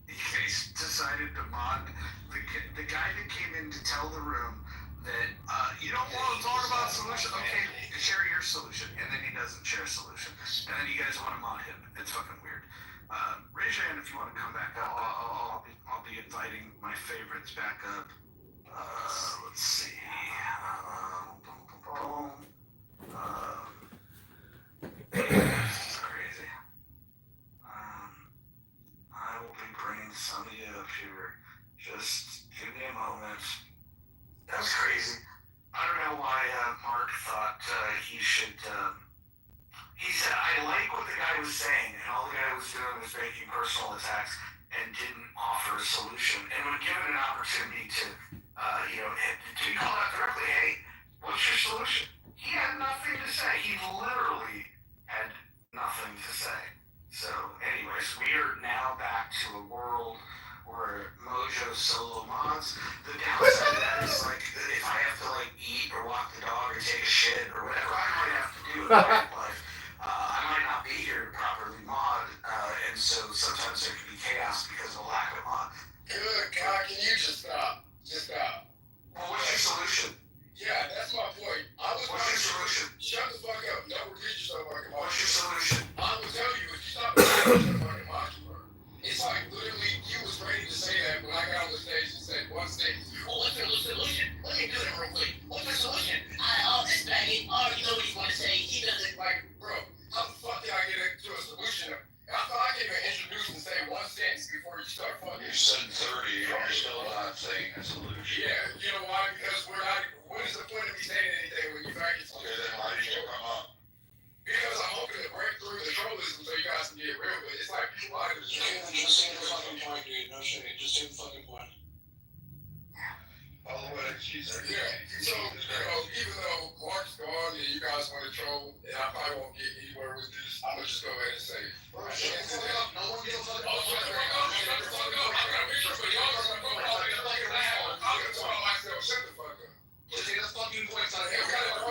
You guys decided to mod the guy that came in to tell the room that you don't want to talk about solution. Okay, share your solution, and then he doesn't share a solution, and then you guys want to mod him. It's fucking weird. Raise your hand if you want to come back up. I'll be inviting my favorites back up. Let's see. This is crazy. I will be bringing some of you up here. Just give me a moment. That was crazy. I don't know why Mark thought he should. He said, I like what the guy was saying, and all the guy was doing was making personal attacks and didn't offer a solution. And when given an opportunity to, to call out directly, hey, what's your solution? He had nothing to say. He literally had nothing to say. So, anyways, we are now back to a world where Mojo solo mods. The downside of that is, like, if I have to, like, eat or walk the dog or take a shit or whatever I might have to do in my life, I might not be here to properly mod, and so sometimes there can be chaos because of a lack of mod. Good God, can you just stop? Just stop. Well, what's your solution? Yeah, that's my point. What's your solution? Shut the fuck up. Don't repeat yourself like a monkey. What's your solution? I will tell you if you stop repeating yourself like a monkey, bro. It's like literally you was ready to say that when I got on the stage and said one stage. Well, what's the solution? Let me do it real quick. What's the solution? This faggot already know what he's going to say. He doesn't. Like, bro, how the fuck did I get into a solution? I thought I came and introduce and say one sentence before you start fucking. You said 30, you're still not saying a solution. Yeah, you know why? Because we're not. What is the point of me saying anything when you faggots? Okay, then why did you come up? Because I'm hoping to break through the trollism so you guys can get real with it. It's like people out of the Just say the fucking point, dude. No shit. Just say the fucking point. All the way to cheese. Yeah. So, even though Mark's gone and you guys want to troll, and I probably won't get anywhere with this, I'm going to just go ahead and say, bro, shut the fuck up. No one gives a fuck. Oh, shut the fuck up. Shut the fuck up. I got a picture for y'all. I'm going to talk about myself. Shut the fuck up. Just say the fucking point. I'm not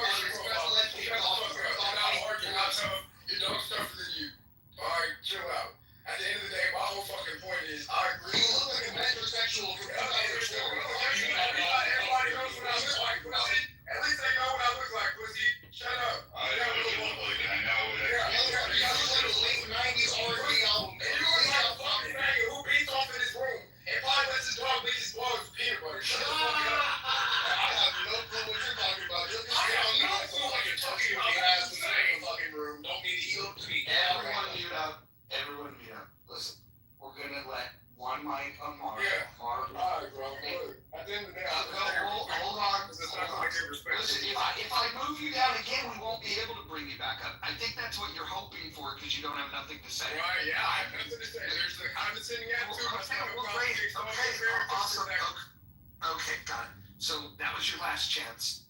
arguing. I'm tough. Your dog's tougher than you. All right, chill out. At the end of the day, my whole fucking point is, I agree. You look like a metrosexual. Everybody knows what I look like, pussy. At least they know what I look like, pussy. Shut up. I know what you look like, and I know what You look like a late 90s R&B album. And you look like a fucking faggot who beats off in his room and probably lets his dog lick his balls with peanut butter. Shut the fuck up. I have no clue what you're talking about. Just I have no clue what you're talking about. You ass in the fucking room. Don't mean to eat up to me. Everyone mute up. Everyone mute up. Listen, we're gonna let one mic on Mark. Yeah. Mark. All right, bro. Look, at the end of the day, Hold on. It's not going to give respect. Listen, if I move you down again, we won't be able to bring you back up. I think that's what you're hoping for because you don't have nothing to say. Right, yeah, I have nothing to say. There's the condescending attitude. Great. Okay, awesome. Okay, got it. So that was your last chance.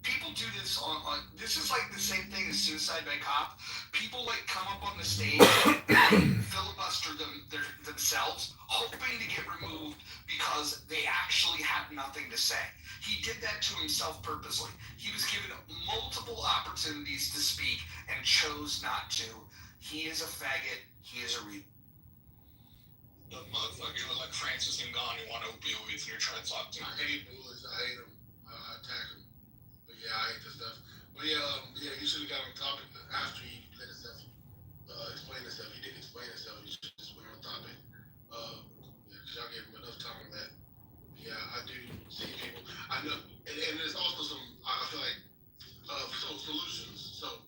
People do this on this is like the same thing as suicide by cop. People like come up on the stage and filibuster themselves, hoping to get removed because they actually had nothing to say. He did that to himself purposely. He was given multiple opportunities to speak and chose not to. He is a faggot. He is a The motherfucker, you look like Francis and gone. You want opioids and you're trying to talk to me. I hate bullies. I hate them. I attack them. But yeah, I hate this stuff. But yeah, you should have got on topic after he let himself explain himself. He didn't explain himself. He just went on topic. Because y'all gave him enough time on that. Yeah, I do see people. I know, and there's also some. I feel like solutions. So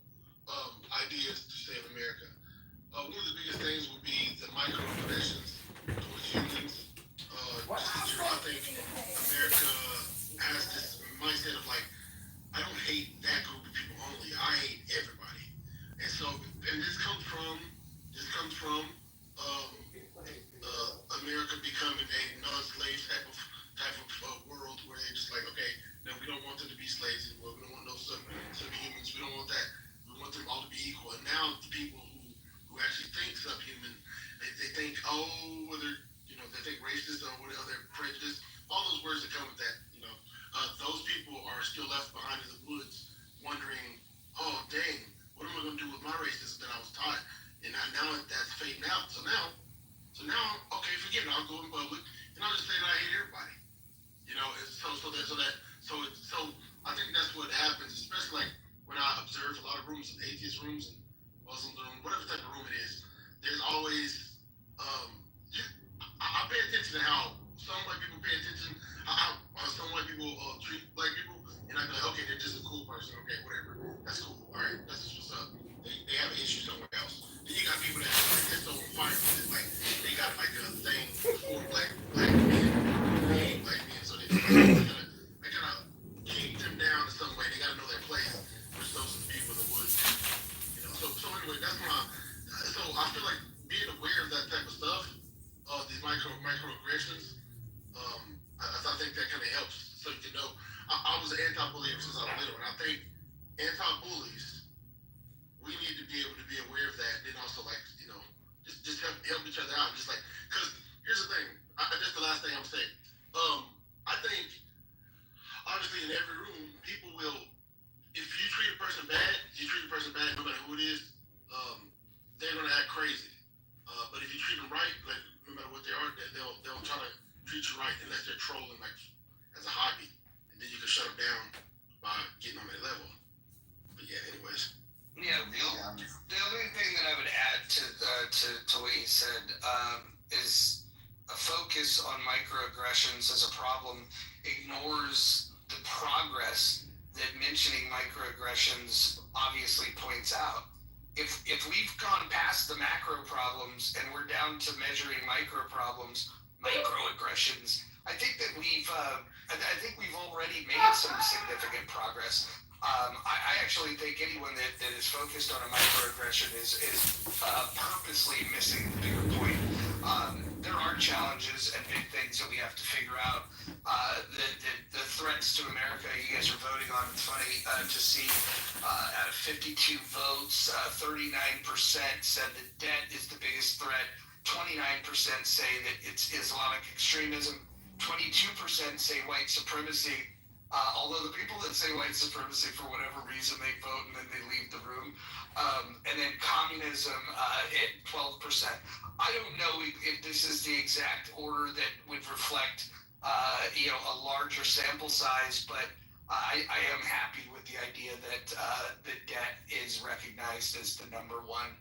rooms and Muslim rooms, whatever type of room it is, there's always I pay attention to how some white people pay attention how some white people treat black people, and I go, okay, they're just a cool person. Okay, whatever, that's cool. All right, that's just what's up. They have an issue somewhere else. Then you got people that get so on fire with it, like they got like a thing for black men, so they kind of keep them down in some way. They got to know their place, which those people that would, So anyway, that's my. So I feel like being aware of that type of stuff, these microaggressions. I think that kind of helps. So you know, I was an anti-bully ever since I was little, and I think anti-bullies, we need to be able to be aware of that, and then also like just help each other out. Just like, because here's the thing. That's the last thing I'm saying. I think obviously in every room, people will. If you treat a person bad, no matter who it is, they're gonna act crazy. But if you treat them right, like no matter what they are, they'll try to treat you right unless they're trolling like as a hobby, and then you can shut them down by getting on their level. But yeah, anyways. Yeah, the only thing that I would add to what you said is a focus on microaggressions as a problem ignores the progress that mentioning microaggressions obviously points out. If we've gone past the macro problems and we're down to measuring microaggressions, I think that we've already made some significant progress. I actually think anyone that is focused on a microaggression is purposely missing the bigger point. There are challenges and big things that we have to figure out. The threats to America you guys are voting on, it's funny to see out of 52 votes, 39% said that debt is the biggest threat, 29% say that it's Islamic extremism, 22% say white supremacy. Although the people that say white supremacy, for whatever reason, they vote and then they leave the room. And then communism at 12%. I don't know if this is the exact order that would reflect, a larger sample size, but I am happy with the idea that the debt is recognized as the number one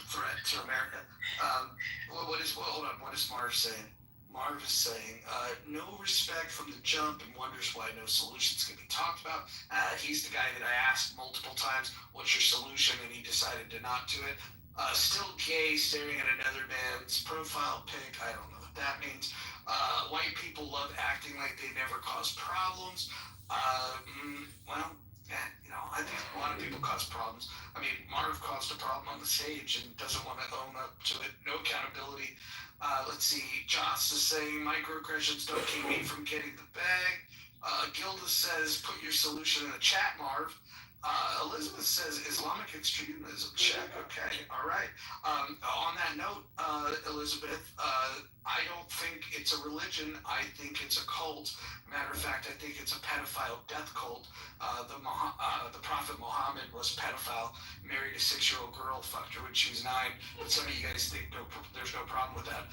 threat to America. What is Marv saying? Marv is saying, no respect from the jump and wonders why no solutions can be talked about. He's the guy that I asked multiple times, what's your solution? And he decided to not do it. Still gay, staring at another man's profile pic. I don't know what that means. White people love acting like they never cause problems. I think a lot of people cause problems. I mean, Marv caused a problem on the stage and doesn't want to own up to it. No accountability. Let's see. Joss is saying microaggressions don't keep me from getting the bag. Gilda says put your solution in the chat, Marv. Elizabeth says Islamic extremism. Check. Okay. All right. On that note, Elizabeth, I don't think it's a religion. I think it's a cult. Matter of fact, I think it's a pedophile death cult. The Prophet Muhammad was a pedophile, married a 6-year-old girl, fucked her when she was 9. And some of you guys think there's no problem with that.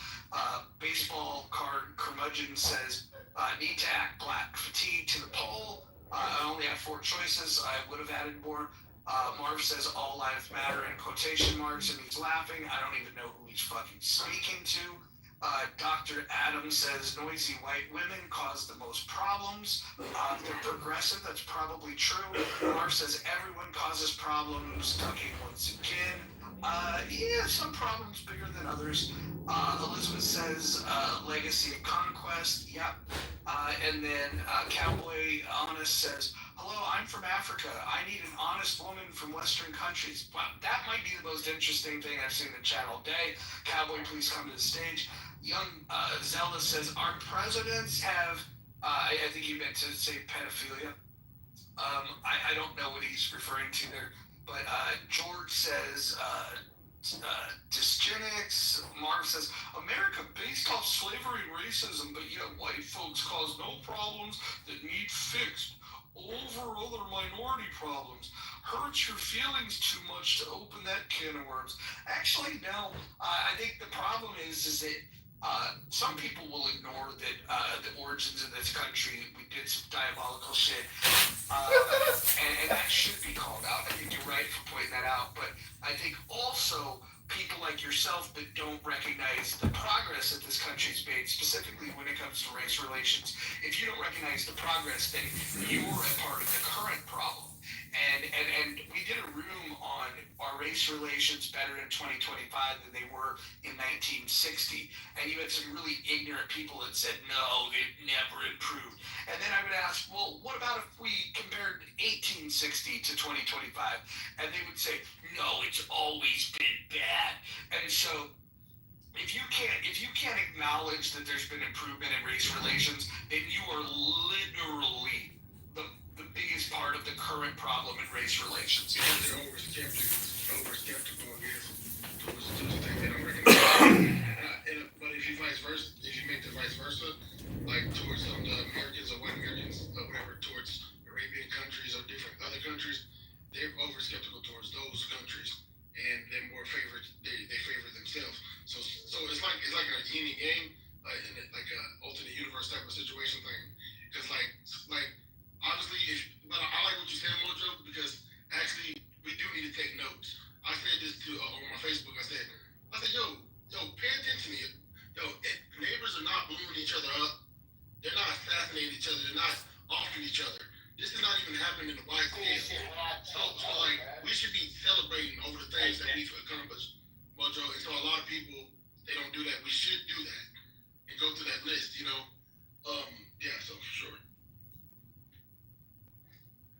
Baseball card curmudgeon says, need to act black. Fatigue to the poll. I only have 4 choices. I would have added more. Marv says all lives matter in quotation marks, and he's laughing. I don't even know who he's fucking speaking to. Dr. Adams says noisy white women cause the most problems. They're progressive. That's probably true. Marv says everyone causes problems. Ducking once again. Some problems bigger than others. Elizabeth says legacy of conquest. Yep. And then Cowboy Honest says, hello, I'm from Africa. I need an honest woman from Western countries. Wow, that might be the most interesting thing I've seen in the chat all day. Cowboy, please come to the stage. Young Zella says, our presidents have, I think he meant to say pedophilia. I don't know what he's referring to there. But George says, dysgenics. Marv says, America based off slavery and racism, but yet white folks cause no problems that need fixed over other minority problems. Hurts your feelings too much to open that can of worms. Actually, no. I think the problem is that Some people will ignore that the origins of this country, we did some diabolical shit, and that should be called out. I think you're right for pointing that out, but I think also people like yourself that don't recognize the progress that this country's made, specifically when it comes to race relations. If you don't recognize the progress, then you're a part of the current problem. And we did a room on are race relations better in 2025 than they were in 1960? And you had some really ignorant people that said, no, it never improved. And then I would ask, well, what about if we compared 1860 to 2025? And they would say, no, it's always been bad. And so if you can't acknowledge that there's been improvement in race relations, then you are literally the biggest part of the current problem in race relations. Because they're over skeptical, I guess, towards things they don't recognize. But if you make the vice versa, like towards some of the Americans or white Americans or whatever, towards Arabian countries or different other countries, they're over skeptical towards those countries, and they're more favored. They favor themselves. So it's like a yin and yang, like a alternate universe type of situation thing. Because like obviously, but I like what you said, Mojo, because actually we do need to take notes. I said this to on my Facebook. I said, yo, pay attention to you. Neighbors are not blowing each other up. They're not assassinating each other. They're not offing each other. This is not even happening in the wide scale. So like we should be celebrating over the things that we've accomplished, Mojo. And so a lot of people they don't do that. We should do that and go through that list. Yeah. So for sure.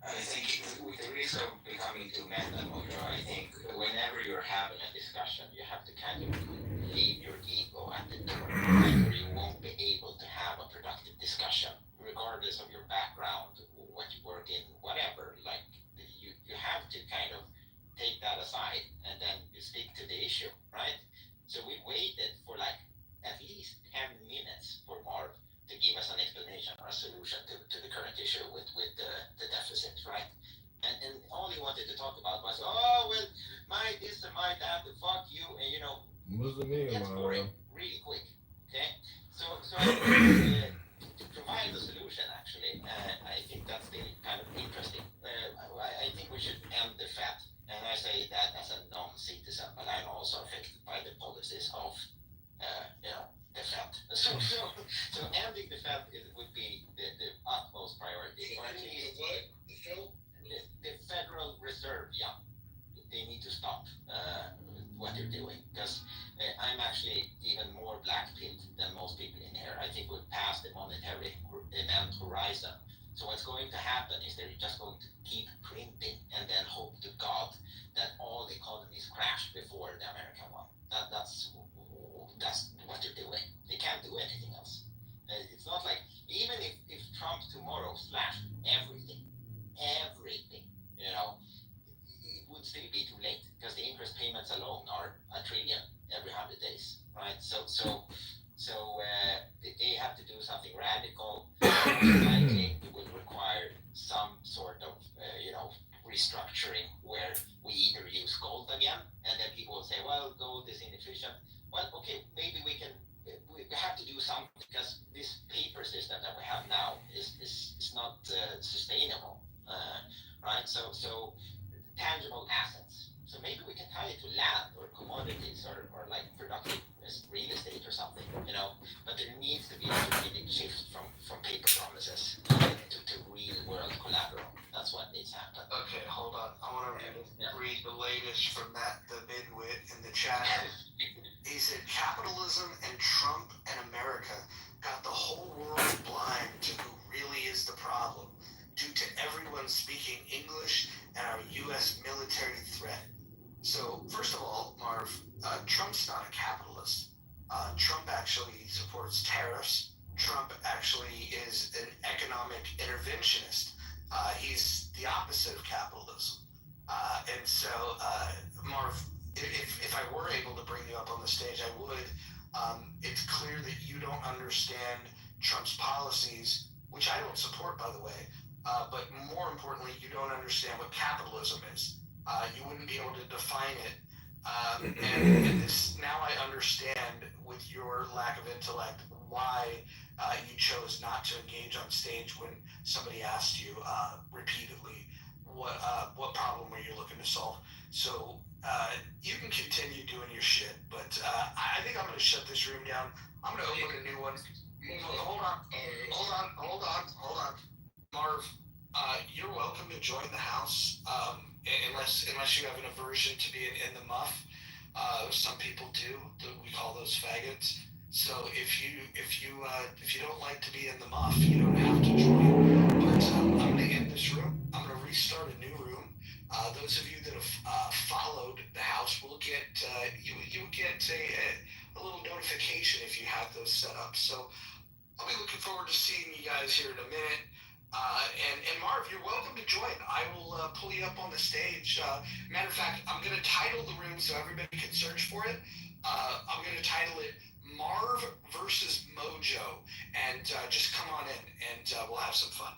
I think with the risk of becoming too mental, I think whenever you're having a discussion, you have to kind of leave your ego at the door, right? Or you won't be able to have a productive discussion, regardless of your background, what you work in, whatever. Like you have to kind of take that aside and then you speak to the issue, right? So we waited for like at least 10 minutes for Marv to give us an explanation or a solution to the current issue with the deficit, right? And all he wanted to talk about was, oh, well, my this and my that, fuck you, and it gets boring really quick, okay? So to provide the solution, actually, I think that's the kind of interesting. I think we should end the Fed, and I say that as a non-citizen, but I'm also affected by the policies of, the Fed. So ending the Fed would be the utmost priority, or at least the Federal Reserve. Yeah, they need to stop what they're doing, because I'm actually even more black-pilled than most people in here. I think we've passed the monetary event horizon. So what's going to happen is they're just going to keep printing and then hope to God that all the economies crash before the American one. That's what they're doing. They can't do anything else. It's not like, even if Trump tomorrow slashed everything, it would still be too late, because the interest payments alone are $1 trillion every 100 days, right? So they have to do something radical. Most likely it would require some sort of restructuring, where we either use gold again, and then people will say, well, gold is inefficient. Well, okay, maybe we have to do something, because this paper system that we have now is not sustainable, right? So tangible assets. So maybe we can tie it to land or commodities or like productive real estate or something, But there needs to be a strategic shift from paper promises to real world collateral. That's what needs to happen. Okay, hold on. I want to read the latest from the midwit in the chat. He said, capitalism and Trump and America got the whole world blind to who really is the problem, due to everyone speaking English and our U.S. military threat. So, first of all, Marv, Trump's not a capitalist. Trump actually supports tariffs. Trump actually is an economic interventionist. He's the opposite of capitalism. And so, Marv, if I were able to bring you up on the stage, I would. It's clear that you don't understand Trump's policies, which I don't support, by the way. But more importantly, you don't understand what capitalism is. You wouldn't be able to define it And this, now I understand with your lack of intellect why you chose not to engage on stage when somebody asked you repeatedly what problem were you looking to solve. So you can continue doing your shit, but I think I'm going to shut this room down. I'm going to open a new one. Hold on. Marv, you're welcome to join the house, unless you have an aversion to being in the muff. Some people do. We call those faggots. So if you don't like to be in the muff, you don't have to join. But I'm going to end this room. I'm going to restart a new room. Those of you that have followed the house will get you get a little notification if you have those set up. So I'll be looking forward to seeing you guys here in a minute. And Marv, you're welcome to join. I will pull you up on the stage. Matter of fact, I'm going to title the room so everybody can search for it. I'm going to title it Marv versus Mojo. And just come on in and we'll have some fun.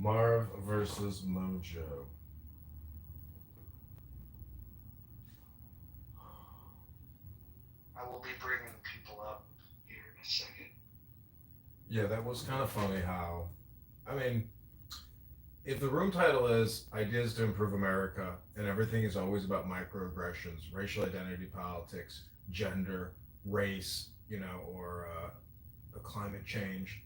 Marv versus Mojo. I will be bringing people up here in a second. Yeah, that was kind of funny how, I mean, if the room title is Ideas to Improve America and everything is always about microaggressions, racial identity politics, gender, race, or climate change,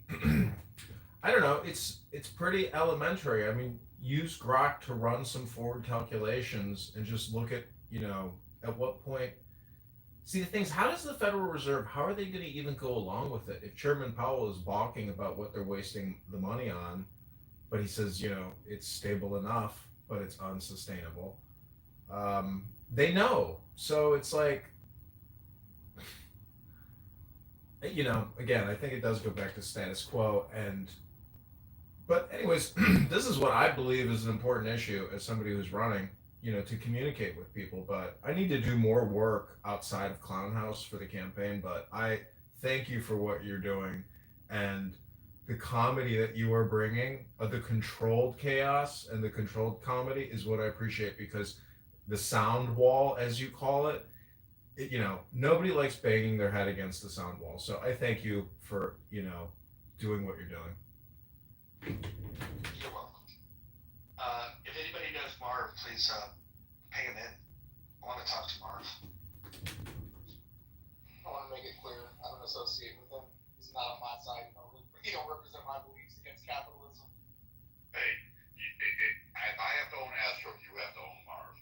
I don't know. It's pretty elementary. I mean, use Grok to run some forward calculations and just look at at what point. See, the things. How does the Federal Reserve? How are they going to even go along with it if Chairman Powell is balking about what they're wasting the money on, but he says it's stable enough, but it's unsustainable. They know, so it's like again, I think it does go back to status quo and but anyways, this is what I believe is an important issue as somebody who's running, to communicate with people. But I need to do more work outside of Clown House for the campaign. But I thank you for what you're doing and the comedy that you are bringing, the controlled chaos and the controlled comedy is what I appreciate because the sound wall, as you call it, nobody likes banging their head against the sound wall. So I thank you for, doing what you're doing. You're welcome. If anybody knows Marv, please ping him in. I want to talk to Marv. I want to make it clear, I don't associate with him. He's not on my side. He don't represent my beliefs against capitalism. Hey, if I have to own Astro, you have to own Marv.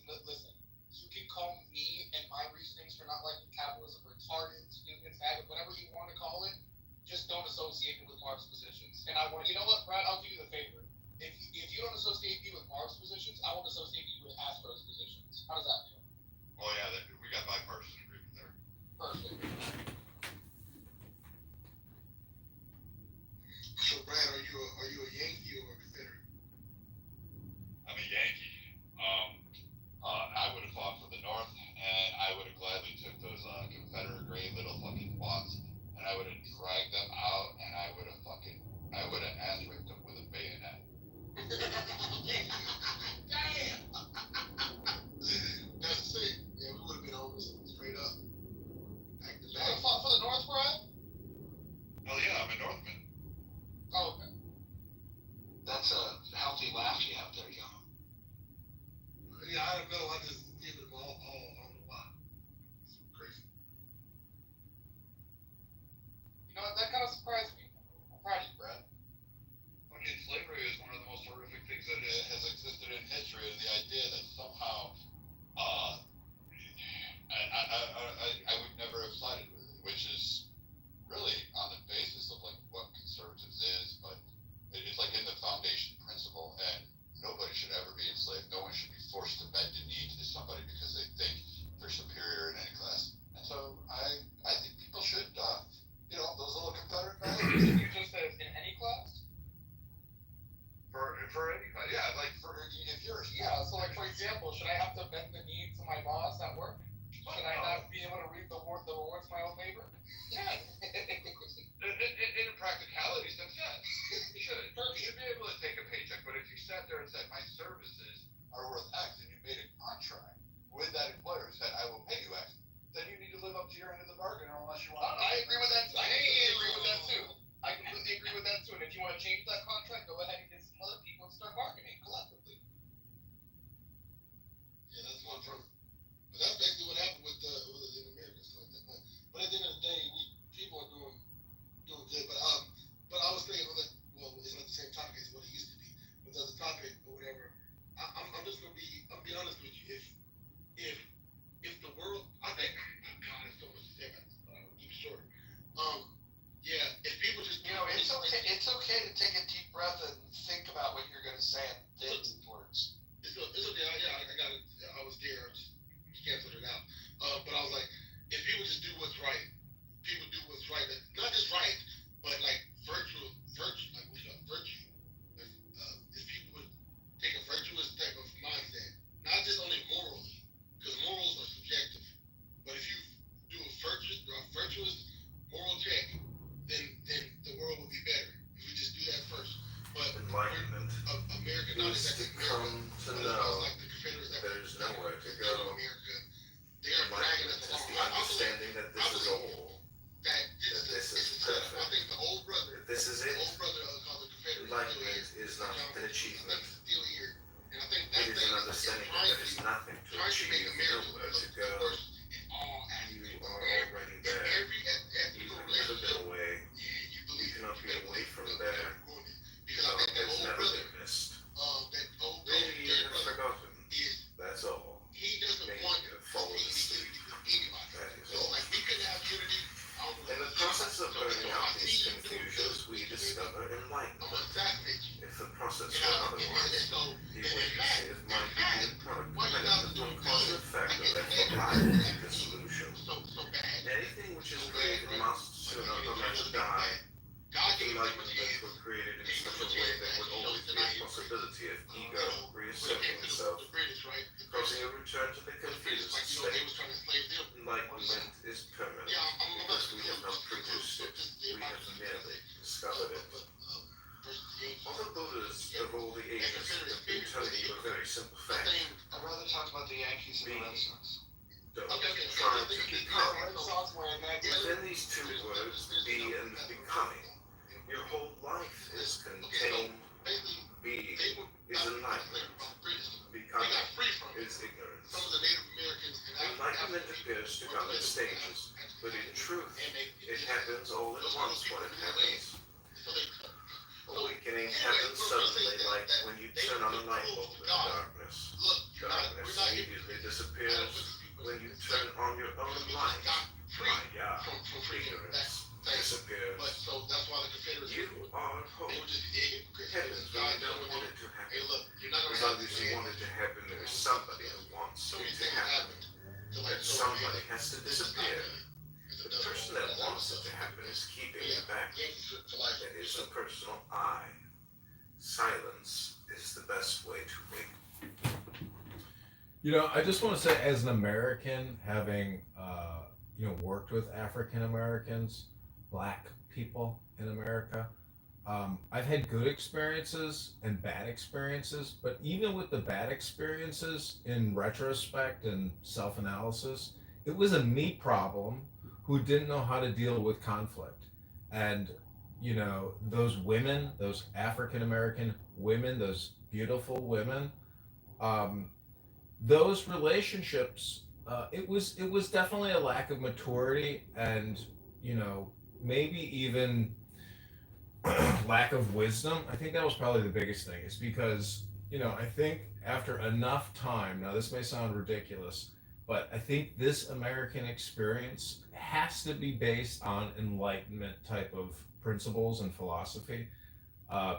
Listen. You can call me and my reasonings for not liking capitalism retarded, stupid, faggot, whatever you want to call it. Just don't associate me with Marv's positions. And I want, you know what, Brad? I'll do you the favor. If you don't associate me with Marv's positions, I won't associate you with Astro's positions. How does that feel? Oh yeah, we got bipartisan agreement there. Perfect. So Brad, are you a Yankee or a Confederate? I'm a Yankee. I would have fought for the North, and I would have gladly took those Confederate gray little fucking quads, and I would have dragged them out, and I would just do what's right. People do what's right. Not just right, but like virtue, like what's up, virtue. If people would take a virtuous type of mindset, not just only morally, because morals are subjective. But if you do a virtuous moral check, then the world will be better. If we just do that first. But Enlightenment America, not is to exactly come America, to but know like the Confederates that there's nowhere to go. America, they are dragging us Enlightenment is along. the understanding that this is all, That this is I perfect, think the old brother, that this is it. the old brother called the Confederates. Enlightenment is not an achievement. Still here. And I think It is an understanding that there is nothing to achieve, nowhere to go. You are already there. You have never been away. You cannot be away from there. No, it's never been missed. Maybe you have forgotten. That's all. Maybe you have fallen asleep. That is all. In the process of burning out these confusions, we discover enlightenment. If the process were otherwise, the awakening might be the product dependent upon cause and effect, and therefore liable to dissolution. Anything which is created must sooner or later die. If enlightenment were created in such a way, there would always be a possibility of ego reasserting itself, causing a return to the confused state. Enlightenment is permanent, because we have not produced it, we have merely discovered it. All the Buddhas of all the ages have been telling you a very simple fact. I'd rather talk about the Yankees and the Red Sox. Don't try to become. Within these two words, be and becoming, your whole life is contained. Being is enlightenment. Becoming is ignorance. Enlightenment appears to come in stages, but in truth, it happens all at once when it happens. Awakening happens suddenly, like when you turn on a light bulb in the darkness. Darkness immediately disappears when you turn on your own light. Maya, ignorance, disappears. You are hope. Happens when you don't want it to happen. As long as you want it to happen, there is somebody who wants it to happen. That somebody has to disappear. The person that wants it to happen is keeping it back. That is the personal I. Silence is the best way to wait. You know, I just want to say, as an American, having worked with African Americans, Black people in America, I've had good experiences and bad experiences. But even with the bad experiences, in retrospect and self-analysis, it was a me problem who didn't know how to deal with conflict. And those women, those African American women, those beautiful women, those relationships, it was definitely a lack of maturity, and maybe even lack of wisdom. I think that was probably the biggest thing. Is because I think after enough time, now this may sound ridiculous, but I think this American experience has to be based on enlightenment type of principles and philosophy,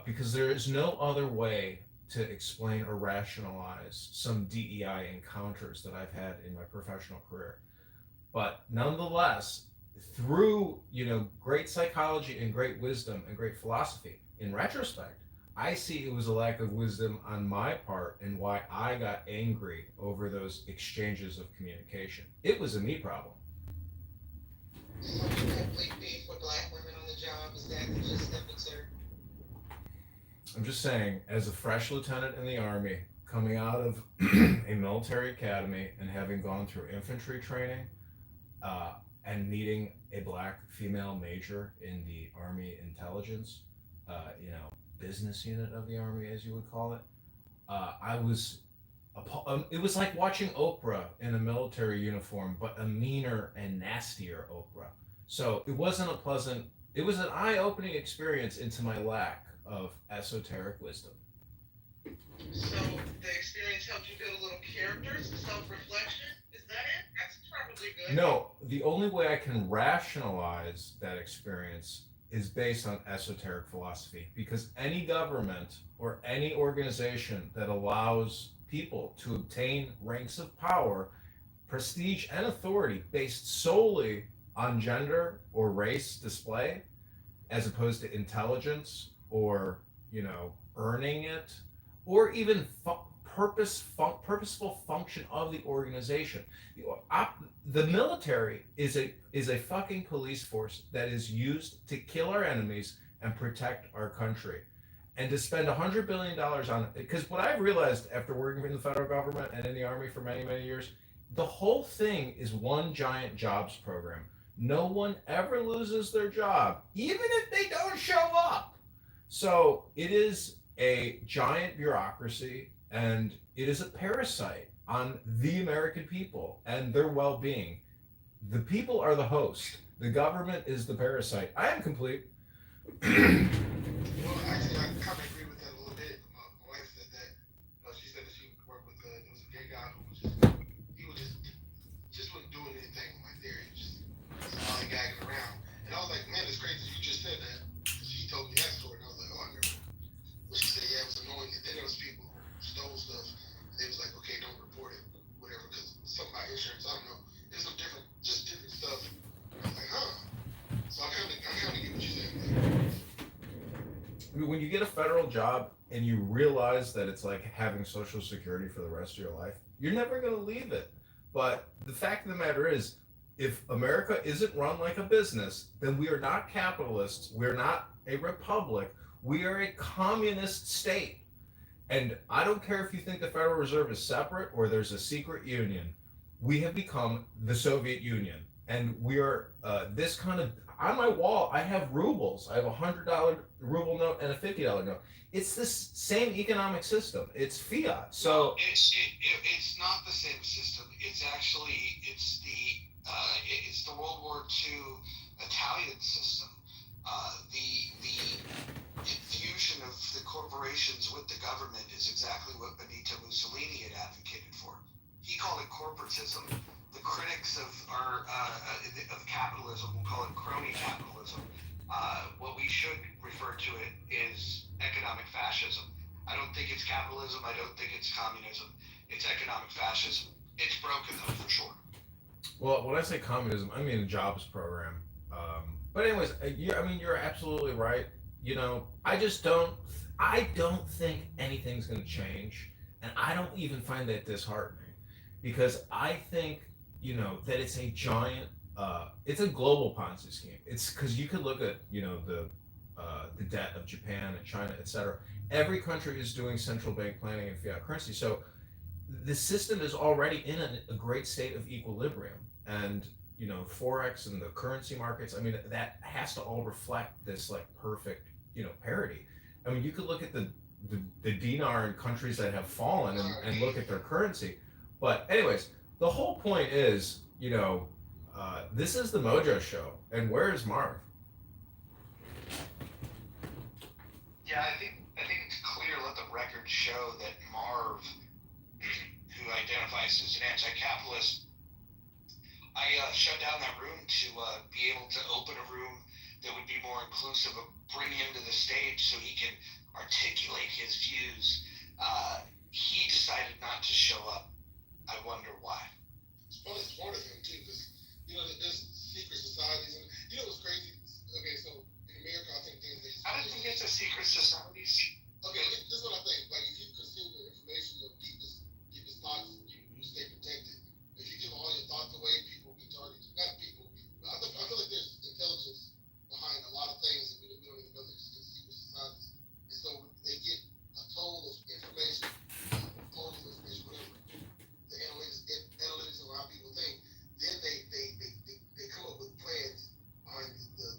because there is no other way to explain or rationalize some DEI encounters that I've had in my professional career. But nonetheless, through great psychology and great wisdom and great philosophy, in retrospect, I see it was a lack of wisdom on my part and why I got angry over those exchanges of communication. It was a me problem. So complete beef with black women on the job, is that the gist of it, sir? I'm just saying, as a fresh lieutenant in the Army, coming out of a military academy and having gone through infantry training, and meeting a Black female major in the Army intelligence, business unit of the Army, as you would call it, it was like watching Oprah in a military uniform, but a meaner and nastier Oprah. So it wasn't it was an eye-opening experience into my lack of esoteric wisdom. So the experience helped you build a little character, some self-reflection? Is that it? That's probably good. No, the only way I can rationalize that experience is based on esoteric philosophy, because any government or any organization that allows people to obtain ranks of power prestige and authority based solely on gender or race display, as opposed to intelligence or, earning it, or even purposeful function of the organization. The military is a fucking police force that is used to kill our enemies and protect our country. And to spend $100 billion on it, because what I've realized after working in the federal government and in the army for many, many years, the whole thing is one giant jobs program. No one ever loses their job, even if they don't show up. So it is a giant bureaucracy, and it is a parasite on the American people and their well being. The people are the host, the government is the parasite. I am complete. Well, actually, I kind of agree with that a little bit. My wife said that. She said that she would work with. There was a gay guy who was just wasn't doing anything like there. He was just smiling, gagging around. And I was like, man, it's crazy you just said that. She told me that story, and I was like, oh, I never. But she said, yeah, it was annoying. And then there was people who stole stuff. And they was like, okay, don't report it, whatever, because something about insurance. I don't know. There's some different stuff. And I was like, huh. So I kind of get what you're saying. I mean, when you get a federal job and you realize that it's like having Social Security for the rest of your life, you're never going to leave it. But the fact of the matter is, if America isn't run like a business, then we are not capitalists. We're not a republic. We are a communist state. And I don't care if you think the Federal Reserve is separate or there's a secret union. We have become the Soviet Union. And we are this kind of, on my wall, I have rubles. I have $100 ruble note and a $50 note. It's this same economic system. It's fiat. So it's not the same system. It's actually it's the World War II Italian system. The infusion of the corporations with the government is exactly what Benito Mussolini had advocated for. He called it corporatism. The critics of of capitalism will call it crony capitalism. What we should refer to it is economic fascism. I don't think it's capitalism. I don't think it's communism. It's economic fascism. It's broken though, for sure. well, when I say communism, I mean a jobs program. But anyways, you're absolutely right. I don't think anything's going to change, and I don't even find that disheartening, because I think that it's a giant, it's a global Ponzi scheme. It's because you could look at the debt of Japan and China, etc. Every country is doing central bank planning and fiat currency, so the system is already in a great state of equilibrium. And forex and the currency markets, I mean, that has to all reflect this like perfect parity. I mean, you could look at the dinar in countries that have fallen and look at their currency. But anyways, the whole point is, this is the Mojo Show, and where is Marv? Yeah, I think it's clear. Let the record show that Marv, who identifies as an anti-capitalist, I shut down that room to be able to open a room that would be more inclusive, of bring him to the stage so he can articulate his views. He decided not to show up. I wonder why. It's probably smart of him too, because there's secret societies, and what's crazy? Okay, so in America, I think things. I don't think it's a secret societies. Okay, this is what I think. Like, if you conceal the information, your deepest thoughts, you stay protected. If you give all your thoughts away, people get targeted. Not people. But I feel like there's intelligence behind a lot of things that we don't even know. There's secret societies, and so they get a total of information, polling information, whatever. The analytics of how people think. Then they come up with plans behind the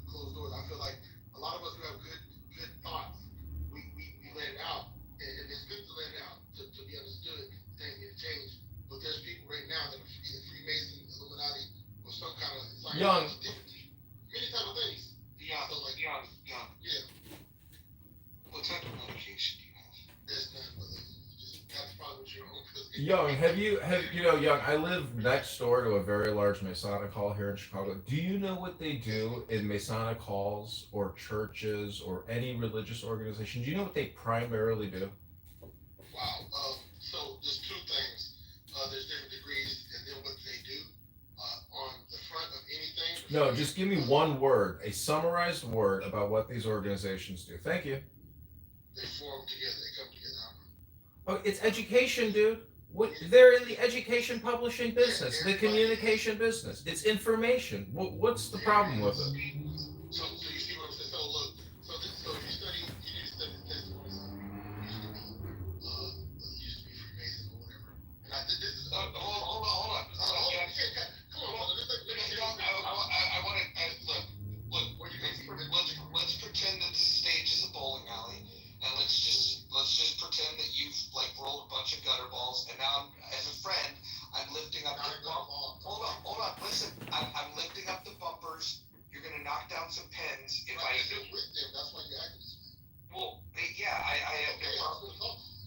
closed doors. I feel like a lot of us who have good thoughts, we let it out, and it's good to let it out to be understood. Things need to change, but there's people right now that are either Freemason, Illuminati, or some kind of Young. many type of things. Yeah, So like young. yeah, What type of medication do you have? there's none. But that's probably what you're on. Young, Young, I live next door to a very large Masonic hall here in Chicago. Do you know what they do in Masonic halls or churches or any religious organization? Do you know what they primarily do? Wow. So there's two things. There's different degrees. No, just give me one word, a summarized word about what these organizations do. Thank you. They form together. They come together. Oh, it's education, dude. What, they're in the education publishing business, the communication business. It's information. What's the problem with it? So you see what I'm saying? So look, so if you study, you need to study the testimonies of used to be Freemason or whatever. And I did this is hold on. Come on, brother. I want to look. Where you let's pretend that the stage is a bowling alley, and let's just pretend that you've like rolled a bunch of gutter balls, and now as a friend, I'm lifting up the Hold on. Listen, I'm lifting up the bumpers. You're gonna knock down some pins. If I do with them, that's why you acting this way. Well, yeah, I have no problem.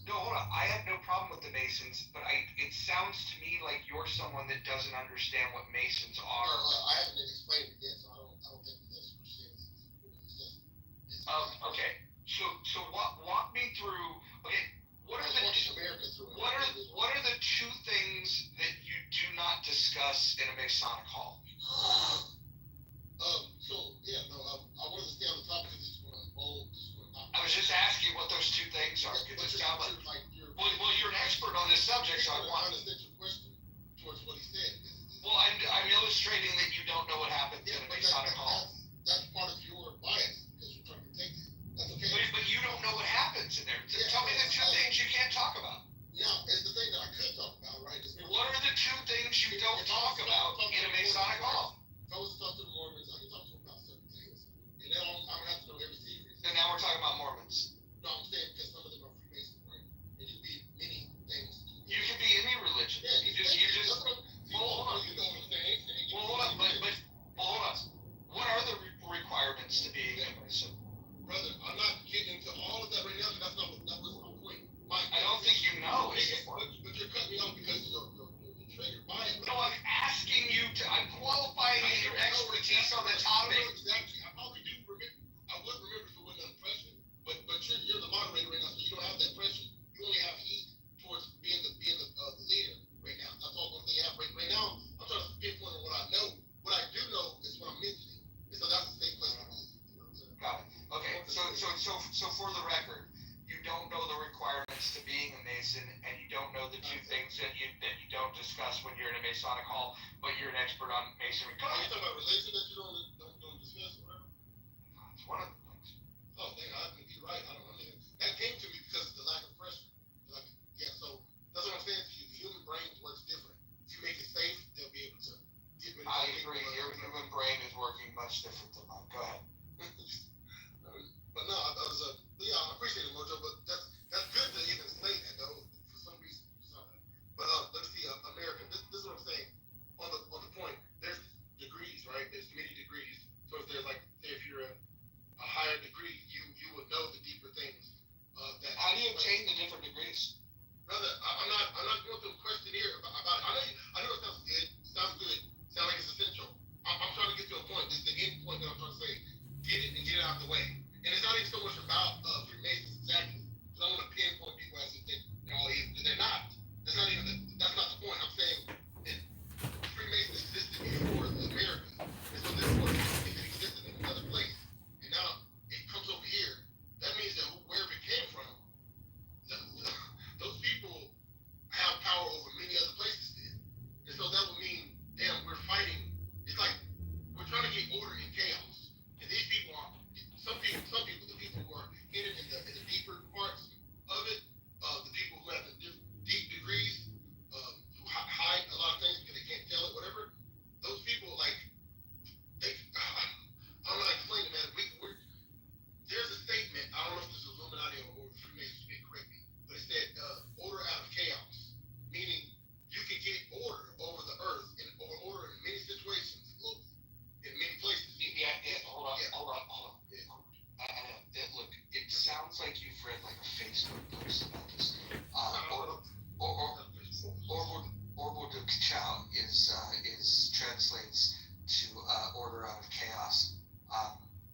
No, hold on. I have no problem with the Masons, but it sounds to me like you're someone that doesn't understand what Masons are. I haven't explained it yet, so I don't think that's what you're saying. Okay. So walk me through. Okay, what are the two things that you do not discuss in a Masonic hall? I wanted to stay on the topic because this is going to unfold. I was just asking what those two things are. Well, you're an expert on this subject, so I want to understand your question towards what he said. Well, I'm illustrating that you don't know what happens in a Masonic hall. That's part of your bias because you're trying to protect it. That's okay. But you don't know what happens in there. Tell me the two things you can't talk about. Yeah, it's the thing that I could talk about, right? What are the two things you don't talk about in a Masonic hall? If I was to talk to the Mormons, I can talk to them about certain things. And then I'm gonna have to know every secret. And now we're talking about Mormons. No, I'm saying because some of them are Freemasons, right? And you be many things. You can be any religion. Yeah, you just. Hold on. You know what I'm saying? Hold on. Hold on. What are the requirements to being a Mason? Brother, I'm not getting into all of that right now. That was my point. I don't think you know. But you're cutting me off because you're triggered by it. No, I'm asking you to. I'm qualifying your expertise on the topic. Exactly. I probably do remember. I would remember if it wasn't under pressure. But you're the moderator right now, so you don't have that pressure. You only have heat towards being the leader right now. That's all one thing you have right now. I'm trying to pinpoint on what I know. What I do know is what I'm mentioning. And so that's the same place for me. You know what I'm saying? Got it. Okay. So for the record, you don't know the requirements to being a Mason, and you don't know the two things that you don't discuss when you're in a Masonic hall, but you're an expert on Masonry. Go ahead. Are you talking about religion that you don't discuss, right? It's one of the things. Oh, dang, I think you're right. I mean, that came to me because of the lack of pressure. So that's what I'm saying to you. The human brain works different. If you make it safe, they'll be able to get rid of I agree. Your human brain is working much different than mine. Go ahead. But no, I appreciate it, Mojo, but that's good to even say that, though. For some reason, you saw that. But let's see, American. This is what I'm saying. On the point, there's degrees, right? There's many degrees. So if there's like, say, if you're a higher degree, you would know the deeper things. How do you obtain the different degrees? Brother, I'm not going through a questionnaire about it. I know it sounds good. Sounds like it's essential. I'm trying to get to a point. It's the end point that I'm trying to say. Get it and get it out of the way. And it's not even so much about Freemasons exactly. Because I want to pinpoint people as if they're all evil. They're not. That's not the point. I'm saying Freemasons existed before America. And so therefore, if it existed in another place, and now it comes over here, that means that wherever it came from, those people have power over many other places then. And so that would mean, damn, we're fighting. It's like we're trying to get order in chaos. And these people are, some people, the people who are hidden in the deeper parts of it, the people who have the deep degrees, who hide a lot of things because they can't tell it, whatever, those people, like, I don't know how to explain it, man. There's a statement, I don't know if this is Illuminati or Freemasons speak correctly, but it said order out of chaos, meaning you can get order over the earth or order in many situations globally, in many places. Yeah. Hold on. Look, it sounds like you've read like a Facebook post about this. Order de Chao is translates to order out of chaos.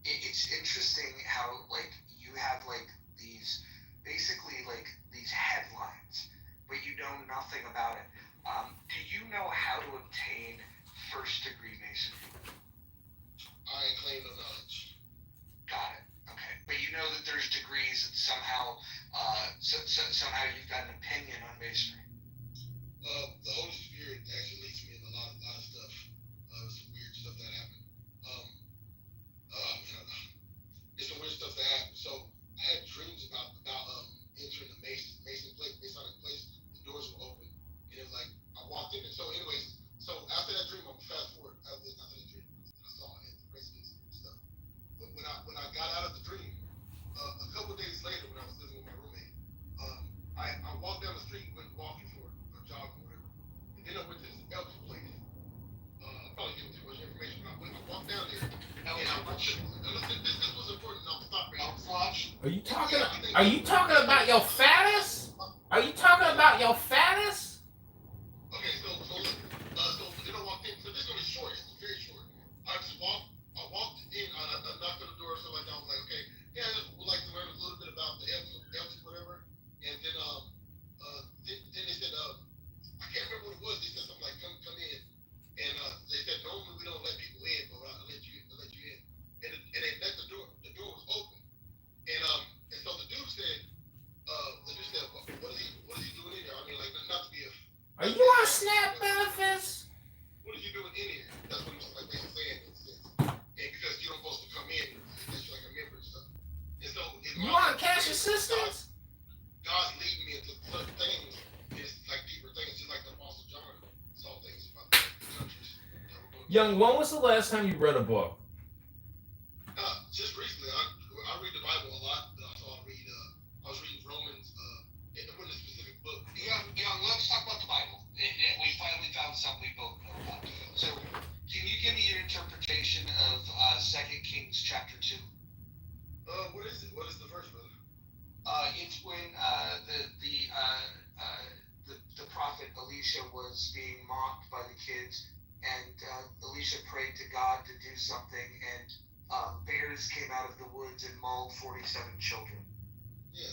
It's interesting how like you have like these basically like these headlines, but you know nothing about it. Do you know how to obtain first degree Masonry? ain't claim no knowledge. Got it. Okay, but you know that there's degrees and somehow, somehow you've got an opinion on masonry. The Holy Spirit actually leads me in a lot of stuff. Some weird stuff that happened. It's some weird stuff that happened. So I had dreams about entering the Masonic place. The doors were open, and it was like I walked in. So, anyways, after that dream, I'm fast forward after that dream, I saw it, the Masons and stuff. But when I got out of the dream, a couple days later, when I was living with my roommate, I walked down the street, went walking for a jog or whatever, and then I went to this Elks place. I'm probably giving too much information, but I walked down there, and I walked in. This was important. No, stop me. Elks Lodge? Are you talking about your fattest? Are you talking about your fattest? Okay, so then I walked in. So this one is short. It's very short. I walked in. I knocked on the door. So like I was like, okay, yeah, I would like to learn a little bit about the Elks, whatever. And then then they said I can't remember what it was. They said something like come in, and they said normally we don't let people in, but I'll let you in. And they let the door. The door was open. And so the dude said, what is he doing in here? I mean, like, not to be a. Are you on SNAP benefits? What are you doing in here? That's what he's like basically saying. And because you're supposed to come in, unless you're like a member and stuff. And so you on cash assistance? God's leading me into certain things. It's like deeper things, just like the Apostle John saw things about the countries. Young, when was the last time you read a book? Just recently, I read the Bible a lot. I was reading Romans. It wasn't a specific book. Young, let's talk about the Bible. We finally found something we both know about. So, can you give me your interpretation of 2 Kings chapter 2? What is it? What is the verse, brother? It's when the prophet Elisha was being mocked by the kids, and Elisha prayed to God to do something, and bears came out of the woods and mauled 47 children. Yeah.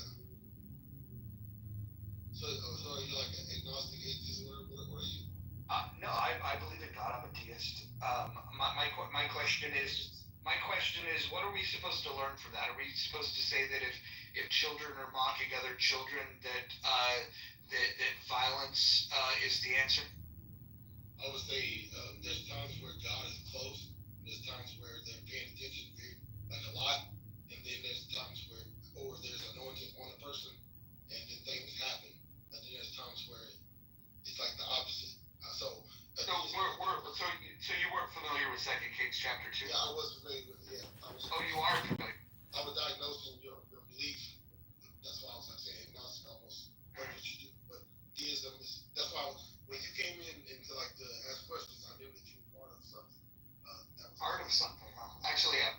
So are you like an agnostic atheist? What are you? No, I believe in God. I'm a deist. My question is, what are we supposed to learn from that? Are we supposed to say that if children are mocking other children, that violence is the answer? I would say there's times where God is close. There's times where they're paying attention like a lot, and then there's times where, or there's anointing on a person, and then things happen, and then there's times where it's like the opposite. So you weren't familiar with 2 Kings chapter 2? Yeah, I was familiar with it. Yeah, you are familiar. I was diagnosing your belief. That's why I was like saying agnostic almost. What you do, but deism is. That's why when you came into like to ask questions, I knew that you were part of something. Part of something, huh? Actually, I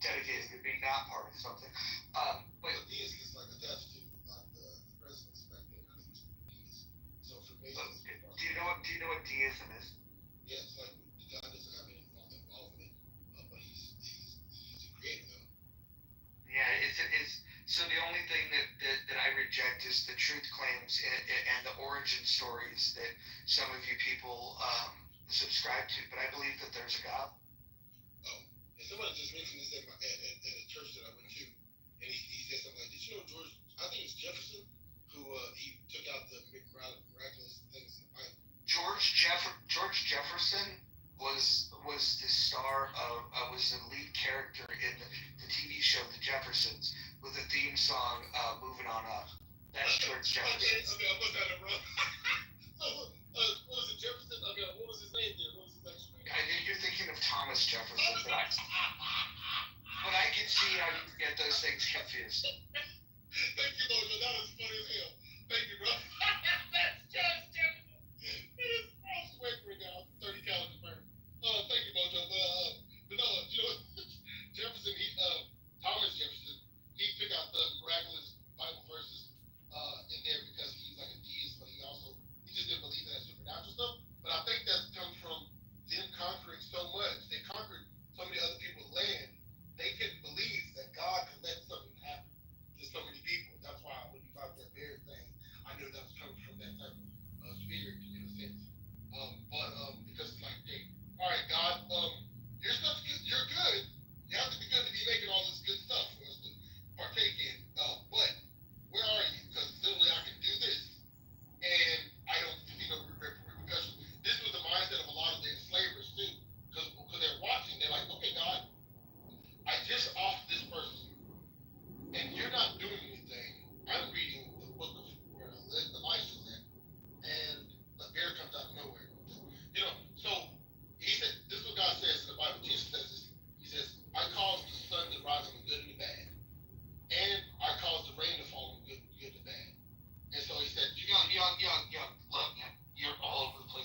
dedicated to being not part of something. But deism is like attached to like the presidents back then. I think it's so for me. Do you know what deism is? Yeah, it's like God doesn't have any involvement, but he's the creator though. Yeah, it's so the only thing that I reject is the truth claims and the origin stories that some of you people subscribe to, but I believe that there's a God. Oh, and somebody just mentioned this at a church that I went to, and he said something like, "Did you know George? I think it's Jefferson who he took out the miraculous things in the Bible." George Jefferson was the star of was the lead character in the TV show The Jeffersons with the theme song "Moving On Up." That's George Jefferson. Okay, I must have it wrong. What was it, Jefferson? Okay, what was his name then? What was his actual name? I think you're thinking of Thomas Jefferson, but I can see how you can get those things confused. Thank you, Mojo. That was funny as hell. Thank you, bro. That's just Jefferson. It is cross wavering now. 30 calories burn. Thank you, Mojo. But no, you know, Jefferson, Thomas Jefferson, he took out the miraculous Bible verses in there because he's like a deist, but he just didn't believe in that supernatural stuff. But I think that comes from them conquering so much. They conquered so many other people's land. They couldn't believe that God could let something happen to so many people. That's why when you find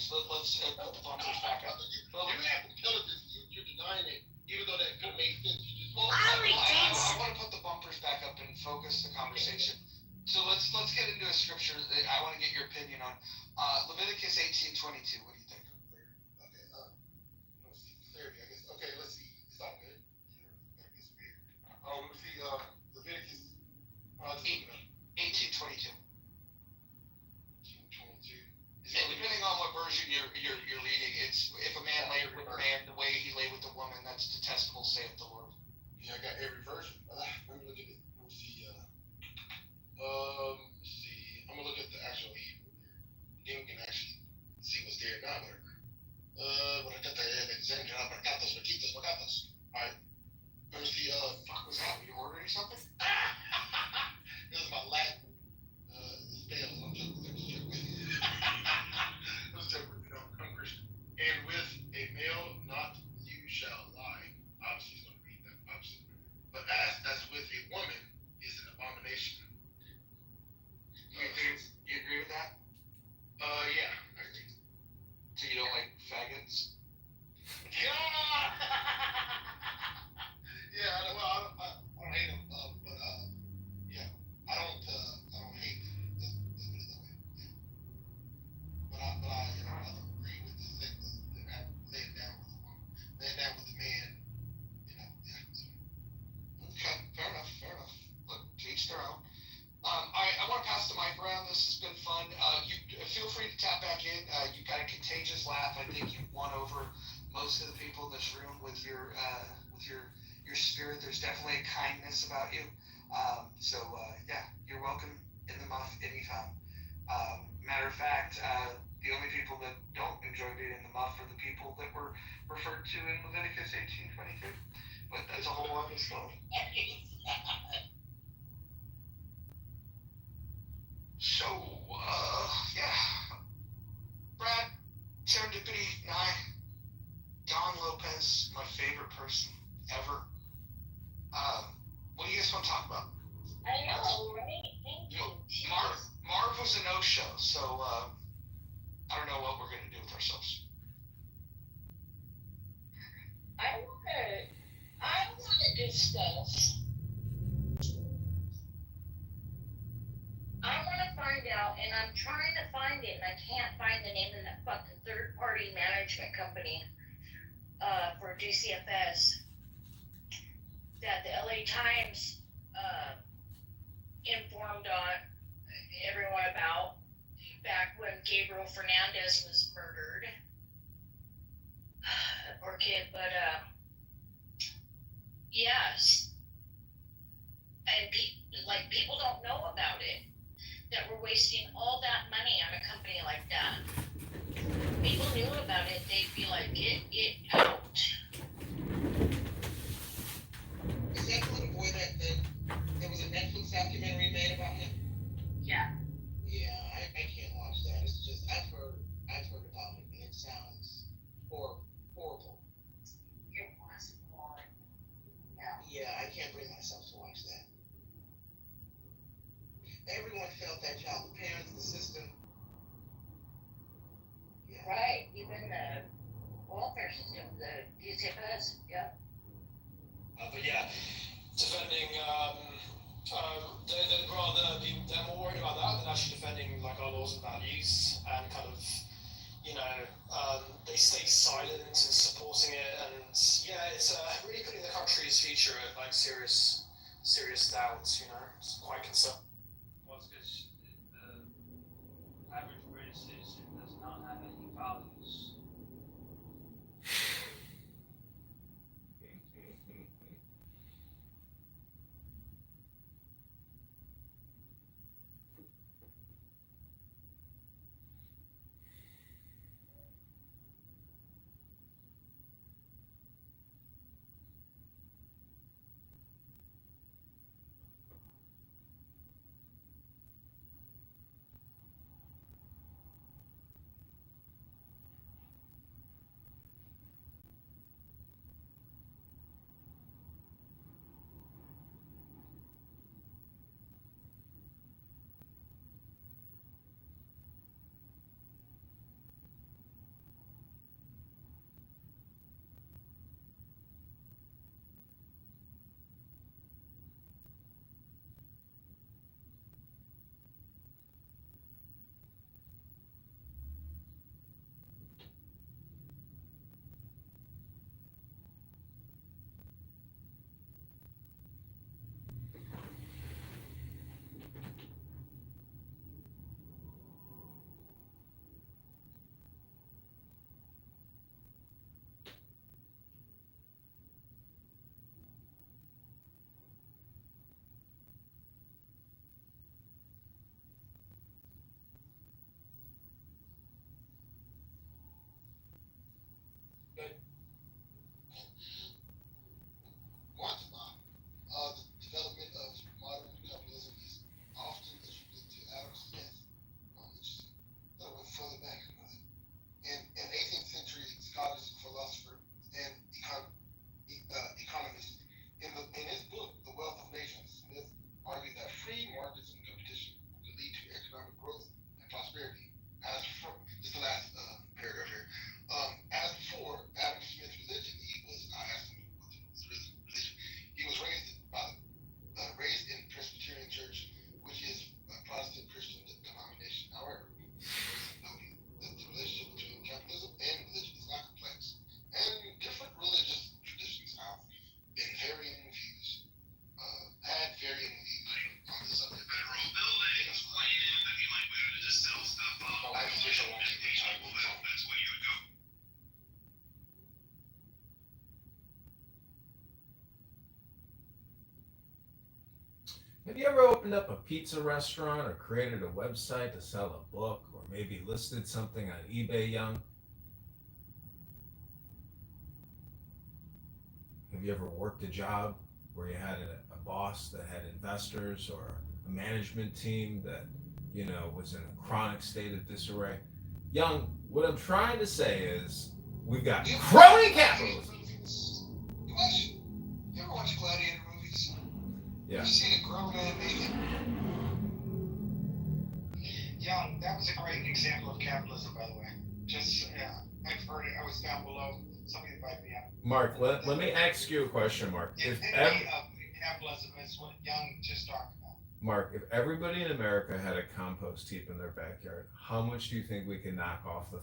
let's put the bumpers back up. You have intelligence. You're denying it, even though that could make sense. You just I want to put the bumpers back up and focus the conversation. So let's get into a scripture that I want to get your opinion on. Leviticus 18:22. What do you think? Okay. Let's see. Clarity, I guess. Okay. Let's see. It's all good. That gets weird. Let's see. Leviticus. 18:22. 22. Depending on what version you're reading, it's if a man lay with a man the way he lay with a woman, that's detestable, saith the Lord. Yeah, I got every version. Let me look at it. Let me see. Let's see. I'm gonna look at the actual Hebrew here. Then we can actually see what's there, not whatever. Alright. Let me see. Fuck was that? Were you ordering something? This is my Latin spells. I'm just joking with you. Let's joke with you, Congressman. And with a male, not you shall lie. Obviously, he's gonna read that. Obviously, but as with a woman is an abomination. You agree with that? Yeah, I agree. So you don't like faggots? Yeah, I don't hate them, but yeah, I don't hate them. Let's put it that way. Yeah. But I don't agree with the thing that laying down with a woman, laying down with a man. Yeah. Okay, fair enough. Look, to each their own. I want to pass the mic around. This has been fun. You feel free to tap back in. You've got a contagious laugh. I think you've won over most of the people in this room with your spirit. There's definitely a kindness about you. Yeah, you're welcome in the muff anytime. Matter of fact, the only people that don't enjoy being in the muff are the people that were referred to in Leviticus 18:22. But that's a whole other story. So, yeah. Brad, Serendipity, Nye, Don Lopez, my favorite person ever. What do you guys want to talk about? I know, right? Thank you. Marv was a no-show, so I don't know what we're going to do with ourselves. I wanna discuss. I wanna find out, and I'm trying to find it, and I can't find the name of that fucking third-party management company for DCFS that the LA Times informed on everyone about back when Gabriel Fernandez was murdered. Poor kid, but yes, and people don't know about it. That we're wasting all that money on a company like that. People knew about it, they'd be like, get it out. Is that the little boy that there was a Netflix documentary made about him? Yeah. Yeah, I can't watch that. It's just I've heard about it, and it sounds horrible. It was boring. Yeah, I can't bring myself to watch that. Everyone felt that child, the parents, the system. Yeah. Right, even the welfare system, the DCFS, yeah. But yeah, defending, they'd rather they're more worried about that than actually defending like our laws and values and kind of, they stay silent in supporting it, and yeah, it's really putting the country's future at like serious doubts. It's quite concerning. Well, it's because the average British citizen does not have any values. The development of modern capitalism is often attributed to Adam Smith, which is a little bit further back, an 18th century Scottish philosopher and economist. In his book, The Wealth of Nations, Smith argued that free markets and competition could lead to economic growth and prosperity. This is the last paragraph here. As for Adam Smith's religion, I asked him what his religion. He was raised in Presbyterian Church, which is a Protestant Christian denomination. However, noting that the relationship between capitalism and religion is not complex, and different religious traditions have been varying views, had varying views on the subject. Federal building, explaining that you might be able to just sell stuff off. That's where you would go. Have you ever opened up a pizza restaurant or created a website to sell a book or maybe listed something on eBay, Young? Have you ever worked a job where you had a boss that had investors or a management team that, was in a chronic state of disarray? Young, what I'm trying to say is we've got crony capitalism. You ever watch Gladiator movies? Yeah. You seen a grown man naked? Young, that was a great example of capitalism, by the way. I've heard it. I was down below. Somebody invited me up. Mark, let me ask you a question, Mark. The epitome of capitalism is what Young just talked about. Mark, if everybody in America had a compost heap in their backyard, how much do you think we can knock off the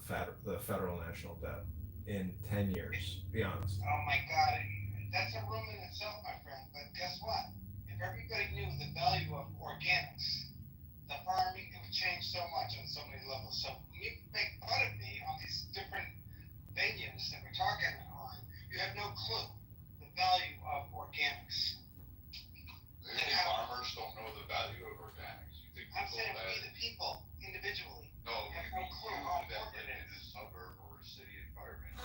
federal national debt in 10 years? Be honest. Oh my God, that's a room in itself, my friend. But guess what? If everybody knew the value of organics, the farming would change so much on so many levels. So when you make fun of me on these different venues that we're talking on, you have no clue the value of organics. Farmers don't know the value of organics. You think I'm saying we the people, individually, have no clue how important it is. In a suburb or a city environment.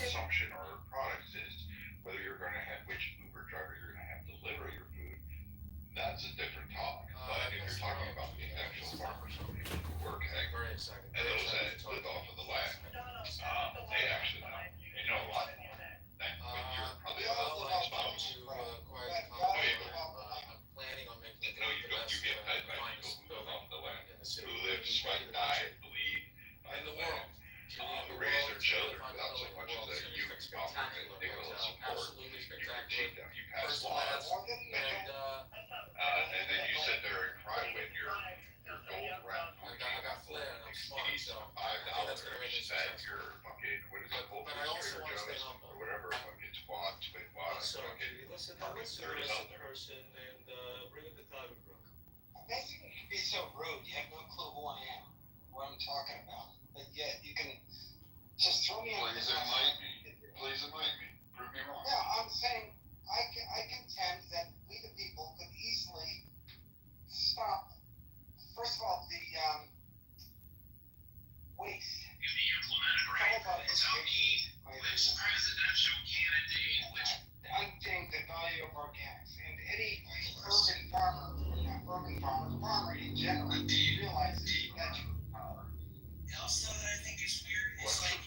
Consumption or products is whether you're going to have which Uber driver you're going to have deliver your food. That's a different talk. But if you're talking about the actual farmers who work and those that live off of the land, they actually know. They know a lot more than you're probably exposed to. I'm planning on making no, you don't. You get fed by people who live off the land, who live, sweat, die, bleed by the land, who raise their children without so much as a human government, nickel support. You critique them, you pass laws, and then you sit there and cry when your gold rent exceeds $5 that your fucking, what is it, Whole Foods, Trader Joe's, or whatever, fucking twat, fucking $30 there. Basically, you can be so rude. You have no clue who I am, what I'm talking about. But yet you can just throw me on the Please enlighten me. Prove me wrong. No, I'm saying I contend that we the people could easily stop. First of all, the waste. If the implemented right, it's how which presidential candidate, which Understanding the value of organics, and any farmer in general realizes that you. also that I think is weird is like,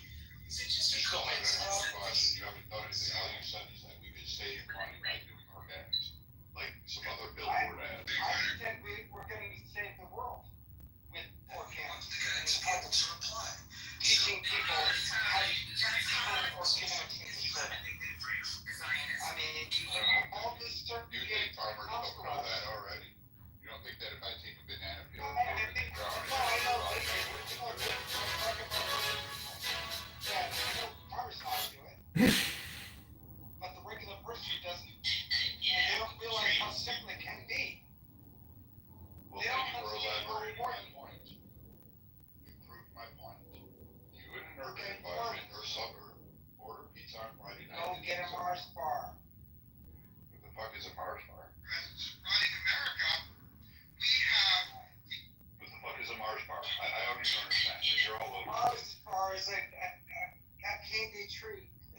is it just a You haven't coincidence? done anything. All you said is that we could save money by doing organics, like some other billboard ads. I think we're going to save the world with organics. Teaching people how to turn organics into food. I mean, all this stuff. You think farmers don't know that already? You don't think that if I take a banana peel and put it in the ground, Farmers not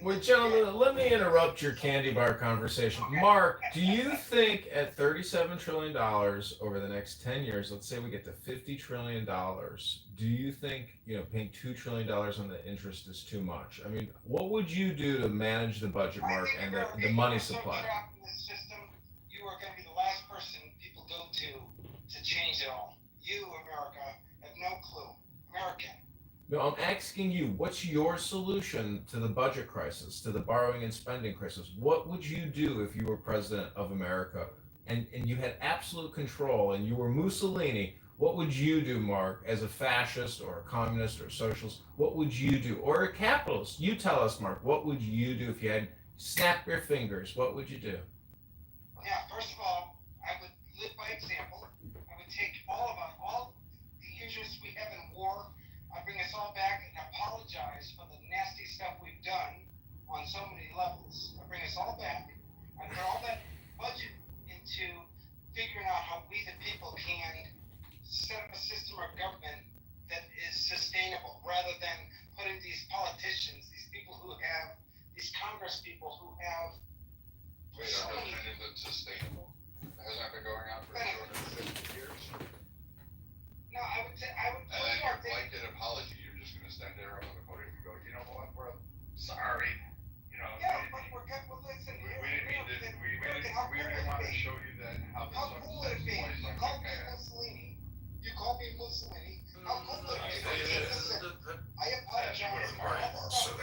Well, gentlemen, let me interrupt your candy bar conversation. Mark, do you think at $37 trillion over the next 10 years, let's say we get to $50 trillion, do you think, paying $2 trillion on the interest is too much? I mean, what would you do to manage the budget, Mark, and the money supply? So trapped in this system, you are going to be the last person people go to change it all. You, America, have no clue. American. No, I'm asking you, what's your solution to the budget crisis, to the borrowing and spending crisis? What would you do if you were president of America and you had absolute control and you were Mussolini? What would you do, Mark, as a fascist or a communist or a socialist? What would you do? Or a capitalist? You tell us, Mark, what would you do if you had snap your fingers? What would you do? Yeah, first of all, I would live by example. I would take all the injuries we have in war. I bring us all back and apologize for the nasty stuff we've done on so many levels. I bring us all back. I put all that budget into figuring out how we, the people, can set up a system of government that is sustainable rather than putting these politicians, these people who have, these Congress people who have. Wait, that doesn't mean it's sustainable. Hasn't that been going on for 250 years? No, I would. And then your blanket apology, you're just gonna stand there on the podium and go, you know what, we're sorry. Yeah, but we're good. Well, listen. We didn't want to show you that how cool would it be? You called me Mussolini. You called me Mussolini. How cool would it be? Listen, I apologize for all the stuff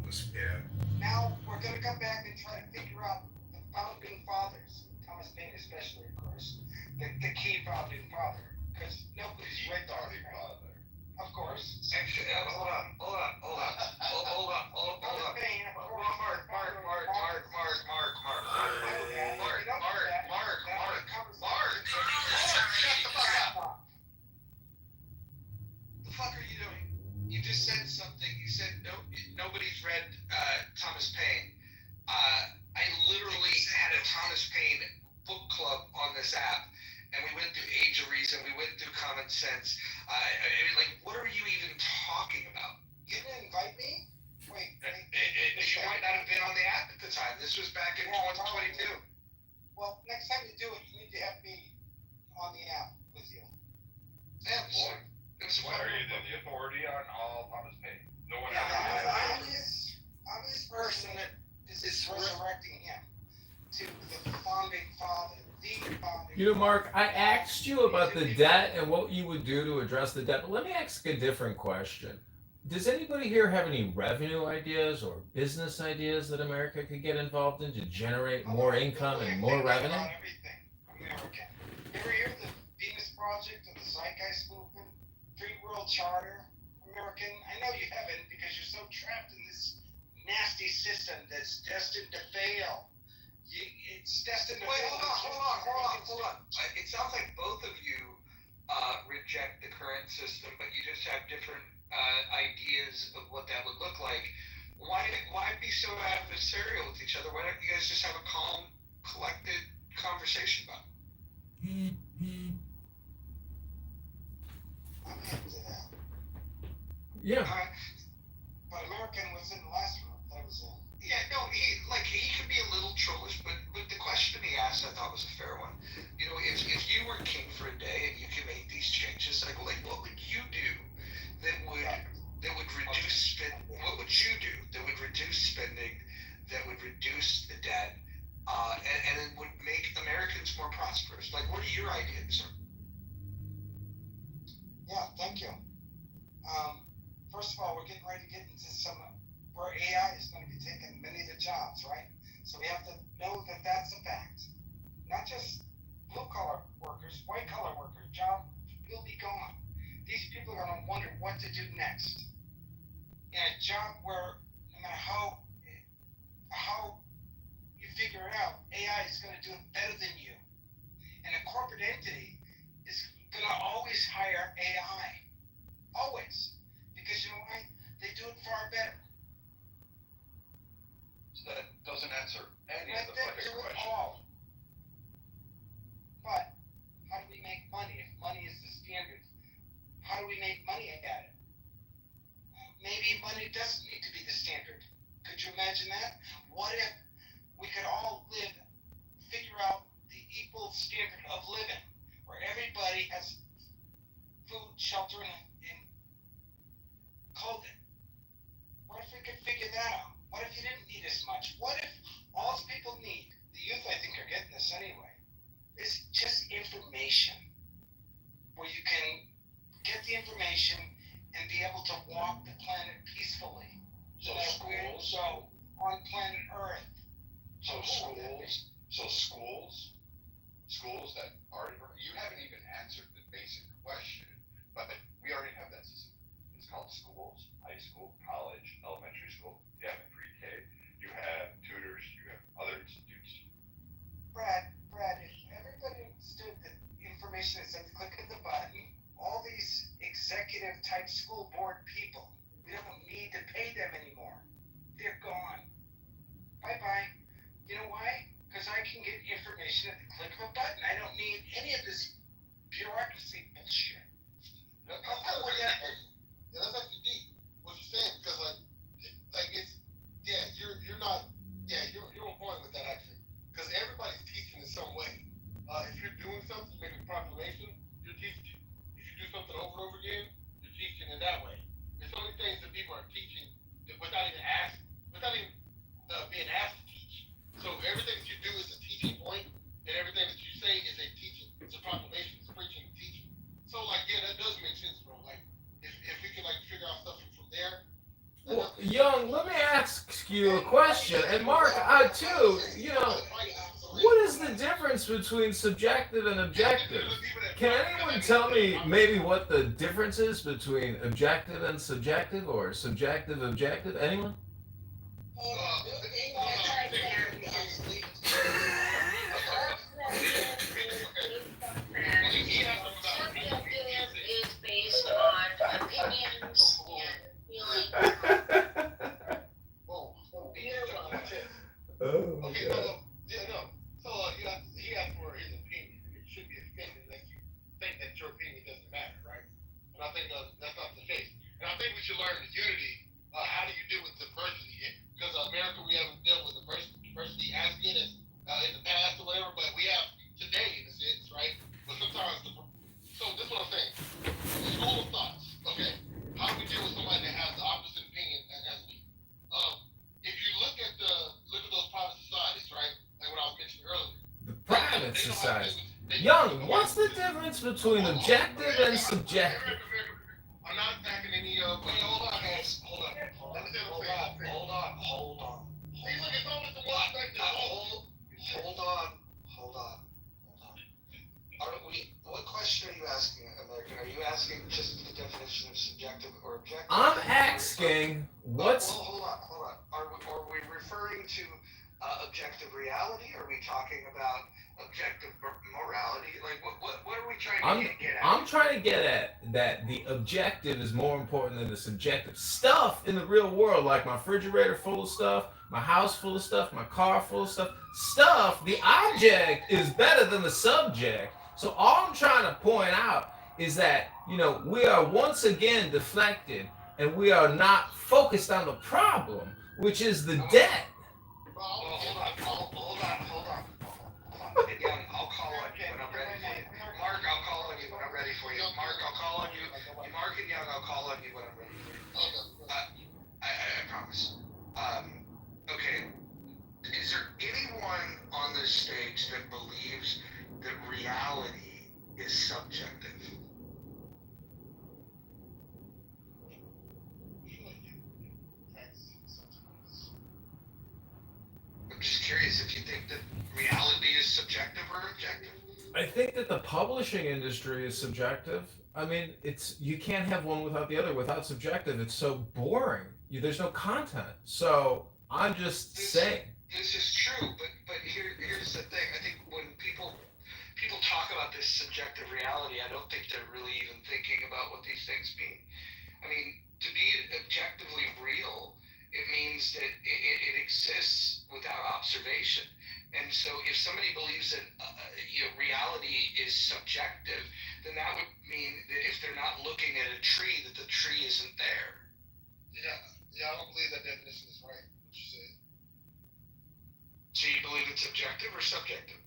we've done. Now we're gonna come back and try to figure out the founding fathers, Thomas Paine especially, of course, the key founding father. Because nobody's read the founding father. Of course. Actually, hold on. The fuck are you doing? You just said something. You said nobody's read Thomas Paine. I literally had a Thomas Paine book club on this app. And we went through Age of Reason, we went through Common Sense. I mean, what are you even talking about? You didn't invite me? Wait. You might not have been on the app at the time. This was back in 2022. Well, next time you do it, you need to have me on the app with you. Yeah, boy. What are you, the authority on all Thomas Paine? No one I'm this person that is resurrecting him to the founding father. Mark, I asked you about the debt and what you would do to address the debt, but let me ask a different question. Does anybody here have any revenue ideas or business ideas that America could get involved in to generate more income and more revenue? Everything American. You ever hear the Venus Project or the Zeitgeist Movement, Free World Charter, American? I know you haven't because you're so trapped in this nasty system that's destined to fail. It's destined to fail. Wait, hold on. It sounds like both of you reject the current system, but you just have different ideas of what that would look like. Why be so adversarial with each other? Why don't you guys just have a calm, collected conversation about it? I'm into that. Yeah. But American was in the last room that I was in. Yeah, no, he could be a little trollish, but the question he asked I thought was a fair one. If you were king for a day and you could make these changes, like what would you do that would reduce what would you do that would reduce spending, that would reduce the debt, and it would make Americans more prosperous? Like, what are your ideas? Yeah, thank you. First of all, we're getting ready to get into some where AI is going to be taking many of the jobs, right? So we have to know that that's a fact. Not just blue-collar workers, white-collar workers, job will be gone. These people are going to wonder what to do next. In a job where, no matter how you figure it out, AI is going to do it better than you. And a corporate entity is going to always hire AI. Always. Because you know why? They do it far better. That doesn't answer any of the fucking questions. But how do we make money if money is the standard? How do we make money at it? Maybe money doesn't need to be the standard. Could you imagine that? What if we could all figure out the equal standard of living, where everybody has food, shelter, and clothing? What if we could figure that out? What if you didn't need as much? What if all people need, the youth I think are getting this anyway, is just information, where you can get the information and be able to walk the planet peacefully. So schools? So on planet Earth. So schools that already, you haven't even answered the basic question, but we already have that system. It's called schools, high school, college, elementary school. You have pre-K. You have tutors. You have other institutes. Brad, if everybody understood that information is at the click of the button, all these executive type school board people, we don't need to pay them anymore. They're gone. Bye-bye. You know why? Because I can get information at the click of a button. I don't need any of this bureaucracy bullshit. That's actually deep. What you're saying, because you're on point with that actually. Because everybody's teaching in some way. If you're doing something, you make a proclamation, you're teaching. If you do something over and over again, you're teaching in that way. There's so many things that people are teaching without even being asked to teach. So everything that you do is a teaching point, and everything that you say is a teaching. It's a proclamation. It's preaching and teaching. So that does make sense, bro. If we can figure out stuff from there. Well, Young, let me ask you a question, and Mark, too. What is the difference between subjective and objective? Can anyone tell me maybe what the difference is between objective and subjective, or subjective, objective? Anyone? Is based on opinions and feelings. Okay, so he asked for his opinion, and it should be offended that you think that your opinion doesn't matter, right? And I think that's not the case. And I think we should learn unity. How do you deal with diversity? Because America, we haven't dealt with diversity as good as in the past or whatever, but we have today in a sense, right? But sometimes, so this is what I'm saying. School of thoughts. Okay, how do we deal with somebody that has the opposite opinion as me? If you look at those private societies, right? Like what I was mentioning earlier. The private society. Young, what's the difference between objective and subjective? I'm not attacking any of. Wait, hold on, guys. Hold on. See, look, it's almost the one perspective. Hold on. What question are you asking, American? Are you asking just the definition of subjective or objective? I'm asking what's. Hold on. Are we referring to objective reality? Are we talking about objective morality? What are we trying to get at? I'm trying to get at that the objective is more important than the subjective. Stuff in the real world, like my refrigerator full of stuff, my house full of stuff, my car full of stuff. Stuff, the object is better than the subject. So all I'm trying to point out is that, we are once again deflected, and we are not focused on the problem, which is the debt. Hold on. Young, I'll call on you when I'm ready for you. Mark, I'll call on you when I'm ready for you. Mark, I'll call on you. Mark and Young, I'll call on you when I'm ready for you. I promise. Okay. Is there anyone on this stage that believes that reality is subjective? I'm just curious if you think that reality is subjective or objective. I think that the publishing industry is subjective. I mean, you can't have one without the other. Without subjective, it's so boring. There's no content. So I'm just saying. This is true, but here's the thing. I think when people talk about this subjective reality, I don't think they're really even thinking about what these things mean. I mean, to be objectively real, it means that it exists without observation. And so if somebody believes that reality is subjective, then that would mean that if they're not looking at a tree, that the tree isn't there. Yeah, I don't believe that definition is right. What you're So you believe it's objective or subjective?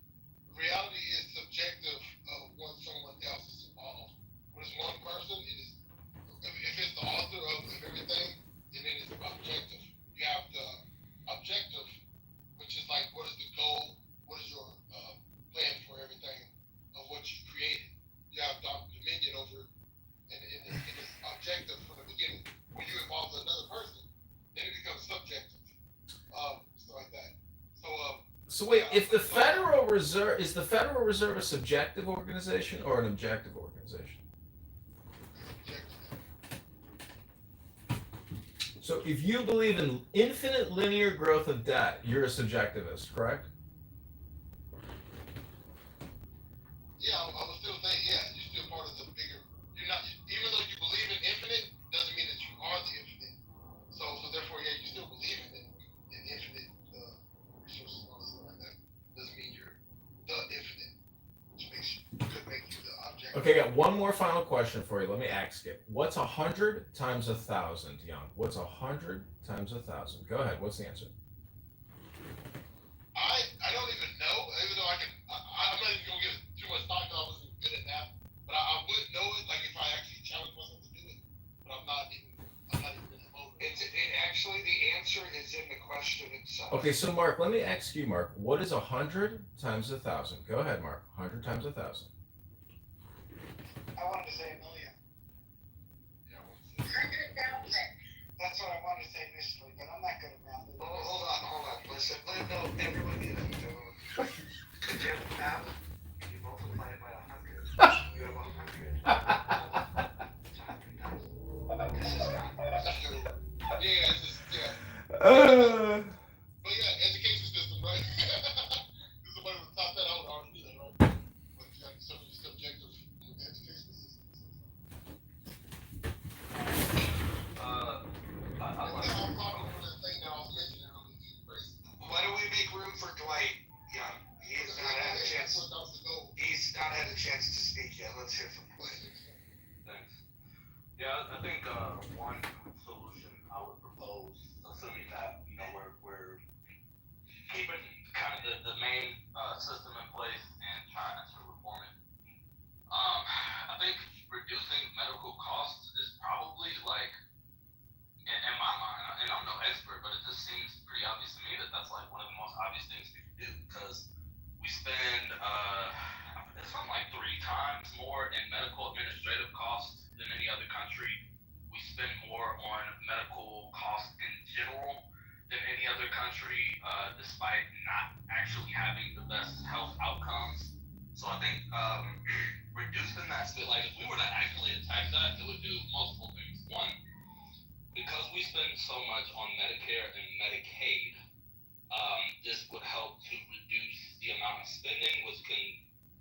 Reality is subjective of what someone else is involved. When it's one person, it is. If it's the author of everything, then it is objective. You have the objective, which is like, what is the goal? What is your plan for everything of what you created? You have dominion over it, and it's objective from the beginning. When you involve another person, then it becomes subjective. Stuff like that. So wait, if the Federal Reserve is the Federal Reserve a subjective organization or an objective organization? So if you believe in infinite linear growth of debt, you're a subjectivist, correct? Yeah, I would still say, yeah, you're still part of the bigger. You're not, even though you believe in infinite, doesn't mean that you are the infinite. So therefore, yeah, you still believe in infinite resources and all this stuff like that. Doesn't mean you're the infinite, which could make you the object. Okay, I got one more final question for you. Let me ask it. What's 100 times 1,000, Young? What's 100 times 1,000? Go ahead. What's the answer? I don't even know, even though I'm not even gonna give too much thought because I wasn't good at that. But I would know it, like if I actually challenge myself to do it. But I'm not even really motivated. Actually, the answer is in the question itself. Okay, so Mark, let me ask you, Mark. What is 100 times 1,000? Go ahead, Mark. 100 times 1,000. I wanted to say a million. Yeah, That's what I wanted to say initially, but I'm not good at math. Hold on. Listen, no, everybody, could you have math? You multiply it by 100. You have 100. This is not. Yeah, it's just, yeah. But yeah, education system, right? If somebody would top that, I would already do that, right? But you have some subjective education system. I'm probably for that thing that I was mentioning earlier. Crazy. Why don't we make room for Dwight? Yeah, he has not had a chance. He's not had a chance to speak yet. Let's hear from Dwight. Thanks. Yeah, I think one solution I would propose, assuming that we're keeping kind of the main system in place and trying to reform it. I think reducing medical costs is probably like, in my mind, and I'm no expert, but it just seems pretty obvious to me that that's like one of the most obvious things we can do, because we spend it's something like 3 times more in medical administrative costs than any other country. We spend more on medical costs in general than any other country, despite not actually having the best health outcomes. So I think reducing that, like if we were to actually attack that, it would do multiple things. One, because we spend so much on Medicare and Medicaid, this would help to reduce the amount of spending, which can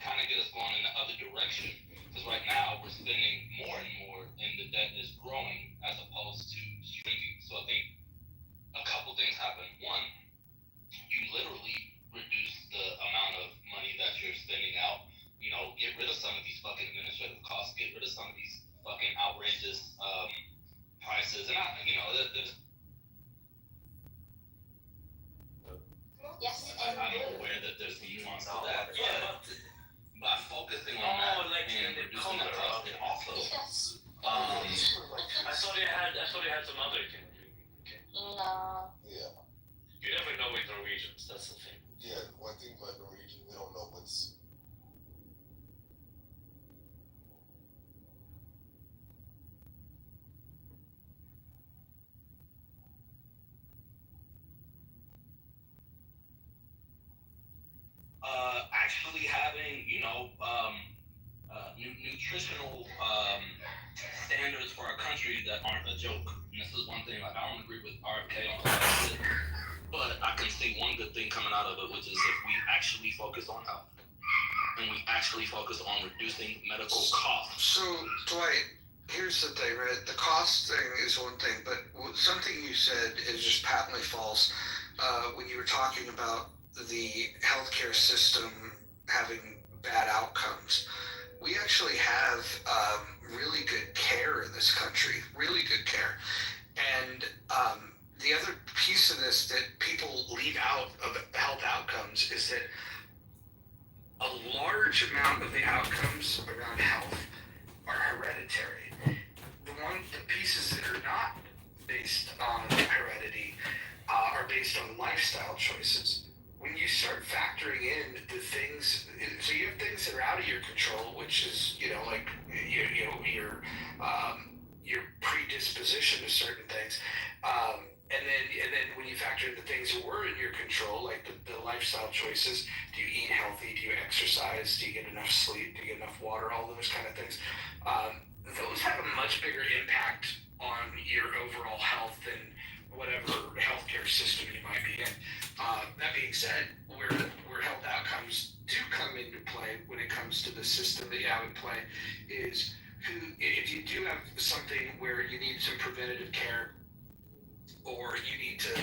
kind of get us going in the other direction. Because right now we're spending more and more, and the debt is growing as opposed to shrinking. So I think a couple things happen. One, you literally reduce the amount of money that you're spending out. Get rid of some of these fucking administrative costs. Get rid of some of these fucking outrageous prices. And there's. Yes, I'm aware that there's nuance to that. Yeah. By focusing on that and reducing the cost, it also. Yes. I saw they had some other. No. Yeah. You never know with Norwegians. That's the thing. Yeah. One thing about Norwegian, we don't know what's. Actually having, nutritional standards for our country that aren't a joke. And this is one thing, like, I don't agree with RFK on that, but I can see one good thing coming out of it, which is if we actually focus on health and we actually focus on reducing medical costs. So, Dwight, here's the thing, right? The cost thing is one thing, but something you said is just patently false when you were talking about the healthcare system having bad outcomes. We actually have really good care in this country, really good care. And the other piece of this that people leave out of health outcomes is that a large amount of the outcomes around health are hereditary. The pieces that are not based on heredity are based on lifestyle choices. When you start factoring in the things, so you have things that are out of your control, which is, like your predisposition to certain things, and then when you factor in the things that were in your control, like the lifestyle choices, do you eat healthy? Do you exercise? Do you get enough sleep? Do you get enough water? All those kind of things. Those have a much bigger impact on your overall health than whatever healthcare system you might be in. That being said, where health outcomes do come into play when it comes to the system that you have in play is if you do have something where you need some preventative care, or you need to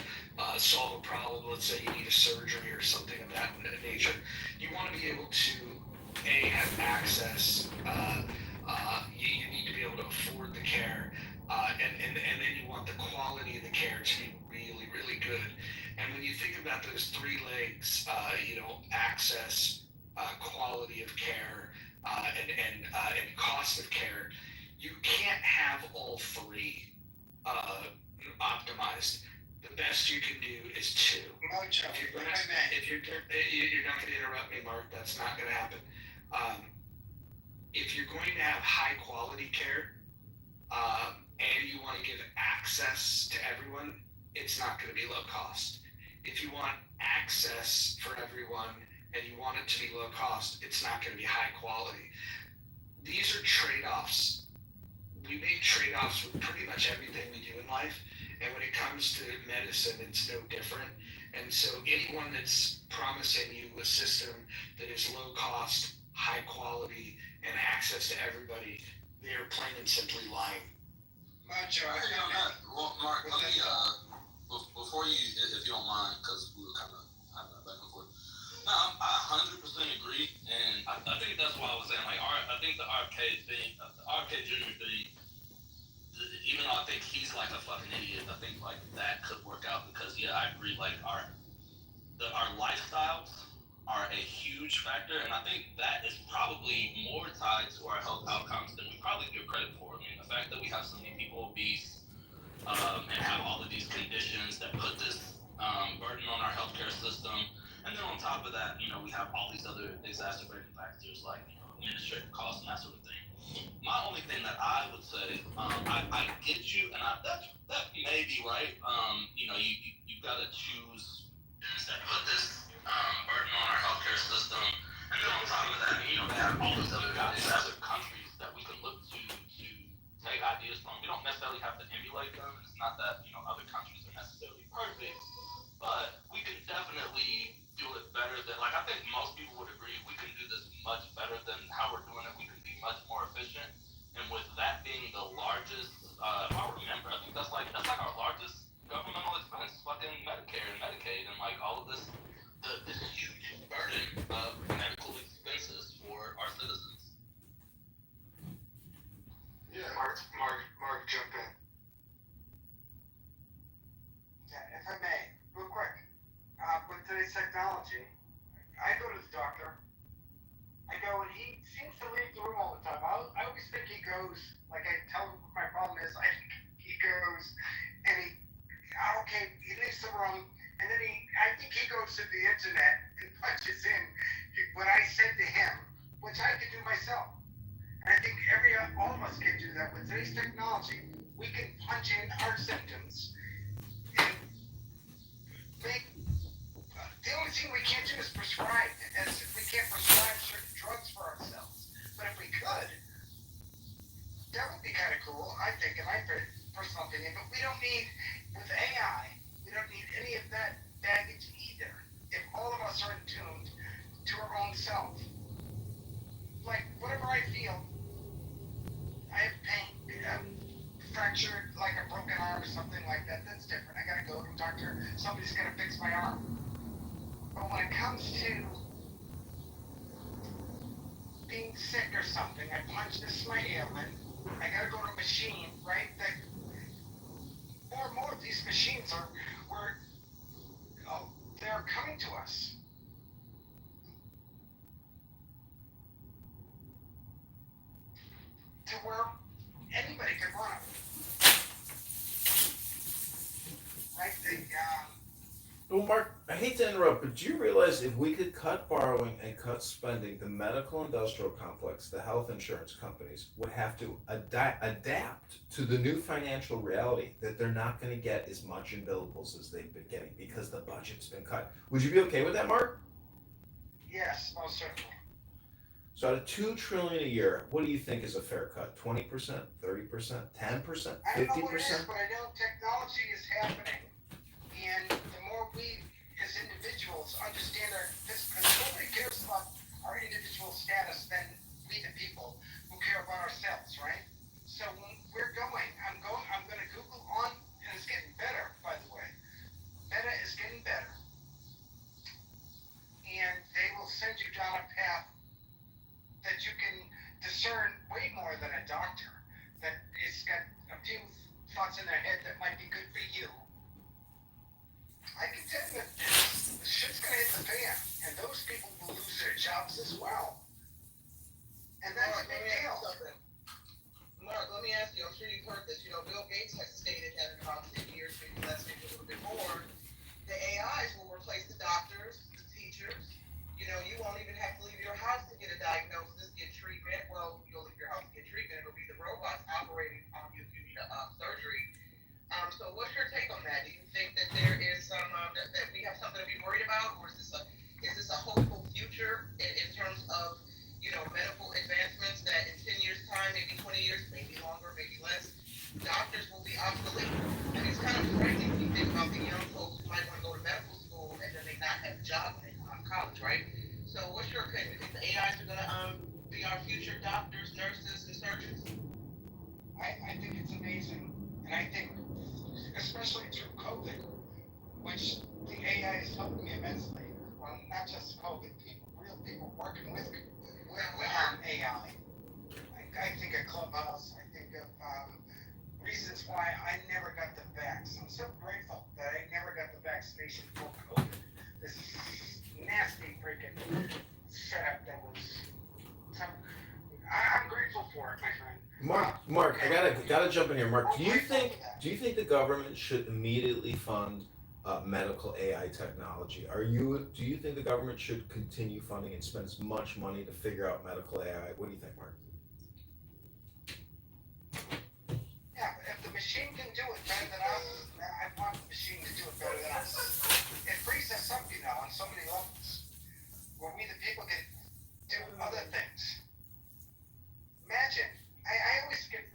solve a problem, let's say you need a surgery or something of that nature, you want to be able to have access. You need to be able to afford the care, and then you want the quality of the care to be really, really good. And when you think about those three legs, access, quality of care, and cost of care, you can't have all three optimized. The best you can do is two. Mojo, You're not going to interrupt me, Mark. That's not going to happen. If you're going to have high quality care, and you want to give access to everyone, it's not going to be low cost. If you want access for everyone and you want it to be low cost, it's not going to be high quality. These are trade-offs. We make trade-offs with pretty much everything we do in life, and when it comes to medicine, it's no different. And so anyone that's promising you a system that is low cost, high quality, and access to everybody, they're plain and simply lying. Mojo, Well, Mark, let me, before you, if you don't mind, because we were kind of back and forth. No, I 100% agree, and I think that's why I was saying, like, I think the RK thing, the RK Jr. thing, even though I think he's like a fucking idiot, I think like that could work out because, yeah, I agree, like our lifestyles are a huge factor, and I think that is probably more tied to our health outcomes than we probably give credit for. I mean, the fact that we have so many people obese, and have all of these conditions that put this burden on our healthcare system, and then on top of that, we have all these other exacerbating factors like administrative costs and that sort of thing. My only thing that I would say, I get you, and that may be right. You've got to choose that put this burden on our healthcare system, and then on top of that, they have all these other countries that we can look to take ideas from. We don't necessarily have to emulate them. It's not that other countries are necessarily perfect, but we can definitely do it better than, like, I think most people would agree we can do this much better than how we're doing it. We can be much more efficient, and with that being the largest, if I remember, I think that's like our largest governmental expense, fucking Medicare and Medicaid, and like all of this huge burden of medical expenses for our citizens. Yeah, Mark, jump in. Yeah, if I may, real quick. With today's technology, I go to the doctor. I go and he seems to leave the room all the time. I always think he goes, like I tell him what my problem is, I think he goes and he leaves the room, and then I think he goes to the internet and punches in what I said to him, which I could do myself. And I think all of us can do that with today's technology. We can punch in our symptoms and make. The only thing we can't do is prescribe. As if we can't prescribe certain drugs for ourselves. But if we could, that would be kind of cool, I think, in my personal opinion. But we don't need, with AI, we don't need any of that baggage either. If all of us are attuned to our own self. Like, whatever I feel, I have pain, fractured, like a broken arm or something like that, that's different. I gotta go to a doctor, somebody's gonna fix my arm. But when it comes to being sick or something, I punch this is my ailment, I gotta go to a machine, right? That more and more of these these machines they're coming to us. To where anybody could run them. Right? Well, Mark, I hate to interrupt, but do you realize if we could cut borrowing and cut spending, the medical industrial complex, the health insurance companies would have to adapt to the new financial reality that they're not going to get as much in billables as they've been getting because the budget's been cut. Would you be okay with that, Mark? Yes, most certainly. So out of $2 trillion a year, what do you think is a fair cut? 20%, 30%, 10%, 50%? I don't know what it is, but I know technology is happening. And the more we, as individuals, understand because nobody cares about our individual status than we the people who care about ourselves, right? So when I'm going to Google on, and it's getting better, by the way. Meta is getting better. And they will send you down a path that you can discern way more than a doctor. That it's got a few thoughts in their head that might be good for you. I can tell you that the shit's gonna hit the fan, and those people will lose their jobs as well. And that's a big deal. Mark, let me ask you, I'm sure you've heard this, Bill Gates has stated that in about 10 years, maybe less, maybe a little bit more, the AIs will replace the doctors, the teachers. You won't even have to leave your house to get a diagnosis, get treatment. Well, you'll leave your house to get treatment. It'll be the robots operating on you if you need a surgery. So what's your take on that? Do you think that there is some that we have something to be worried about, or is this a hopeful future in terms of medical advancements that in 10 years time, maybe 20 years, maybe longer, maybe less, doctors will be obsolete? And it's kind of frightening when you think about the young folks who might want to go to medical school and then they not have a job when they come out of college, right? So what's your opinion? Do you think the AIs are gonna be our future doctors, nurses, and surgeons? I think it's amazing, and I think, especially through COVID, which the AI is helping me immensely. Well, not just COVID, real people working with AI. I think of Clubhouse. I think of reasons why I never got the vax. I'm so grateful that I never got the vaccination for COVID. This nasty freaking setup that was. I'm grateful for it, my friend. Mark, I gotta jump in here. Mark, do you think the government should immediately fund medical AI technology? Do you think the government should continue funding and spend as much money to figure out medical AI? What do you think, Mark? Yeah, but if the machine can do it better than us, I want the machine to do it better than us. It frees us up, on so many levels, where we the people can do other things. Imagine, I always get,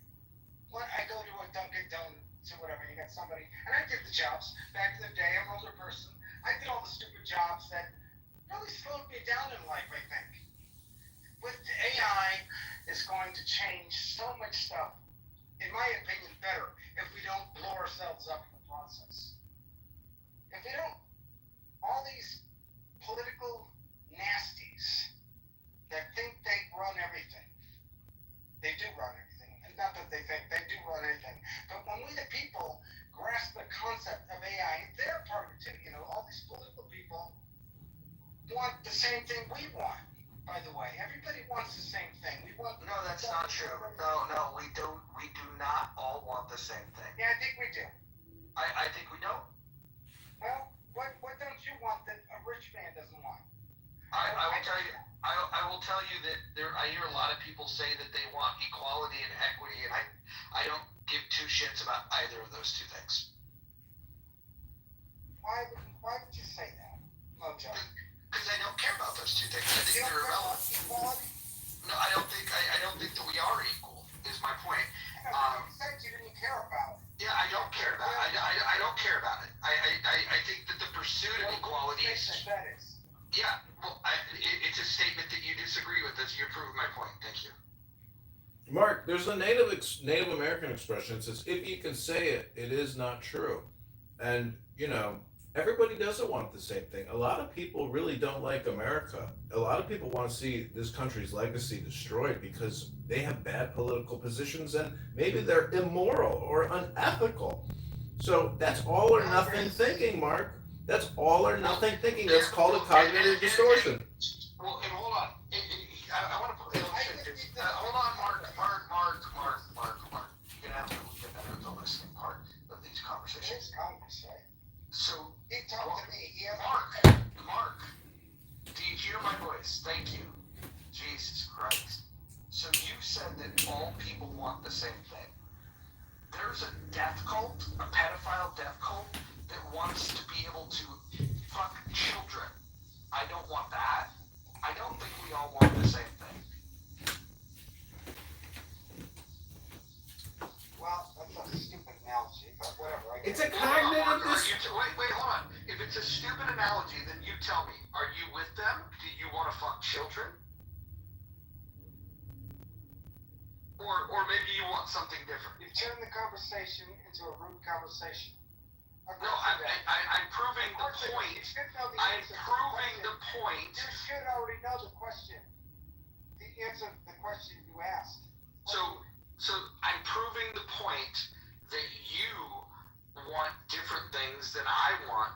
when I go to a Dunkin' Donuts or whatever, you got somebody, and I did the jobs back in the day. I'm an older person. I did all the stupid jobs that really slowed me down in life, I think. With AI, it's going to change so much stuff, in my opinion, better if we don't blow ourselves up in the process. If we don't, all these political nasties that think they run everything, they do run everything. And not that they think, they do run everything. But when we the people grasp the concept of AI, they're part of it too. All these political people want the same thing we want, by the way. Everybody wants the same thing. No, that's not true. No, we do not all want the same thing. Yeah, I think we do. I think we don't. Well, what don't you want that a rich man doesn't want? I will tell you. I will tell you that I hear a lot of people say that they want equality and equity, and I don't give two shits about either of those two things. Why would you say that, Mojo? Because I don't care about those two things. I think they're irrelevant. Equality? No, I don't think that we are equal. Is my point. You said you didn't care about it. Yeah, I don't care about it. I don't care about it. I think that the pursuit of equality is. Yeah, well, it's a statement that you disagree with. That's you prove my point. Thank you. Mark, there's a Native American expression that says, "If you can say it, it is not true," and everybody doesn't want the same thing. A lot of people really don't like America. A lot of people want to see this country's legacy destroyed because they have bad political positions and maybe they're immoral or unethical. So that's all or nothing thinking, Mark. That's all or nothing thinking. That's called a cognitive distortion. Well, and hold on. I want to put hold on, Mark. You're gonna have to get better at the listening part of these conversations. It's Congress, right? So, He talked to me. He has Mark, do you hear my voice? Thank you. Jesus Christ. So you said that all people want the same thing. There's a death cult, a pedophile death cult, that wants to be able to fuck children. I don't want that. I don't think we all want the same thing. Well, that's a stupid analogy, but whatever. It's a cognitive Wait, hold on. If it's a stupid analogy, then you tell me. Are you with them? Do you want to fuck children? Or maybe you want something different. You turn the conversation into a rude conversation. No, I'm proving the point. I'm proving the point. You should already know the question. The answer to the question you asked. So I'm proving the point that you want different things than I want,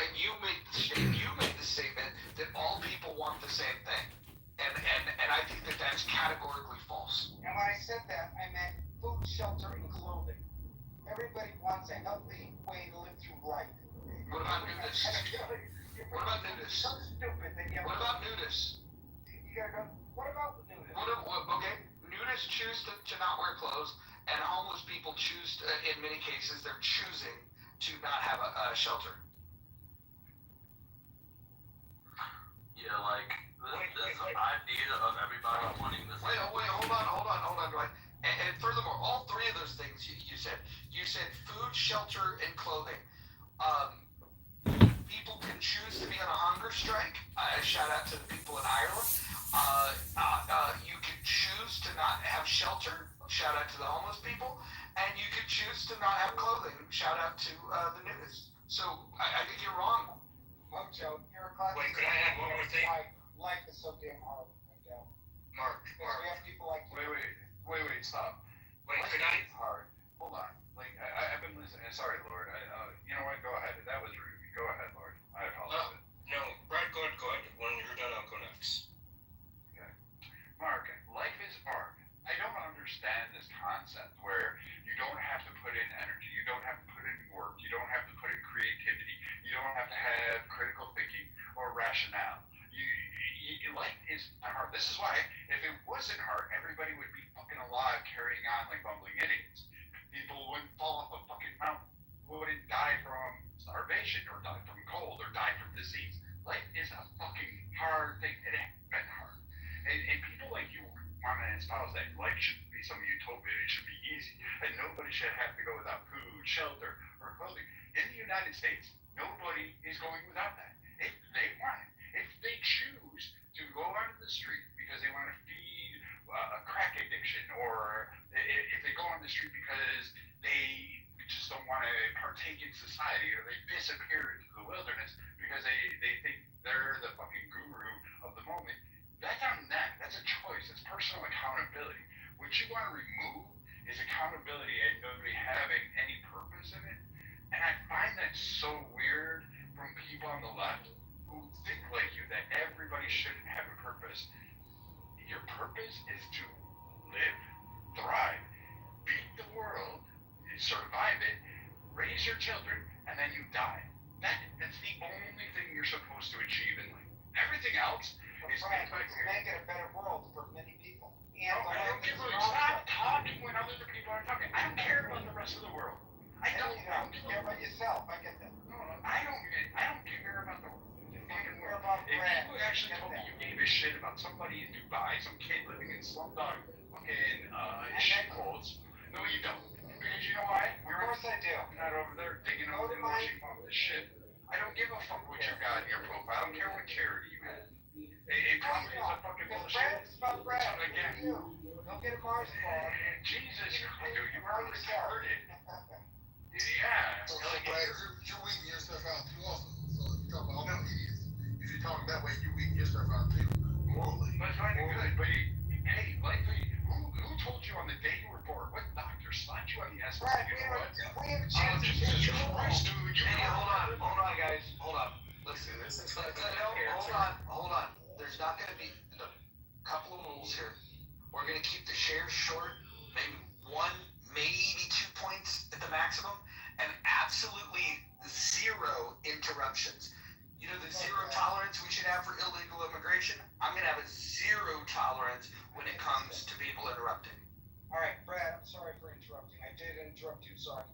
and you made the statement that all people want the same thing, and I think that that's categorically false. And when I said that, I meant food, shelter, and clothing. Everybody wants a healthy way to live through life. What about nudists? What about nudists? So stupid that you have. What about nudists? You gotta go. What about the nudists? Okay, nudists choose to not wear clothes, and homeless people choose to, in many cases, they're choosing to not have a shelter. Yeah, like this idea of everybody wanting this. Wait, hold on, right? And furthermore, all three of those things you said food, shelter, and clothing. People can choose to be on a hunger strike. Shout out to the people in Ireland. You can choose to not have shelter. Shout out to the homeless people. And you can choose to not have clothing. Shout out to the nudists. So I think you're wrong. Look, Joe, you're a classic. Wait, could I add one more thing? Life is so damn hard. Mark. We have people like you. Wait, stop. Wait, could I? It's hard. Hold on. Like, I've been listening. Sorry, Lord. You know what? Go ahead. That was rude. Go ahead, Lord. I apologize. No, Brad, go ahead. When you're done, I'll go next. Okay. Mark, life is hard. I don't understand this concept where you don't have to put in energy. You don't have to put in work. You don't have to put in creativity. You don't have to have critical thinking or rationale. Life is hard. This is why, if it wasn't hard, everybody would be fucking alive carrying on like bumbling idiots. People wouldn't fall off a fucking mountain, wouldn't die from starvation or die from cold or die from disease. Life is a fucking hard thing. It ain't been hard. And people like you want to espouse that life shouldn't be some utopia. It should be easy. And nobody should have to go without food, shelter, or clothing. In the United States, nobody is going without that. If they want it. If they choose to go onto the street because they want to feed a crack addiction, or if they go on the street because they just don't want to partake in society, or they disappear into the wilderness because they think they're the fucking guru of the moment, that's on them. That's a choice. It's personal accountability. What you want to remove is accountability and nobody having any purpose in it. And I find that so weird from people on the left who think like you that everybody shouldn't have a purpose. Your purpose is to live, thrive, beat the world, survive it, raise your children, and then you die. That's the only thing you're supposed to achieve in life. Everything else is made by make it a better world for many people. I don't give a stop talking when other people are talking. I don't care about the rest of the world. I don't care about yourself. I get that. No, I don't care about the fucking world. If you actually told me you gave a shit about somebody in Dubai, some kid living in slumdog fucking shit holes, no, you don't. Because you know why? Of course I do. You're not over there digging up and washing all this shit. I don't give a fuck what you got in your profile. I don't care what charity you had. It probably is a fucking bullshit. It's about Brad. Again. Don't get a Mars bar. Jesus, dude, you are retarded. Yeah. So, Brad, you're weeding your stuff out too also. So if you're talking about all idiots, if you're talking that way, you're weeding your stuff out too, morally. But fine and good. But hey, like, who told you on the day you were born? What doctor slap you on the ass. Right, You know what? we have a chance to Jesus change the Christ, world. dude, you Hey, know hold on, guys, hold on. Listen, This is hold on. There's not gonna be a couple of rules here. We're gonna keep the shares short, maybe 1, maybe 2 points at the maximum, and absolutely 0 interruptions. You know the 0 tolerance we should have for illegal immigration? I'm gonna have a 0 tolerance when it comes to people interrupting. All right, Brad, I'm sorry for interrupting. I did interrupt you, sorry.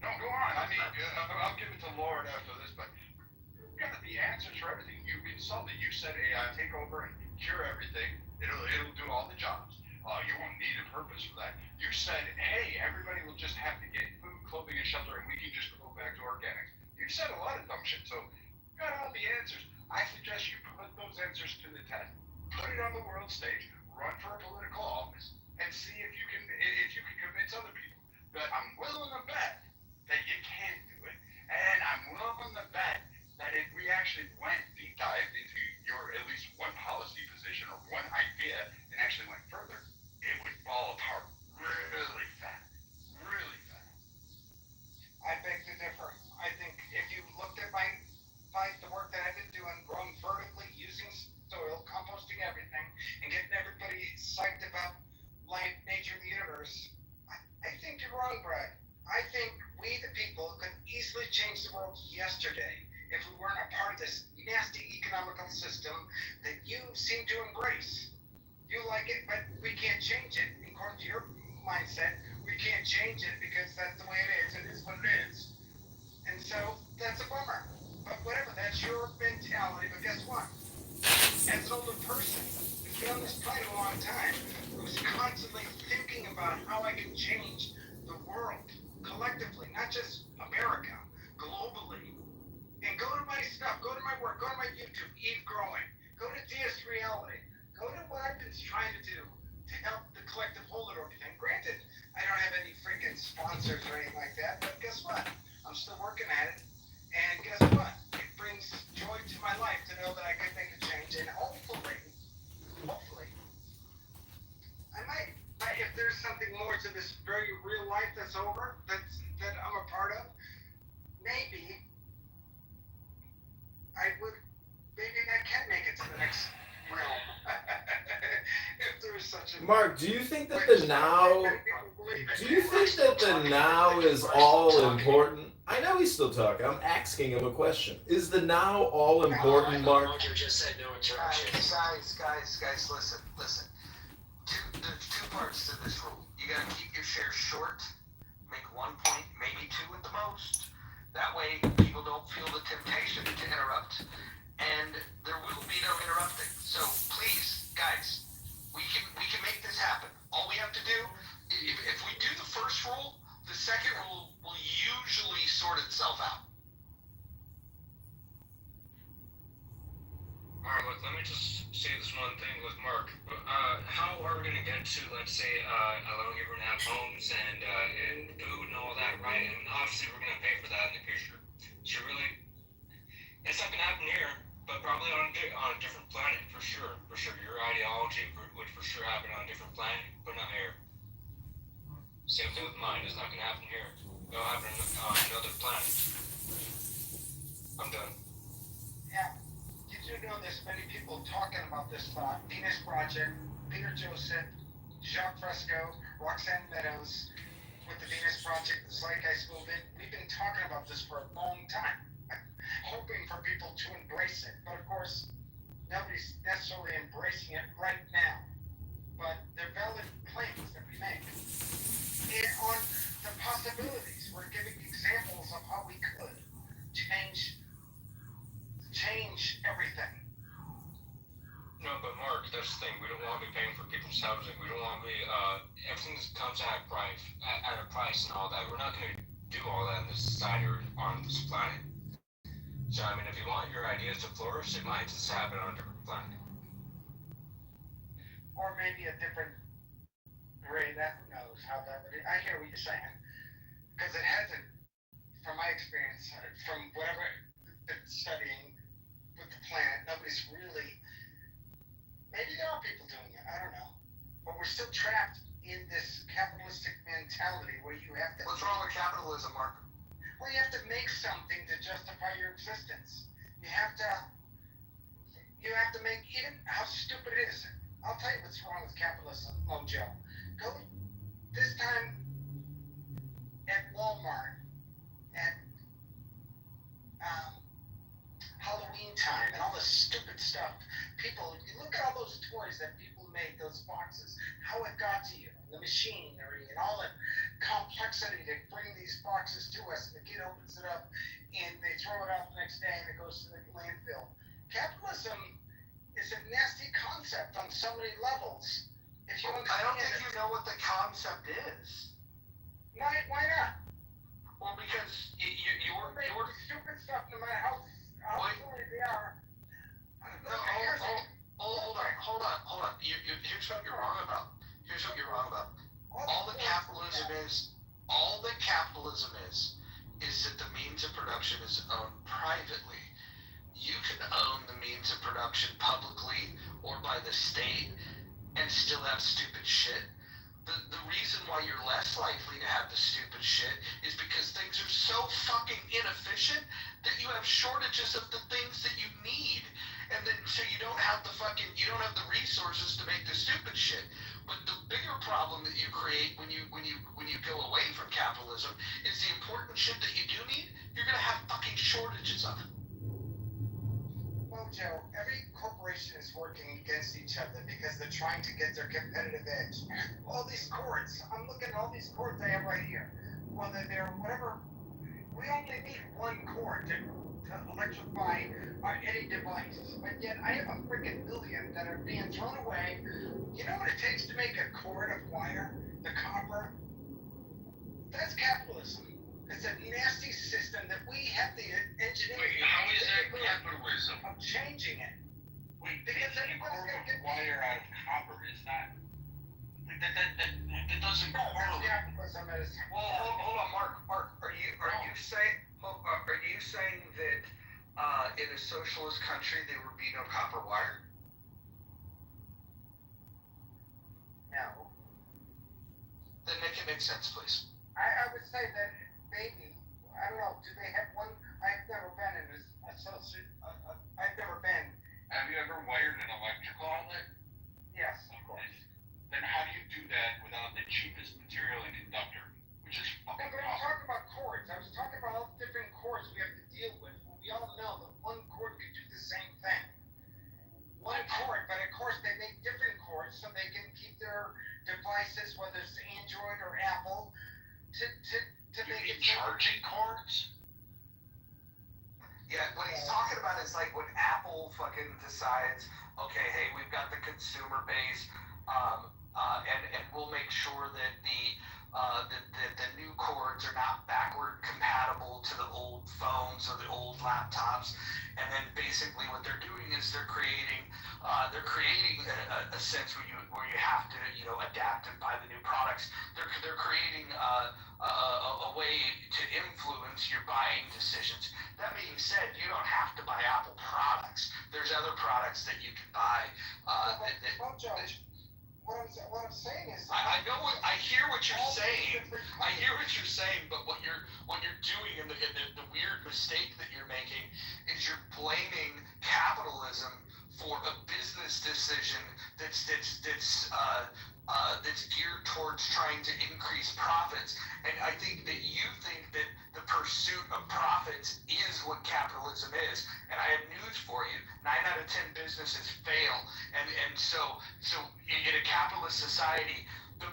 No, go on. I mean, I'll give it to Lord after this, but you got the answers for everything. You insulted. You said AI take over and cure everything. It'll do all the jobs. You won't need a purpose for that. You said, hey, everybody will just have to get food, clothing, and shelter, and we can just go back to organics. You said a lot of dumb shit, so you got all the answers. I suggest you put those answers to the test. Put it on the world stage. Run for a political office and see if you can convince other people. But I'm willing to bet that you can do it, and I'm willing to bet that if we actually went deep dive into your at least one policy position or one idea and actually went further, it would fall apart really fast. Really fast. I beg to differ. I think if you looked at the work that I've been doing, growing vertically, using soil, composting everything, and getting everybody psyched about life, nature, and the universe, I think you're wrong, Brad. I think we, the people, could easily change the world yesterday if we weren't a part of this nasty economical system that you seem to embrace. You like it, but we can't change it. According to your mindset, we can't change it because that's the way it is. It is what it is. And so that's a bummer. But whatever, that's your mentality. But guess what? As an older person who's been on this planet a long time, who's constantly thinking about how I can change the world collectively, not just America, globally. And go to my stuff, go to my work, go to my YouTube, Eve Growing, go to DS Reality, go to what I've been trying to do to help the collective whole and everything. Granted, I don't have any freaking sponsors or anything like that, but guess what? I'm still working at it. And guess what? It brings joy to my life to know that I can make a change. And hopefully, I might, if there's something more to this very real life that's over, that I'm a part of, maybe I can make it to the next realm. If there is such a Mark, do you think that the now is all important? I know he's still talking. I'm asking him a question. Is the now all important, Mark? Roger just said no interruptions. Guys, listen. There's 2 parts to this rule. You gotta keep your shares short, make 1 point, maybe 2 at the most. That way, people don't feel the temptation to interrupt, and there will be no interrupting. So please, guys, we can make this happen. All we have to do, if we do the first rule, the second rule will usually sort itself out. Alright, look, let me just say this one thing with Mark. How are we going to get to, let's say, allowing everyone to have homes and food and all that, right? And obviously we're going to pay for that in the future. So really, it's not going to happen here, but probably on a different planet, for sure. For sure, your ideology would for sure happen on a different planet, but not here. Same thing with mine. It's not going to happen here. It'll happen on another planet. I'm done. Yeah. Did you know there's many people talking about this Venus Project, Peter Joseph, Jacques Fresco, Roxanne Meadows, with the Venus Project, the Zeitgeist Movement. We've been talking about this for a long time, hoping for people to embrace it. But of course, nobody's necessarily embracing it right now. But they're valid claims that we make. And on the possibilities, we're giving examples of how we could change everything. No, but Mark, that's the thing. We don't want to be paying for people's housing. We don't want to be, everything comes at a price and all that. We're not going to do all that in this society or on this planet. So, I mean, if you want your ideas to flourish, it might just happen on a different planet. Or maybe a different ray, that who knows how that would be. I hear what you're saying. Because it hasn't from my experience, from whatever been studying with the planet, nobody's really. Maybe there are people doing it. I don't know, but we're still trapped in this capitalistic mentality where you have to. What's wrong with capitalism, Mark? Well, you have to make something to justify your existence. You have to make, even how stupid it is. I'll tell you what's wrong with capitalism, Mojo. Go this time at Walmart at Halloween time and all the stupid stuff. People, you look at all those toys that people made, those boxes, how it got to you, the machinery and all the complexity to bring these boxes to us, and the kid opens it up and they throw it out the next day and it goes to the landfill. Capitalism is a nasty concept on so many levels. If you understand, I don't think you know what the concept is. Why not? Well, because you were stupid stuff, no matter how silly they are. Hold on. Here's what you're wrong about. All that capitalism is that the means of production is owned privately. You can own the means of production publicly or by the state and still have stupid shit. The reason why you're less likely to have the stupid shit is because things are so fucking inefficient that you have shortages of the things that you need. And then so you don't have the resources to make the stupid shit. But the bigger problem that you create when you go away from capitalism is the important shit that you do need, you're gonna have fucking shortages of it. Mojo, every corporation is working against each other because they're trying to get their competitive edge. All these cords, I'm looking at all these cords I have right here. Whether they're whatever, we only need one cord to electrify any device. But yet I have a freaking million that are being thrown away. You know what it takes to make a cord of wire, the copper? That's capitalism. It's a nasty system that we have the engineering. Wait, how is that capitalism? I'm changing it. Wait, because any cord of wire out of copper is not. That doesn't correlate. Capitalism is. Well, hold on, Mark. Are you saying that in a socialist country there would be no copper wire? No. Then make it make sense, please. I would say that maybe, I don't know, do they have one? I've never been in this associate, I've never been. Have you ever wired an electrical outlet? Yes, of course. Then how do you do that without the cheapest material and conductor, which is fucking But I'm talking about cords. I was talking about all the different cords we have to deal with. Well, we all know that one cord could do the same thing. One cord, but of course they make different cords so they can keep their devices, whether it's Android or Apple, to make it charging cords. Yeah, what he's talking about is like when Apple fucking decides, okay, hey, we've got the consumer base, and we'll make sure that the new cords are not backward compatible to the old phones or the old laptops, and then basically what they're doing is they're creating a sense where you have to adapt and buy the new products. They're creating a way to influence your buying decisions. That being said, you don't have to buy Apple products. There's other products that you can buy. What I'm saying is, I hear what you're saying. But what you're doing and the weird mistake that you're making is you're blaming capitalism for a business decision that's geared towards trying to increase profits. And I think that you think that the pursuit of profits is what capitalism is. And I have news for you: 9 out of 10 businesses fail. And so in a capitalist society, the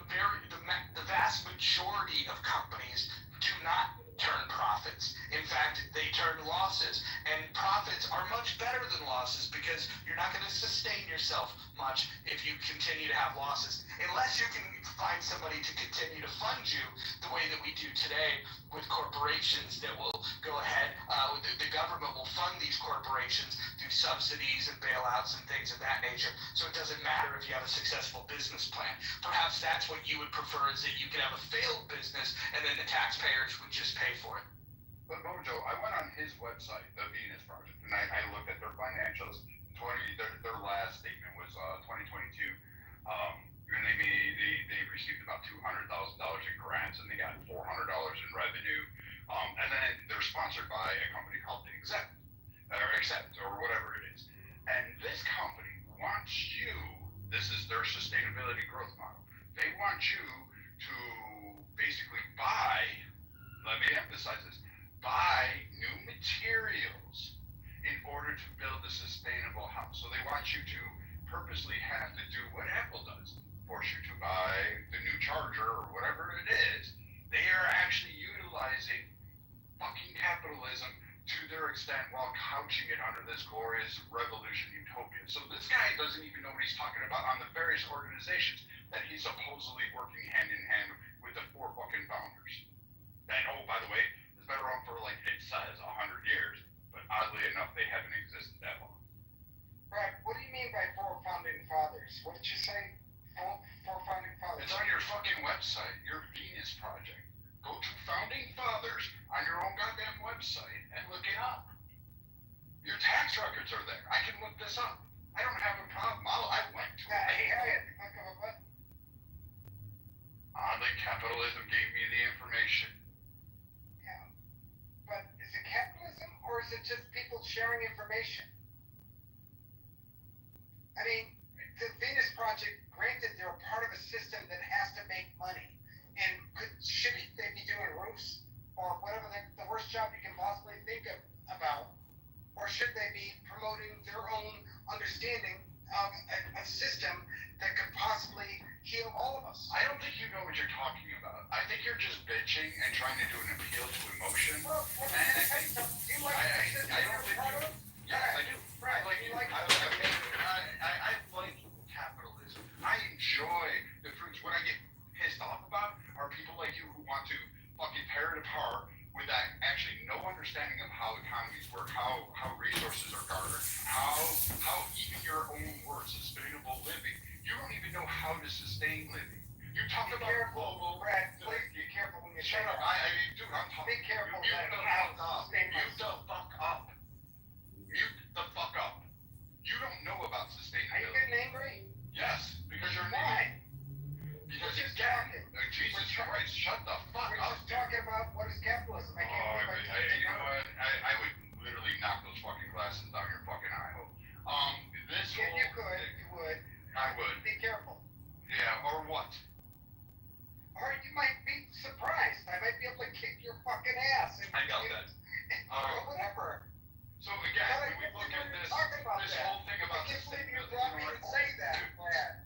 vast majority of companies do not turn profits. In fact, they turn losses. And profits are much better than losses because you're not going to sustain yourself much if you continue to have losses. Unless you can find somebody to continue to fund you the way that we do today with corporations that will go ahead, the government will fund these corporations through subsidies and bailouts and things of that nature. So it doesn't matter if you have a successful business plan. Perhaps that's what you would prefer, is that you could have a failed business and then the taxpayers would just pay for it. But Mojo, I went on his website, the Venus Project, and I looked at their financials. Their last statement was 2022. And they received about $200,000 in grants, and they got $400 in revenue. And then they're sponsored by a company called Accept or whatever it is. And this company wants you. This is their sustainability growth model. They want you to basically buy. Let me emphasize this: buy new materials in order to build a sustainable house. So they want you to purposely have to do what Apple does, force you to buy the new charger or whatever it is. They are actually utilizing fucking capitalism to their extent while couching it under this glorious revolution utopia. So this guy doesn't even know what he's talking about on the various organizations that he's supposedly working hand in hand with the 4 fucking founders. And oh, by the way, it's been around for, like it says, 100 years. But oddly enough, they haven't existed that long. Brad, what do you mean by 4 founding fathers? What did you say? 4 founding fathers? It's on your fucking website, your Venus Project. Go to Founding Fathers on your own goddamn website and look it up. Your tax records are there. I can look this up. I don't have a problem. I went to it. Hey, Elliot, click on a button. Oddly, capitalism gave me the information. Yeah. But is it capitalism or is it just people sharing information? I mean, the Venus Project, granted, they're a part of a system that has to make money. And should they be doing roofs or whatever the worst job you can possibly think about? Or should they be promoting their own understanding of a system that could possibly heal all of us? I don't think you know what you're talking about. I think you're just bitching and trying to do an appeal to emotion. Well, and I think do you like the system? I don't think you. Yes, I do. Right. I like capitalism. I enjoy the fruits. What I get pissed off about are people like you who want to fucking tear it apart with that actually no understanding of how economies work, how resources are garnered, how even your own word, sustainable living. You don't even know how to sustain living. You talk be about careful, global. Brad. Please be careful when you Shut up. Dude, I'm talking. Be careful. Mute Brad. the fuck up. Mute the fuck up. Mute the fuck up. You don't know about Are you sustainability. getting angry? Yes, because you're Why? Because We're just again, talking. Jesus Christ, shut the fuck We're up. just talking about what is capitalism. I can't believe You know what? I would literally knock those fucking glasses down your fucking eye hole. This Yeah, whole you could. You would. I would. Be careful. Yeah, or what? Or you might be surprised. I might be able to kick your fucking ass. I doubt that. Or whatever. So again, when we look at this whole thing about I can't believe you brought me to say that, Brad.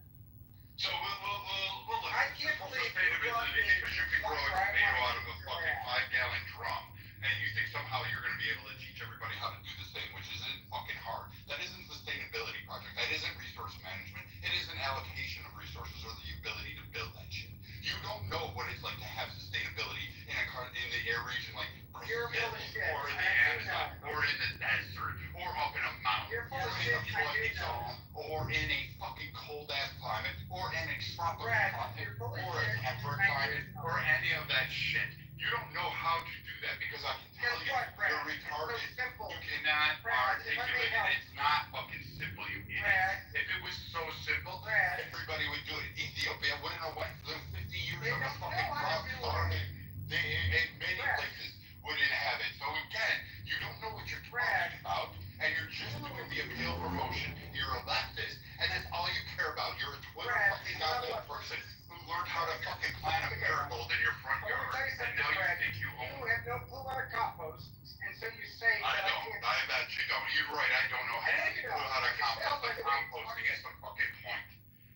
So we'll look I at can't simple believe you brought sustainability me because you can grow a tomato out of a fucking 5-gallon drum, and you think somehow you're going to be able to teach everybody how to do the same, which isn't fucking hard. That isn't sustainability project. That isn't resource management. It isn't allocation of resources or the ability to build that shit. You don't know what it's like to have sustainability in the air region like You're full of shit. or in the Amazon or in the desert or up in a mountain You're full or of in shit. a flooded zone or in a fucking cold ass climate or in a tropical climate or a temperate climate or any of that shit. You don't know how to do that because I can tell you you're retarded. You cannot articulate it. It's not fucking simple, you idiot. If it was so simple, everybody would do it. Ethiopia wouldn't have went through 50 years of a fucking crop farming. In many places wouldn't have it. So again, you don't know what you're talking about, and you're just doing the appeal promotion. You're a leftist, and that's all you care about. You're a Twitter fucking goddamn person who learned how to fucking plant a marigold in your front yard, and now you think you own it. You have no clue how to compost, and so you say I don't. I actually don't. You're right. I don't know any clue how to compost. Like composting is some fucking point.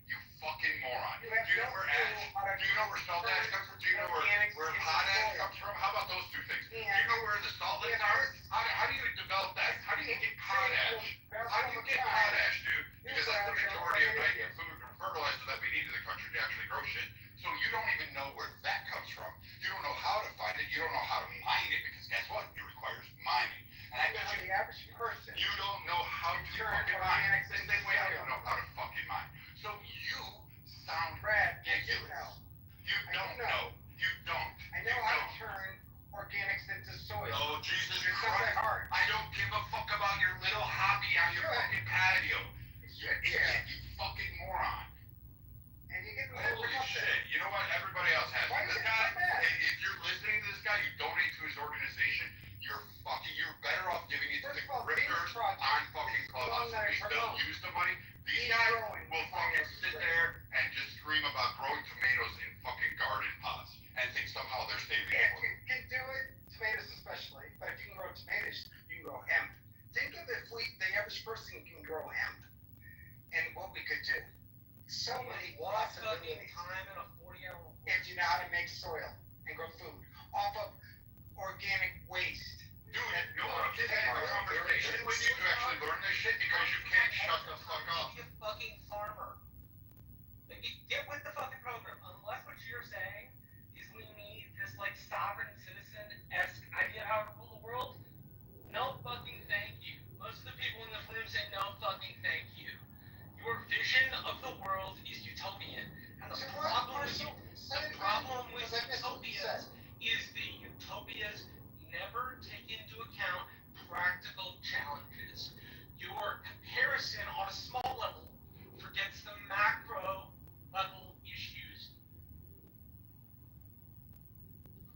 You fucking moron. Do you know where ash? Do you know where salt ash comes from? Do you know where hot ash comes from? How about those two things? Do you know where the salt licks are? How do you develop that? How do you get potash? How do you get potash, dude? Because that's the majority of nitrogen, food, and fertilizer that we need in the country to actually grow shit. So you don't even know where that comes from. You don't know how to find it. You don't know how to mine it because guess what? It requires mining. And I bet you the average person. You don't know how to fucking mine. The same way I don't know how to fucking mine. So you sound ridiculous. You don't know. You don't. I know how to turn organics into soy. Oh, Jesus It's not Christ. that hard. I don't give a fuck about your little hobby on your fucking patio. You idiot, you fucking moron. And you get Holy shit. You know what? Everybody else has Why it. This is it guy, so bad? if you're listening to this guy, you donate to his organization, you're better off giving it to the grifters on fucking Clubhouse. They'll use the money. These guys will fucking sit there and just scream about growing tomatoes in fucking garden pots and think somehow they're saving Yeah, money. you can do it, tomatoes especially, but if you can grow tomatoes, you can grow hemp. Think of if the average person can grow hemp and what we could do. So many possibilities. Time in a 40-hour If you know how to make soil and grow food off of organic waste. Dude, no one can have a conversation with you to actually learn this shit because you can't shut the fuck up. Be a fucking farmer. Like, get with the fucking program. Unless what you're saying is we need this, like, sovereign citizen-esque idea of how to rule the world, no fucking thank you. Most of the people in this room say no fucking thank you. Your vision of the world is utopian. And the problem with utopias is that utopias never take into account practical challenges. Your comparison on a small level forgets the macro level issues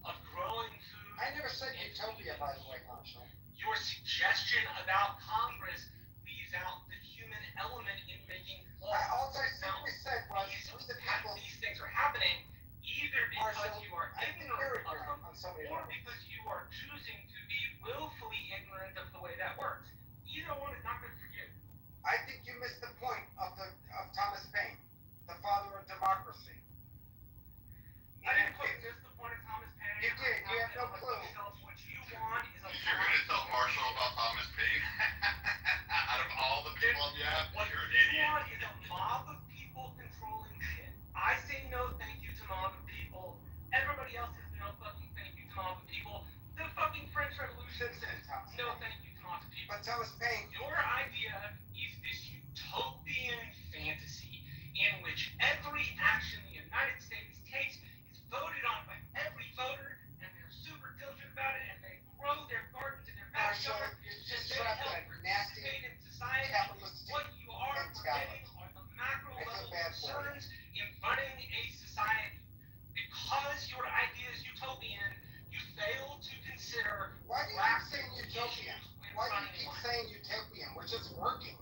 of growing food. I never said utopia, by the way, Marshall. Your suggestion about Congress leaves out the human element in making laws. All I simply said was these things are happening either because you are ignorant of them or because you are choosing to be willfully ignorant of the way that works. Either one is not good for you. I think you missed the point of Thomas Paine, the father of democracy. I didn't miss the point of Thomas Paine. You did. You have no clue. What you want is a You're gonna tell Marshall about Thomas Paine? Out of all the people you have, you're an idiot. What you want is a mob of people controlling shit. I say no thank you to mob of people. Everybody else says no fucking thank you to mob of people. The fucking French Revolution says no thank you to mob of people. But Thomas Paine, Your idea is this utopian fantasy in which every action the United States takes is voted on by every voter, and they're super diligent about it, and they grow their gardens in their backyard, you're and just they trapped help in a nasty participate in society. capitalistic What you are forgetting are the macro level concerns in running a society. Because your idea is utopian, you fail to consider why do you keep saying utopian? Why do you keep saying utopian? We're just working.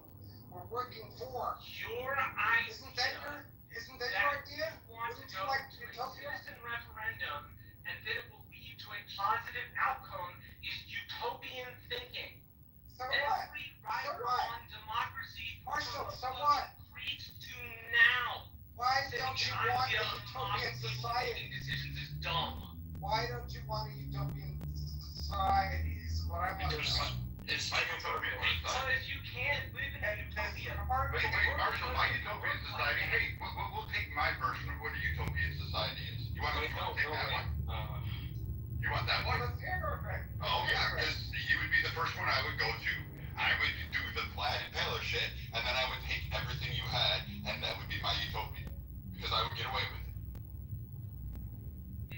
We're working for. Your idea. Isn't that your idea? Want to Wouldn't go you like to a utopia? citizen referendum and that it will lead to a positive outcome is utopian thinking. So what? Every right So what? on democracy Marshall, so what? agreed to now. Why That don't you the want idea a of utopian democracy society? making decisions is dumb. Why don't you want a utopian society? Is what I want to know. It's like utopia. Because you can't live in a utopia. Wait, Marshall, my utopian society, hey, we'll take my version of what a utopian society is. You want to take that one? You want that one? Let's hear it. Oh, yeah, because you would be the first one I would go to. I would do the Vlad Impaler shit, and then I would take everything you had, and that would be my utopia. Because I would get away with it.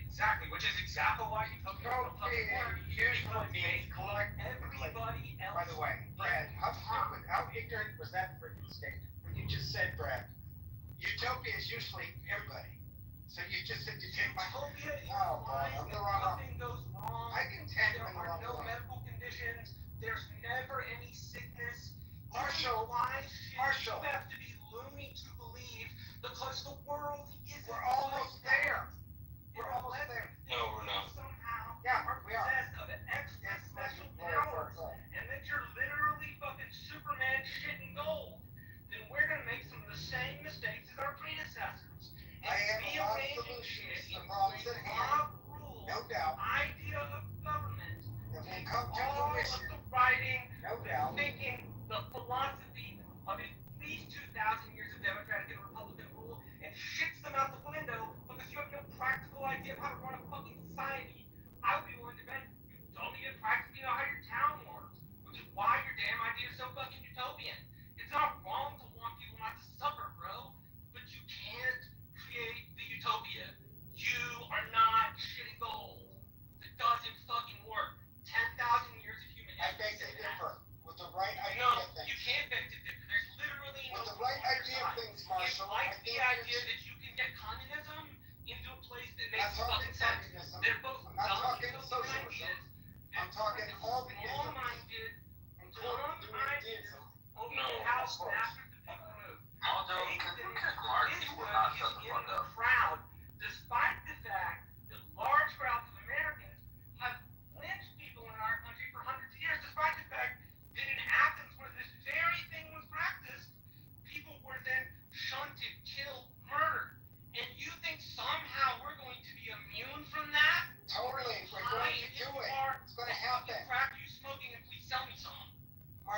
Exactly, which is exactly why utopia don't fucking work. Usually means collect Everybody else. By the way, Brad, how ignorant was that freaking statement? When you just said, Brad, utopia is usually everybody. So you just said you take my Utopia is Oh, boy, I'm the wrong. nothing goes wrong. I can tell you There I'm the are wrong no one. medical conditions. There's never any sickness. Marshall, Marshall. You have to be loony to believe because the world isn't. We're almost like that. there. We're almost there. No, we're not. Somehow Yeah, we are. possessed of an extra special powers, and that you're literally fucking Superman shitting gold, then we're gonna make some of the same mistakes as our predecessors. And I have a lot of rearranging solutions shit to the problems into at a hand. mob rule No doubt. idea of government That will come to all fruition. of the writing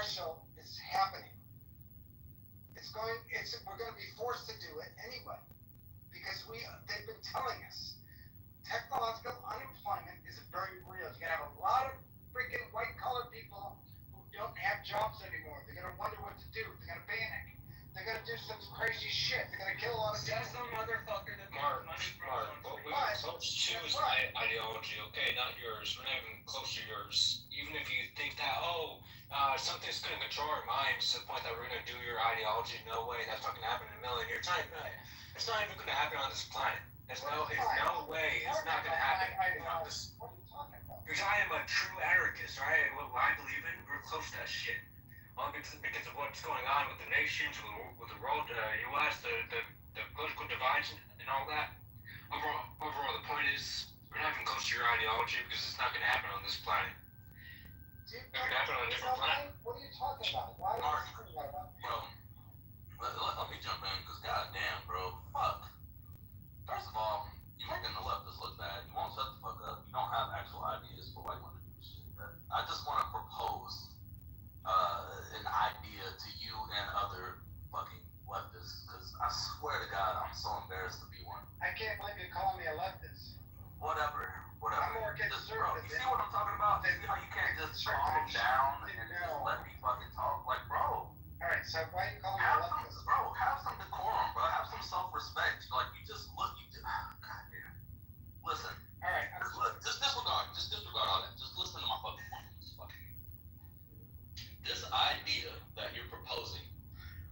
controversial is happening. We're going to be forced to do it anyway, because they've been telling us technological unemployment is very real. You're going to have a lot of freaking white-collar people who don't have jobs anymore. They're going to wonder what to do. They're going to panic. They're going to do some crazy shit. They're going to kill a lot of people. That's no motherfucker that Mark, what we choose my ideology, okay, not yours. We're not even close to yours. Even if you think that, something's going to control our minds to the point that we're going to do your ideology, no way, that's not going to happen in a million years. It's not even going to happen on this planet. There's no way it's not going to happen on this. What are you talking about? Because I am a true anarchist, right? What I believe in, we're close to that shit. All because of what's going on with the nations, with the world, U.S., the political divides and all that. Overall, the point is, we're not even close to your ideology because it's not going to happen on this planet. It's going to happen on a different planet. What are you talking about? Why are you talking about that? Bro, let me jump in, because goddamn, bro, fuck. First of all, you're making the leftists look bad. You won't shut the fuck up. You don't have actual ideas for why you want to do shit. I just want to propose an idea to you and other fucking leftists, because I swear to God, I'm so embarrassed to be one. I can't believe you're calling me a leftist. Whatever. I'm more Just, bro, conservative. you see what I'm talking about? You see how you can't just calm down and just let me fucking talk? Like, bro. Alright, so why are you calling me a leftist? Bro, have some decorum, bro. Have some self-respect. Like, you just look, goddamn. Listen. Alright, just disregard all that. Just listen to my fucking point. This idea that you're proposing,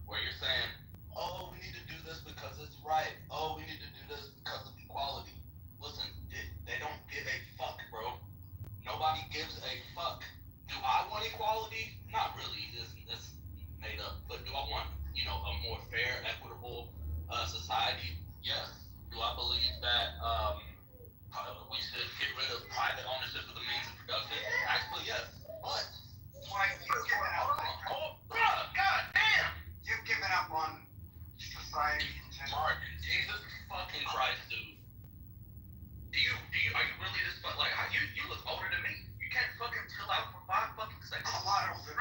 where you're saying, oh, we need to do this because it's right. Oh, we need to do this because of equality. Listen, they don't give a fuck, bro. Nobody gives a fuck. Do I want equality? Not really. It's made up. But do I want, a more fair, equitable society? Yes. Do I believe that we should get rid of private ownership of the means of production? Actually, yes. But you've given up. God damn! You've given up on society in general. Mark, Jesus fucking Christ, dude. Are you really this, like, you look older than me. You can't fucking chill out for 5 fucking seconds. A lot older.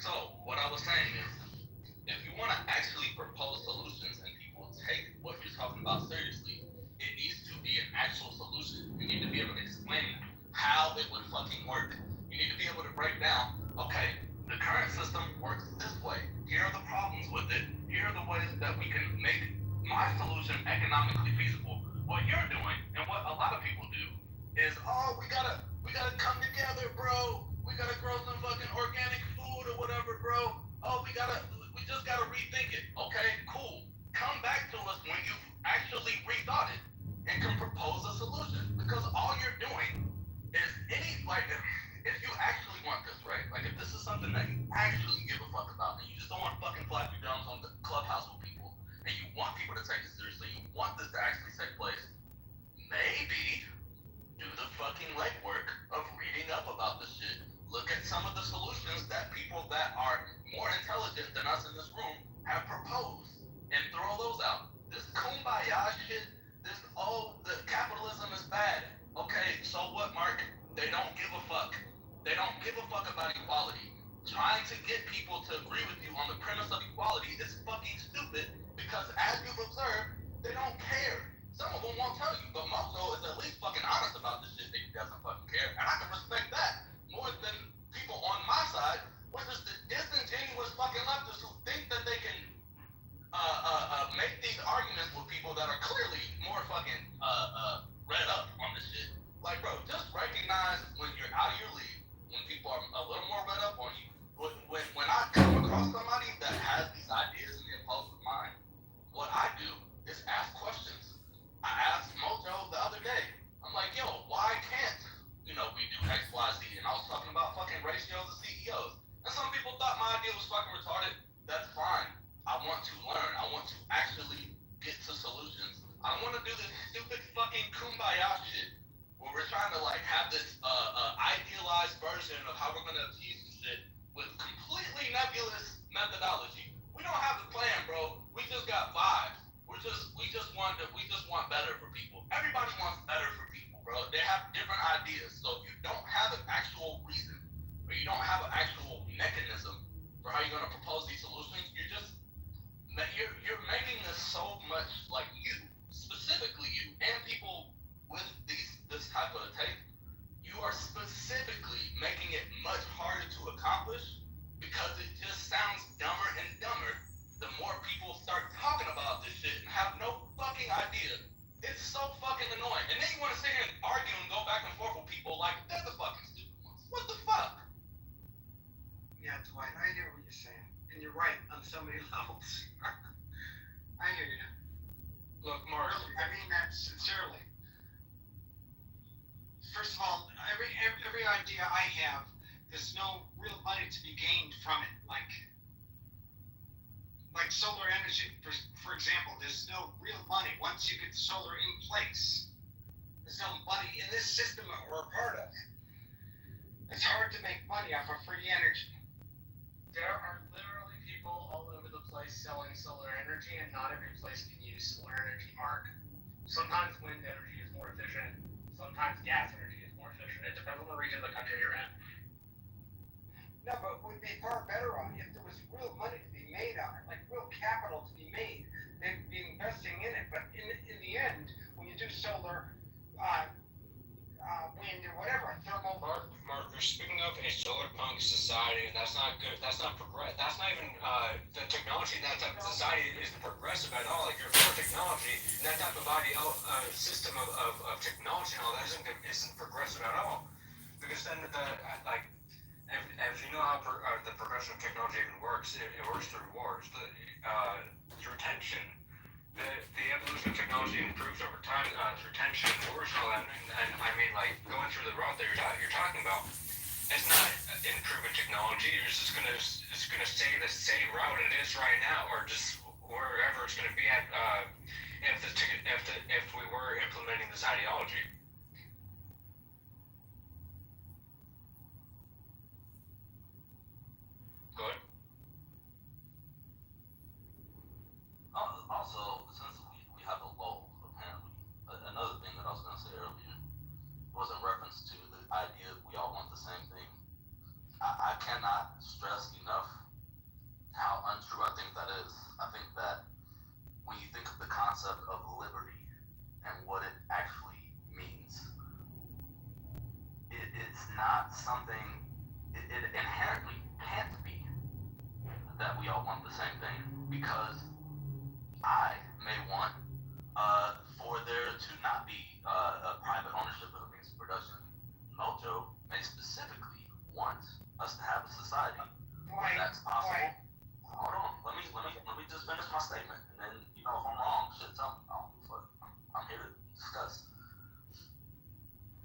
So, what I was saying is, if you want to actually propose solutions and people take what you're talking about seriously, it needs to be an actual solution. You need to be able to explain how it would fucking work. You need to be able to break down, okay, the current system works this way. Here are the problems with it. Here are the ways that we can make my solution economically feasible. What you're doing, and what a lot of people do, is, oh, we gotta come together, bro. We gotta grow some fucking organic food or whatever, bro. Oh, we just gotta rethink it. Okay, cool. Come back to us when you've actually rethought it and can propose a solution. Because all you're doing is if you actually want this, right? Like, if this is something that you actually give a fuck about, and you just don't want to fucking flap your gums on the clubhouse with people, and you want people to take it seriously, you want this to actually take place, maybe do the fucking legwork of reading up about this shit. Look at some of the solutions that people that are more intelligent than us in this room have proposed, and throw those out. This kumbaya shit, the capitalism is bad. Okay, so what, Mark? They don't give a fuck. They don't give a fuck about equality. Trying to get people to agree with you on the premise of equality is fucking stupid, because as you've observed, they don't care. Some of them won't tell you, but Mozo is at least fucking honest about the shit that he doesn't fucking care. And I can respect that more than people on my side, which is the disingenuous fucking leftists who think that they can make these arguments with people that are clearly more fucking read up on this shit. Like, bro, just recognize when you're out of your league, when people are a little more read up on you. When I come across somebody that has these ideas in their impulsive mind, what I do is ask questions. I asked Mojo the other day. I'm like, yo, why can't, we do X, Y, Z? And I was talking about fucking ratios of CEOs. And some people thought my idea was fucking retarded. That's fine. I want to learn. I want to actually get to solutions. I don't want to do this stupid fucking kumbaya shit where we're trying to have this idealized version of how we're gonna achieve some shit with completely nebulous methodology. We don't have the plan, bro. We just got vibes. We just want better for people. Everybody wants better for people, bro. They have different ideas. So if you don't have an actual reason, or you you don't have an actual mechanism for how you're gonna propose these solutions. You're making this so much like you, specifically you, and people with this type of take. You are specifically making it much harder to accomplish because it just sounds dumber and dumber the more people start talking about this shit and have no fucking idea. It's so fucking annoying. And then you want to sit here and argue and go back and forth with people like they're the fucking stupid ones. What the fuck? Yeah, Dwight, I hear what you're saying, and you're right on so many levels. I hear you. Look, Mark. Really, I mean that sincerely. First of all, every idea I have, there's no real money to be gained from it. Like solar energy, for example, there's no real money once you get the solar in place. There's no money in this system we're a part of. It's hard to make money off of free energy. There are literally people all over the place selling solar energy, and not every place can use solar energy, Mark. Sometimes wind energy is more efficient. Sometimes gas energy is more efficient. It depends on the region of the country you're in. No, but it would be far better on if there was real money to be made on it, like real capital to be made. They'd be investing in it. But in the end, when you do solar, wind or whatever, thermal. Mark, you're speaking of a solar punk society, and that's not good. That's not progress. That's not even the technology. That type of society isn't progressive at all. Like, you're for technology, and that type of system of technology and all that isn't progressive at all. Because then if you know how the progression of technology even works, it works through wars, through tension. The evolution of technology improves over time through tension, wars, and all that. And I mean, like, going through the route that you're talking about, it's not improving technology. It's gonna stay the same route it is right now, or just wherever it's gonna be at. If we were implementing this ideology. Go ahead. Also, since we have a lull, apparently, another thing that I was going to say earlier was in reference to the idea that we all want the same thing. I cannot stress enough how untrue I think that is. I think that when you think of the concept of liberty and what it actually means, it's not something, it inherently can't be that we all want the same thing, because I may want for there to not be a private ownership of the means of production. Mojo may specifically want us to have a society where that's possible. Hold on, let me just finish my statement, and then if I'm wrong, shit, tell me. I'm here to discuss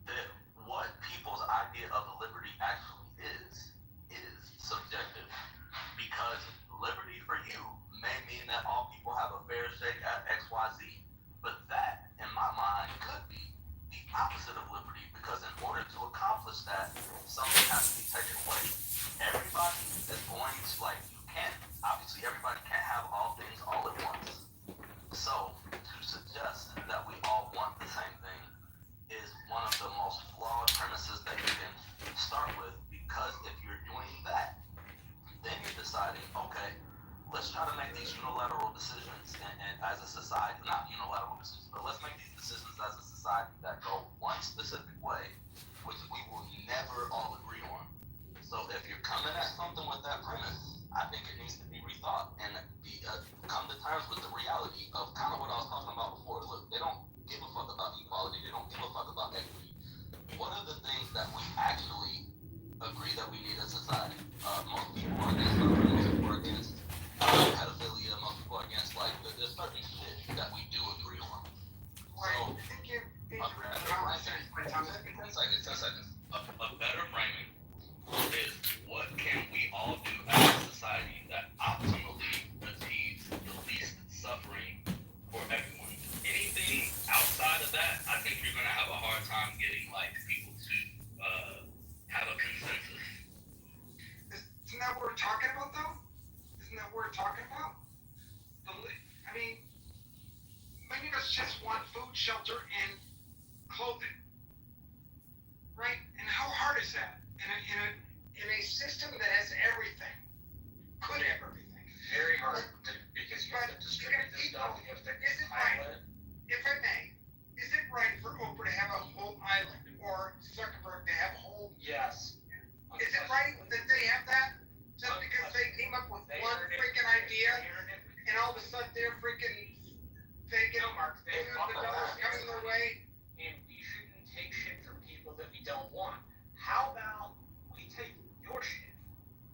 that what people's idea of liberty actually is subjective, because liberty for you may mean that all people have a fair shake at XYZ, but that, in my mind, could be the opposite of liberty, because in order to accomplish that, something has to be taken away. Everybody is going to, obviously everybody can't have all things all at once. So, to suggest that we all want the same thing is one of the most flawed premises that you can start with, because if you're doing that, then you're deciding, okay, let's try to make these unilateral decisions and as a society, not unilateral decisions, but let's make these decisions as a society that go one specific way, which we will never all agree on. So if you're coming at something with that premise, I think it needs to be rethought and come to terms with the reality of kind of what I was talking about before. Look, they don't give a fuck about equality. They don't give a fuck about equity. What are the things that we actually agree that we need as a society? Most people are against murder, most people are against pedophilia, most people are against, there's certain shit that we do agree on. So, 10 seconds. A better framing is, what can we all do as a society that optimally achieves the least suffering for everyone? Anything outside of that, I think you're going to have a hard time getting people to have a consensus. Isn't that what we're talking about, though? Isn't that what we're talking about? I mean, many of us just want food, shelter, and clothing, right? And how hard is that in a system that has everything, could have everything. Very hard to, because you have to distribute this stuff. You have to compile it. If I may, is it right for Oprah to have a whole island or Zuckerberg to have a whole? Yes. Is it right that they have that just because they came up with one freaking idea and all of a sudden they're freaking thinking the dollars coming their way? And we shouldn't take shit from people that we don't want. How about we take your shit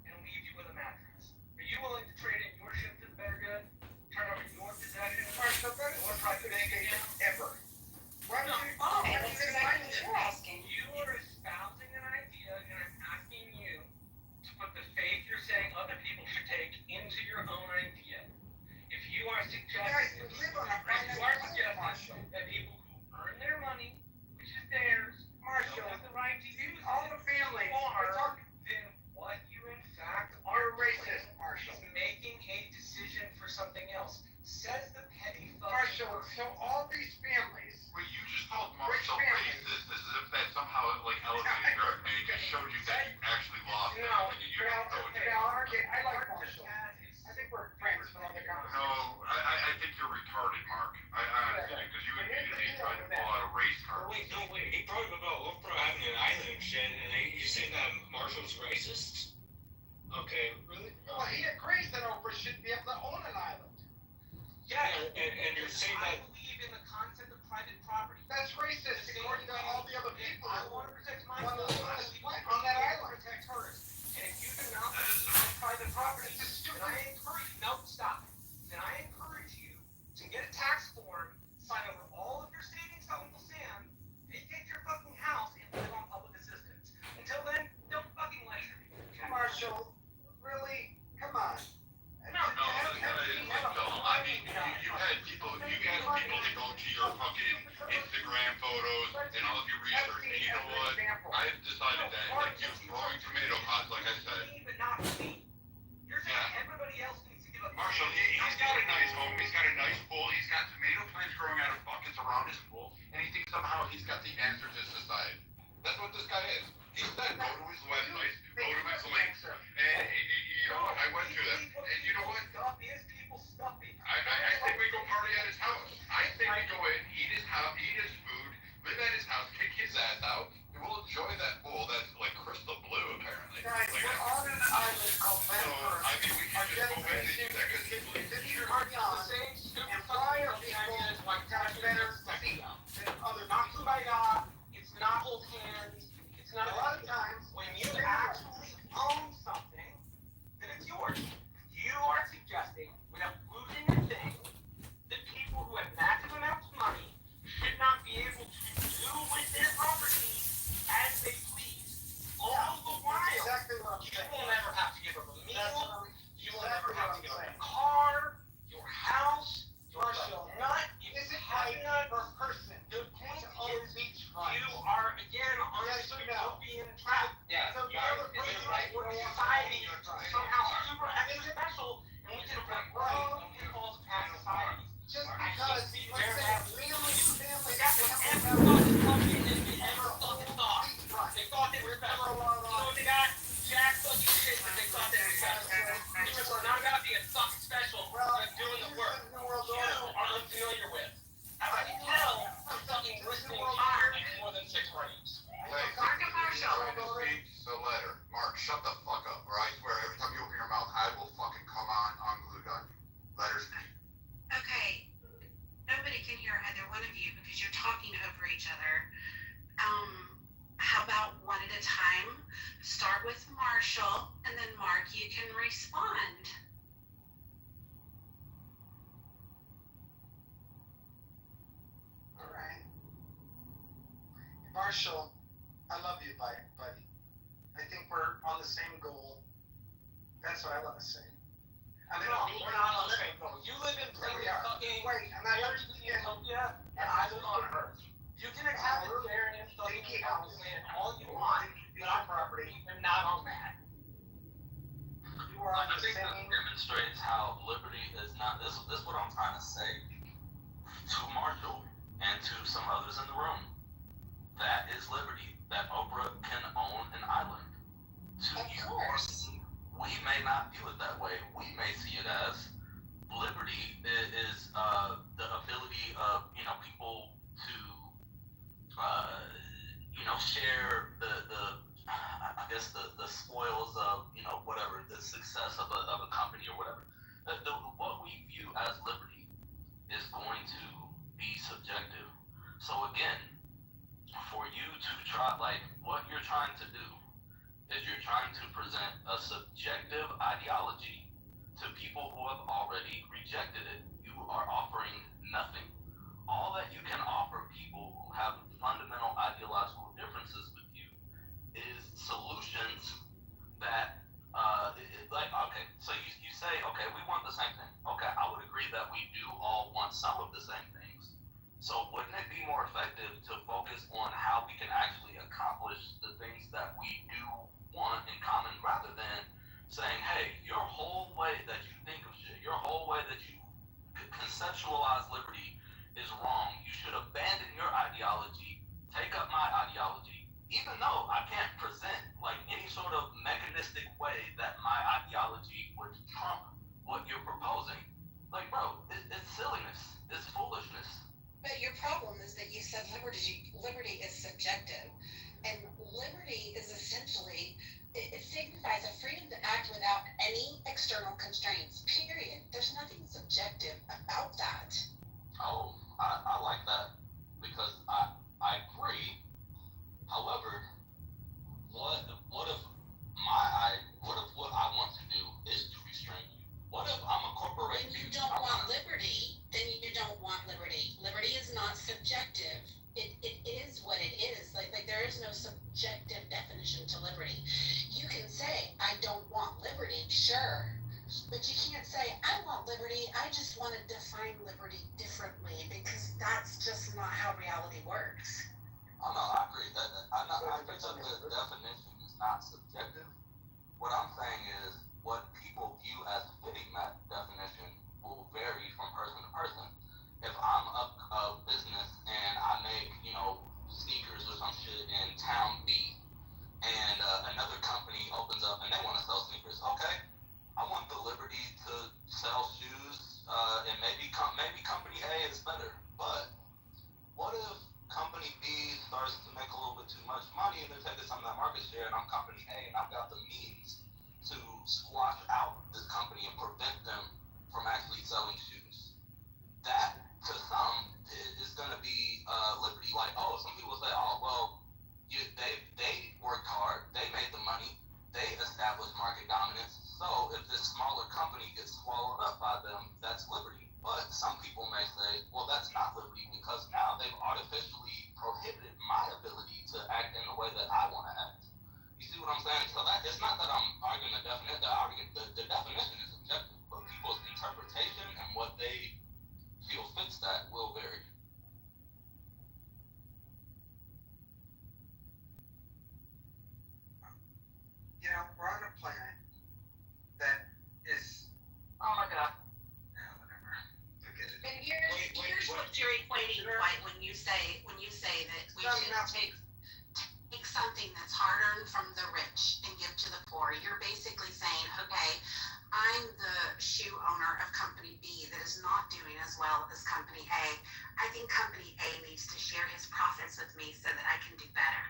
and leave you with a mattress? Are you willing to trade in your shit for the better good? Turn over your possessions? Marshall, that is Or the try to biggest make it thing ever. Why don't you? Oh, that's exactly what you're asking. You are espousing an idea, and I'm asking you to put the faith you're saying other people should take into your own idea. If you are suggesting, Guys, we live on a if you are suggesting Marshall. that people who earn their money, which is theirs, Marshall, don't have the right to use all it, the families are, are talking. then what you in fact You're are racist, doing Marshall. is making a decision for something else. Says the petty fucking Marshall, person. so all these families. Wait, you just called Marshall racist as if that somehow like elevated her, and it just showed you that you actually lost it. No, And you didn't know it. I like Marshall. I think we're friends for other conversations. No, I think you're retarded, Mark. I honestly, because you immediately tried to pull out a race card. Wait, no, wait. He brought up about Oprah having an island and shit, and you're saying that Marshall's racist? Okay, really? Well, he agrees that Oprah should be able to own an island. Yeah, And you're saying I that. believe in the concept of private property. That's racist according to all the other people. I want to protect my Want to live on that island. Protect hers. And if you do not respect private property, then I encourage you. No, stop. Then I encourage you to get a tax form, sign over all of your savings to Uncle Sam, vacate your fucking house, and live on public assistance. Until then, don't fucking lecture me. Marshall, really? Come on. No, I mean, you had people that go to your fucking Instagram photos and all of your research, and you know what? I've decided that, like, you growing tomato pots, like I said. But not me. You're saying everybody else needs to give up. Marshall, he's got a nice home, he's got a nice pool, he's got tomato plants growing out of buckets around his pool, and he thinks somehow he's got the answer to society. That's what this guy is. He said, go to his website, go to his links, and you know what? I went through that, and you know what? Stuff is people stuffing. I think we go party at his house. I think we go in, eat his house, eat his food, live at his house, kick his ass out, and we'll enjoy that pool that's like crystal blue, apparently. Guys, Like, we're on an island called so, I mean, we can just go in and do that, because he believes This in is you. our job. And why are people got better seat than other Not people? kumbaya. It's not hold hands. It's not A lot of times, when you actually own something, then it's yours. You are suggesting, without losing your thing, that people who have massive amounts of money should not be able to do with their property as they please. All the while, exactly what I'm you saying. will never have to give up a meal. That's what I'm You will never exactly have what to I'm give up saying. a car, your house, your Marshall, nut. Is it Have right nut. for a person The point to own is, beachfront? you are again on Yes a or no? utopian track. Yeah, So the you're other in person the right where where society you're is trying. somehow super extra special, and we can avoid wrong and falls past society. Just I because, see let's where say, that families that's what have every fucking country has ever fucking thought. beachfront. They thought they were special. You know what they got? Jack fucking shit, but they thought they were special. Humans are not about being fucking special, but doing the work you are unfamiliar with. As I can tell, I'm fucking listening hard in more than 6 ratings. Hey, trying to speak the letter. Mark, shut the fuck up, or I swear every time you open your mouth, I will fucking come on unglued on you. Letters name. Okay, nobody can hear either one of you because you're talking over each other. How about one at a time? Start with Marshall, and then Mark, you can respond. All right. Marshall, I love you, buddy. I think we're on the same goal. That's what I want to say. I mean, No, we're not on the same goal. You live in There we are. fucking Wait, I'm not Aries utopia, and I live on Earth. You can inhabit there and fucking house and all you want, but I'm property and not on that. You are on I the think that same. demonstrates how liberty is not. This is what I'm trying to say to Marshall and to some others in the room. That is liberty. That Oprah can own an island. To you, not view it that way. We may see it as liberty is the ability of people to share the I guess the spoils of whatever the success of a company or whatever. What we view as liberty is going to be subjective. So again, for you to try, like what you're trying to do is you're trying to present a subjective ideology to people who have already rejected it. You are offering nothing. All that you can offer people who have fundamental ideological differences with you is solutions that, like, okay, so you say, okay, we want the same thing. Okay, I would agree that we do all want some of the same things. So wouldn't it be more effective to focus on how we can actually accomplish the things that we do want in common rather than saying, hey, your whole way that you think of shit, your whole way that you conceptualize liberty is wrong. You should abandon your ideology, take up my ideology, even though I can't present like any sort of mechanistic way that my ideology would trump what you're proposing. Like, bro, it's silliness. It's foolishness. But your problem is that you said liberty is subjective, and liberty is essentially it signifies a freedom to act without any external constraints. Period. There's nothing subjective about that. Oh, I like that because I agree. However, what if what I want to do is to restrain you? What if I'm a corporation? When you don't want liberty, then you don't want liberty. Liberty is not subjective. It is what it is. Like there is no subjective definition to liberty. You can say, I don't want liberty, sure. But you can't say, I want liberty, I just want to define liberty differently, because that's just not how reality works. Oh no, I agree. I think that the definition is not subjective. What I'm saying is what people view as fitting that definition will vary from person to person. If I'm a business and I make, sneakers or some shit in town B, and another company opens up and they want to sell sneakers, okay, I want the liberty to sell shoes, and maybe company A is better. But what if company B starts to make a little bit too much money and they're taking some of that market share, and I'm company A and I've got the means to squash out this company and prevent them from actually selling shoes? That, to some, is going to be liberty. Like, oh, some people say, oh, well, they worked hard, they made the money, they established market dominance. So if this smaller company gets swallowed up by them, that's liberty. But some people may say, well, that's not liberty because now they've artificially prohibited my ability to act in the way that I want to act. You see what I'm saying? So that it's not that I'm arguing the definition. The definition is subjective, but people's interpretation and what they feel fits that will vary. We're on a planet that is. Oh my God. Whatever. Forget it. And here's what you're equating, like when you say that we should take something that's hard earned from the rich and give to the poor. You're basically saying, okay, I'm the shoe owner of company B that is not doing as well as company A. I think company A needs to share his profits with me so that I can do better.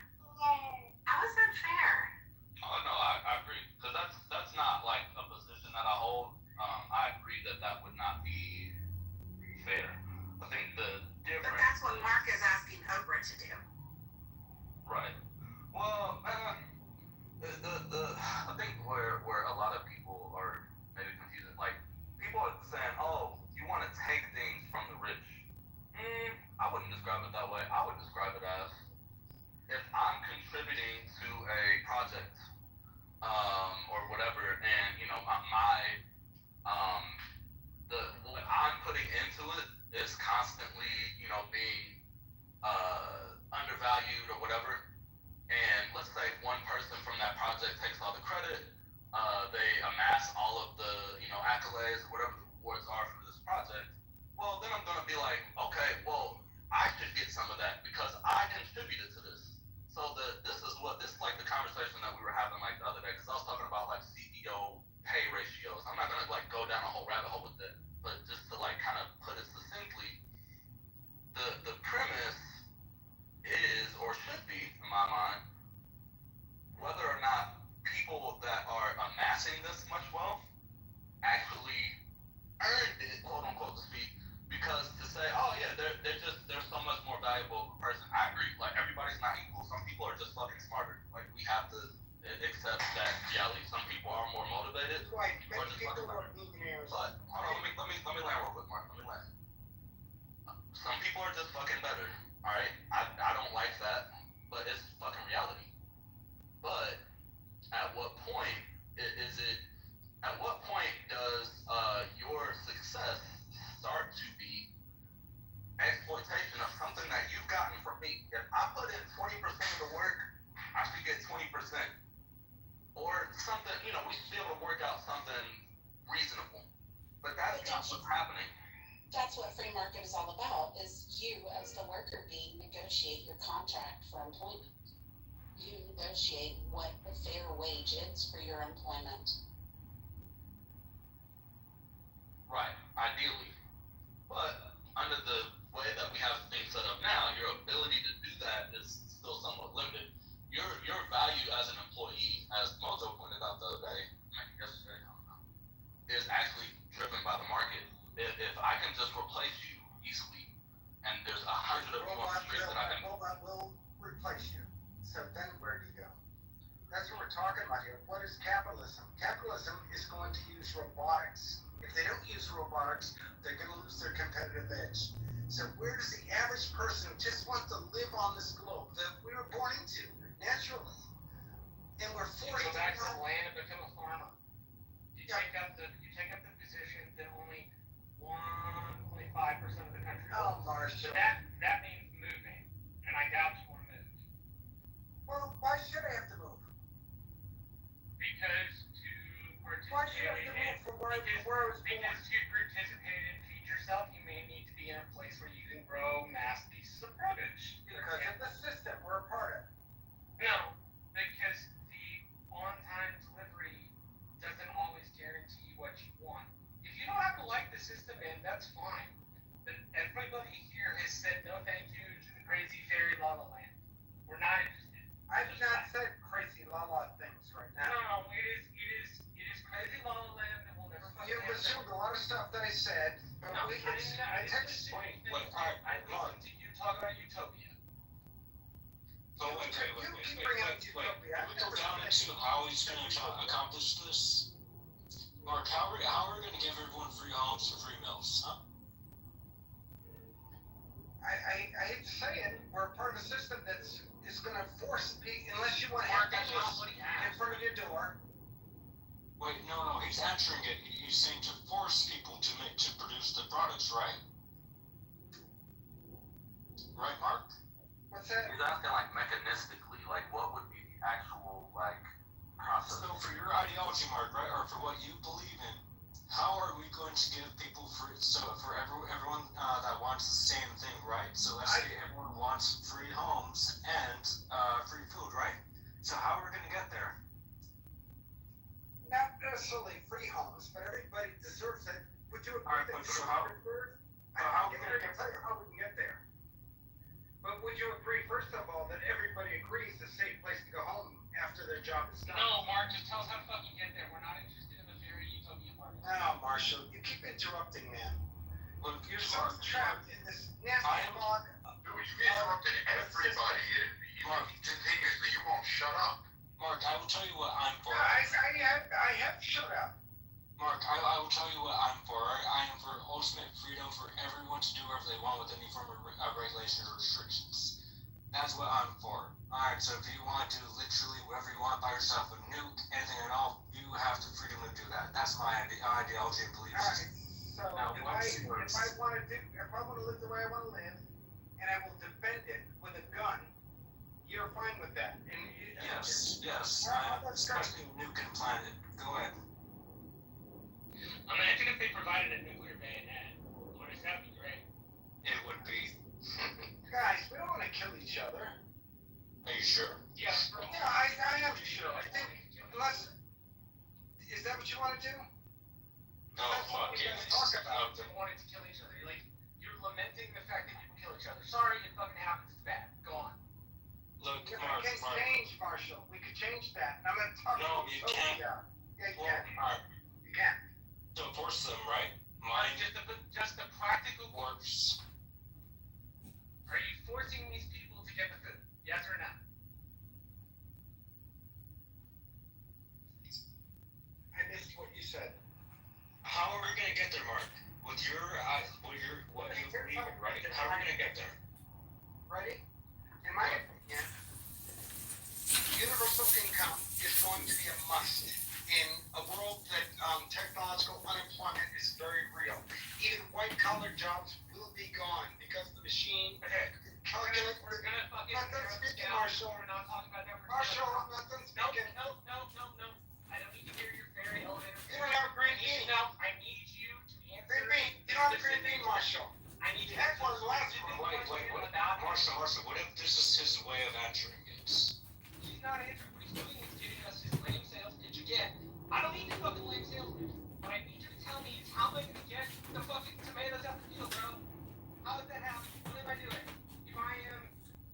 How is that fair? Oh no, I agree, because that's not like a position that I hold. I agree that would not be fair. I think the difference. But that's what Mark is asking Oprah to do. Right. Well, I think where a lot of people are maybe confused, like people are saying, oh, you want to take things from the rich. I wouldn't describe it that way. I would describe it as if I'm contributing to a project, or whatever, and what I'm putting into it is constantly, being undervalued or whatever. And let's say one person from that project takes all the credit, they amass all of the, accolades or whatever the rewards are for this project. Well, then I'm gonna be like, okay, well, I should get some of that because I contributed to this. So this is like the conversation that we were having like the other day, because I was talking about like CEO pay amassing this much wealth actually earned it, quote unquote, to speak, because to say, oh yeah, they're so much more valuable of a person. I agree. Like everybody's not equal. Some people are just fucking smarter. Like we have to accept that reality. Some people are more motivated. Like Or many just people fucking are smarter. millionaires. But hold on, let me land real quick, Mark. Let me land. Some people are just fucking better. All right, I don't like that, but it's fucking reality. But at what point is it? At what point does your success start to be exploitation of something that you've gotten from me? If I put in 20% of the work, I should get 20%, or something. You know, we should be able to work out something reasonable. But that's not what's happening. That's what free market is all about, is you as the worker bee negotiate your contract for employment. You negotiate what the fair wage is for your employment. Right, ideally. But under the way that we have things set up now, your ability to do that is still somewhat limited. Your value as an employee, as Mozo pointed out the other day, maybe yesterday, I don't know, is actually driven by the market. If I can just replace you easily, and there's 100 of you on the street that I can. Robot will replace you. So then where do you go? That's what we're talking about here. What is capitalism? Capitalism is going to use robotics. If they don't use robotics, they're going to lose their competitive edge. So where does the average person who just wants to live on this globe that we were born into naturally, and we're forced go to back to the land and become a farmer. You take up the position that only 5% of the country. Oh, Marshall. So that means moving, and I doubt you want to move. Well, why should I have to move? Because Why should I have to move from where I was born? Because to participate and feed yourself, you may need to be in a place where you can grow mass pieces of produce. Because of the system we're a part of. No, because the on-time delivery doesn't always guarantee what you want. If you don't have to like the system, man, that's fine. But everybody here has said no thank you to the crazy fairy la la land. We're not interested. I've not said crazy la la things right now. No, it is crazy la la land that will never fucking You've assumed a lot of stuff that I said. But no, I didn't assume anything. I listened to you talk about utopia. But wait. Can we go down into how he's going to accomplish this? Mark, how are we going to give everyone free homes and free meals, huh? I hate to say it, we're a part of a system that's going to force people, unless you want to have homeless in front of your door. Wait, no, he's answering it. He's saying to force people to produce the products, right? Right, Mark? What's that? He's asking like mechanistically, like what would be the actual like process? So for your ideology, Mark, right, or for what you believe in, how are we going to give people free? So for everyone that wants the same thing, right? So let's say everyone wants free homes and free food, right? So how are we going to get there? Not necessarily free homes, but everybody deserves it. Would you agree Alright, that but so how? I can tell you how we can get there. But would you agree, first of all, that everybody agrees the safe place to go home after their job is done? No, Mark, just tell us how to fucking get there. We're not interested in the fairy utopia part. No, Marshall, you keep interrupting, man. Well, You're so trapped in this nasty log. Dude, you interrupted everybody. Continuously, you won't shut up. Mark, I will tell you what I'm for. I have shut up. Mark, I will tell you what I'm for. I am for ultimate freedom for everyone to do whatever they want with any form of regulation or restrictions. That's what I'm for. Alright, so if you want to do literally whatever you want by yourself, a nuke, anything at all, you have the freedom to do that. That's my ideology and beliefs. Alright, so now, if I want to live the way I want to live, and I will defend it with a gun, you're fine with that. And yes. I'm discussing nuke and planet. Go ahead. Imagine if they provided a nuclear bayonet. That would be great. It would be. Guys, we don't want to kill each other. Are you sure? Yes. Yeah, I am sure. I think, unless, is that what you want to do? No, fuck it. Talk about wanting to kill each other. You're lamenting the fact that people kill each other. Sorry, it fucking happens. It's bad. Go on. Look, Mark. We can change, Marshall. We could change that. And I'm going to talk No, about you utopia. can't. Yeah, you Well, can. alright, You can. to enforce them, right? Mine, Mine just the practical. works. Are you forcing these people to get the food? Yes or no? I missed what you said. How are we gonna get there, Mark? With your what you believe in, right? How are we gonna get there? Ready? In my opinion, universal income is going to be a must in a world that technological unemployment is very real. Even white-collar jobs will be gone because the machine calculate. We're gonna fucking. Not done speaking, Marshall. We're not talking about numbers. Marshall, I'm not done speaking. No. I don't need to hear your fairy elevator. You don't have a green bean. No, I need you to answer. Green bean. You don't have a green bean, Marshall. I need You had one last one. Wait, what? Marshall, what if this is his way of answering it? He's not answering. What he's doing is giving us his lame sales pitch again. I don't need your fucking lame sales pitch. What I need you to tell me is how am I gonna get the fucking tomatoes out the field, bro? How does that happen? What am I doing? If I am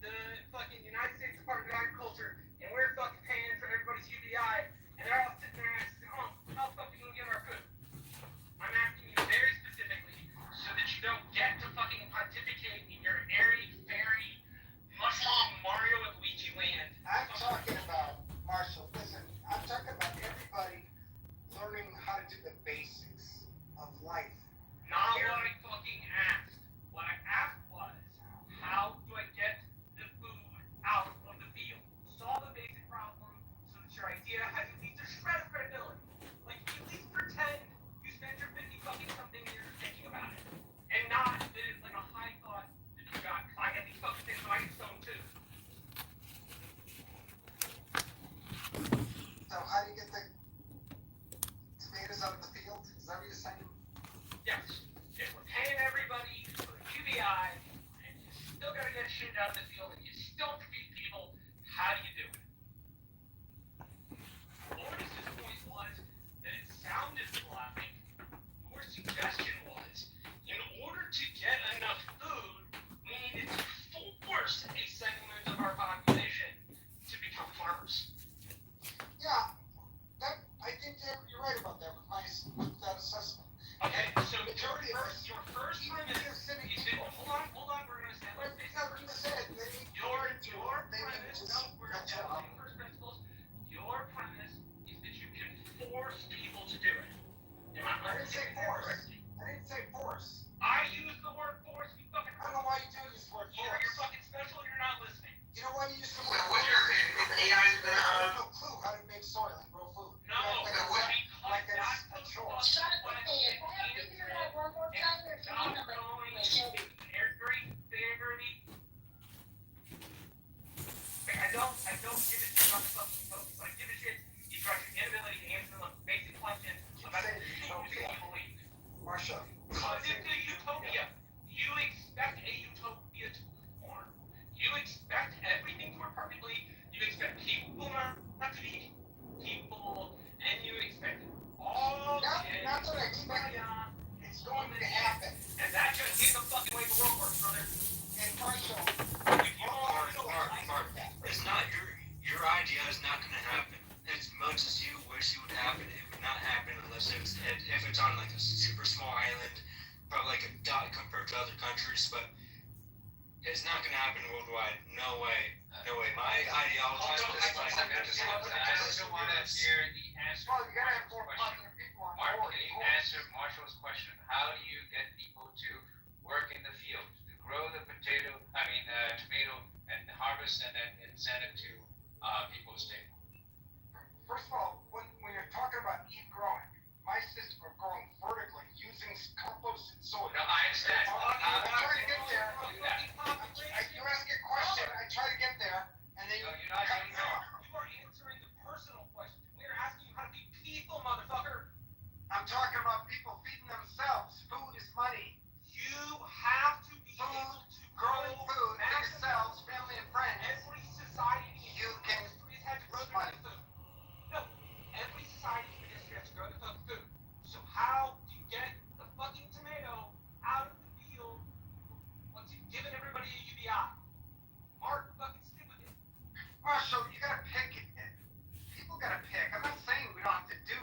the fucking United States Department of Agriculture and we're fucking paying for everybody's UBI and they're all sitting there asking, oh, how fucking do we get our food? I'm asking you very specifically so that you don't get to fucking pontificate in your airy, fairy, mushroom Mario and Luigi land. I'm talking about, Marshall, listen, I'm talking about everybody learning how to do the basics of life. Not what I fucking asked. What I asked was, how do I get the food out of the field? Solve a basic problem so that your idea has at least a shred of credibility. Like, at least pretend you spent your 50 fucking something years thinking about it. And not that it's like a high thought that you got. Cause I get these fucking things on my stone too. So how do you get the tomatoes out of the field? Is that what you're saying? Yes. If we're paying everybody for the UBI, and you still gotta get shit out of the field, and you still have to feed people, how do you do it? Lourdes' point was that it sounded like your suggestion was, in order to get enough food, we needed to force a segment of our population to become farmers. Yeah, I think you're right about that with that assessment. Okay, so Majority of us, your first premise is that, hold on, we're gonna stand like this. never you said they need Your they need premise, to no, we're catch establishing up. first principles. Your premise is that you can force people to do it. Am I I didn't say understanding that force. correctly? I didn't say force. I use the word force, you fucking. I don't know why you do this word Either force. you're fucking special or you're not listening. You know why you use the word Well, force? AI is I have no clue how to make soil and grow food. No, Like because it's that's a chore. what I said. Stop going very, very. I don't give a shit about the fucking focus. I give a shit about your inability to answer the basic questions about the things that you believe. Marsha. Because it's a utopia. You expect a utopia to form. You expect everything to work perfectly. You expect people not to be people, and you expect all shit. Not that I expect it. It's going to happen. And that's just the fucking way the world works, brother. And Marshall. Mark, it's not your idea is not going to happen. As much as you wish it would happen, it would not happen unless if it's on like a super small island, probably like a dot compared to other countries. But it's not going to happen worldwide. No way. My ideology is I also want to hear the answer. Well, you gotta have more positive people on Mark, board. can you answer Marshall's question? How do you get people to work in the field, to grow the tomato, and harvest, and then send it to people's table? First of all, when you're talking about growing, my system of growing vertically using composted soil. No, I understand. I try to get there. You ask a question, I try to get there, and then No, you're not doing that. You are answering the personal question. We're asking you how to be people, motherfucker. I'm talking about people feeding themselves. Food is money. You have to be able to Growing food for yourselves, family and friends. Every society in You can history has had to grow money. their food. No, every society in history has to grow their fucking food. So how do you get the fucking tomato out of the field once you've given everybody a UBI? Mark, fucking stick with it. Marshall, you gotta pick it. People gotta pick. I'm not saying we don't have to do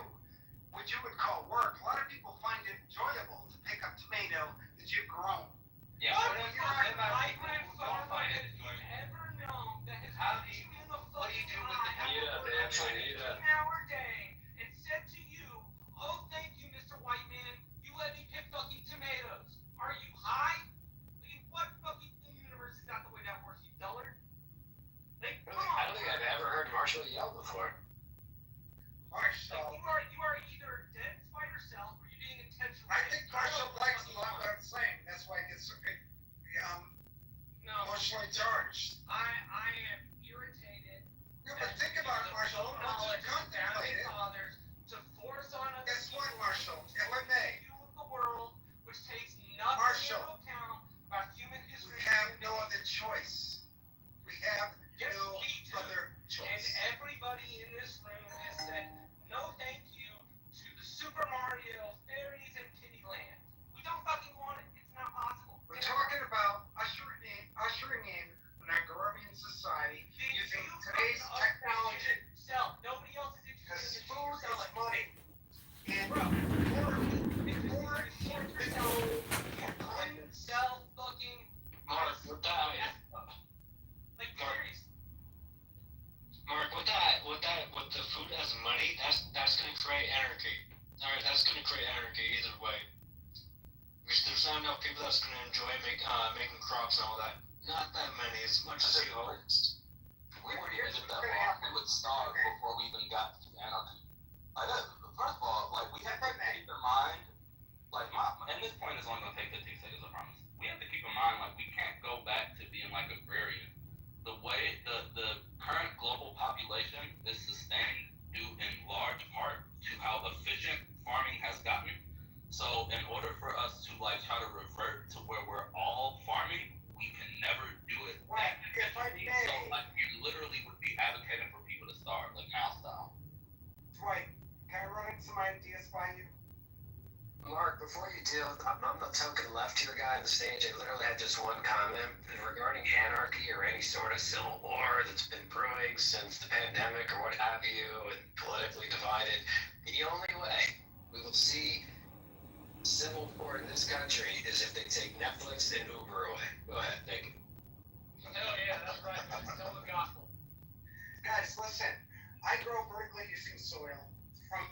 And Bro, Sell fucking Mark, with that, like Mark. serious. Mark, with the food as money, that's gonna create anarchy. All right, that's gonna create anarchy either way. Because there's not enough people that's gonna enjoy making crops and all that. Not that many, as much as you hope. We wouldn't even get that far. We would starve before we even got to anarchy. First of all, like, we have to keep in mind, like, and this point is only going to take 15 seconds, I promise. We have to keep in mind, like, we can't go back to being, like, agrarian. The way the current global population is sustained due in large part to how efficient farming has gotten. So in order for us to, like, try to revert to where we're all farming, we can never do it. Right, if I may. So, like, you literally would be advocating for people to starve, like, Mao style. Dwight, can I run in some ideas by you? Mark, before you deal, I'm the token left-tier guy on the stage. I literally had just one comment regarding anarchy or any sort of civil war that's been brewing since the pandemic or what have you, and politically divided. The only way we will see civil war in this country is if they take Netflix and Uber away. Go ahead, thank you. Hell yeah, that's right. Tell the gospel. Guys, listen. I grow vertically using soil from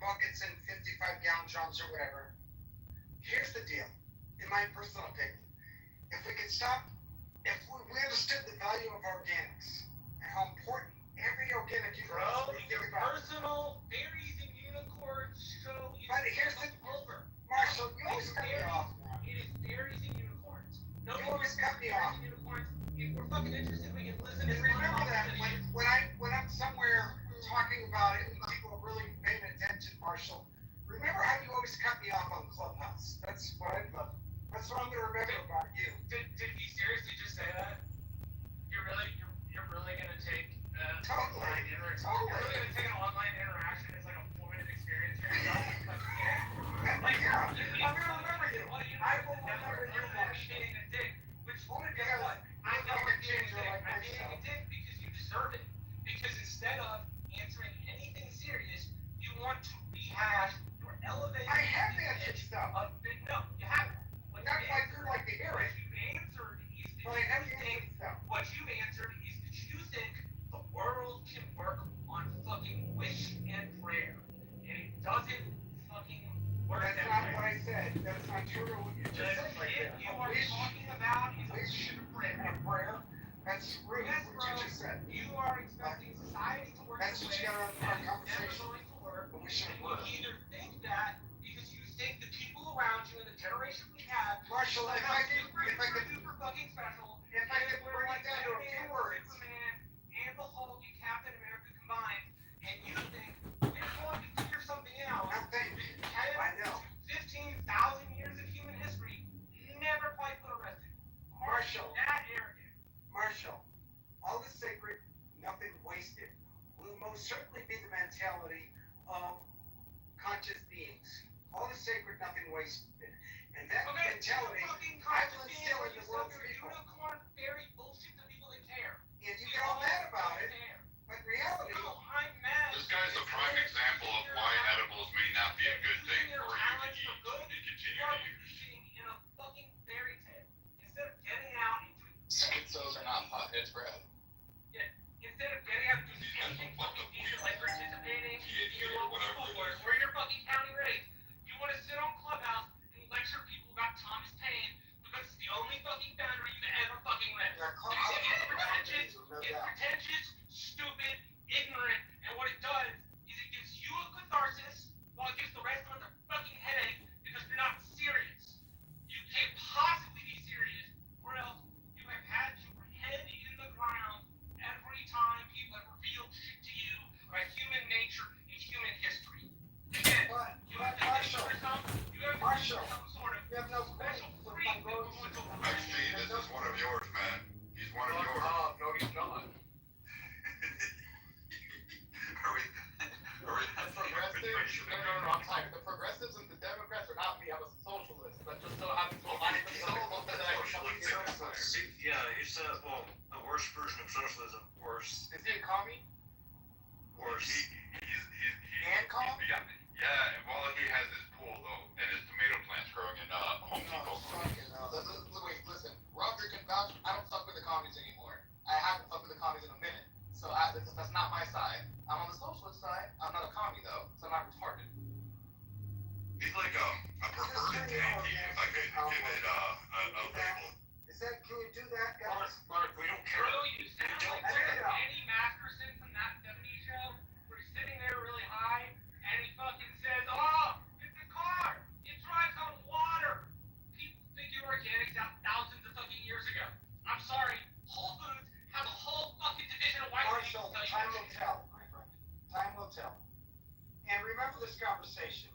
buckets and 55-gallon drums or whatever. Here's the deal, in my personal opinion. If we understood the value of organics and how important every organic you Bro, your personal berries and unicorns show you. But here's the over. Marshall, you always cut me off. It is berries and unicorns. You always cut me off. Unicorns. If we're fucking interested, we can listen. And remember that when I'm somewhere talking about it and people are really paying attention, Marshall, remember how you always cut me off on Clubhouse. That's what I love. That's what I'm gonna remember about you. Did he seriously just say that? You're really gonna take Totally. You're really gonna take an online interaction as like a formative experience for yourself? Like, Yeah, I'm gonna remember you. I will never remember you, Marshall. being a dick. Which Only guess because what? I'm I'm a ginger like being a myself. dick because you deserve it. Because instead of answering anything serious, you want to rehash your elevated. I have answered stuff. No, you haven't. Not like you're like to hear it. What you've answered is But I have answered stuff. What you've answered is that you think the world can work on fucking wish and prayer, and it doesn't fucking work. That's that not way. what I said. That's not true. What you just said right there. You are talking about is a wish and prayer. And prayer. That's rude. Yes, What bro. you just said. You are expecting society to work. That's what you gotta that have is never conversation. going to work. But we should And work. you either think that because you think the people around you in the generation we have Marshall, if I could super fucking special. If I could bring it down to a few words. Superman and the Hulk and Captain America combined, and you think we're going to figure something out. I think. I know. 15,000 years of human history never quite put a rest in. Marshall. That arrogant. Marshall, all is sacred, nothing wasted, will most certainly be the mentality of conscious beings. All is sacred, nothing wasted. And that mentality, I will instill in the world's people. Unicorn fairy bullshit to people that care. And you get all mad about it, but in reality, No, I'm mad. This guy's a prime example of why edibles may not be a good thing for you to eat and continue to use. In a fucking fairy tale. Instead of getting out and doing Schizos are not potheads, Brad. instead of getting out and doing anything fucking decent like participating in your or local whatever school it board is. or your fucking county race, you want to sit on Clubhouse and lecture people about Thomas Paine because it's the only fucking founder you've ever fucking met. It's pretentious, stupid, ignorant, and what it does is it gives you a catharsis while it gives the rest of us a fucking headache because you're not serious. You can't possibly be serious, or else you have had your head in the ground every time people have revealed shit to you about human nature and human history. Again, you have to think for yourself. You have to think for some sort of you have no special freak that we're going to Actually, this is one of yours, man. He's one of yours. No, he's not. Are we? The progressives, no, I'm tired. The progressives and the Democrats are not me. I'm a socialist. That just so happens to align with the Yeah, he's the worst version of socialism. Worse. Is he a commie? Worse. He's And calm? Yeah, He's like a perverted tanky, if I could give it a label. Is that, can you do that, guys? Mark, we don't care. Bro, you sound like Danny Masterson from that 70s show, where he's sitting there really high, and he fucking says, oh, it's a car, it drives on water. People figured organics out thousands of fucking years ago. I'm sorry, Whole Foods have a whole fucking division of white Marshall, time will tell, my friend. Time will tell. And remember this conversation.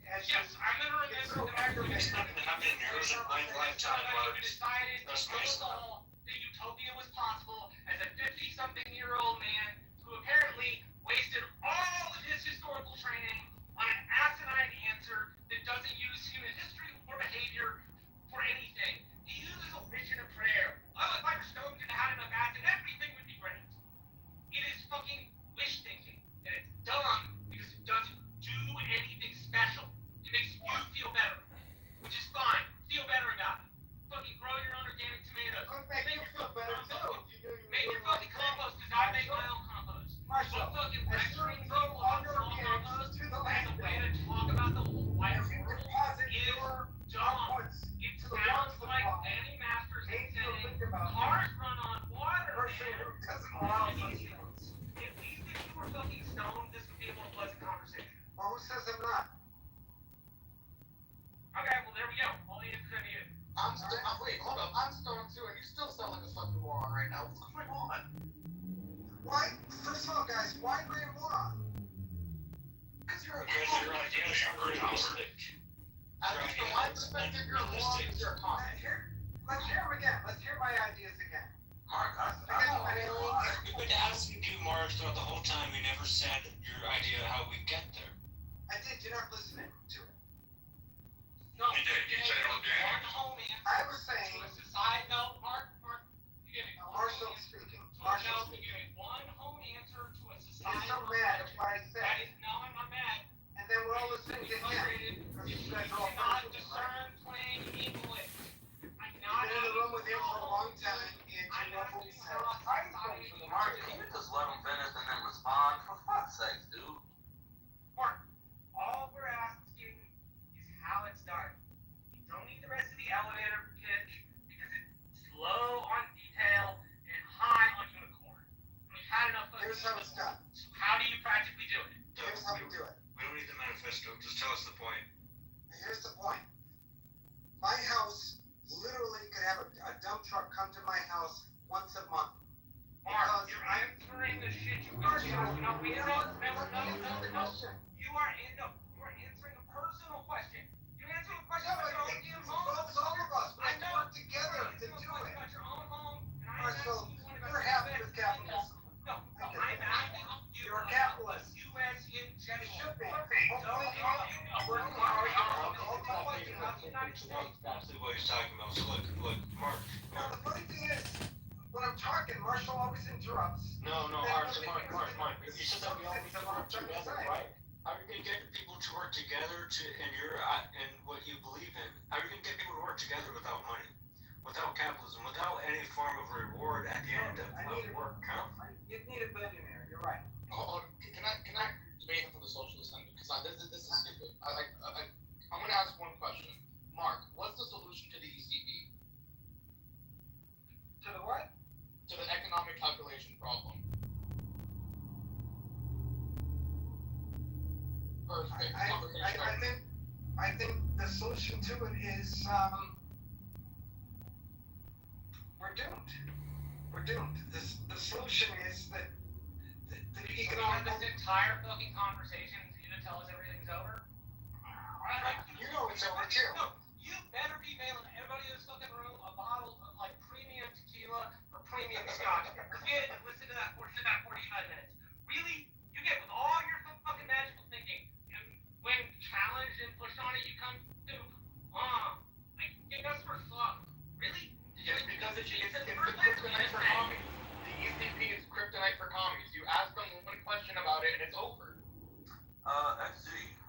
Yes, I'm gonna remember that It's not gonna happen in yours or my lifetime, Mark. decided Trust me, to all that utopia was possible as a 50-something-year-old man who apparently wasted all of his historical training on an asinine answer that doesn't use human history or behavior for anything. He uses a wish and a prayer. Oh, if Stone could have had enough acid, everything would be great. It is fucking wish thinking, and it's dumb because it doesn't do anything special. It makes you feel better, which is fine. Feel better about it. Fucking grow your own organic tomatoes. Make you feel better too. Make your fucking compost, because I make my own compost. Marshall, I'm fucking as soon lecturing as you people throw about your small organics compost to the as a landfill, way to talk about the whole white if you world deposit is your dumb. outputs It to the sounds water like supply, Danny Masterson make you saying think about cars run on water. Marshall, Man. who doesn't allow such things? At least if you were fucking stoned, this would be a more pleasant conversation. Well, who says I'm not? Okay, well there we go. All the answers are you. Wait, hold up. I'm stoned too, and you still sound like a fucking moron right now. What's going on? Why? First of all, guys, why am I a moron? Because you're a Because your ideas are unrealistic. At least from my perspective, you're a moron because you're a comic. Let's hear them again. Let's hear my ideas again. Mark, we've been asking you, Mark, throughout the whole time. You never said your idea of how we get there. I did. You're not listening to it. No, He did. He said it organic. one home answer I was saying. to a society. No, Mark, you give me Marshall speaking. No, Marshall you speaking. give me one home answer to a You're society. so mad at what I That said. is, no, I'm not mad. And then we're all listening to him. Frustrated. Because you You guys are all cannot friends with him, right? discern plain English. I'm You've not been in the room with him for a long time, and you I'm know not what he asking said. how society Mark, can you just let him finish and then respond? For fuck's sake, dude. Mark, all we're asking is how it's done. You don't need the rest of the elevator pitch because it's low on detail and high on unicorn. We've had enough of Here's how it's done. So how do you practically do it? Here's how we do it. We don't need the manifesto. Just tell us the point. Here's the point. My house literally could have a dump truck come to my house once a month. Mark, you're answering the shit you are. You are answering a personal question. You're answering a question about your own damn home. It's all of us. I We know. work together to do it. About your own home. And I'm Marshall, asking you one you're about happy your with best. capitalism. No, I'm asking you. You're a capitalist. U.S. in general. You should be. Exactly what he's talking about. So look, Mark. Now, the funny thing is, when I'm talking, Marshall always interrupts. No, Then Mark. when You said that we all need to work together, right? How are you gonna get people to work together in what you believe in? How are you gonna get people to work together without money, without capitalism, without any form of reward at the end of work? Huh? You'd need a billionaire. You're right. Hold on. Can I debate him for the socialist end? Because this is stupid. I'm gonna ask one question. Mark, what's the solution to the ECB? To the what? To the economic calculation problem. I think the solution to it is we're doomed. We're doomed. The solution is that the economic. This entire fucking conversation for you to tell us everything's over. You know it's over too. No, you better be mailing everybody in this fucking room a bottle of like premium tequila or premium scotch. Forget and listen to that for 45 minutes. Really? You get with all your fucking magical thinking, and when challenged and pushed on it, you come to, like, get us for fuck. Really? Yes, because it's kryptonite for commies. The ECB is kryptonite for commies. You ask them one question about it and it's over.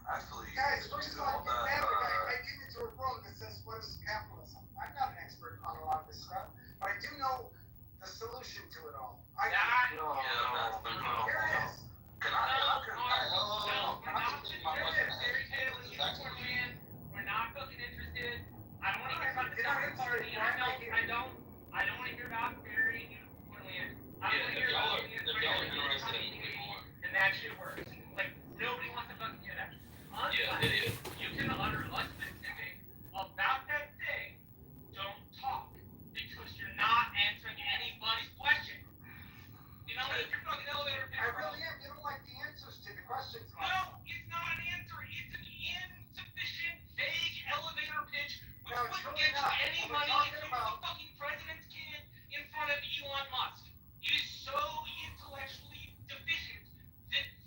Actually, Guys, first of all, that, I get into a room that says, what is capitalism? I'm not an expert on a lot of this stuff, but I do know the solution to it all. Here it is. Can I finish my question? an idiot. You can utter a specific about that thing. Don't talk because you're not answering anybody's question. You know, if you're fucking elevator pitch. I really am. You don't like the answers to the questions. No, it's not an answer. It's an insufficient, vague elevator pitch which No, it's wouldn't really get you not. any We're money talking if you were about- the fucking president's kid in front of Elon Musk. It is so intellectually deficient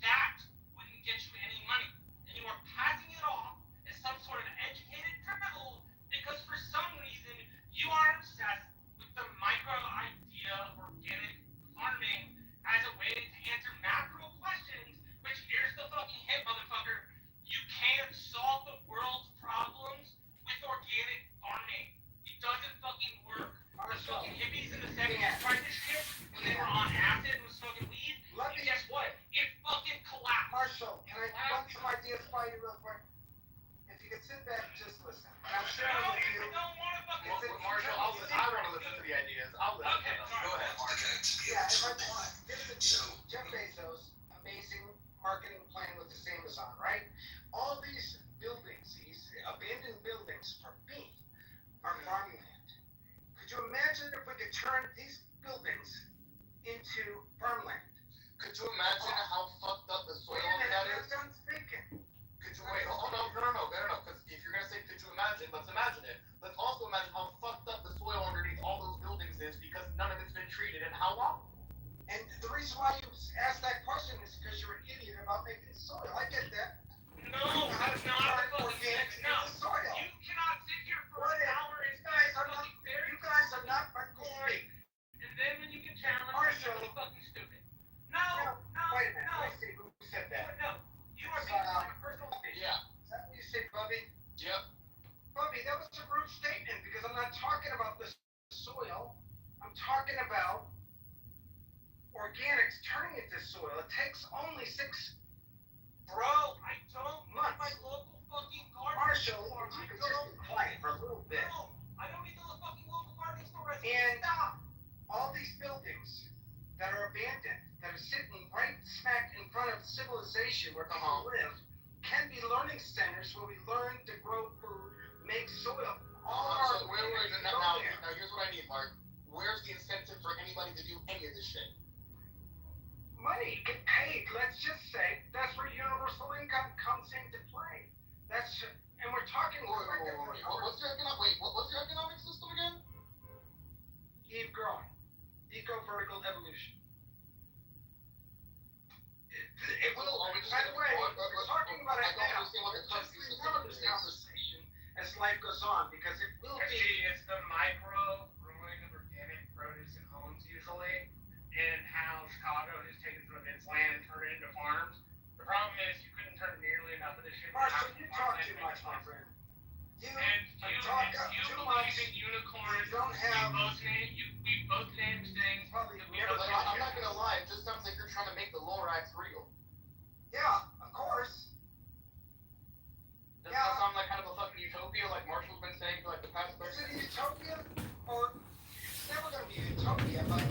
that wouldn't get you any money. And you are passing it off as some sort of educated criminal because for some reason you are obsessed with the micro idea of organic farming as a way to answer macro questions, which here's the fucking hit, motherfucker. You can't solve the world's problems with organic farming. It doesn't fucking work. The fucking hippies in the 70s tried this shit when they were on acid and was smoking weed. Let And me- guess what? It fucking collapsed. Marshall, can I run some ideas by you real quick? If you could sit back and just listen. And I'm sharing No, with I you. don't want to fucking It's a- Marshall, I want to listen to the ideas. I'll listen Okay, to them. Go ahead, Mark. Yeah, if I want. Here's the deal. Jeff Bezos, amazing marketing plan with this Amazon, right? All these buildings, these abandoned buildings for me, are farmland. Could you imagine if we could turn these buildings into farmland? Could you imagine how fucked up the soil Wait a minute, that I'm is? done speaking. Could you wait? Oh no, because if you're gonna say could you imagine, let's imagine it. Let's also imagine how fucked up the soil underneath all those buildings is because none of it's been treated and how long? And the reason why you asked that question is because you're an idiot about making soil. I get that. No, that's not Turn the fucking organic thing. No, into soil. you cannot sit here for What an if- hour and You guys are not. fucking very You guys are not fucking speak. and then when you get challenged, Marshall. you're really fucking stupid. No, Wait a minute. no, Let's see who said that. no. You are being like a personal statement. Yeah. Is that what you said, Bubby? Yep. Bubby, that was a rude statement because I'm not talking about the soil. I'm talking about organics turning into soil. It takes only 6 Bro, I don't need months. my local fucking garden Marshall, store. if you I could just don't be quiet for a little bit. No, I don't need the fucking local garden store. And Stop. all these buildings that are abandoned, that are sitting right smack in front of civilization where people live, can be learning centers where we learn to grow food, make soil. All our So where is it now? Now here's what I need, Mark. Where's the incentive for anybody to do any of this shit? money, get paid. Let's just say that's where universal income comes into play. And we're talking. What's your economic system again? Keep growing. Eco-vertical evolution. It will. By the way, we're talking about it now. Just remember this conversation as life goes on because it will be. It's the micro growing of organic produce in homes usually, and how Chicago has taken some of its land and turned it into farms. The problem is you couldn't turn nearly enough of this shit. Marshall, you talk too much, my friend. You talk too much. Unicorns. You don't have. We both named things. Probably that we don't I'm not gonna lie. It just sounds like you're trying to make the Lorax real. Yeah, of course. Does that sound like kind of a fucking utopia, like Marshall's been saying for like the past 30 Is it a years? utopia? Or it's never going to be a utopia, but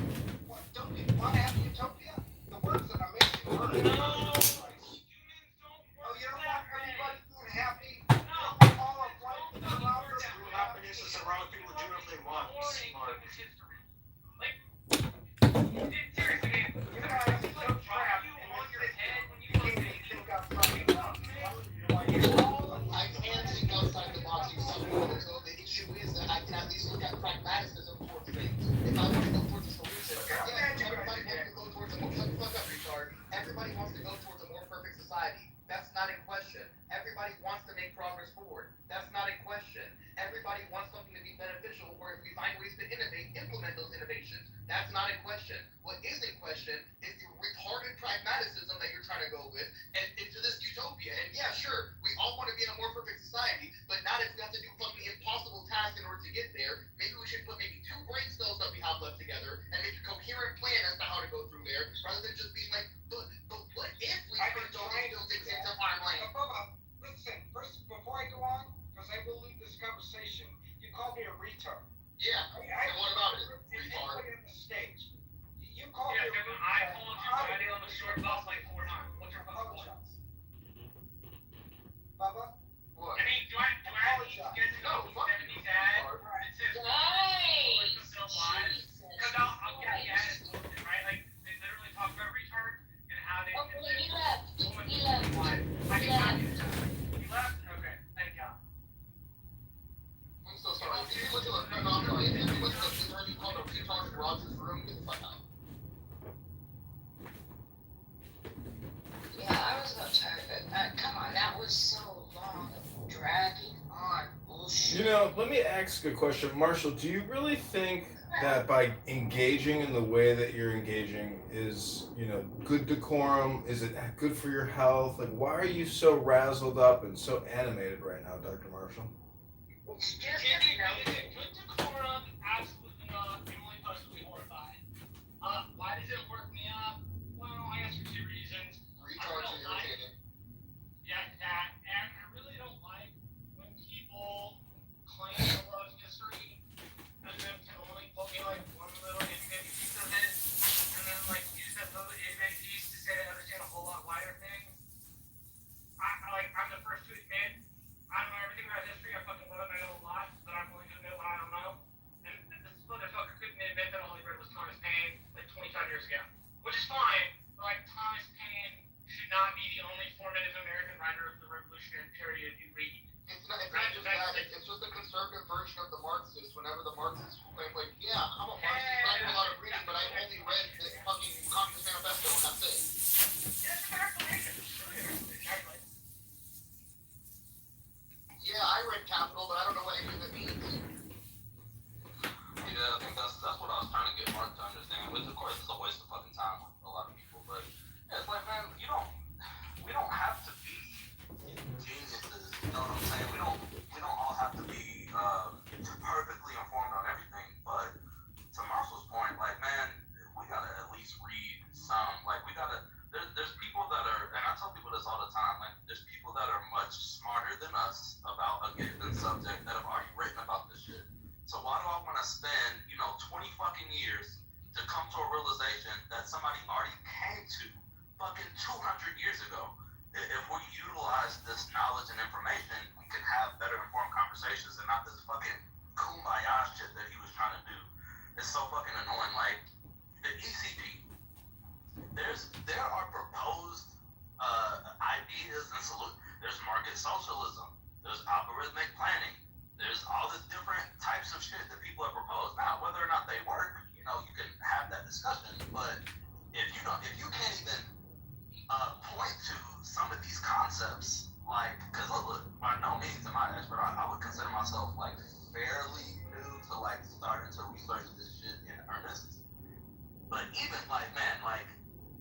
what, don't we want to have a utopia? The words that I'm making are. No! Humans don't Oh, you don't want everybody being happy? No! All of life is around us. True happiness is around people doing what they want. Smart. Like, seriously, man. You guys are so trapped in this system. You can't even think outside the box. I can think outside the box in some way, so the issue is that I can at least look at pragmatism towards things. If I want to go towards a solution, everybody wants to go towards a more Everybody wants to go towards a more perfect society. That's not in question. Everybody wants to make progress forward. That's not in question. Everybody wants something to be beneficial, or if we find ways to innovate, implement those innovations. That's not in question. What is in question is the retarded pragmatism that you're trying to go with and into this utopia. And yeah, sure, we all want to be in a more perfect society, but not if we have to do fucking impossible tasks in order to get there. Maybe we should put maybe 2 brain cells that we have left together and make a coherent plan as to how to go through there, rather than just being like, but what if we turned those buildings into farmland? Listen, first, before I go on, because I will leave this conversation, you called me a retard. Yeah, and what about it, retard? On the stage. You called Yeah, me a retard. I called you riding on the short bus like 4 times. What's your fucking point? let me ask a question. Marshall, do you really think that by engaging in the way that you're engaging is, good decorum? Is it good for your health? Like, why are you so razzled up and so animated right now, Dr. Marshall? Good decorum, absolutely not. I'm only possibly horrified. Why does it work me up? Well, I guess for two reasons. Retards are irritating. Yeah, that, and I really don't like when people claim a lot of history and then can only put me like one little itty piece of it, and then like use that little itty piece to say I understand a whole lot wider things. I'm the first to admit I don't know everything about history. I fucking love it. I know a lot, but I'm willing to admit what I don't know. And this motherfucker couldn't admit that all he read was Thomas Paine like 25 years ago, which is fine. But like Thomas Paine should not be the only formative American writer of the Revolutionary period you read. It's not just that. It's just a conservative version of the Marxists. Whenever the Marxists claim, like, yeah, I'm a Marxist, I do a lot of reading, but I only read the fucking Communist Manifesto, and that's it. Yeah, it's an explanation. It's really an explanation. Yeah, I read Capital, but I don't know what any of it means. Yeah, I think that's what I was trying to get Mark to understand. Which of course is a waste of fucking time with a lot of people, but yeah, it's like, man, we don't have to be geniuses. You know what I'm saying? We don't all have to be perfectly informed on everything. But to Marshall's point, like, man, we gotta at least read some. Like, we gotta. There's people that are, and I tell people this all the time. Like, there's people that are much smarter than us about a given subject that have already written about this shit. So why do I want to spend 20 fucking years to come to a realization that somebody already came to fucking 200 years ago? If we utilize this knowledge and information, we can have better informed conversations and not this fucking kumbaya shit that he was trying to do. It's so fucking annoying. Like, the ECP, there are proposed ideas and solutions. There's market socialism. There's algorithmic planning. There's all the different types of shit that people have proposed. Now, whether or not they work, you can have that discussion. But if you can't even point to some of these concepts, like, because look, by no means am I an expert. I would consider myself like fairly new to like starting to research this shit in earnest. But even like, man, like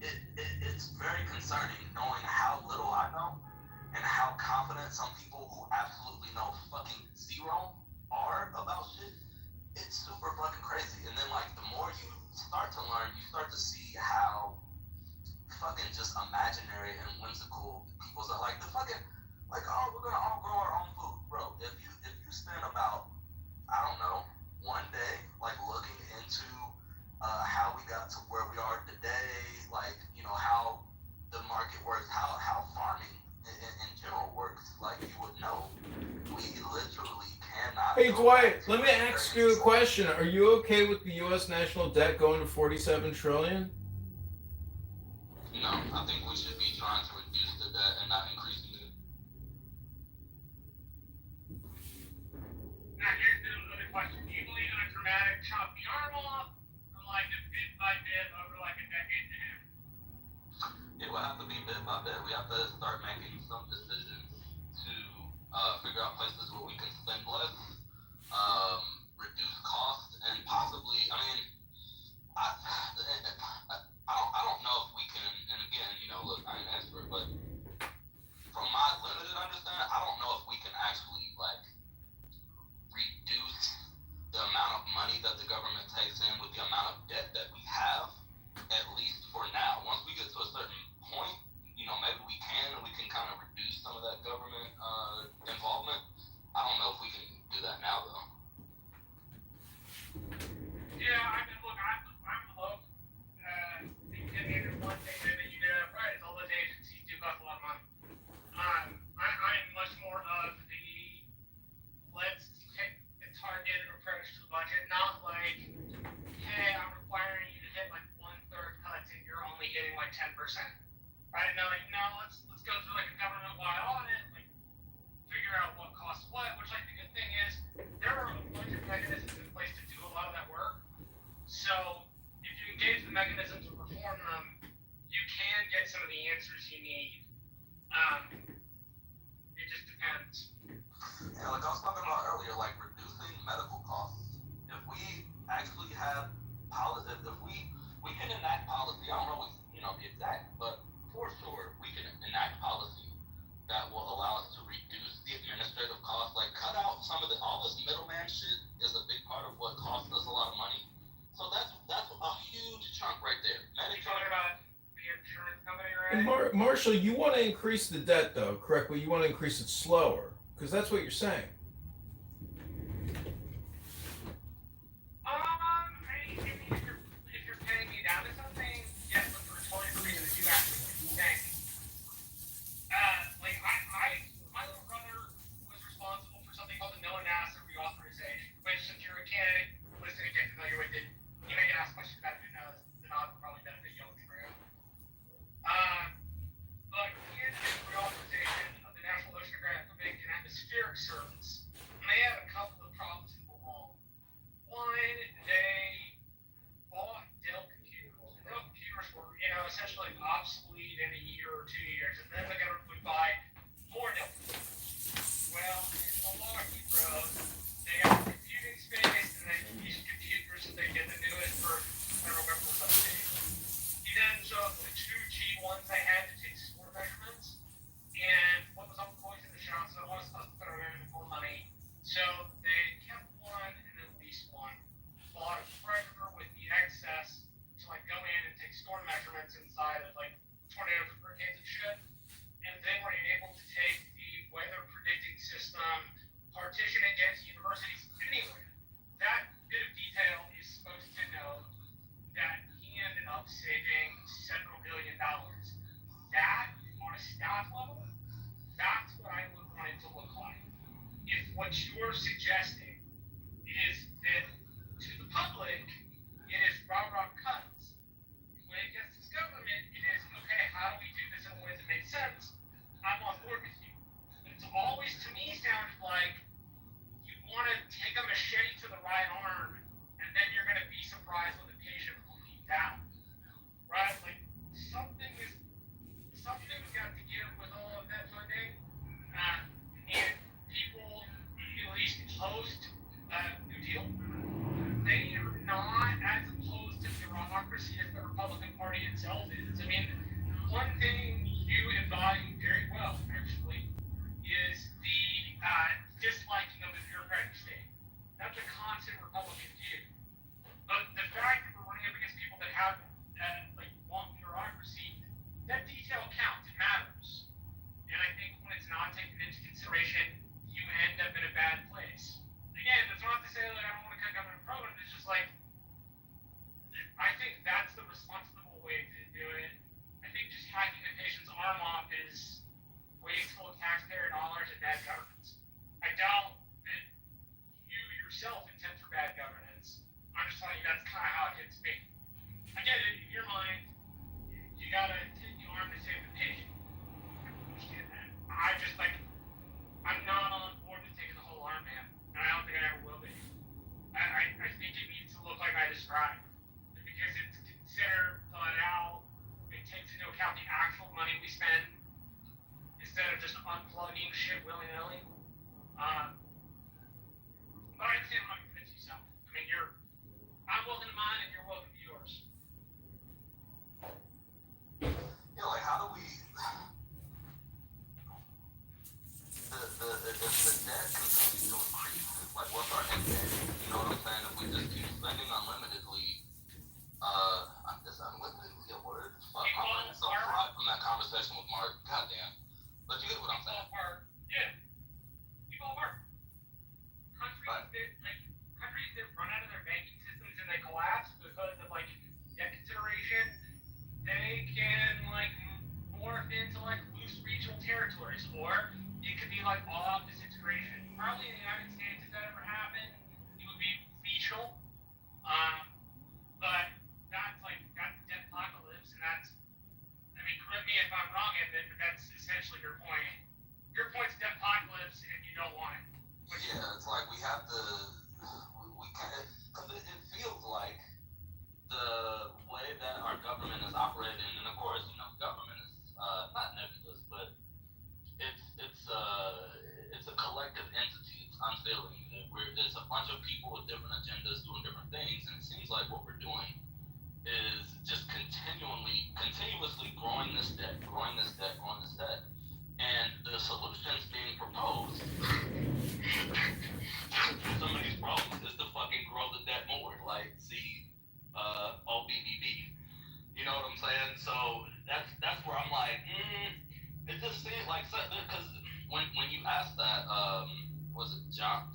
it's very concerning knowing how little I know and how confident some people who absolutely know fucking zero are about shit. It's super fucking crazy. And then like the more you start to learn, you start to see how fucking just imaginary and whimsical people's are. Like the fucking like, oh, we're gonna all grow our own food, bro. If you spend about, I don't know, one day like looking into how we got to where we are today, like how the market works, how farming in general works, like you would know we literally cannot. Hey Dwight, let me ask you a question. Are you okay with the U.S. national debt going to $47 trillion? No, I think we should be trying to reduce the debt and not increasing it. Now here's the other question. Do you believe in a dramatic chop the arm off, or like a bit by bit over like a decade and a half? It will have to be bit by bit. We have to start making some decisions to figure out places where we can spend less, reduce costs, and possibly, I mean, I don't know if we can, and again, look, I ain't an expert, but from my limited understanding, I don't know if we can actually, like, reduce the amount of money that the government takes in with the amount of debt that we have, at least for now. Once we get to a certain point, maybe we can, and we can kind of reduce some of that government involvement. I don't know if we can do that now, though. Yeah, I mean, look, I'm low. One thing that you did right is all those agencies do cost a lot of money. I'm much more of the let's take a targeted approach to the budget, not like, hey, I'm requiring you to hit like 1/3 cuts and you're only hitting like 10%. Right? No, let's go through like a government-wide audit, like figure out what costs what, which like the good thing is there are a bunch of mechanisms in place to do a lot of that work. So if you engage the mechanisms and reform them, you can get some of the answers you need. It just depends. Yeah, like I was talking about earlier, like reducing medical costs. If we actually have policy, if we can enact policy, I don't know, the exact, but for sure we can enact policy that will allow us to reduce the administrative costs. Like cut out some of all this middleman shit is a big part of what costs us a lot of money. So that's a huge chunk right there. You talking about the insurance company, right? And Marshall, you want to increase the debt, though, correct? But you want to increase it slower, because that's what you're saying. If you're paying me down to something, yes, but for a total reason that you actually think. My little brother was responsible for something called the Miller NASA reauthorization, which, if you're a kid listening to get familiar with it, you may ask questions about it, who knows, the knowledge will probably benefit you all through. But he had to do reauthorization of the National Oceanographic and Atmospheric Service, and they had a couple of problems that were wrong. One, they bought Dell computers, and Dell computers were, essentially obsolete in a year or 2 years, and then the government would buy more Dell computers. Well, in the law he wrote, they got the computing space, and then these computers that they get the newest version, I don't remember what they did. He then took the two G1s they had to take score measurements, and what was always in the shop, so it was supposed to put around more money. So they kept one and then leased one, bought a predator with the excess to go in and take storm measurements inside of tornadoes and hurricanes and shit. And then were able to take the weather predicting system, partition it against universities anywhere. That bit of detail is supposed to know that he ended up saving several $billion. That, on a staff level, that's what I would want it to look like. If what you're suggesting is that to the public, it is rah-rah cuts. When it gets to government, it is, okay, how do we do this in a way that makes sense? I'm on board with you. But it's always, to me, sounded like you want to take a machete to the right arm, and then you're going to be surprised when the patient bleeds out. Right? Something's got to give with all of that funding. And people, at least post New Deal, they are not as opposed to bureaucracy as the Republican Party itself is. I mean, one thing you embody very well, actually, is the disliking of the bureaucratic state. That's a constant Republican view. But the fact that we're running up against people that have want bureaucracy, that detail counts. It matters. And I think when it's not taken into consideration, you end up in a bad place. Again, that's not to say that I don't want to cut government programs. It's just I think that's the responsible way to do it. I think just hacking the patient's arm off is wasteful of taxpayer dollars and bad governance. I doubt that you yourself intend for bad governance. I'm just telling you that's kind of how it hits me. I get it, in your mind, you gotta take the arm to save the patient. I understand that. I'm not on board with taking the whole arm, man. And I don't think I ever will be. I think it needs to look like I described. Because it's considered, thought out, it takes into account the actual money we spend instead of just unplugging shit willy-nilly. But I understand how you convince yourself. I mean, I'm welcome to mine and you're welcome to yours. How do we if the debt continues to increase, what's our end game? You know what I'm saying? If we just keep spending unlimitedly, is unlimitedly a word? Fuck, my brain is so fried from that conversation with Mark. Goddamn. But you get what I'm saying. Yeah. People apart. Countries that run out of their banking systems and they collapse because of debt consideration, they can morph into loose regional territories, or it could be all out disintegration. Probably in the United States, if that ever happened, it would be regional. But that's debt apocalypse, and that's, correct me if I'm wrong, but that's essentially your point. Your point's debt apocalypse, and you don't want it. Yeah, it's we have we can't, because it feels like the way that our government is operating, and of course, government is not nebulous, but it's a collective entity bunch of people with different agendas doing different things, and it seems like what we're doing is just continuously growing this debt, and the solutions being proposed to some of these problems is to fucking grow the debt more, like see OBBB. You know what I'm saying? So that's where I'm like, it just seems like because when you ask that, was it John?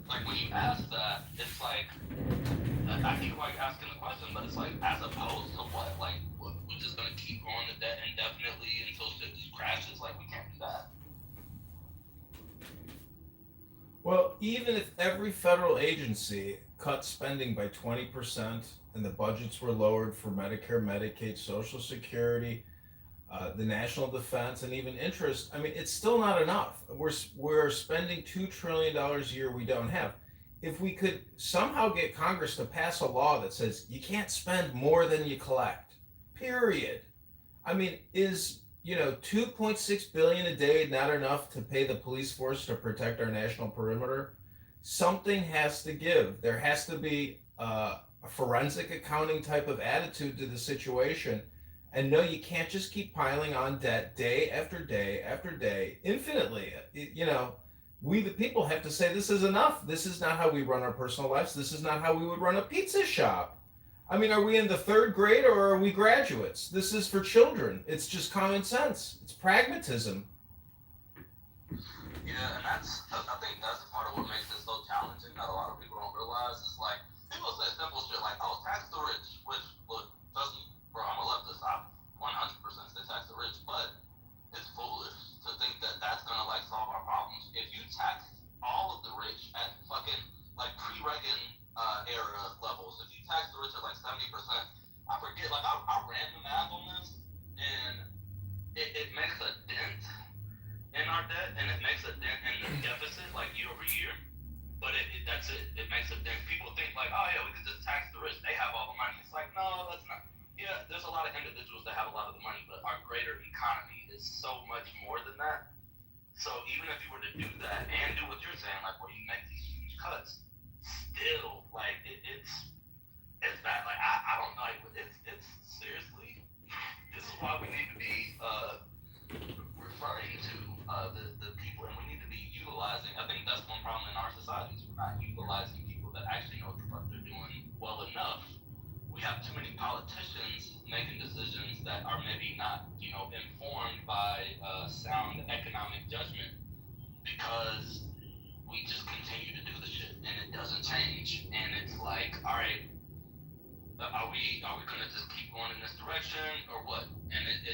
Like when you ask that, it's like I keep like asking the question, but it's like as opposed to what? Like we're just gonna keep growing the debt indefinitely until shit just crashes? Like we can't do that. Well, even if every federal agency cut spending by 20% and the budgets were lowered for Medicare, Medicaid, Social Security, the national defense, and even interest, I mean, it's still not enough. We're spending $2 trillion a year we don't have. If we could somehow get Congress to pass a law that says you can't spend more than you collect, period. I mean, is 2.6 billion a day not enough to pay the police force to protect our national perimeter? Something has to give. There has to be a forensic accounting type of attitude to the situation. And no, you can't just keep piling on debt day after day after day, infinitely. We the people have to say this is enough. This is not how we run our personal lives. This is not how we would run a pizza shop. I mean, are we in the third grade or are we graduates? This is for children. It's just common sense. It's pragmatism. Yeah, and I think that's part of what makes it so challenging that a lot of people don't realize. It's like people say simple shit like, "Oh, tax the rich," which doesn't. Bro, I'm a leftist. I 100% say tax the rich, but it's foolish to think that that's gonna like solve our problems. If you tax all of the rich at fucking like pre-Reagan era levels, if you tax the rich at like 70%, I forget. Like I ran the math on this, and it makes a dent in our debt, and it makes a dent in the deficit like year over year. But that's it. It makes a dent. People think like, oh yeah, we could just tax the rich. They have all the money. It's like, no, that's not. Yeah, there's a lot of individuals that have a lot of the money, but our greater economy is so much more than that. So even if you were to do that and do what you're saying, like where you make these huge cuts, still like it's bad. Like I don't know. Like, it's seriously. This is why we need to be referring to the people, and we need to be utilizing. I think that's one problem in our society is we're not utilizing people that actually know what the fuck they're doing well enough. We have too many politicians making decisions that are maybe not, informed by sound economic judgment because we just continue to do the shit and it doesn't change. And it's like, all right, are we gonna just keep going in this direction or what? And it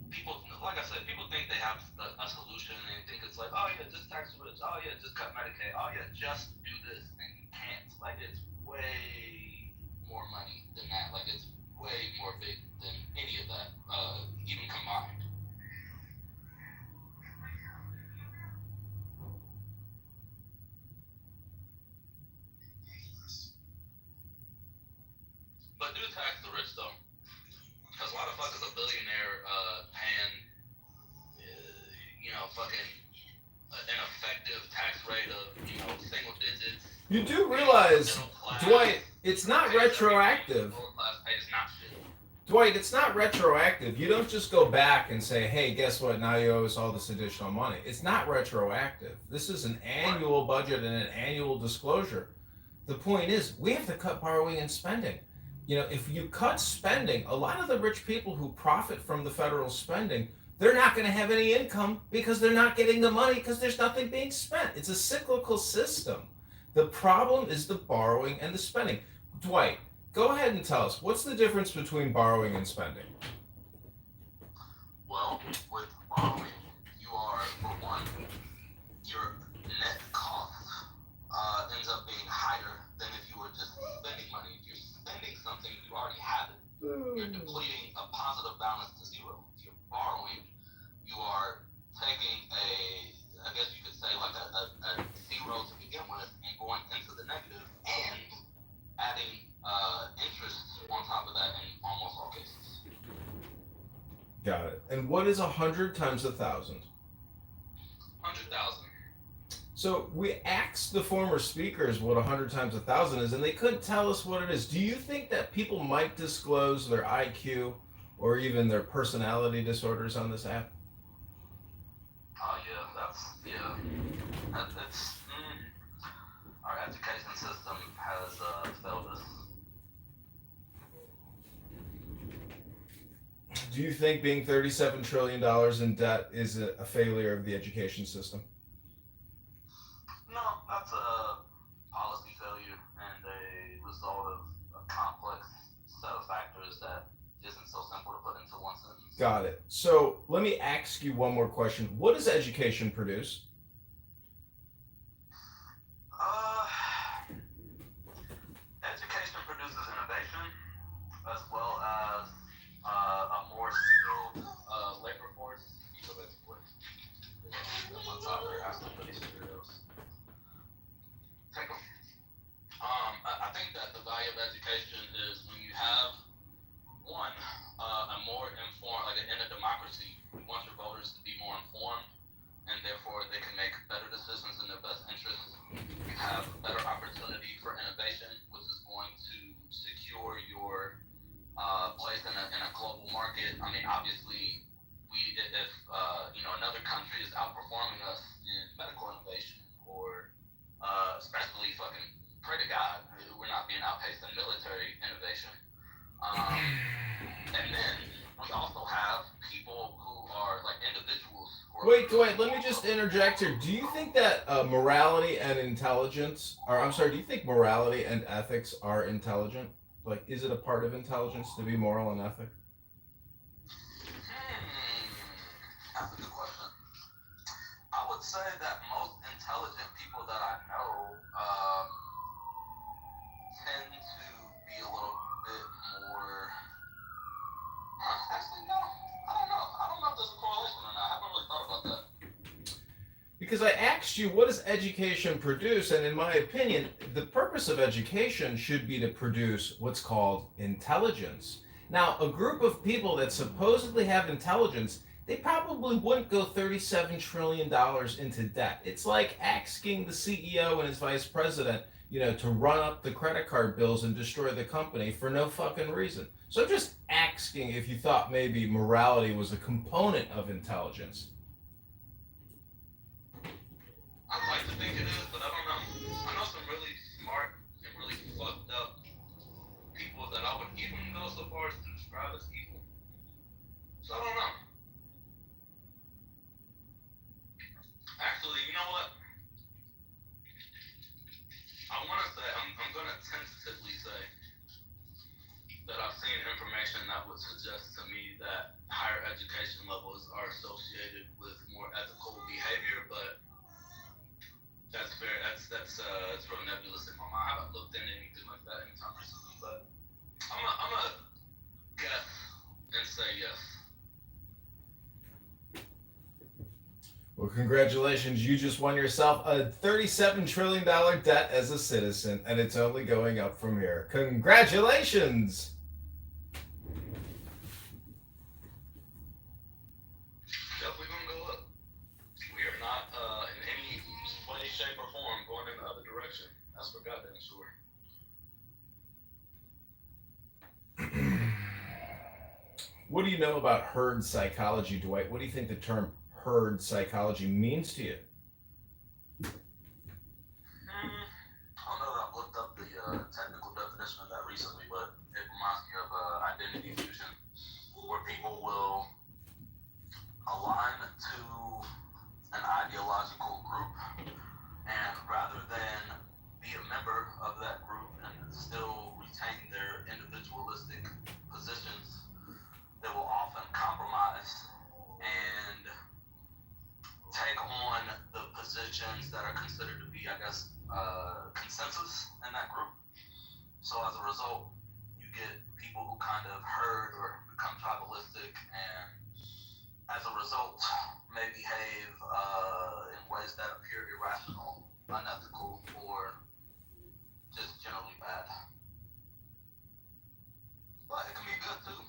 people, like I said, people think they have a solution and they think it's like, oh yeah, just tax the rich. Oh yeah, just cut Medicaid. Oh yeah, just do this, and you can't. Like it's way more money than that. Like it's way more big than any of that, even combined. But do tax the rich though, because why the fuck is a billionaire paying, fucking an effective tax rate of single digits? You do realize, Dwight, it's not retroactive. Dwight, it's not retroactive. You don't just go back and say, hey, guess what? Now you owe us all this additional money. It's not retroactive. This is an annual budget and an annual disclosure. The point is, we have to cut borrowing and spending. If you cut spending, a lot of the rich people who profit from the federal spending, they're not going to have any income because they're not getting the money because there's nothing being spent. It's a cyclical system. The problem is the borrowing and the spending. Dwight, go ahead and tell us, what's the difference between borrowing and spending? Well, with borrowing, you are, for one, your net cost ends up being higher than if you were just spending money. If you're spending something, you already have it. You're depleting a positive balance to zero. If you're borrowing, you are taking I guess you could say like a zero to begin with and going into the negative and adding interest on top of that in almost all cases. Got it. And what is 100 times 1,000? 100,000. So we asked the former speakers what 100 times 1,000 is, and they couldn't tell us what it is. Do you think that people might disclose their IQ or even their personality disorders on this app? Oh yeah. It's our education system has failed us. Do you think being $37 trillion in debt is a failure of the education system? No, that's a policy failure and a result of a complex set of factors that isn't so simple to put into one sentence. Got it. So let me ask you one more question. What does education produce? Education produces innovation as well as a more skilled labor force. So that's what on top there has to put these scenarios. Take them. I think that the value of education is when you have one a more informed, like in a democracy, we want your voters to be more informed, and therefore they can make better decisions in their best interests. You have a better opportunity for innovation, which is going to secure your place in a global market. I mean, obviously, if another country is outperforming us in medical innovation, or especially fucking pray to God, we're not being outpaced in military innovation. And then we also have people who are like individuals. Wait, let me just interject here. Do you think that morality and intelligence, or I'm sorry, do you think morality and ethics are intelligent? Like, is it a part of intelligence to be moral and ethic? That's a good question. I would say that most intelligent people that I know tend to be a little bit more. Actually, no. I don't know. I don't know if there's a correlation or not. I haven't really thought about that. Because I asked you, what does education produce? And in my opinion, the purpose of education should be to produce what's called intelligence. Now, a group of people that supposedly have intelligence, they probably wouldn't go $37 trillion into debt. It's like asking the CEO and his vice president, to run up the credit card bills and destroy the company for no fucking reason. So I'm just asking if you thought maybe morality was a component of intelligence. I'd like to think it is, but I don't know. I know some really smart and really fucked up people that I would even go so far as to describe as evil. So I don't know. Actually, you know what? I want to say, I'm going to tentatively say that I've seen information that would suggest to me that higher education levels are associated with more ethical behavior, but that's real nebulous in my mind. I haven't looked into anything like that anytime recently, but I'm gonna guess and say yes. Well, congratulations. You just won yourself a $37 trillion debt as a citizen, and it's only going up from here. Congratulations! Definitely gonna go up. We are not in any way, shape, or form going in the other direction. That's for goddamn sure. What do you know about herd psychology, Dwight? What do you think the term herd psychology means to you? I don't know that I've looked up the technical definition of that recently, but it reminds me of identity fusion, where people will align to an ideological group, and rather than be a member of that group and still retain their individualistic positions, they will often compromise and take on the positions that are considered to be, I guess, consensus in that group. So as a result, you get people who kind of herd or become tribalistic, and as a result, may behave in ways that appear irrational, unethical, or just generally bad. But it can be good too.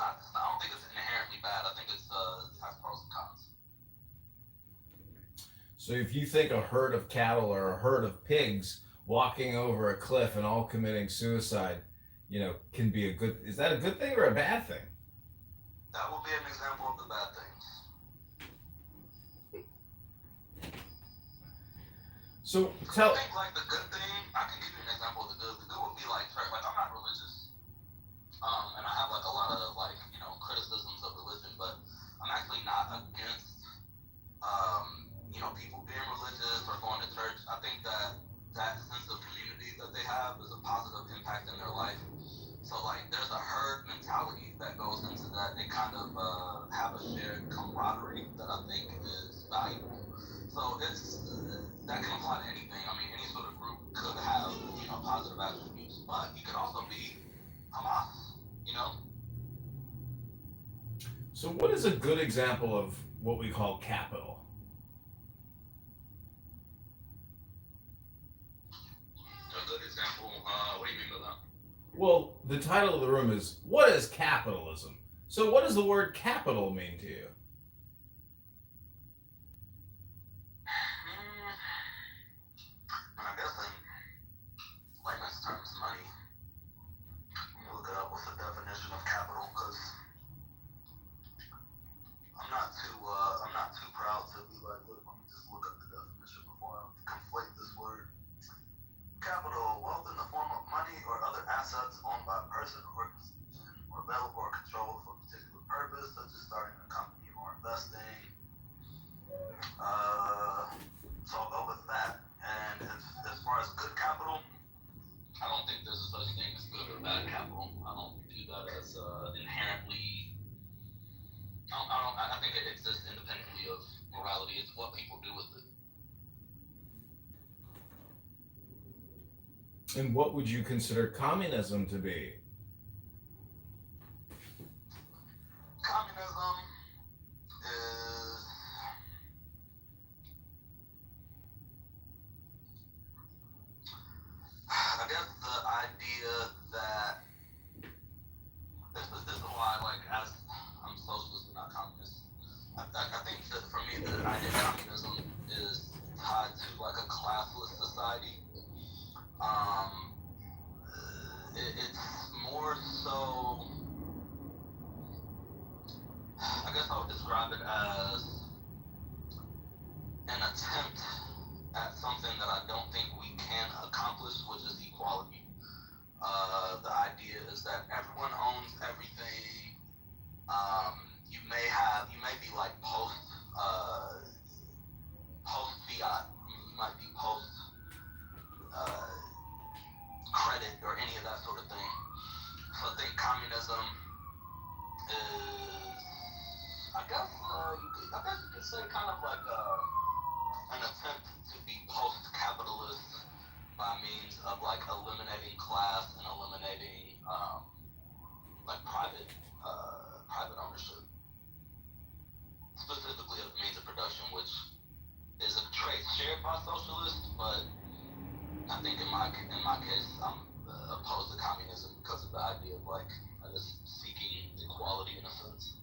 I don't think it's inherently bad. I think it has pros and cons. So if you think a herd of cattle or a herd of pigs walking over a cliff and all committing suicide, can be is that a good thing or a bad thing? That will be an example of the bad things. So I think like the good thing, I can give you an example of the good. The good would be like I'm not religious, and I have like a lot of criticisms of religion, but I'm actually not against people being religious or going to church. I think that sense of community that they have is a positive impact in their life. So like there's a herd mentality that goes into that. They kind of have a shared camaraderie that I think is valuable. So that can apply to anything. I mean, any sort of group could have positive attributes, but you could also be Hamas. So what is a good example of what we call capital? A good example. What do you mean by that? Well, the title of the room is "What is Capitalism?" So what does the word capital mean to you? I guess in layman's terms, money. Let me look it up. What's the definition of capital? Because I'm not too proud to be like, look, let me just look up the definition before I conflate this word. Capital, wealth in the form of money or other assets owned by a person or organization or available or controlled for a particular purpose, such as starting a company or investing. So I'll go with that. And as far as good capital, I don't think there's a such thing as good or bad capital. I don't view that as inherently. I think it exists independently of morality. It's what people do with it. And what would you consider communism to be? Communism is, I guess, the idea that this is why, like, as I'm socialist but not communist. I think that for me, the idea of communism is tied to like a classless society. It's more so. I guess I would describe it as an attempt at something that I don't think we can accomplish, which is equality. The idea is that everyone owns everything. You may be like post fiat. You might be post credit or any of that sort of thing. So I think communism is, I guess you could say kind of like an attempt to be post-capitalist by means of like eliminating class and eliminating like private ownership, specifically of the means of production, which is a trait shared by socialists, but I think in my case I'm opposed to communism because of the idea of like I guess seeking equality in a sense.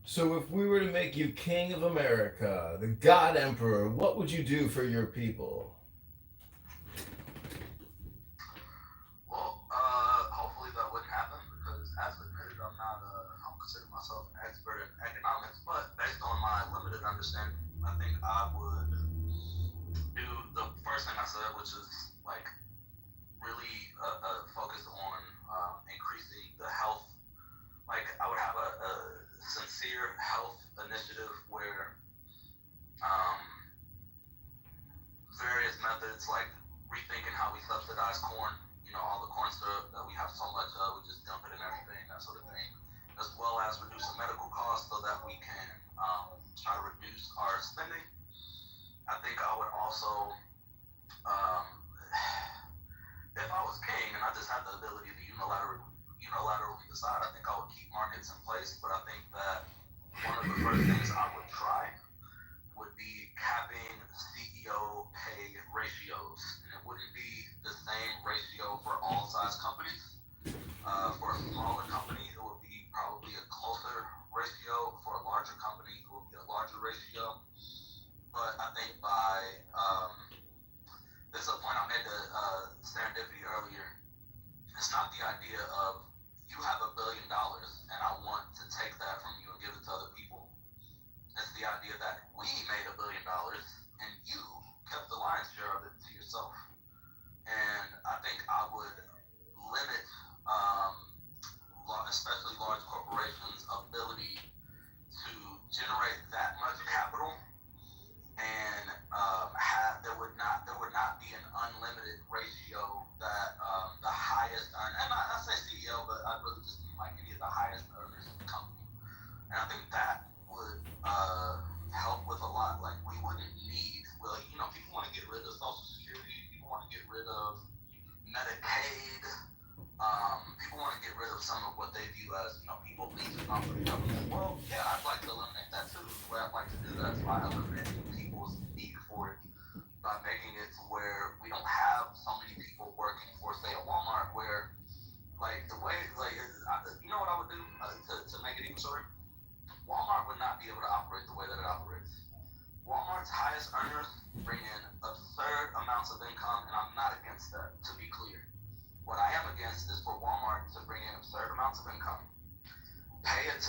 So if we were to make you king of America, the God Emperor, what would you do for your people? Well, hopefully that wouldn't happen because, as admitted, I don't consider myself an expert in economics, but based on my limited understanding, I think I would do the first thing I said, which is like really focus on increasing the health. Like I would have a sincere health initiative where various methods like rethinking how we subsidize corn, all the corn syrup that we have so much of, we just dump it in everything, that sort of thing, as well as reducing medical costs so that we can try to reduce our spending. I think I would also, if I was king and I just had the ability to unilaterally decide, I think I would keep markets in place, but I think that one of the first things I would try would be capping ratio for all size companies. For a smaller company, it would be probably a closer ratio. For a larger company, it would be a larger ratio. But I think this is a point I made to Serendipity earlier. It's not the idea of you have $1 billion and I want to take that from you and give it to other people. It's the idea that we made $1 billion and you kept the lion's share of it to yourself. And I think I would limit, especially large corporations' ability to generate that much capital, and there would not be an unlimited ratio that the highest earner, and I say CEO, but I really just mean like any of the highest earners in the company. And I think that would help with a lot. Like we wouldn't need, well, people want to get rid of Social Security, people want to get rid of Medicaid, people want to get rid of some of what they view as, people leeching off of the government. Well, yeah, I'd like to eliminate that too. The way I'd like to do that is by eliminating people's need for it, by making it to where we don't have so many people working for, say, a Walmart, where, like, the way, like, you know what I would do to make it even shorter? Walmart would not be able to operate the way that it operates. Walmart's highest earners bring in absurd amounts of income, and I'm not against that, to be clear. What I am against is for Walmart to bring in absurd amounts of income, pay it to